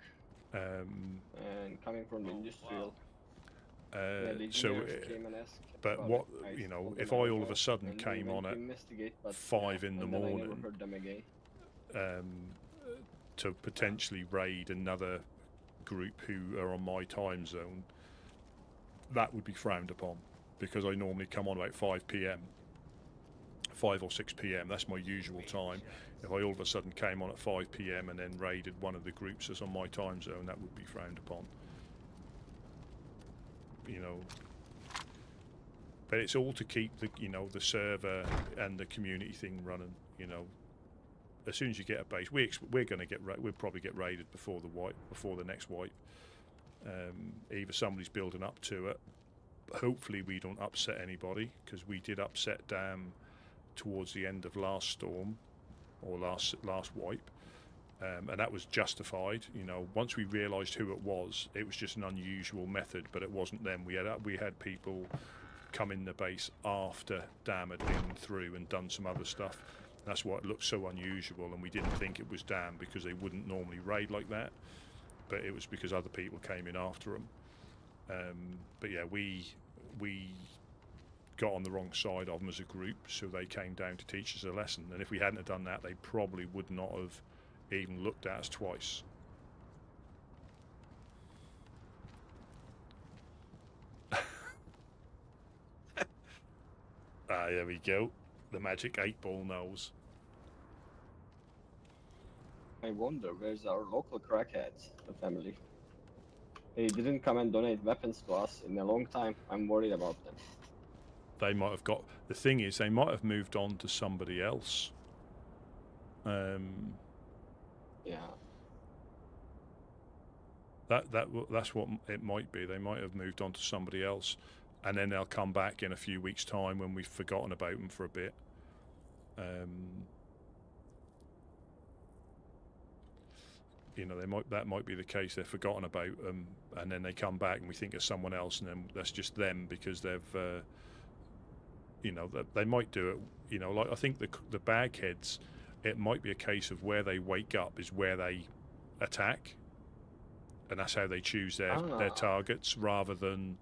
and coming from the industrial. Yeah, the So, engineers came and asked but about what, it. you know, told if them I don't all of know, a sudden and we came went on to at investigate, but 5 in the and then I never morning heard them again. To potentially raid another group who are on my time zone, that would be frowned upon, because I normally come on about 5 p.m. 5 or 6 p.m. That's my usual time. If I all of a sudden came on at 5 p.m. and then raided one of the groups that's on my time zone, that would be frowned upon. You know, but it's all to keep the, you know, the server and the community thing running. You know, as soon as you get a base, we're going to get we'll probably get raided before the next wipe. Either somebody's building up to it. Hopefully we don't upset anybody, because we did upset Dam towards the end of last storm or last wipe, and that was justified. You know, once we realised who it was just an unusual method, but it wasn't them. We had people come in the base after Dam had been through and done some other stuff. That's why it looked so unusual, and we didn't think it was Dam, because they wouldn't normally raid like that, but it was because other people came in after them. But yeah, we got on the wrong side of them as a group, so they came down to teach us a lesson, and if we hadn't have done that, they probably would not have even looked at us twice. There we go. The magic 8-ball nose. I wonder where's our local crackheads, the family. They didn't come and donate weapons to us in a long time. I'm worried about them. They might have got. The thing is, they might have moved on to somebody else. Yeah. That's what it might be. They might have moved on to somebody else, and then they'll come back in a few weeks' time when we've forgotten about them for a bit. You know, that might be the case. They're forgotten about them, and then they come back, and we think of someone else, and then that's just them because they've, you know, they might do it. You know, like I think the bagheads, it might be a case of where they wake up is where they attack, and that's how they choose their targets, rather than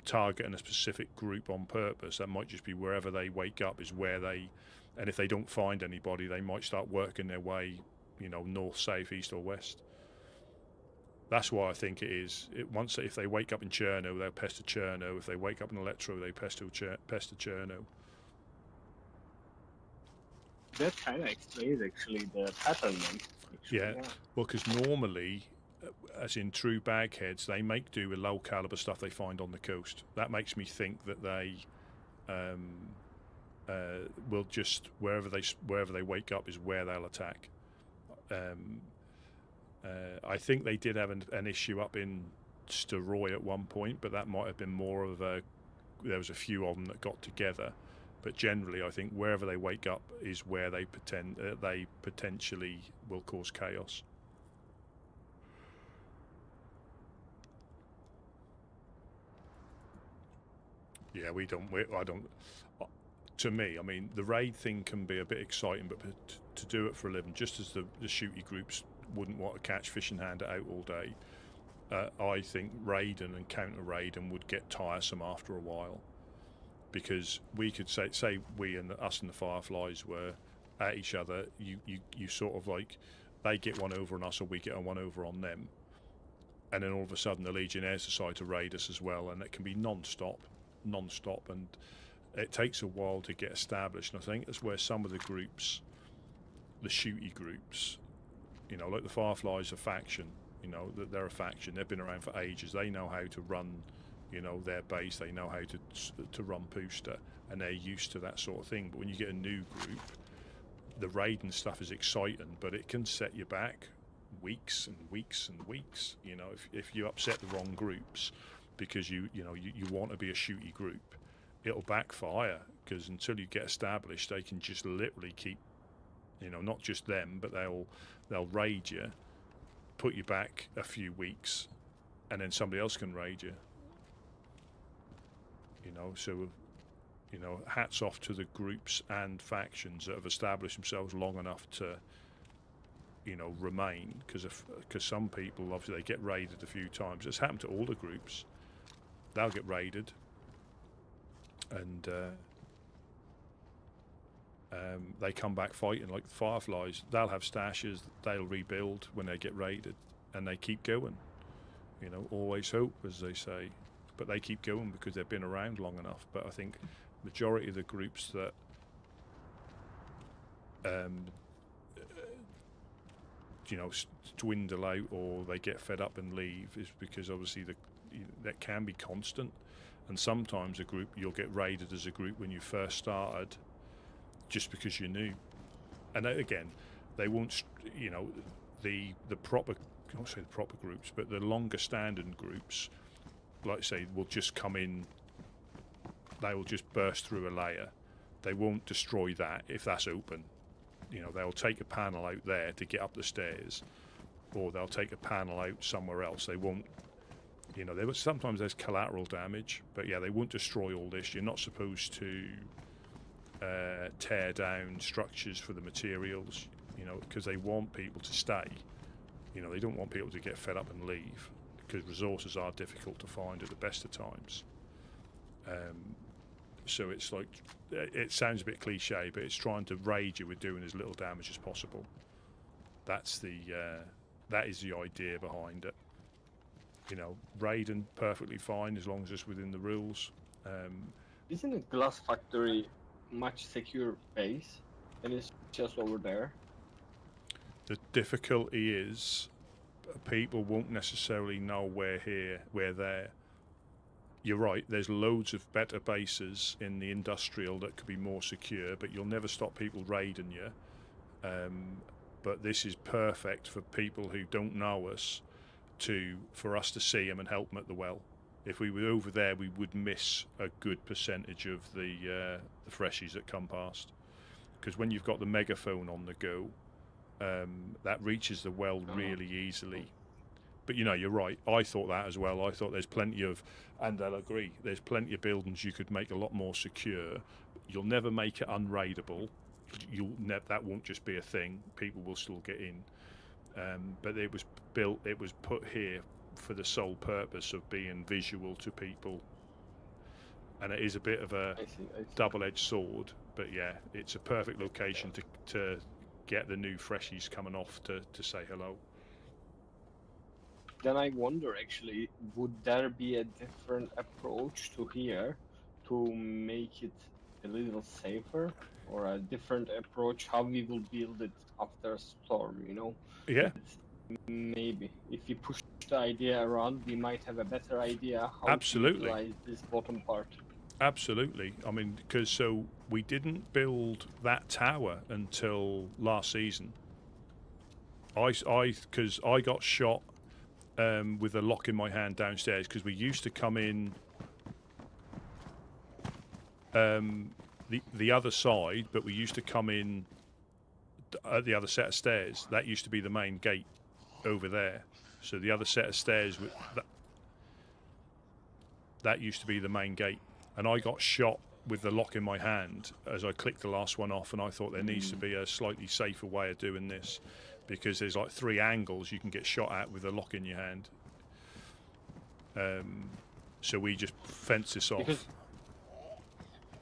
targeting a specific group on purpose. That might just be wherever they wake up is where they, and if they don't find anybody, they might start working their way, you know, north, south, east or west. That's why I think it is. If they wake up in Cherno, they'll pest to Cherno. If they wake up in Electro, they pest to Cherno. That kind of explains actually the pattern then. Yeah, well, because normally, as in true bagheads, they make do with low caliber stuff they find on the coast. That makes me think that they will just wherever they wake up is where they'll attack. I think they did have an issue up in Steroy at one point, but that might have been more of there was a few of them that got together. But generally, I think wherever they wake up is where they potentially will cause chaos. Yeah, I don't. To me, I mean, the raid thing can be a bit exciting, but to do it for a living, just as the shooty groups wouldn't want to catch fish and hand it out all day, I think raiding and counter raiding would get tiresome after a while, because we could say we and us and the Fireflies were at each other. You sort of like, they get one over on us or we get one over on them, and then all of a sudden the Legionnaires decide to raid us as well, and it can be non-stop, and it takes a while to get established. And I think that's where some of the groups, the shooty groups, you know, like the Fireflies, a faction, you know, they're a faction. They've been around for ages. They know how to run, you know, their base. They know how to run Pooster, and they're used to that sort of thing. But when you get a new group, the raiding stuff is exciting, but it can set you back weeks and weeks and weeks. You know, if you upset the wrong groups, because you want to be a shooty group, it'll backfire, because until you get established, they can just literally keep, not just them, but they'll raid you, put you back a few weeks, and then somebody else can raid you. So hats off to the groups and factions that have established themselves long enough to remain, because some people, obviously, they get raided a few times. It's happened to all the groups. They'll get raided, and they come back fighting like the Fireflies. They'll have stashes, they'll rebuild when they get raided, and they keep going. Always hope, as they say, but they keep going because they've been around long enough. But I think majority of the groups that dwindle out, or they get fed up and leave, is because obviously that can be constant. And sometimes a group, you'll get raided as a group when you first started, just because you're new. And again, they won't, the proper, I won't say the proper groups, but the longer standing groups, like I say, will just come in, they will just burst through a layer. They won't destroy that if that's open. They'll take a panel out there to get up the stairs, or they'll take a panel out somewhere else. They won't, sometimes there's collateral damage, but yeah, they won't destroy all this. You're not supposed to tear down structures for the materials, because they want people to stay. They don't want people to get fed up and leave, because resources are difficult to find at the best of times. So it's like, it sounds a bit cliche, but it's trying to raid you with doing as little damage as possible. That is the idea behind it. Raiding perfectly fine as long as it's within the rules. Isn't a glass factory much secure base, and it's just over there? The difficulty is people won't necessarily know we're there. You're right, there's loads of better bases in the industrial that could be more secure, but you'll never stop people raiding you. But this is perfect for people who don't know us, for us to see them and help them at the well. If we were over there, we would miss a good percentage of the freshies that come past. Because when you've got the megaphone on the go, that reaches the well really easily. But you're right, I thought that as well. I thought there's plenty of, and they'll agree, there's plenty of buildings you could make a lot more secure. You'll never make it unraidable. That won't just be a thing. People will still get in. But it was put here for the sole purpose of being visual to people. And it is a bit of a I see. double-edged sword. But yeah, it's a perfect location to get the new freshies coming off to say hello. Then I wonder, actually, would there be a different approach to here to make it a little safer, or a different approach how we will build it after a storm? Yeah. Maybe if we push the idea around, we might have a better idea how Absolutely. to utilize this bottom part. Absolutely. I mean, because we didn't build that tower until last season. Because I got shot with a lock in my hand downstairs, because we used to come in the other side, but we used to come in at the other set of stairs. That used to be the main gate over there. So the other set of stairs, that used to be the main gate. And I got shot with the lock in my hand as I clicked the last one off, and I thought there needs to be a slightly safer way of doing this, because there's like 3 angles you can get shot at with a lock in your hand. So we just fence this off. Because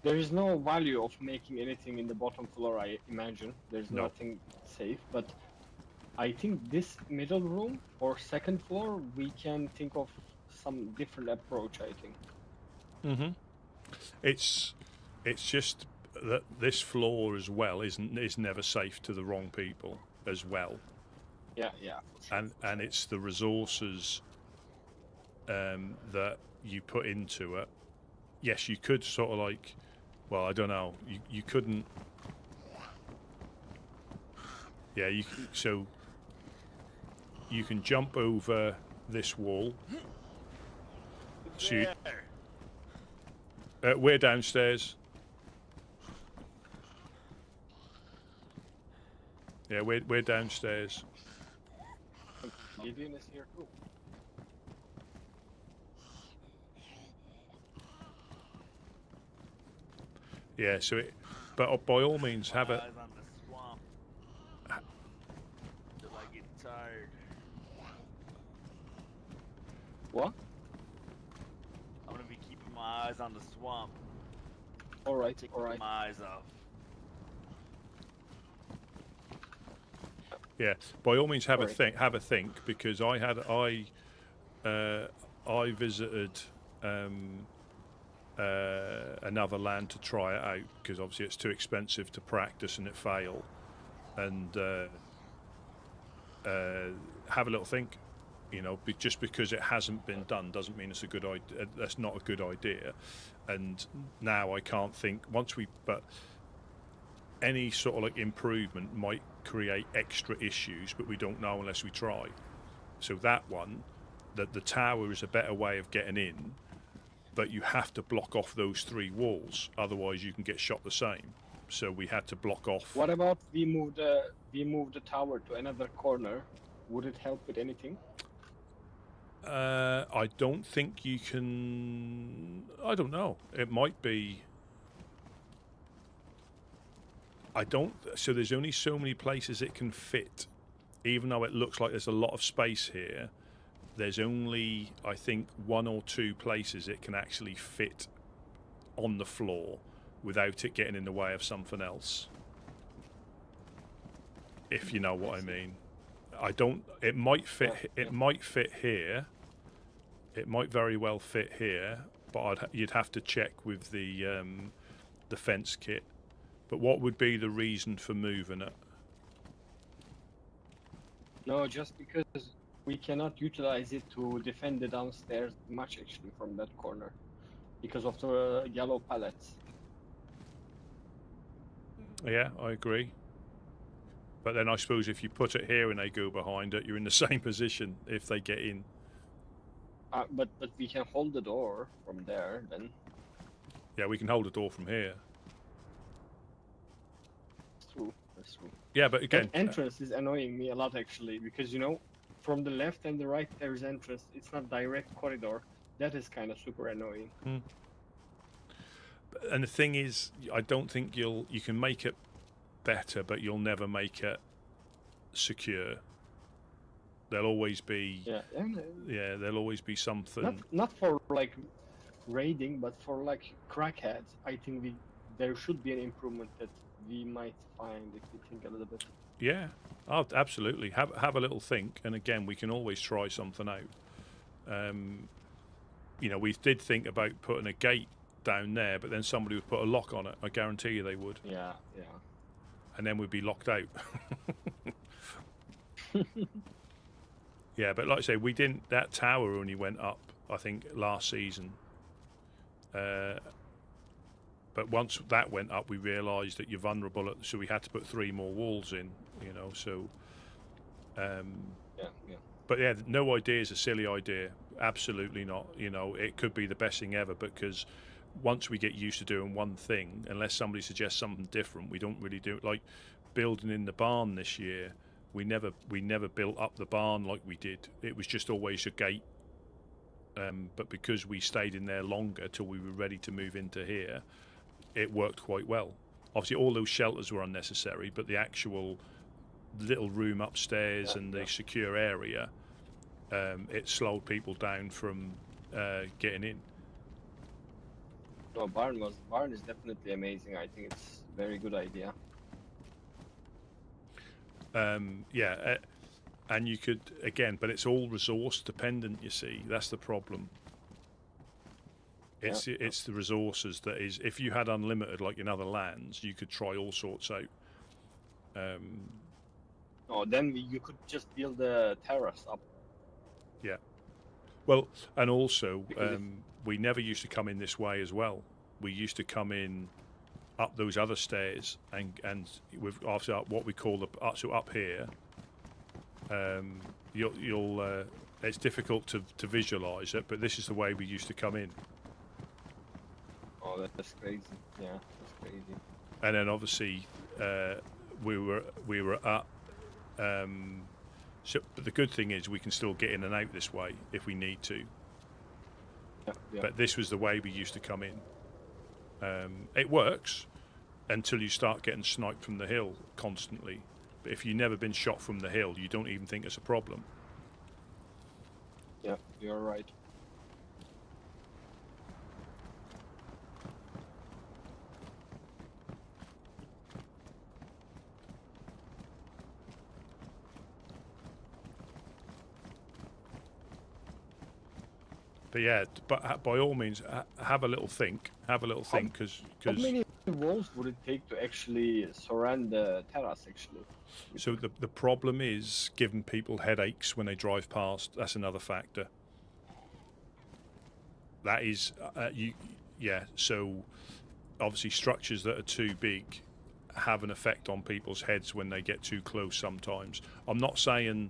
there is no value of making anything in the bottom floor, I imagine. There's nothing safe, but I think this middle room or second floor, we can think of some different approach, I think. Mm-hmm. It's just that this floor as well is never safe to the wrong people as well. Yeah. Sure. And it's the resources that you put into it. Yes, you could sort of like, well, I don't know, you couldn't. Yeah, so you can jump over this wall. So we're downstairs. Yeah, we're downstairs. Gideon is here too. Yeah, so but by all means have a. Eyes on the swamp. Till I get tired. What? I'm gonna be keeping my eyes on the swamp. Alright, Taking alright. my eyes off. Yeah, by all means have a Sorry. think. Have a think because I visited another land to try it out because obviously it's too expensive to practice and it failed. And have a little think. You know, just because it hasn't been done doesn't mean it's a good idea. That's not a good idea. And now I can't think but any sort of like improvement might create extra issues, but we don't know unless we try. So that one, that the tower is a better way of getting in, but you have to block off those 3 walls, otherwise you can get shot the same. So we had to block off. What about we move the tower to another corner? Would it help with anything? I don't think you can. I don't know. It might be. I don't. So there's only so many places it can fit, even though it looks like there's a lot of space here. There's only, I think, 1 or 2 places it can actually fit on the floor without it getting in the way of something else. If you know what I mean. I don't. It might fit. It might fit here. It might very well fit here, but you'd have to check with the fence kit. But what would be the reason for moving it? No, just because we cannot utilize it to defend the downstairs much actually from that corner because of the yellow pallets. Yeah, I agree. But then I suppose if you put it here and they go behind it, you're in the same position if they get in. But we can hold the door from there then. Yeah, we can hold the door from here. That's true. That's true. Yeah, but again, that entrance is annoying me a lot actually because you know, from the left and the right there's entrance. It's not direct corridor. That is kind of super annoying. And the thing is, I don't think you can make it better, but you'll never make it secure. There'll always be there'll always be something. Not for like raiding, but for like crackheads. I think there should be an improvement that we might find if we think a little bit. Yeah, absolutely. Have a little think, and again, we can always try something out. You know, we did think about putting a gate down there, but then somebody would put a lock on it. I guarantee you they would. Yeah. And then we'd be locked out. Yeah, but like I say, we didn't. That tower only went up, I think, last season. But once that went up, we realised that you're vulnerable, so we had to put 3 more walls in. You know, so. Yeah. But yeah, no idea is a silly idea. Absolutely not. You know, it could be the best thing ever because once we get used to doing one thing, unless somebody suggests something different, we don't really do it. Like building in the barn this year, we never built up the barn like we did. It was just always a gate. But because we stayed in there longer till we were ready to move into here, it worked quite well. Obviously, all those shelters were unnecessary, but the actual little room upstairs and the secure area, it slowed people down from getting in. No, barn is definitely amazing. I think it's a very good idea. And you could again, but it's all resource dependent. You see, that's the problem. It's the resources that is. If you had unlimited, like in other lands, you could try all sorts out. Then you could just build a terrace up. Yeah. Well, and also we never used to come in this way as well. We used to come in up those other stairs, and with after what we call the so up here. You'll it's difficult to visualise it, but this is the way we used to come in. Oh, that's crazy. Yeah, that's crazy. And then obviously we were up. So, but the good thing is we can still get in and out this way if we need to. Yeah. But this was the way we used to come in. It works until you start getting sniped from the hill constantly. But if you've never been shot from the hill, you don't even think it's a problem. Yeah, you're right. But yeah, but by all means, have a little think. Have a little think, because How many walls would it take to actually surround the terrace? Actually. so the problem is giving people headaches when they drive past. That's another factor. That is So obviously structures that are too big have an effect on people's heads when they get too close sometimes. I'm not saying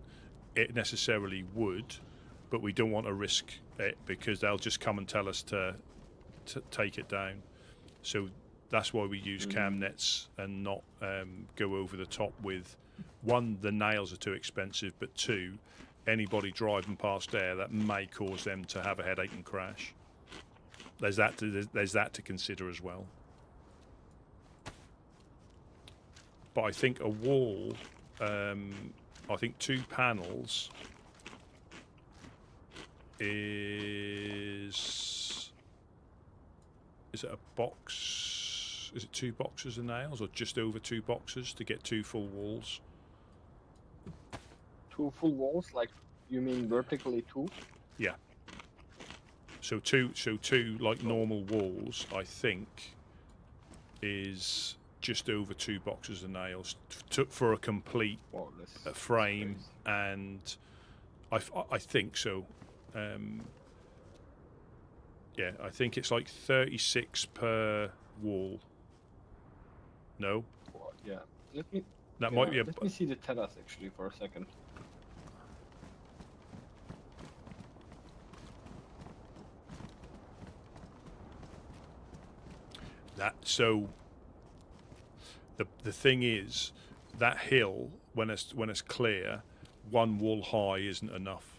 it necessarily would, but we don't want to risk it because they'll just come and tell us to take it down. So that's why we use cam nets and not go over the top with, one, the nails are too expensive, but two, anybody driving past there, that may cause them to have a headache and crash. There's that to consider as well. But I think a wall, I think 2 panels is it a box? Is it 2 boxes of nails, or just over 2 boxes to get 2 full walls? 2 full walls, like you mean vertically 2? Yeah. So two like normal walls, I think, is just over 2 boxes of nails for a complete frame, and I think so. Yeah, I think it's like 36 per wall. No? Yeah. Let me see the terrace actually for a second. So the thing is, that hill, when it's clear, 1 wall high isn't enough.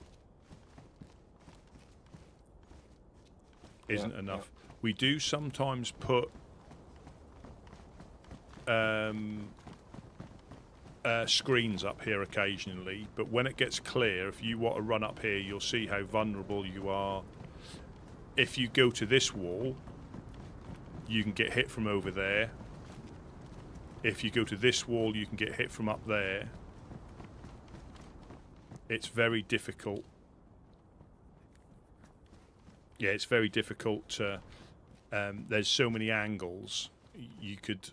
Isn't enough. Yeah. We do sometimes put screens up here occasionally, but when it gets clear, if you want to run up here, you'll see how vulnerable you are. If you go to this wall, you can get hit from over there. If you go to this wall, you can get hit from up there. It's very difficult. Yeah, it's very difficult to... there's so many angles. You could,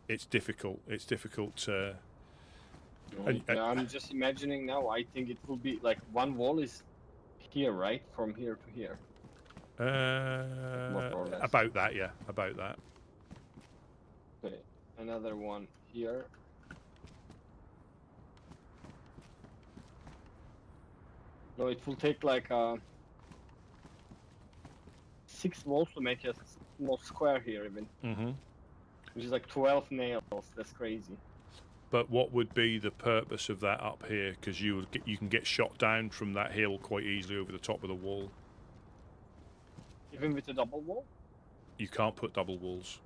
it's difficult. It's difficult to... I'm just imagining now. I think it will be like 1 wall is here, right? From here to here. About that, yeah. About that. Okay. Another one here. No, it will take like 6 walls to make a small square here, even. Mm-hmm. Which is like 12 nails. That's crazy. But what would be the purpose of that up here? Because you can get shot down from that hill quite easily over the top of the wall. Even with a double wall? You can't put double walls.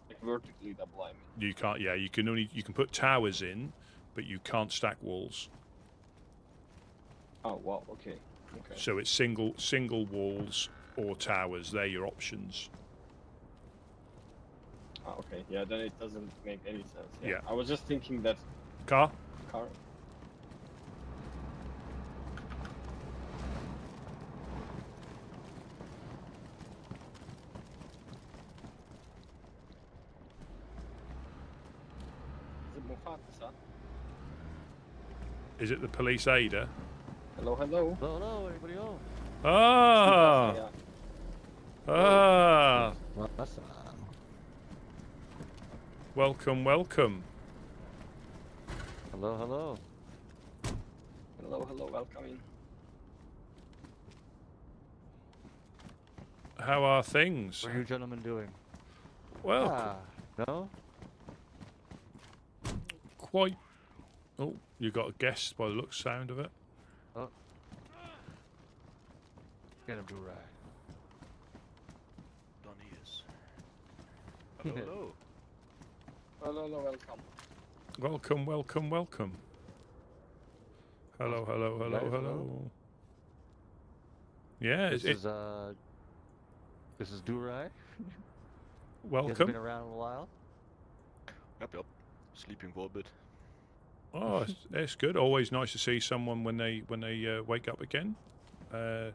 Like vertically double, I mean. You can't. Yeah, you can put towers in, but you can't stack walls. Oh wow. Okay. Okay. So it's single walls or towers. They're your options. Oh, okay. Yeah. Then it doesn't make any sense. Yeah. I was just thinking that. Car. Is it the police aider? Hello, hello. Hello, everybody home. Ah! Ah! Welcome, welcome. Hello, hello. Hello, hello, welcome in. How are things? What are you gentlemen doing? Well, No? quite. Oh, you got a guess by the looks sound of it. Oh. Get him, do-rag. Donnie is. Hello, hello. Hello, hello, welcome. Welcome, welcome, welcome. Hello, hello, hello, Guys, hello. Yeah, This is do-rag. He hasn't welcome. been around in a while. Yep. Sleeping for a bit. Oh, it's good. Always nice to see someone when they wake up again. Yeah,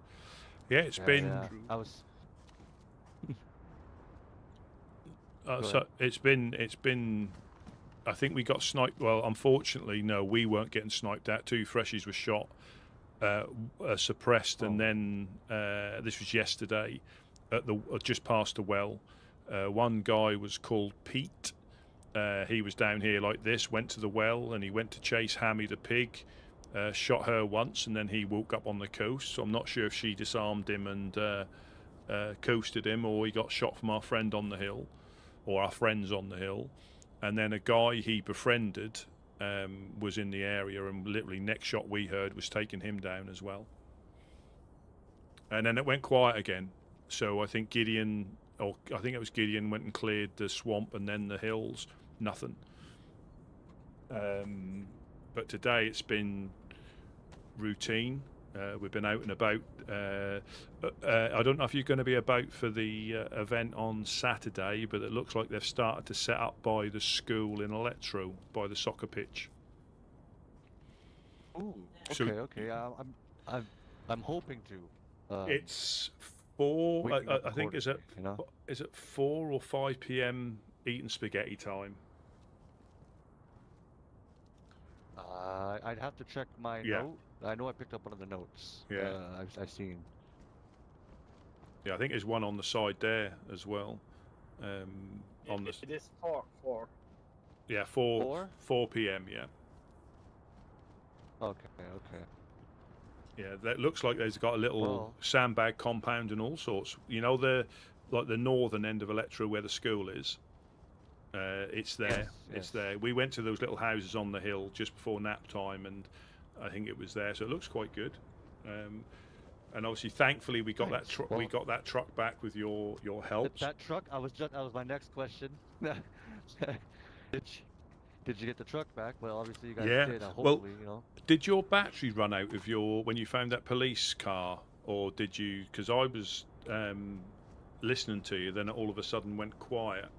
it's been. Yeah. I was. Go So ahead. it's been. I think we got sniped. Well, unfortunately, no, we weren't getting sniped at. 2 freshies were shot, suppressed, and then this was yesterday, at the just past the well. One guy was called Pete. He was down here like this. Went to the well and he went to chase Hammy the pig. Shot her once, and then he woke up on the coast. So I'm not sure if she disarmed him and coasted him, or he got shot from our friend on the hill, or our friends on the hill. And then a guy he befriended was in the area, and literally next shot we heard was taking him down as well. And then it went quiet again. So I think Gideon went and cleared the swamp and then the hills. Nothing. But today it's been routine. We've been out and about. I don't know if you're going to be about for the event on Saturday, but it looks like they've started to set up by the school in Electro, by the soccer pitch. Ooh. So- Okay. I'm hoping to. It's 4. waking up I think is it accordingly, is it 4 or 5 p.m. eating spaghetti time? I'd have to check my Yeah. note. I know I picked up one of the notes. Yeah. I've seen. Yeah, I think there's one on the side there as well. On the It is 4. yeah 4 p.m. Yeah. Okay. Yeah, that looks like they've got a little Well- sandbag compound and all sorts. You know, the northern end of Electra where the school is. It's there. Yes, It's yes. there. We went to those little houses on the hill just before nap time, and I think it was there. So it looks quite good. And obviously, thankfully, we got Nice. we Well- got that truck back with your help. That truck. That was my next question. Did you get the truck back? Well, obviously you guys Yeah. did. Well- Hopefully, you know. Did your battery run out of when you found that police car, or did you? Because I was listening to you, then it all of a sudden went quiet.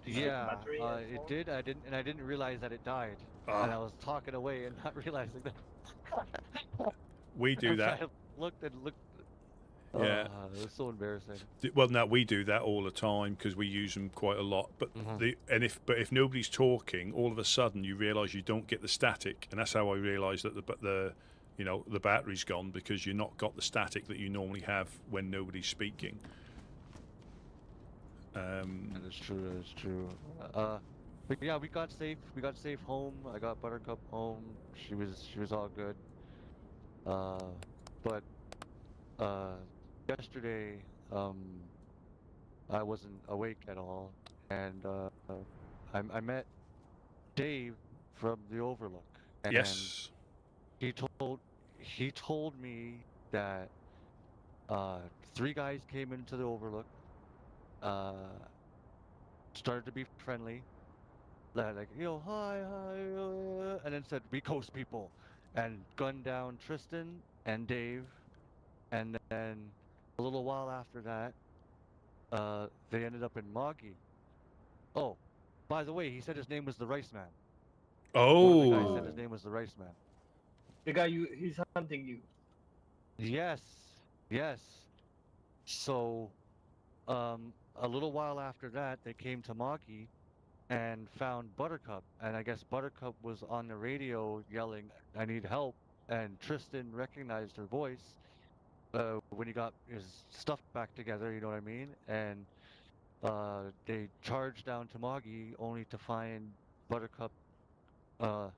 Yeah, battery and it phone? did. I didn't realize that it died, Ah. and I was talking away and not realizing that. We do that. I looked and looked. Yeah. It was so embarrassing. Well, no, we do that all the time because we use them quite a lot. But Mhm. if nobody's talking, all of a sudden you realise you don't get the static, and that's how I realised that the battery's gone, because you're not got the static that you normally have when nobody's speaking. That is true. That is true. But yeah, we got safe. We got safe home. I got Buttercup home. She was all good. But yesterday, I wasn't awake at all, and I met Dave from the Overlook, and Yes. he told me that 3 guys came into the Overlook, started to be friendly, like hi, and then said we coast people, and gunned down Tristan and Dave, and then a little while after that, they ended up in Moggy. Oh, by the way, he said his name was the Rice Man. One of the guys said his Oh. name was the Rice Man. The guy he's hunting you. Yes. So, a little while after that, they came to Moggy and found Buttercup, and I guess Buttercup was on the radio yelling, "I need help," and Tristan recognized her voice when he got his stuff back together. You know what I mean? And they charged down to Moggy only to find Buttercup, lying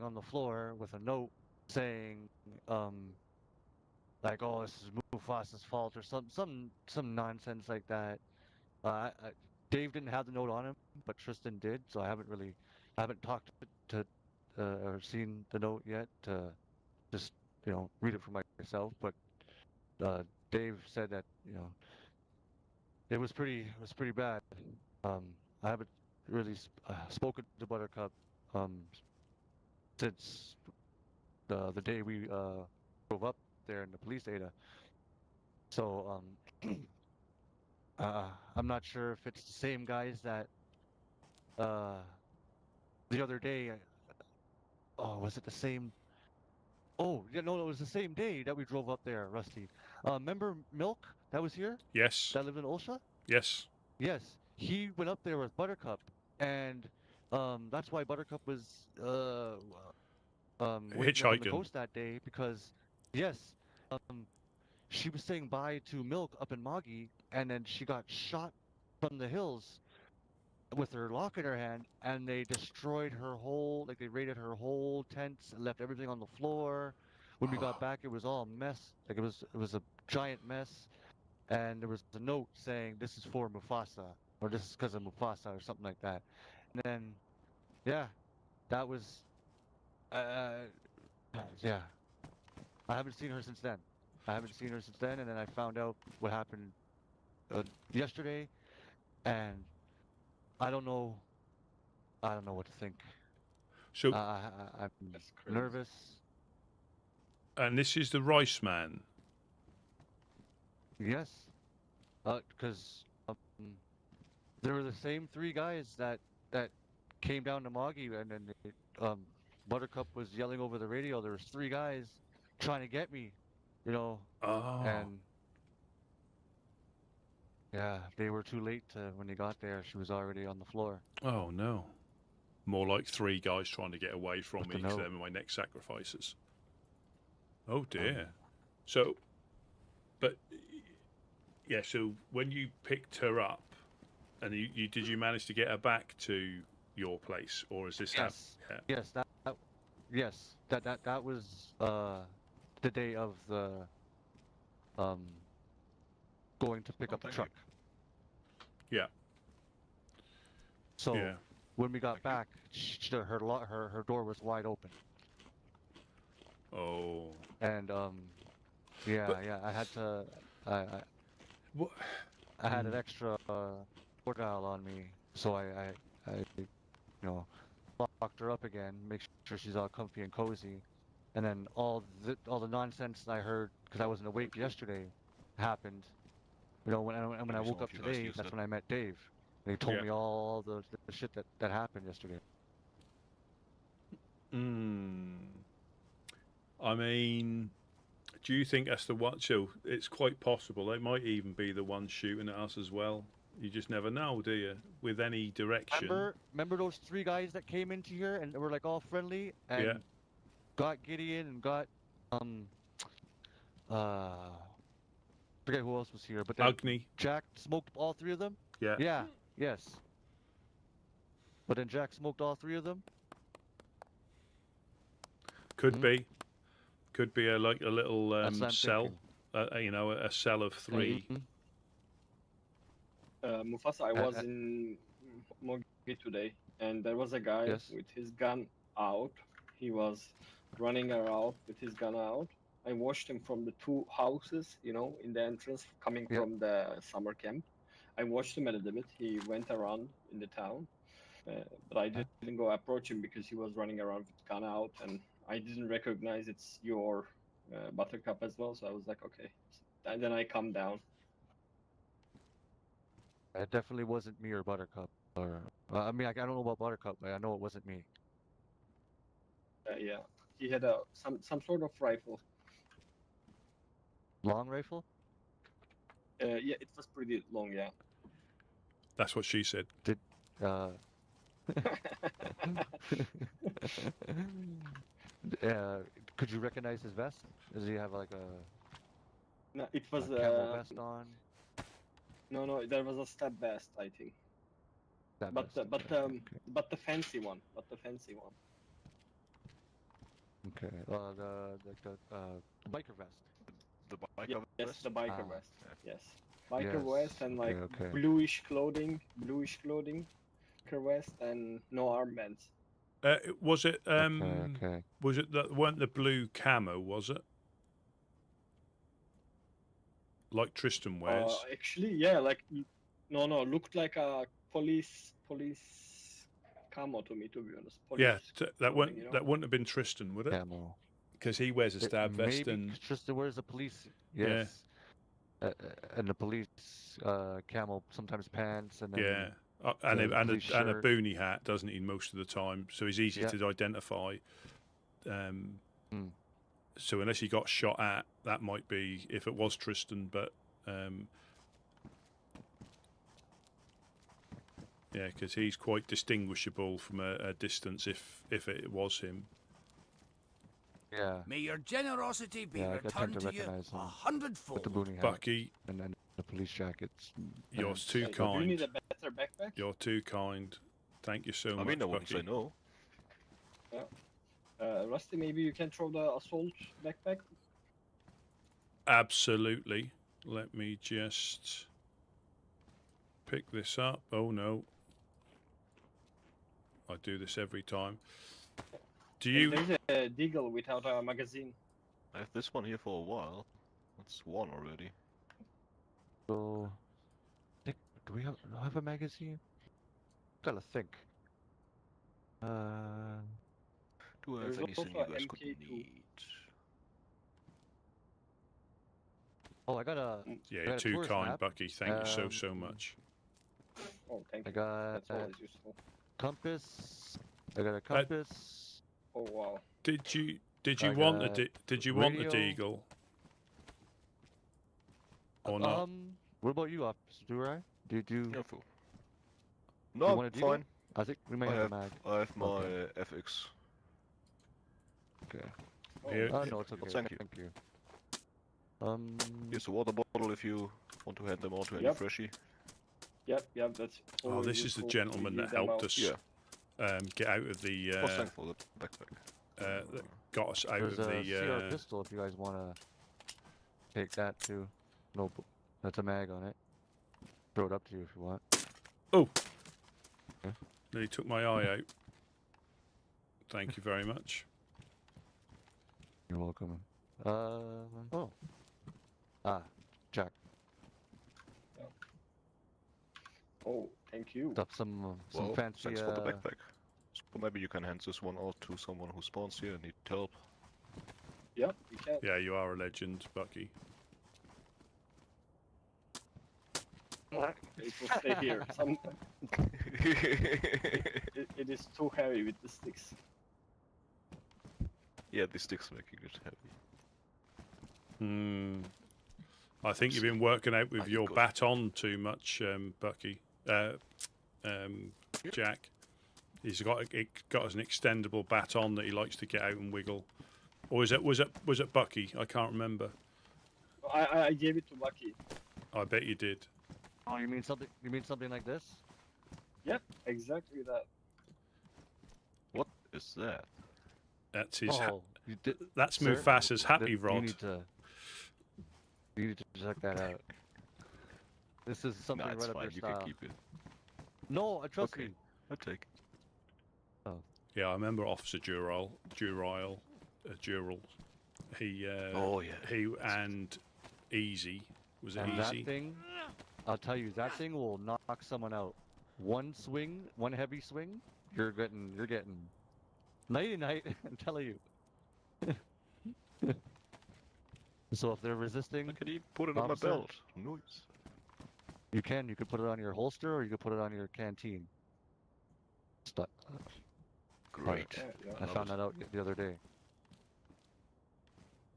on the floor with a note saying, like, "Oh, this is Mufasa's fault" or some nonsense like that. Dave didn't have the note on him, but Tristan did, so I haven't talked to or seen the note yet to just read it for myself. But Dave said that it was pretty bad. I haven't really spoken to Buttercup since the day we drove up there in the police data. So I'm not sure if it's the same guys that the other day. Oh, was it the same? Oh, yeah, no, it was the same day that we drove up there, Rusty. Remember Milk that was here? Yes. That lived in Ulsha? Yes. Yes, he went up there with Buttercup, and that's why Buttercup was waiting up on the Hitchhiking. coast that day because, yes, she was saying bye to Milk up in Moggy, and then she got shot from the hills with her lock in her hand, and they destroyed her whole, like they raided her whole tents and left everything on the floor. When we got back, it was all a mess. Like it was a giant mess, and there was a note saying this is for Mufasa, or this is because of Mufasa, or something like that. And then, yeah, that was, yeah. I haven't seen her since then. And then I found out what happened yesterday, and I don't know. I don't know what to think. So, I'm That's crazy. nervous. and this is the Rice Man. Yes, because there were the same three guys that came down to Moggy, and then Buttercup was yelling over the radio. There was three guys trying to get me, Oh. and yeah, they were too late when they got there. She was already on the floor. Oh no. More like three guys trying to get away from With me the because note. they're my next sacrifices. Oh dear. So, but yeah. So when you picked her up, and you did you manage to get her back to your place, or is this Yes. Yeah. Yes, yes, that was the day of the going to pick up the truck. Yeah. So Yeah. when we got back, her door was wide open, Oh. and yeah, I had to What? I had an extra dial on me, so I locked her up again, make sure she's all comfy and cozy, and then all the nonsense I heard because I wasn't awake yesterday happened. When I woke up today, that's when I met Dave. And he told me all the shit that happened yesterday. I mean, do you think that's the one? So it's quite possible they might even be the ones shooting at us as well. You just never know, do you? With any direction. Remember those three guys that came into here and were like all friendly and got Gideon and got forget who else was here, but then Agni. Jack smoked all three of them. Yeah. Yeah. Yes. But then Jack smoked all three of them. Could be a little cell, a cell of three. Mufasa, I was in Mogi today, and there was a guy with his gun out. He was running around with his gun out. I watched him from the two houses, in the entrance coming from the summer camp. I watched him a little bit. He went around in the town, but I didn't go approach him because he was running around with gun out, and I didn't recognize it's your Buttercup as well. So I was like, okay. And then I come down. It definitely wasn't me or Buttercup. Or I mean, I don't know about Buttercup, but I know it wasn't me. Yeah, he had some sort of rifle. Long rifle? Yeah, it was pretty long. Yeah. That's what she said. Could you recognize his vest? Does he have like a no? It was camo vest on? No, there was a stab vest, I think. That But best, but okay, um but the fancy one. okay. The biker vest. The biker Yes, vest? the biker Ah. vest. Yes. Biker Yes, vest and okay, like okay. bluish clothing, biker vest and no armbands. Was it Okay. was it that weren't the blue camo? Was it like Tristan wears? Actually, yeah, like no, looked like a police camo to me, to be honest. Police Yeah, that clothing, wouldn't you know? that wouldn't have been Tristan, would it? Camo. Because he wears a stab vest Maybe and Tristan wears a police. Yeah. Yes. And the police camo, sometimes pants, and then yeah, and the a police and a shirt. boonie hat, doesn't he? Most of the time, so he's easy Yeah. to identify. Mm. So unless he got shot at, that might be if it was Tristan, but yeah, because he's quite distinguishable from a distance if it was him. Yeah. May your generosity be Yeah, I tend returned to to you recognize him 100-fold. with the boonie hat Bucky, and then the police jackets. you're pants. too Like, do you need kind. a better backpack? You're too kind. Thank you so I much, mean, I wouldn't Bucky. say no. Rusty, maybe you can throw the assault backpack. Absolutely. Let me just pick this up. Oh no. I do this every time. Do you? There's a deagle without a magazine. I have this one here for a while. That's one already. So, do we have a magazine? Gotta think. Do I There's have anything also you guys a could MK2. need? Oh, I got a. Yeah, I you're got a too tourist kind, map. Bucky. Thank you so much. Oh, thank I you. got That's always useful. compass. I got a compass. Oh wow. Did you I want the got did you want the radio. deagle? Or not? What about you, Officer Durai? Did you? Yeah, full. you No, want a deagle? fine. I think we may I have have, a mag. I have my Okay. FX. Okay. Here, No, it's okay. Thank you. Thank you. Here's a water bottle if you want to hand them out to any Yep. freshie. Yep, that's. oh, always this is the useful to gentleman give that them helped out. us Yeah. get out of the Oh, thanks for the backpack. that got us out There's of a CR the pistol if you guys want to take that too. No, that's a mag on it. Throw it up to you if you want. Nearly took my eye out. Thank you very much. You're welcome. Oh. Jack. Oh, thank you. Stuff some Well, fancy. thanks for the backpack. So maybe you can hand this one out to someone who spawns here and need help. Yep, you can. Yeah, you are a legend, Bucky. It will stay here. It is too heavy with the sticks. Yeah, the stick's making it heavy. I think you've been working out with Ah, your good. baton too much, Bucky. Jack. He's got us an extendable baton that he likes to get out and wiggle. Or was it Bucky? I can't remember. I gave it to Bucky. I bet you did. Oh, you mean something? You mean something like this? Yep, exactly that. What is that? That's his. Oh, you did. That's Sir, Mufasa's happy You rod. need to. You need to check that out. This is something Nah, it's right up fine. your You style. can keep it. No, trust Okay. me. I'll take. Yeah, I remember Officer Dural. He. Oh yeah. He and Easy. Was it And Easy? that thing, I'll tell you, that thing will knock someone out. One swing, one heavy swing, you're getting nighty night. I'm telling you. So if they're resisting, I can even put it on my Officer? belt. Nice. you can. You could put it on your holster, or you could put it on your canteen. Great. Yeah, I found that out the other day.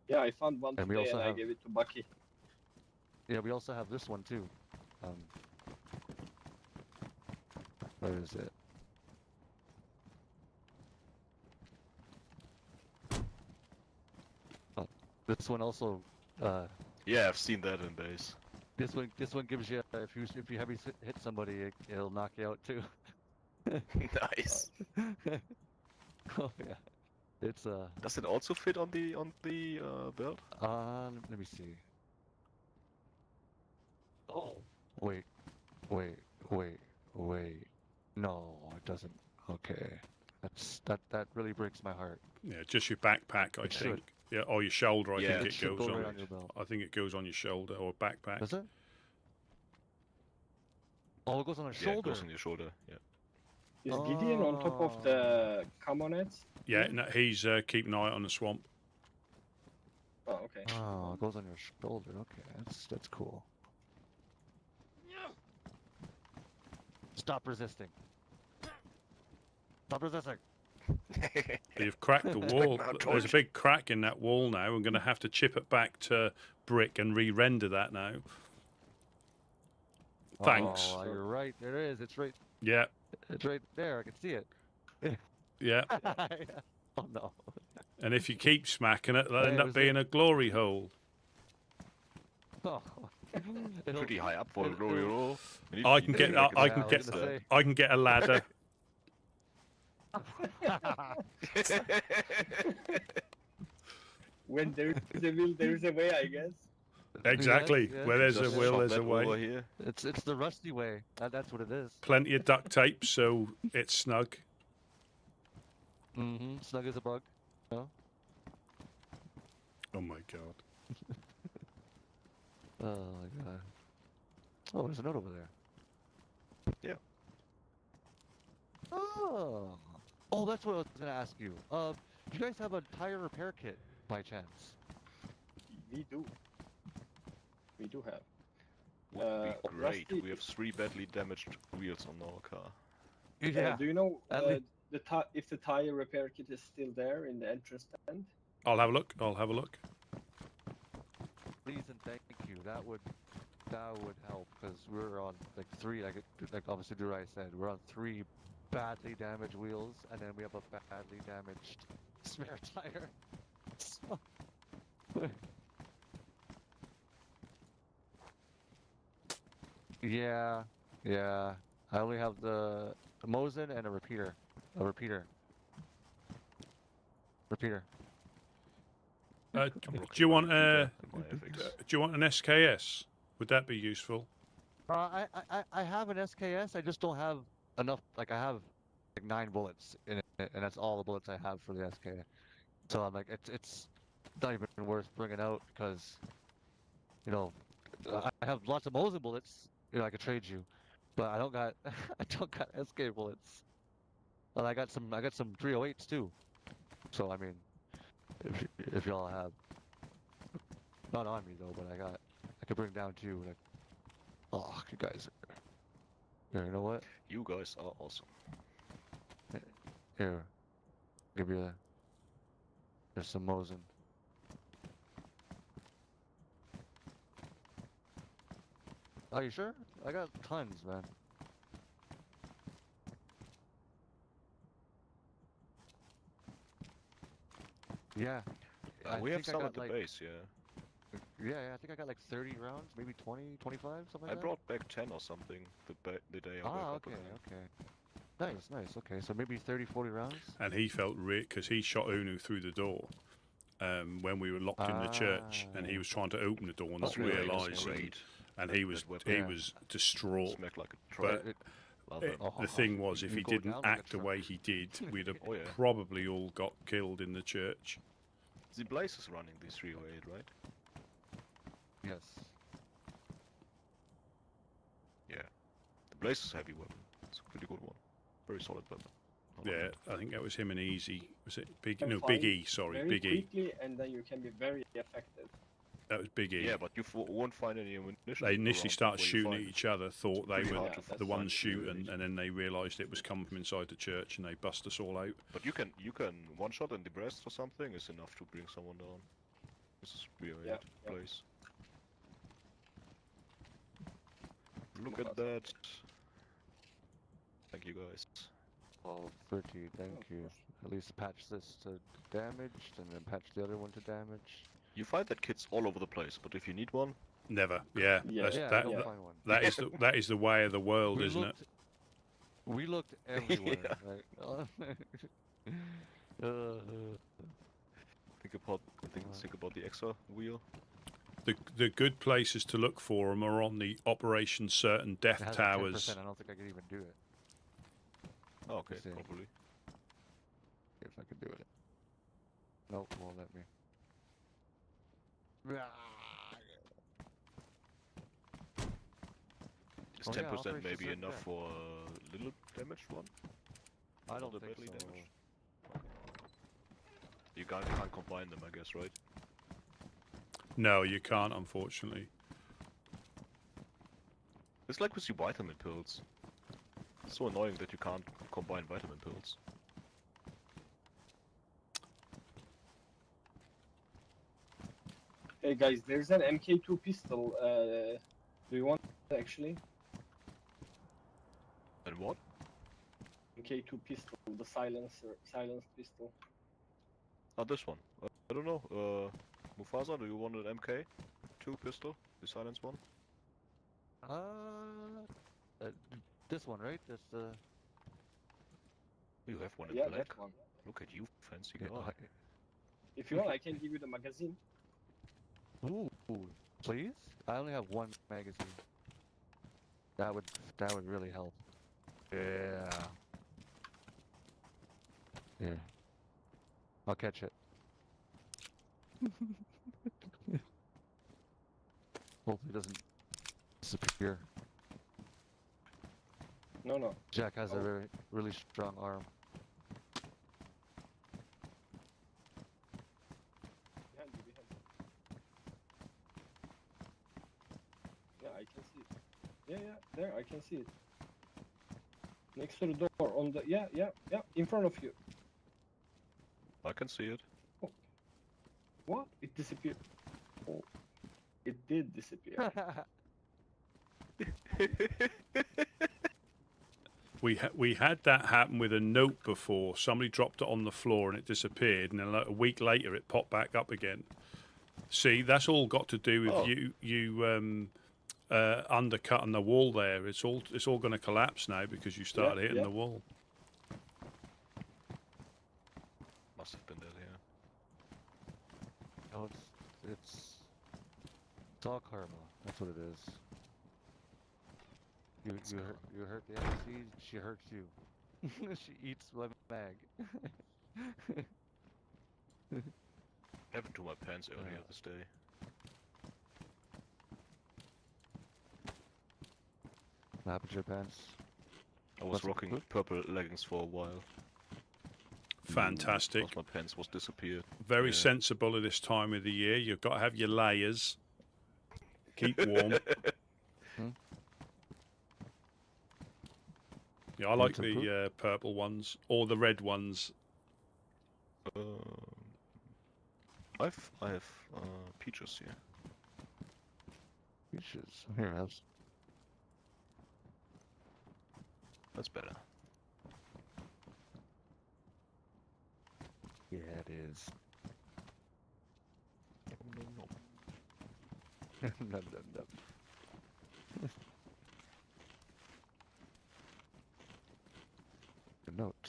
yeah, I found one And we today also and I have- gave it to Bucky. Yeah, we also have this one too. Where is it? Oh, this one also. Yeah, I've seen that in base. This one gives you if you heavy hit somebody, it'll knock you out too. Nice. Oh yeah, it's Does it also fit on the belt? Let me see. Oh, wait. No, it doesn't. Okay, that really breaks my heart. Yeah, just your backpack, I It think. should. Yeah, or your shoulder. I Yeah. think It it should goes go on. right on your belt. I think it goes on your shoulder or backpack. Does it? Oh, it goes on a Yeah, it shoulder. goes on your shoulder. Yeah. Is Gideon on top of the commonets? Yeah, no, he's keeping an eye on the swamp. Oh, okay. Oh, it goes on your shoulder. Okay, that's cool. Stop resisting. Stop resisting. You've cracked the wall. There's a big crack in that wall now. I'm going to have to chip it back to brick and re-render that now. Thanks. Oh, you're right. There it is. It's right. Yeah. It's right there. I can see it. Yeah. Oh no. And if you keep smacking it, that'll Hey, end it up was being a glory hole. Oh. Pretty high up for a glory roll. I can get. I can get a ladder. When there's a will, there's a way, I guess. Exactly. Yes, yes. Where there's a Just will, shove there's that a way. over here. It's the rusty way. That's what it is. Plenty of duct tape, so it's snug. Mm-hmm. Snug as a bug. No. Oh my god. Oh my god. Oh, there's a note over there. Yeah. Oh. Oh, that's what I was gonna ask you. Do you guys have a tire repair kit by chance? We do. We do have. Would be great. Rusty- We have 3 badly damaged wheels on our car. Yeah. Do you know At least- if the tire repair kit is still there in the entrance stand? I'll have a look. I'll have a look. Please and thank you. That would help because we're on like 3. Like obviously Durai said, we're on 3 badly damaged wheels, and then we have a badly damaged spare tire. So, yeah. I only have the Mosin and a repeater. Repeater. Do you want an SKS? Would that be useful? I have an SKS. I just don't have enough. Like I have like 9 bullets in it, and that's all the bullets I have for the SKS. So I'm like, it's not even worth bringing out because, you know, I have lots of Mosin bullets. You know, I could trade you, but I don't got SK bullets. And I got some 308s too. So I mean, if y'all have, not on me though, but I could bring down 2. Like, oh, you guys are. Here, you know what? You guys are awesome. Here, give you there's some Mosin. Are you sure? I got tons, man. Yeah. We have some at the like, base, yeah. Yeah, I think I got like 30 rounds, maybe 20, 25, something like I that. brought back 10 or something the day I woke Ah, up okay, again. okay. Nice. Okay, so maybe 30, 40 rounds. And he felt because he shot Unu through the door when we were locked in the church, and he was trying to open the door and not That's great, realise. that's great. And he was distraught. Smacked like a truck. But the thing was, if he didn't act the way he did, we'd have probably all got killed in the church. The Blaze is running the 308, right? Yes. Yeah. The Blaze is a heavy weapon. It's a pretty good one. Very solid weapon. Yeah, I think that was him and Easy. Was it Big? Can No, fly Big E. Sorry, very Big E. quickly, and then you can be very effective. That was Big E. Yeah, but you won't find any ammunition. They initially around started where you shooting at find. each other, thought they Pretty were hard to the find ones shooting, ammunition. and then they realised it was coming from inside the church, and they bust us all out. But you can one shot in the breast or something is enough to bring someone down. This is really Yeah, place. Look at that. Thank you guys. Oh, 30, thank you. At least patch this to damaged, and then patch the other one to damaged. You find that kit's all over the place, but if you need one, Never. Yeah. Yeah, That's, Yeah, that, don't yeah. find one. that is the way of the world, We isn't looked, we looked everywhere. Like, Think about the extra wheel. it? The good places to look for them are on the Operation Certain it Death has like Towers. 10%. I don't think I could even do it. Oh, okay, see. probably. If I could do it. Nope, won't let me. Is Oh, yeah, 10% Operation maybe Certain enough Death. for a little damaged one? I don't Not a think badly so. damaged? You can't combine them, I guess, right? No, you can't, unfortunately. It's like with the vitamin pills. It's so annoying that you can't combine vitamin pills. Hey guys, there's an MK2 pistol. Do you want it actually? And what? MK2 pistol, the silenced pistol. Oh, this one. I don't know. Mufasa, do you want an MK2 pistol? The silence one? This one, right? That's the. You have one in Yeah, black? that one. Look at you, fancy Yeah, guy. If you want, I can give you the magazine. Ooh, please? I only have one magazine. That would really help. Yeah. Here. I'll catch it. Hopefully it doesn't disappear. No. Jack has a really strong arm. Behind you. Yeah, I can see it. Yeah, there, I can see it. Next to the door, on the... Yeah, in front of you. I can see it. What? It disappeared. Oh, it did disappear. We had that happen with a note before. Somebody dropped it on the floor and it disappeared, and then like a week later it popped back up again. See, that's all got to do with you undercutting the wall there. It's all going to collapse now because you started hitting the wall. Must have been that, yeah. No, it's all karma. That's what it is. You hurt the MC, she hurts you. She eats my mag. Happened to my pants earlier this day. What happened to your pants? I was rocking purple leggings for a while. Fantastic. Because my pants was disappeared. Very sensible at this time of the year. You've got to have your layers. Keep warm. Yeah, I like the purple ones or the red ones. I have peaches here. Peaches. Here, House. That's better. Yeah, it is. No. Num, num, num. The note.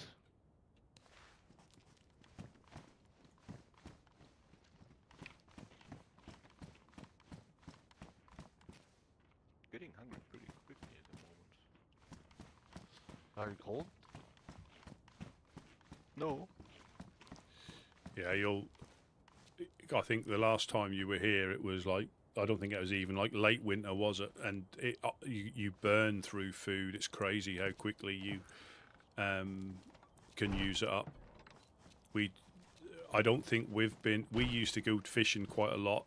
Getting hungry pretty quickly at the moment. Are you cold? No. Yeah, I think the last time you were here, it was like, I don't think it was even like late winter, was it? And you burn through food. It's crazy how quickly you can use it up. I don't think we used to go fishing quite a lot,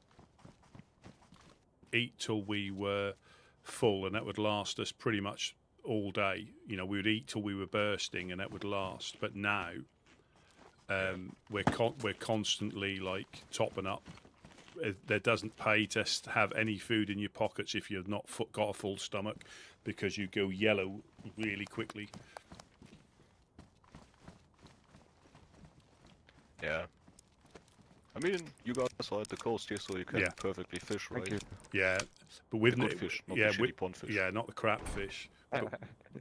eat till we were full, and that would last us pretty much all day. You know, we would eat till we were bursting, and that would last. But now, we're constantly like topping up. There doesn't pay to have any food in your pockets if you've not got a full stomach, because you go yellow really quickly. Yeah. I mean, you guys are at the coast here, so you can perfectly fish, right? Yeah. But with The good fish, not the shitty pond fish. yeah, not the crap fish.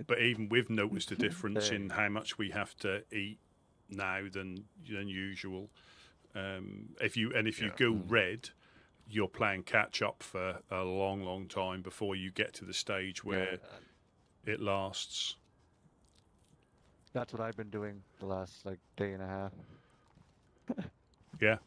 But even we've noticed a difference in how much we have to eat now than usual. If you go red, you're playing catch up for a long time before you get to the stage where it lasts. That's what I've been doing the last day and a half. Yeah.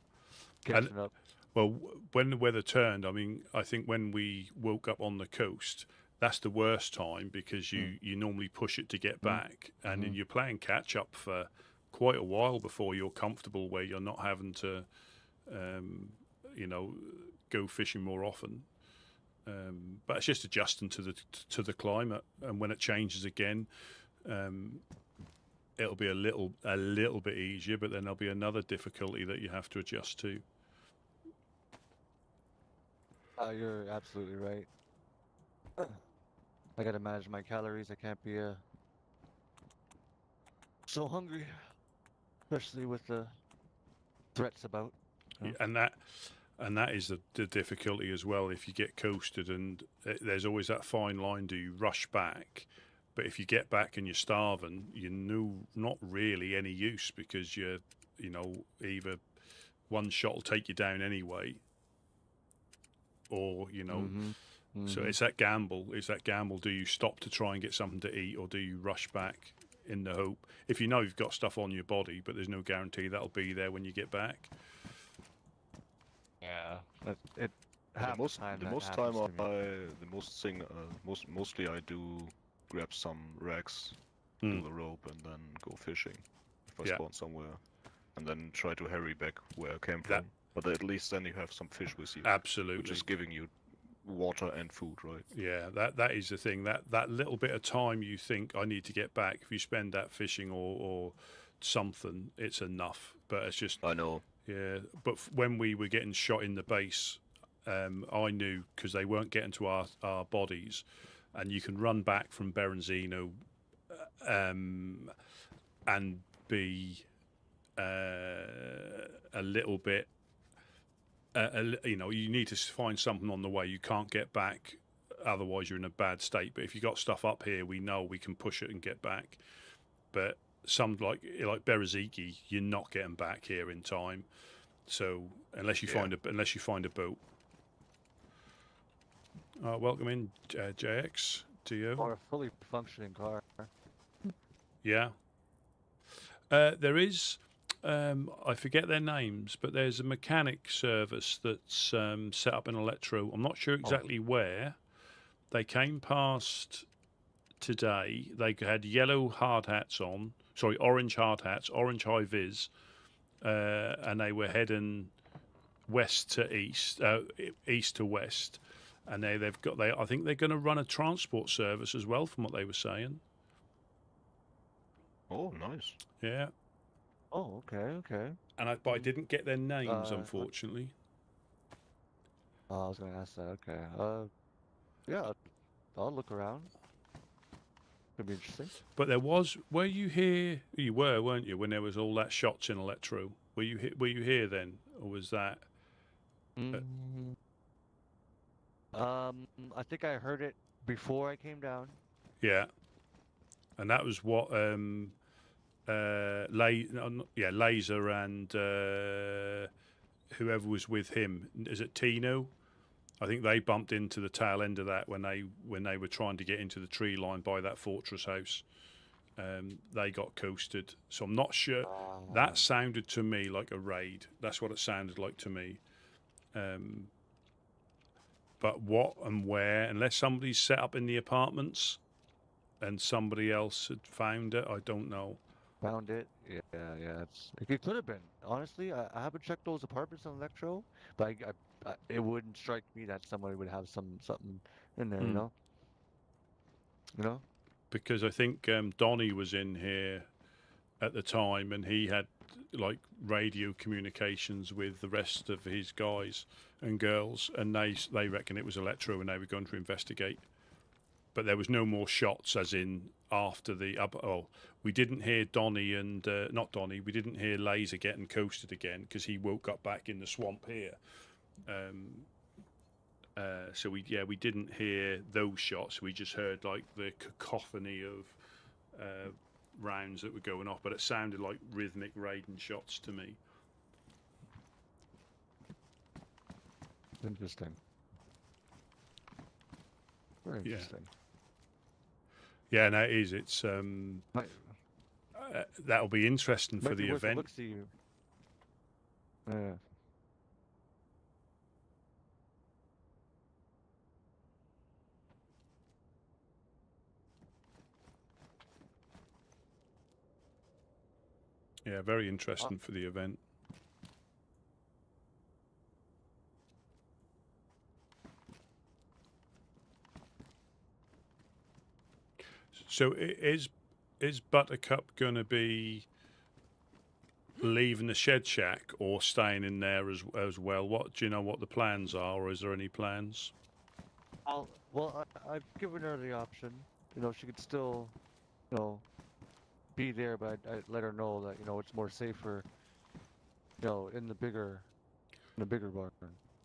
Catching up. Well, when the weather turned, I mean, I think when we woke up on the coast, that's the worst time because you normally push it to get back, and then you're playing catch up for quite a while before you're comfortable where you're not having to, go fishing more often. But it's just adjusting to the climate, and when it changes again, it'll be a little bit easier. But then there'll be another difficulty that you have to adjust to. You're absolutely right. I gotta manage my calories. I can't be so hungry, especially with the threats about. Yeah, and that is the difficulty as well. If you get coasted, and there's always that fine line: do you rush back? But if you get back and you're starving, not really any use because either one shot will take you down anyway, or So it's that gamble. Do you stop to try and get something to eat, or do you rush back in the hope? If you know you've got stuff on your body, but there's no guarantee that'll be there when you get back. Yeah, mostly I do grab some rags, do the rope, and then go fishing if I spawn somewhere, and then try to hurry back where I came from. But at least then you have some fish with you. Absolutely, which is giving you water and food, right? Yeah, that is the thing. That little bit of time you think I need to get back, if you spend that fishing or something, it's enough. But it's just I know. Yeah, but when we were getting shot in the base, I knew because they weren't getting to our bodies, and you can run back from Berenzino, and be a little bit. You need to find something on the way. You can't get back, otherwise you're in a bad state. But if you got stuff up here, we know we can push it and get back. But some like Bereziki, you're not getting back here in time. So unless you find a boat. Welcome in, JX. To you. Or a fully functioning car. Yeah. There is. I forget their names, but there's a mechanic service that's set up in Electro. I'm not sure exactly where. They came past today. They had yellow hard hats on. Sorry, orange hard hats, orange high vis, and they were heading west to east, east to west. And I think they're going to run a transport service as well, from what they were saying. Oh, nice. Yeah. Oh, okay. And but I didn't get their names, unfortunately. I was going to ask that. Okay. Yeah, I'll look around. Could be interesting. But there was. Were you here? You were, weren't you? When there was all that shots in Electro, were you here then, or was that? I think I heard it before I came down. Yeah. And that was what Laser and whoever was with him. Is it Tino? I think they bumped into the tail end of that when they were trying to get into the tree line by that fortress house. They got coasted. So I'm not sure. That sounded to me like a raid. That's what it sounded like to me. But what and where, unless somebody's set up in the apartments and somebody else had found it, I don't know. Found it? Yeah. It could have been. Honestly, I haven't checked those apartments on Electro, but it wouldn't strike me that somebody would have something in there, you know? Because I think Donnie was in here at the time, and he had like radio communications with the rest of his guys and girls, and they reckon it was Electro, and they were going to investigate. But there was no more shots, as in after the we didn't hear Donnie and not Donnie. We didn't hear Laser getting coasted again because he woke up back in the swamp here, So we didn't hear those shots. We just heard like the cacophony of rounds that were going off, but it sounded like rhythmic raiding shots to me. Interesting. Very interesting. Yeah, no, it is. It's that'll be interesting for the event. Yeah. Yeah, very interesting for the event. So is Buttercup going to be leaving the shed shack or staying in there as well? What do you know what the plans are, or is there any plans? Well, I've given her the option. You know, she could still, you know, be there, but I let her know that, you know, it's more safer, you know, in the bigger barn.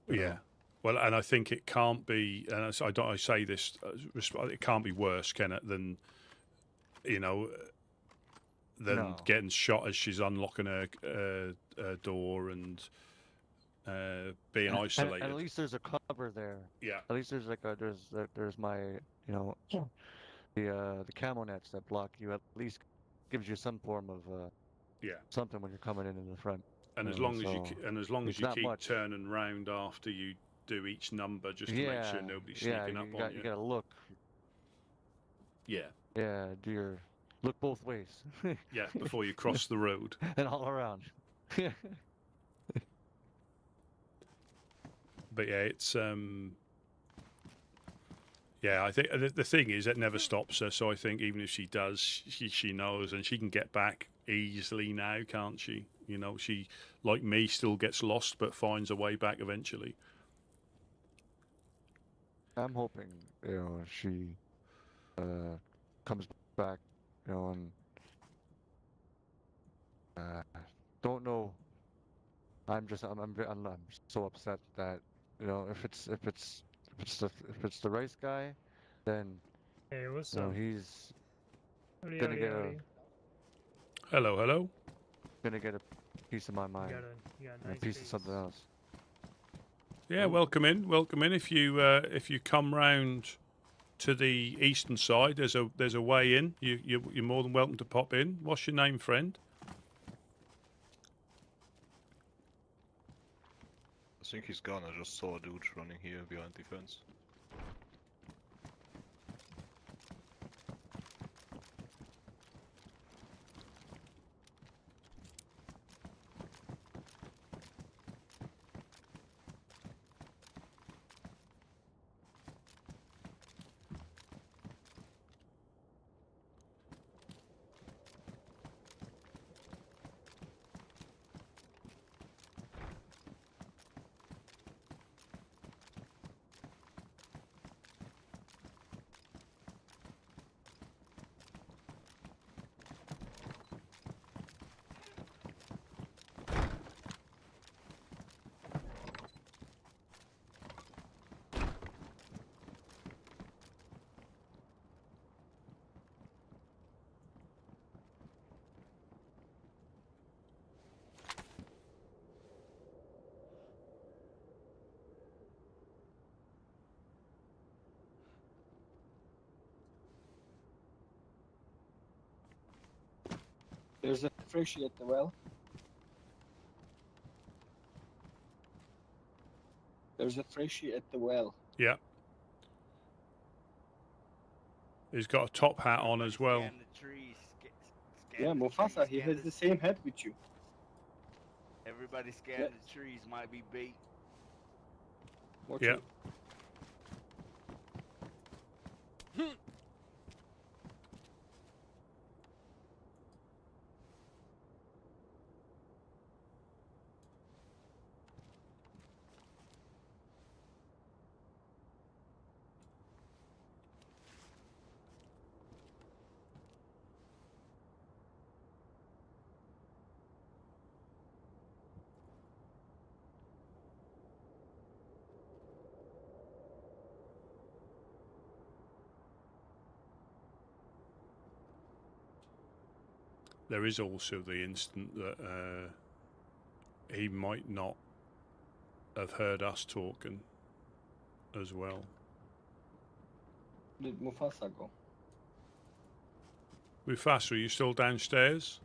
Yeah. Know. Well, and I think it can't be, and I say this, it can't be worse, can it, than, you know, than getting shot as she's unlocking her door and being isolated. And at least there's a cover there. Yeah. At least there's like there's my, you know, the camo nets that block you. At least gives you some form of something when you're coming in the front. And as long as you keep turning round after you do each number, just to make sure nobody's sneaking up on you. You gotta look. Yeah. Yeah, look both ways. Yeah, before you cross the road. And all around. But yeah, it's yeah, I think the thing is it never stops her. So I think even if she does, she knows, and she can get back easily now, can't she? You know, she, like me, still gets lost, but finds a way back eventually. I'm hoping, you know, she comes back, you know, and don't know. I'm so upset that, you know, if it's the rice guy, then hey, what's you know, up? he's gonna get a hello. Gonna get a piece of my mind, you got a and nice a piece of something else. Yeah, welcome in. If you come round to the eastern side, there's a way in. You're more than welcome to pop in. What's your name, friend? I think he's gone. I just saw a dude running here behind the fence. There's a freshie at the well. There's a freshie at the well. Yeah. He's got a top hat on as well. Yeah, Mufasa, he has the same hat with you. Everybody scanning the trees might be bait. Watch Yeah. it. there is also the instant that he might not have heard us talking as well. Did Mufasa go? Mufasa, are you still downstairs?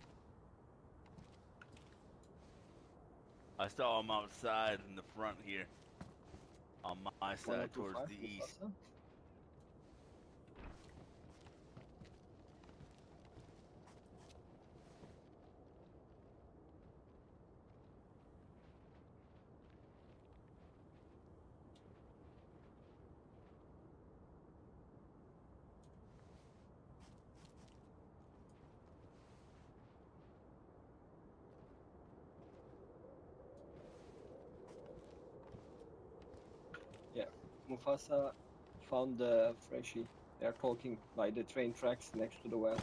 I saw him outside in the front here. On my side, towards 125, the east. Mufasa? Yeah, Mufasa found the Freshie. They're talking by the train tracks next to the well.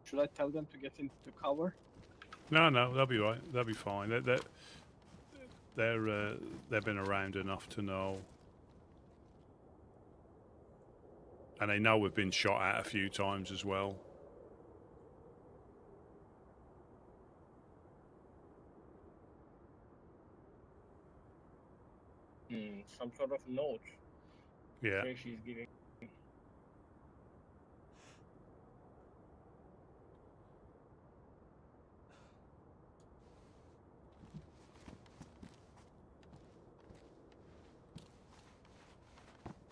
Should I tell them to get into cover? No, they'll be right. They'll be fine. They've been around enough to know, and they know we've been shot at a few times as well. Some sort of note. Yeah. She's giving.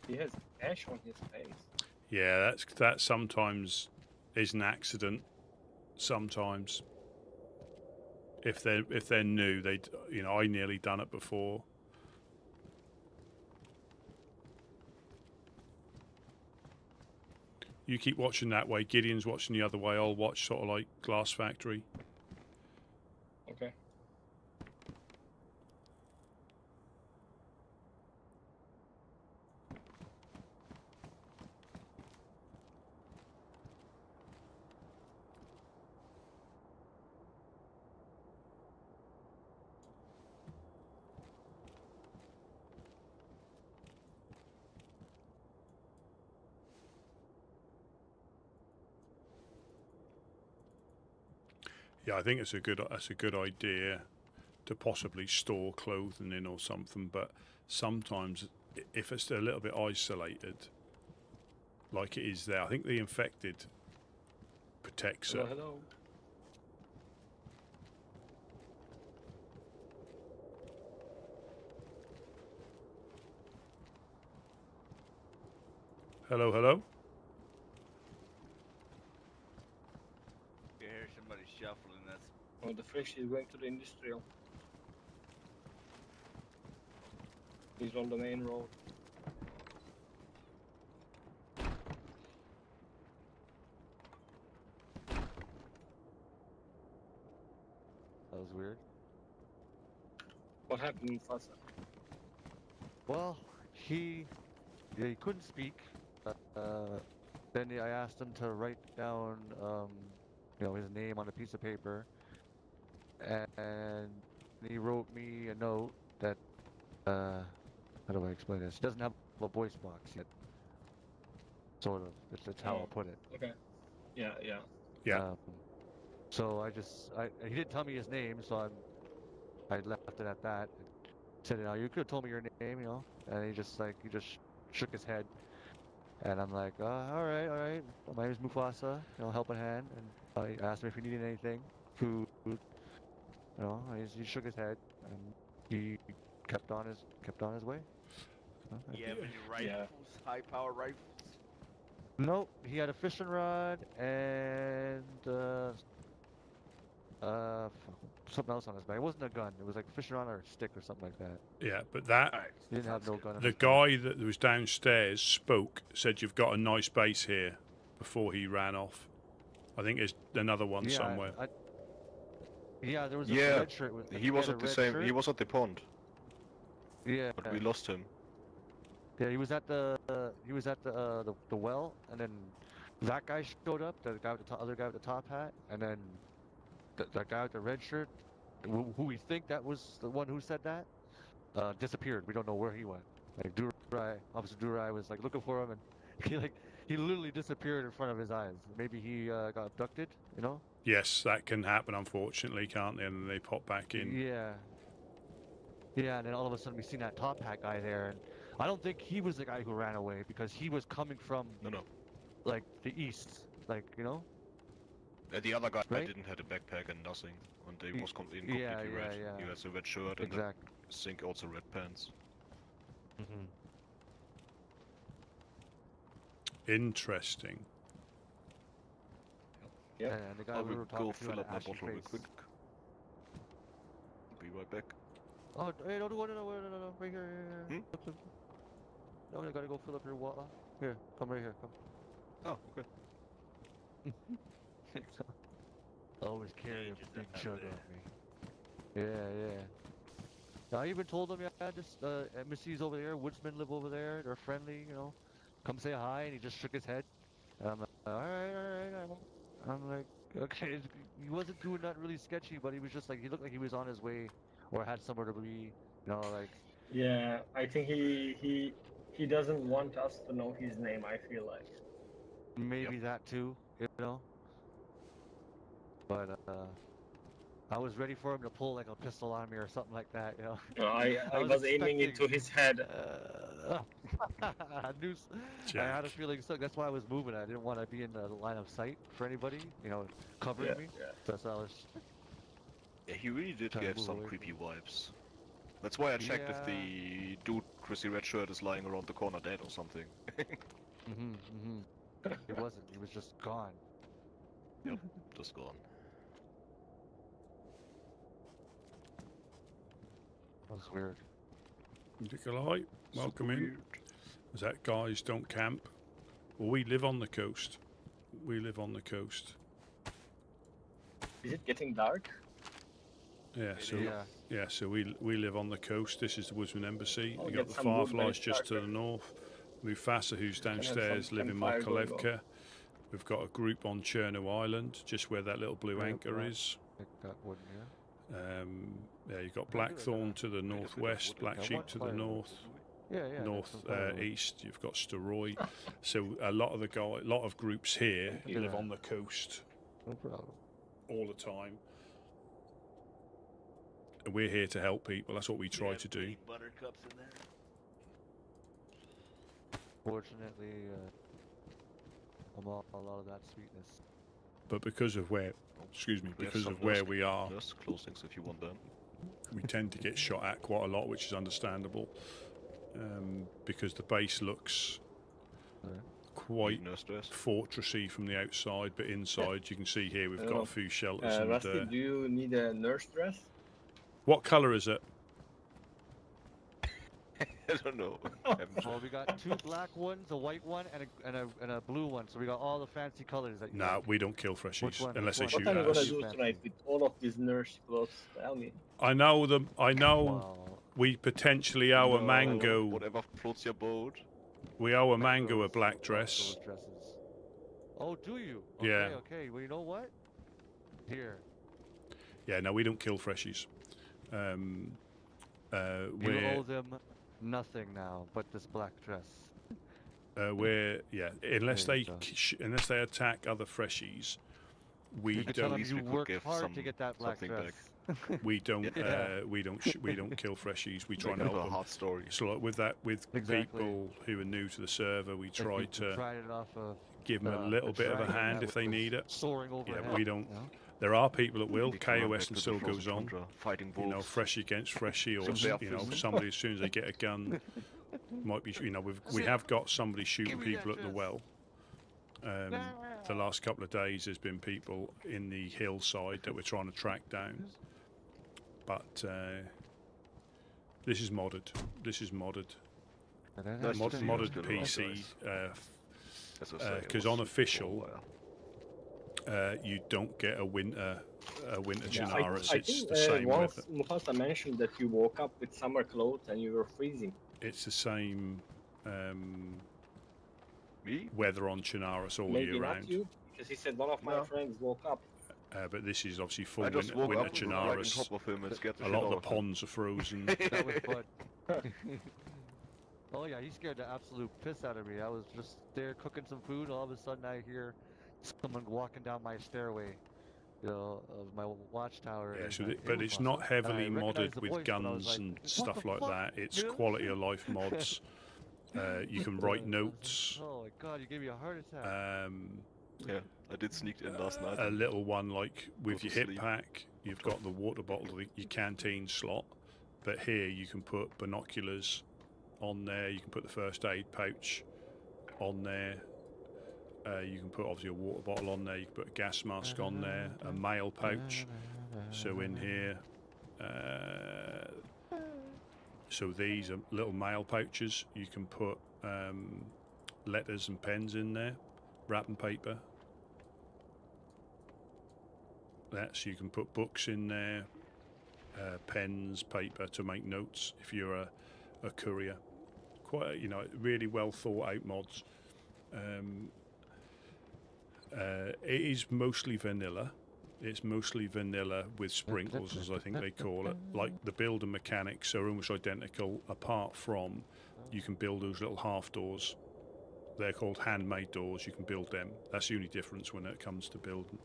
He has ash on his face. Yeah, that sometimes is an accident. Sometimes, if they're new, I nearly done it before. You keep watching that way. Gideon's watching the other way. I'll watch sort of like Glass Factory. Okay. Yeah, I think that's a good idea to possibly store clothing in or something. But sometimes, if it's a little bit isolated, like it is there, I think the infected protects it. Hello. Hello, hello. You hear somebody shuffling. That's. Oh, the Freshie is going to the industrial. He's on the main road. That was weird. What happened, Mufasa? Well, he couldn't speak. Then I asked him to write down, his name on a piece of paper, and he wrote me a note that, how do I explain this? He doesn't have a voice box yet. Sort of. That's how I'll put it. Okay. Yeah. So he didn't tell me his name, so I left it at that. Said, you could have told me your name, and he just shook his head. And I'm like, all right. My name is Mufasa, helping hand. And I asked him if he needed anything, food. He shook his head, and he kept on his way. Yeah, but your rifles, high power rifles. Nope, he had a fishing rod and something else on his back. It wasn't a gun. It was like a fishing rod or a stick or something like that. Yeah, but that He didn't have no gun. the guy that was downstairs spoke, said you've got a nice base here before he ran off. I think there's another one somewhere. There was a red shirt. He was at the same. Shirt. He was at the pond. Yeah, but we lost him. Yeah, he was at the well, and then that guy showed up, the guy with the other guy with the top hat, and then that guy with the red shirt, who we think that was the one who said that, disappeared. We don't know where he went. Like Officer Durai was like looking for him, and he literally disappeared in front of his eyes. Maybe he got abducted, you know? Yes, that can happen, unfortunately, can't they? And then they pop back in. Yeah. Yeah, and then all of a sudden we seen that top hat guy there, and I don't think he was the guy who ran away because he was coming from No. like the east, like, you know? The other guy Right? didn't have a backpack and nothing, and he was completely Yeah, red. yeah. He has a red shirt and I think also red pants. Mm-hmm. Interesting. Yep. And the guy I we will were talking go to fill had up an my ashy bottle real face. quick. Be right back. Oh, hey, no, right here. Hmm? Look. No, I gotta go fill up your water. Here, come right here, come. Oh, okay. Always carry a big jug on me. Yeah. I even told him, just embassies over there, Woodsmen live over there, they're friendly, you know. Come say hi, and he just shook his head. And I'm like, alright. I'm like, okay, he wasn't doing nothing really sketchy, but he was just like, he looked like he was on his way, or had somewhere to be, you know, like. Yeah, I think he doesn't want us to know his name. I feel like. Maybe that too, you know. But I was ready for him to pull like a pistol on me or something like that, you know. No, I was aiming into his head. I had a feeling so. That's why I was moving. I didn't want to be in the line of sight for anybody, you know, covering me. Yeah. That's why I was. Yeah, he really did Trying to give move some away creepy vibes. That's why I checked if Yeah. the dude with the red shirt is lying around the corner dead or something. He wasn't. He was just gone. Yep, just gone. That's weird. Nikolai, welcome in. Weird. Is that guys don't camp? Well, we live on the coast. We live on the coast. Is it getting dark? Yeah, so Yeah. so we live on the coast. This is the Woodsman Embassy. I'll You got get the some wood when Fireflies it's just to darker. the north. Mufasa, who's can have some downstairs, live in campfire going on. Mokolevka. We've got a group on Chernarus Island, just where that little blue Right, anchor right. is. Like that one, yeah. Yeah, you've got Blackthorn to the northwest, Black Sheep to the north. Yeah. North east, you've got Steroid. So a lot of groups here Look at live that. on the coast No problem. all the time. And we're here to help people. That's what we try to do. Any buttercups in there? Fortunately, I'm all a lot of that sweetness. But because of where, We have because some of where dust- we are, dust closings if you want them. we tend to get shot at quite a lot, which is understandable. Because the base looks quite Nurse dress. fortressy from the outside, but inside you can see here we've got a few shelters. And, Rusty, do you need a nurse dress? what colour is it? I don't know. Well, we got 2 black ones, a white one, and a blue one. So we got all the fancy colors that you No, like. we don't kill freshies one? unless they Which shoot What are at you us. gonna do tonight with all of these nurse clothes? Tell me. I know them. I know Wow. we potentially owe a No, mango. Whatever floats your boat. We owe a mango a black dress. Those dresses. Oh, do you? Okay, Yeah. Okay. Well, you know what? Here. Yeah, no, we don't kill freshies. You We're owe them nothing now, but this black dress. unless There they you go. unless they attack other freshies, we You could tell don't them least you we could worked give hard to get that black something dress. we don't Yeah. we don't kill freshies. We try and Make up help a them. hard story. So like with Exactly. people who are new to the server, we Like try we to tried it off of give them a little bit of a dragon hand that if they was need it. Soaring overhead. we don't. You know? There are people that will. We can run KOS back and to still the frozen goes on. tundra, fighting You know, wolves. fresh against freshy, or Some bear you know, fist. somebody as soon as they get a gun, might be. You know, we have got somebody shooting Give me that people at the dress. well. The last couple of days, there's been people in the hillside that we're trying to track down. But this is modded. This is modded. Nice to see you. Modded It's been a long PC. As I say, it 'cause was unofficial, for a while. You don't get a winter Yeah, Chernarus. I It's think the same once weapon. Mufasa mentioned that you woke up with summer clothes and you were freezing. It's the same weather on Chernarus all Maybe year not round. you, because he said one of my friends woke up. But this is obviously full I just winter, woke winter up, was like on Chernarus. top of him and scared the A shit lot of out the of him. ponds are frozen. That was fun. Oh yeah, he scared the absolute piss out of me. I was just there cooking some food, all of a sudden I hear someone walking down my stairway, you know, of my watchtower. Yeah, and so like, but "Hey, it's boss." not And I heavily recognized modded the with voice, but I was guns like, and "What stuff the like fuck, that. It's dude?" quality of life mods. You can write notes. Oh my god, you gave me a heart attack. Yeah, I did sneak in last night. A little one like with Go your to hip sleep. pack, you've got the water bottle, your canteen slot. But here you can put binoculars on there. You can put the first aid pouch on there. You can put obviously a water bottle on there. You can put a gas mask on there, a mail pouch. So in here, so these are little mail pouches. You can put letters and pens in there, wrapping paper. So you can put books in there, pens, paper to make notes if you're a courier. Quite, you know, really well thought out mods. It is mostly vanilla. It's mostly vanilla with sprinkles, as I think they call it. Like the build and mechanics are almost identical, apart from you can build those little half doors. They're called handmade doors. You can build them. That's the only difference when it comes to building.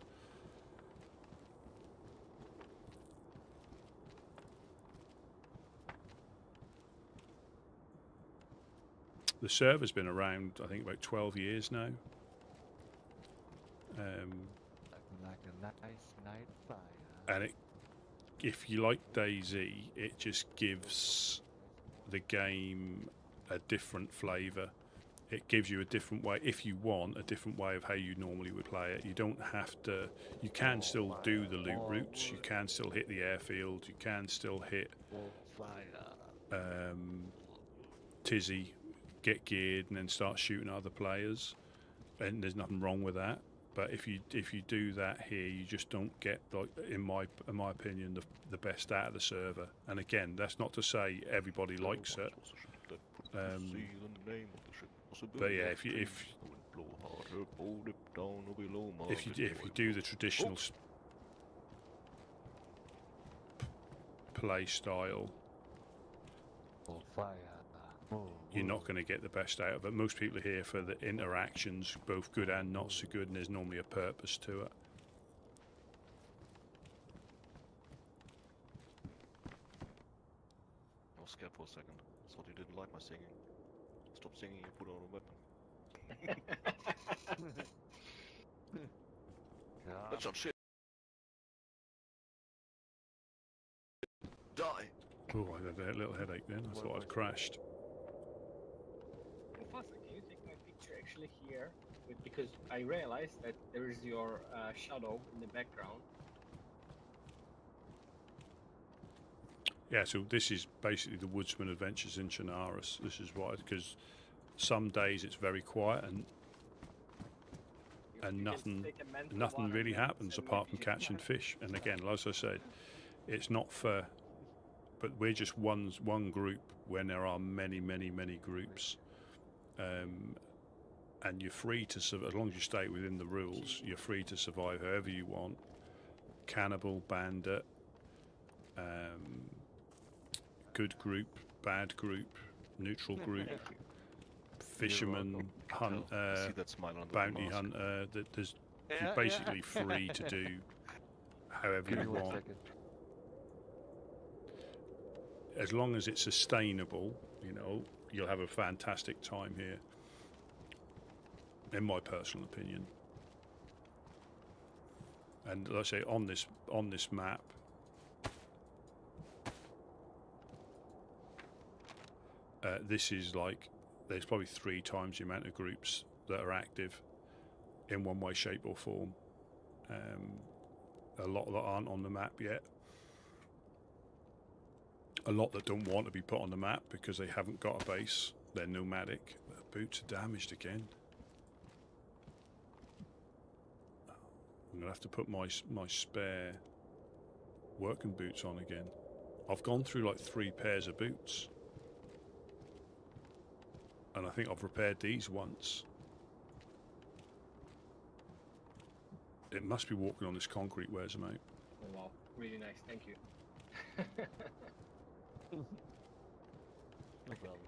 The server's been around, I think, about 12 years now. Like a nice night fire. And if you like DayZ, it just gives the game a different flavour. It gives you a different way, if you want, a different way of how you normally would play it. You don't have to, you can still do the loot routes, you can still hit the airfield, you can still hit Tizzy, get geared and then start shooting at other players. And there's nothing wrong with that. But if you do that here, you just don't get, like, in my opinion, the best out of the server. And again, that's not to say everybody likes it. But yeah, if you do the traditional play style, you're not going to get the best out of it. Most people are here for the interactions, both good and not so good, and there's normally a purpose to it. I was scared for a second. I thought you didn't like my singing. Stop singing and put on a weapon. That's some shit. Die! Oh, I had a little headache then. I thought I'd crashed. Mufasa, can you take my picture actually here? Because I realized that there is your shadow in the background. Yeah, so this is basically the Woodsman adventures in Chernarus. This is why, because some days it's very quiet and nothing really happens apart from catching fish. And again, as I said, it's not for, but we're just one group when there are many groups, and you're free to survive as long as you stay within the rules. You're free to survive however you want. Cannibal, bandit, good group, bad group, neutral group, fisherman, hunter, bounty hunter. You're basically free to do however you want. As long as it's sustainable, you know, you'll have a fantastic time here, in my personal opinion. And let's say on this map, this is like, there's probably 3 times the amount of groups that are active in one way, shape or form. A lot that aren't on the map yet. A lot that don't want to be put on the map because they haven't got a base. They're nomadic. Their boots are damaged again. I'm going to have to put my spare working boots on again. I've gone through like 3 pairs of boots. and I think I've repaired these once. It must be walking on this concrete. Where's them out? Oh wow, really nice. Thank you. No problem.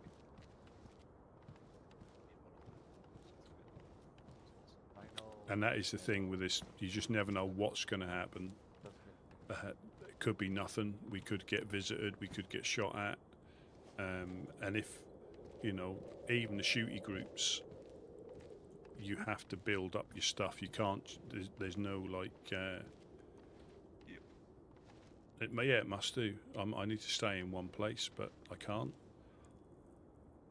I know. And that is the thing with this. You just never know what's going to happen. It could be nothing. We could get visited. We could get shot at. And if, you know, even the shooty groups, you have to build up your stuff. You can't. There's no like. It must do. I need to stay in one place, but I can't.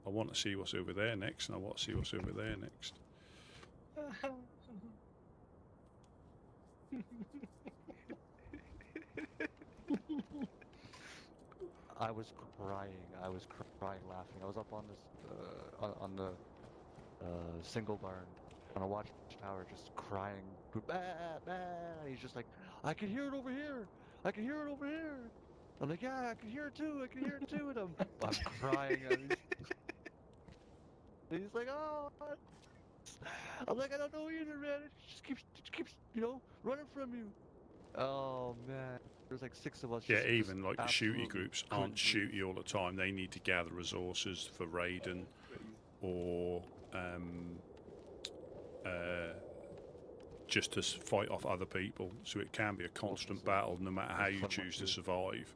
I want to see what's over there next, and I want to see what's over there next. I was crying. I was crying, laughing. I was up on this, on the single barn, on a watchtower, just crying. Bah, bah. He's just like, I can hear it over here. I can hear it over here. I'm like, yeah, I can hear it too. I can hear it too. And I'm crying. And he's like, oh. I'm like, I don't know either, man. It just keeps, you know, running from you. Oh man, there's like 6 of us. Yeah, just even like the shooty absolutely groups couldn't aren't breathe. shooty all the time. They need to gather resources for raiding, or just to fight off other people. So it can be a constant battle, no matter how you choose to survive.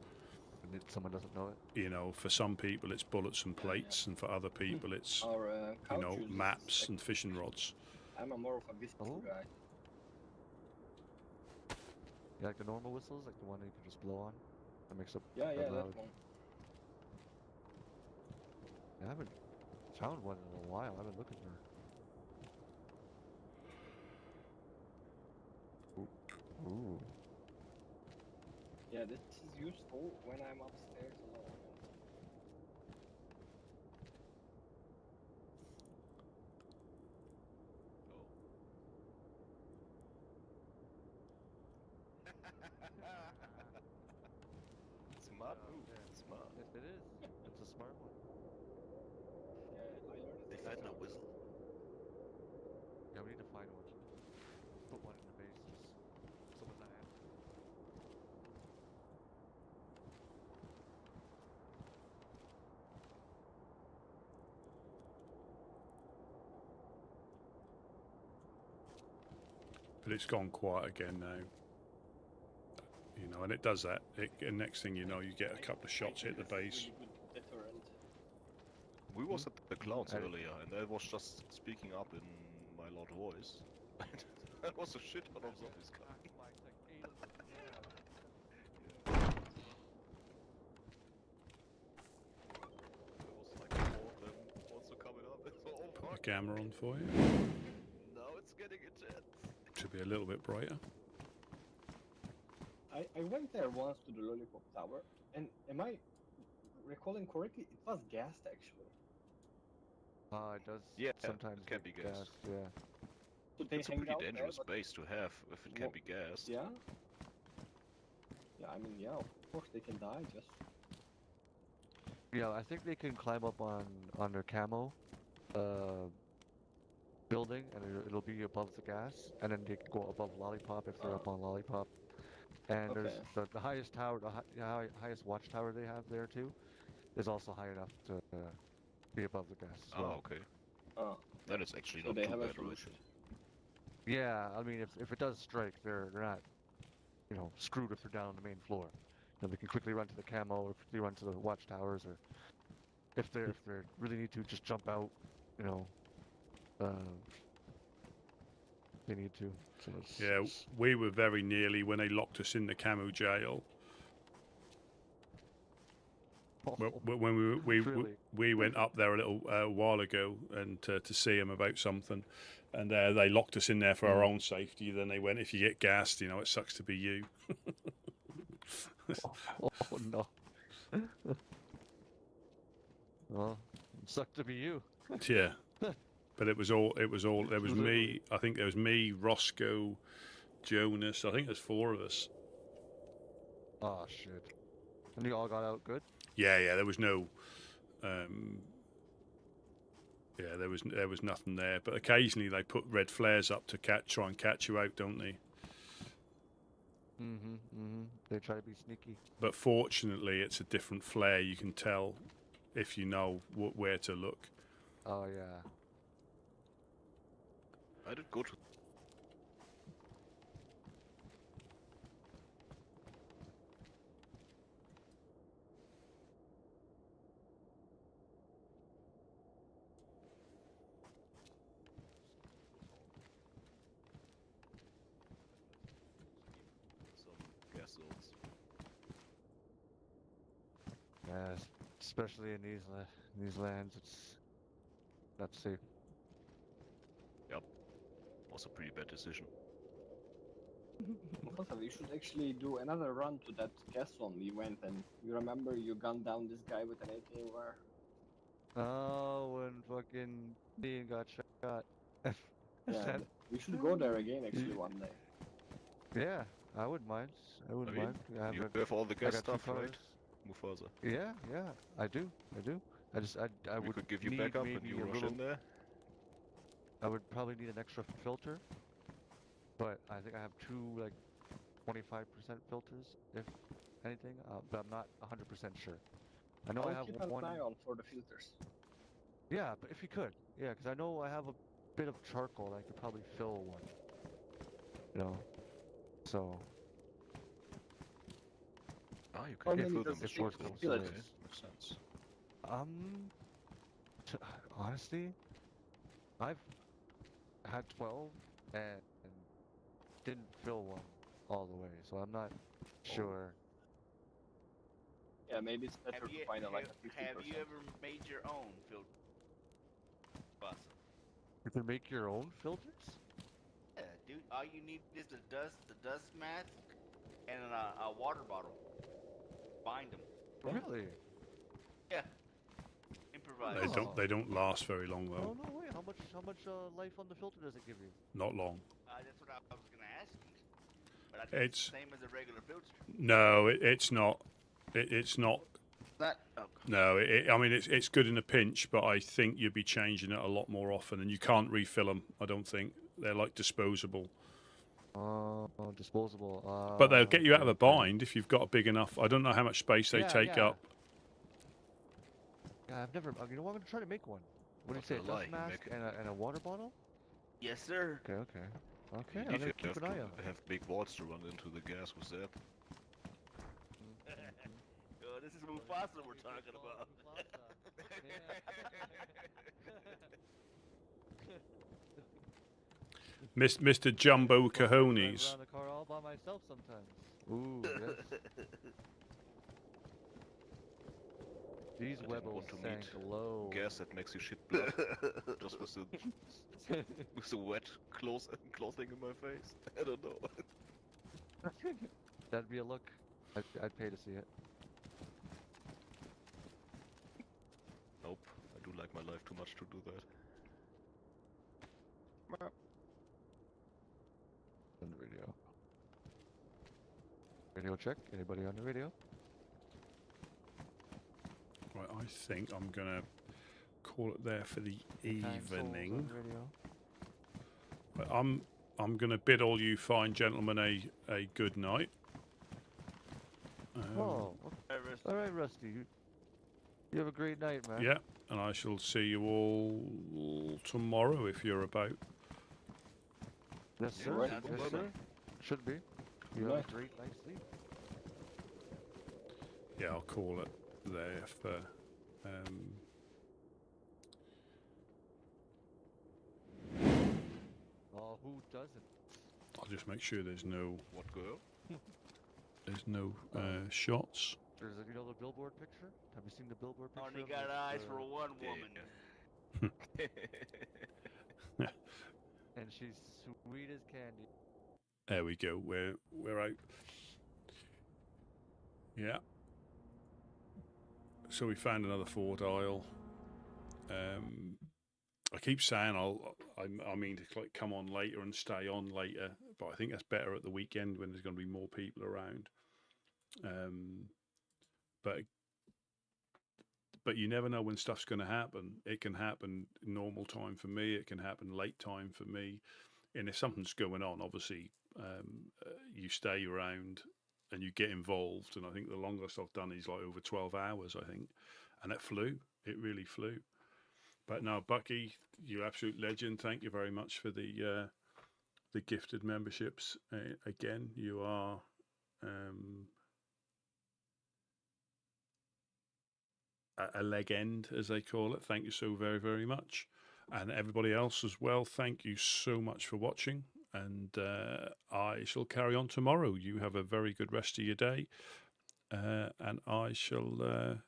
And someone doesn't know it. You know, for some people it's bullets and plates, and for other people it's you know, maps and fishing rods. I'm a more of a whistle guy. You like the normal whistles, like the one that you can just blow on? That makes up. Yeah, that that loud. one. I haven't found one in a while. I've been looking for. Ooh. Yeah, this is useful when I'm upstairs alone. Smart move. Smart. Yes, it is. It's a smart one. Yeah, I learned They find no whistle. Yeah, we need to find one. Put one in the base. Just so it's not empty. But it's gone quiet again now. You know, and it does that. And next thing you know, you get a couple of shots hit the base. We was at the clouds earlier, and I was just speaking up in my loud voice. There was a shit ton of zombies coming. There was like 4 of them also coming up. Put the camera on for you. Now it's getting intense. Should be a little bit brighter. I went there once to the Lollipop Tower, and am I recalling correctly? It was gassed actually. It does. Yeah, sometimes it can be get gassed. So they It's a hang pretty out there, dangerous but- base to have if it can be gassed. Yeah. Yeah, I mean, yeah, of course they can die. Just Yeah, I think they can climb up on their camo building, and it'll be above the gas, and then they can go above Lollipop if they're up on Lollipop. And there's the highest tower, the highest watchtower they have there too, is also high enough to be above the gas as well. Oh, okay. Oh. Then it's actually So not they too have a bad, right? solution. Yeah, I mean, if it does strike, they're not, you know, screwed if they're down on the main floor. You know, they can quickly run to the camo, or quickly run to the watchtowers, or if they really need to, just jump out. You know, they need to. So Yeah, we were very nearly when they locked us in the camo jail. When we went up there a little while ago and to see them about something, and they locked us in there for our own safety. Then they went, if you get gassed, you know, it sucks to be you. Oh no. Well, it sucked to be you. Yeah, but it was me. I think there was me, Roscoe, Jonas. I think there's 4 of us. Oh shit. And you all got out good? Yeah, there was no Yeah, there was nothing there. But occasionally they put red flares up to try and catch you out, don't they? They try to be sneaky. But fortunately, it's a different flare. You can tell if you know where to look. Oh yeah. I did go to. Some gas zones. Yeah, especially in these lands, it's not safe. Yep. Was a pretty bad decision. Mufasa, we should actually do another run to that gas zone we went, and you remember you gunned down this guy with an AK-AR? Oh, when fucking Dean got shot. Yeah, we should go there again actually one day. Yeah, I wouldn't mind. I wouldn't mind. You have all the gas stuff, right? Mufasa. Yeah, I do. I We would could give you need backup when maybe you a rush little. in there. I would probably need an extra filter, but I think I have two like 25% filters, if anything. But I'm not 100% sure. I know I have keep one. an eye on for the filters. Yeah, but if you could, yeah, because I know I have a bit of charcoal. I could probably fill one. You know, so. Ah, you can fill them with short charcoal. comes Okay, makes sense. Honestly, I've had 12 and didn't fill one all the way, so I'm not sure. Yeah, maybe it's better to find like a 50%. Have you ever made your own filter? Awesome. You can make your own filters? Yeah, dude. All you need is the dust mask, and a water bottle. Bind them. Really? Yeah. Improvise. They don't last very long though. Oh no way! How much life on the filter does it give you? Not long. That's what I was gonna ask you. But I think it's the same as a regular filter. No, it's not. It's not. That. Oh. No, I mean it's good in a pinch, but I think you'd be changing it a lot more often, and you can't refill them. I don't think they're like disposable. Disposable. But they'll get you out of a bind if you've got a big enough. I don't know how much space they take up. Yeah, I've never. You know what? I'm gonna try to make one. What do you say? A dust mask and a water bottle? Yes, sir. Okay. You I'm need gonna to keep an eye on. have big vaults to run into the gas with that. This is Mufasa we're talking about. Mr. Jumbo Cajones. Around the car all by myself sometimes. Ooh, yes. These webbles sank low. Gas that makes you shit blood. Just with the wet clothing in my face. I don't know. That'd be a look. I'd pay to see it. Nope. I do like my life too much to do that. On the radio. Radio check. Anybody on the radio? Right, I think I'm gonna call it there for the evening. But I'm gonna bid all you fine gentlemen a good night. All right, Rusty. You have a great night, man. Yeah, and I shall see you all tomorrow if you're about. Yes, sir. Right. Yes, sir. Should be. You have a great night's sleep. Yeah, I'll call it there for. Oh, who doesn't? I'll just make sure there's no. What girl? There's no shots. There's you know the billboard picture? Have you seen the billboard picture? Only got eyes for one woman. And she's sweet as candy. There we go. We're out. Yeah. So we found another Ford aisle. I keep saying I mean to like come on later and stay on later, but I think that's better at the weekend when there's going to be more people around. But but you never know when stuff's going to happen. It can happen normal time for me. It can happen late time for me. And if something's going on, obviously, you stay around and you get involved. And I think the longest I've done is like over 12 hours, I think. And it flew. It really flew. But no, Bucky, you absolute legend. Thank you very much for the gifted memberships. Again, you are a leg end, as they call it. Thank you so very, very much. And everybody else as well, thank you so much for watching. And I shall carry on tomorrow. You have a very good rest of your day. And I shall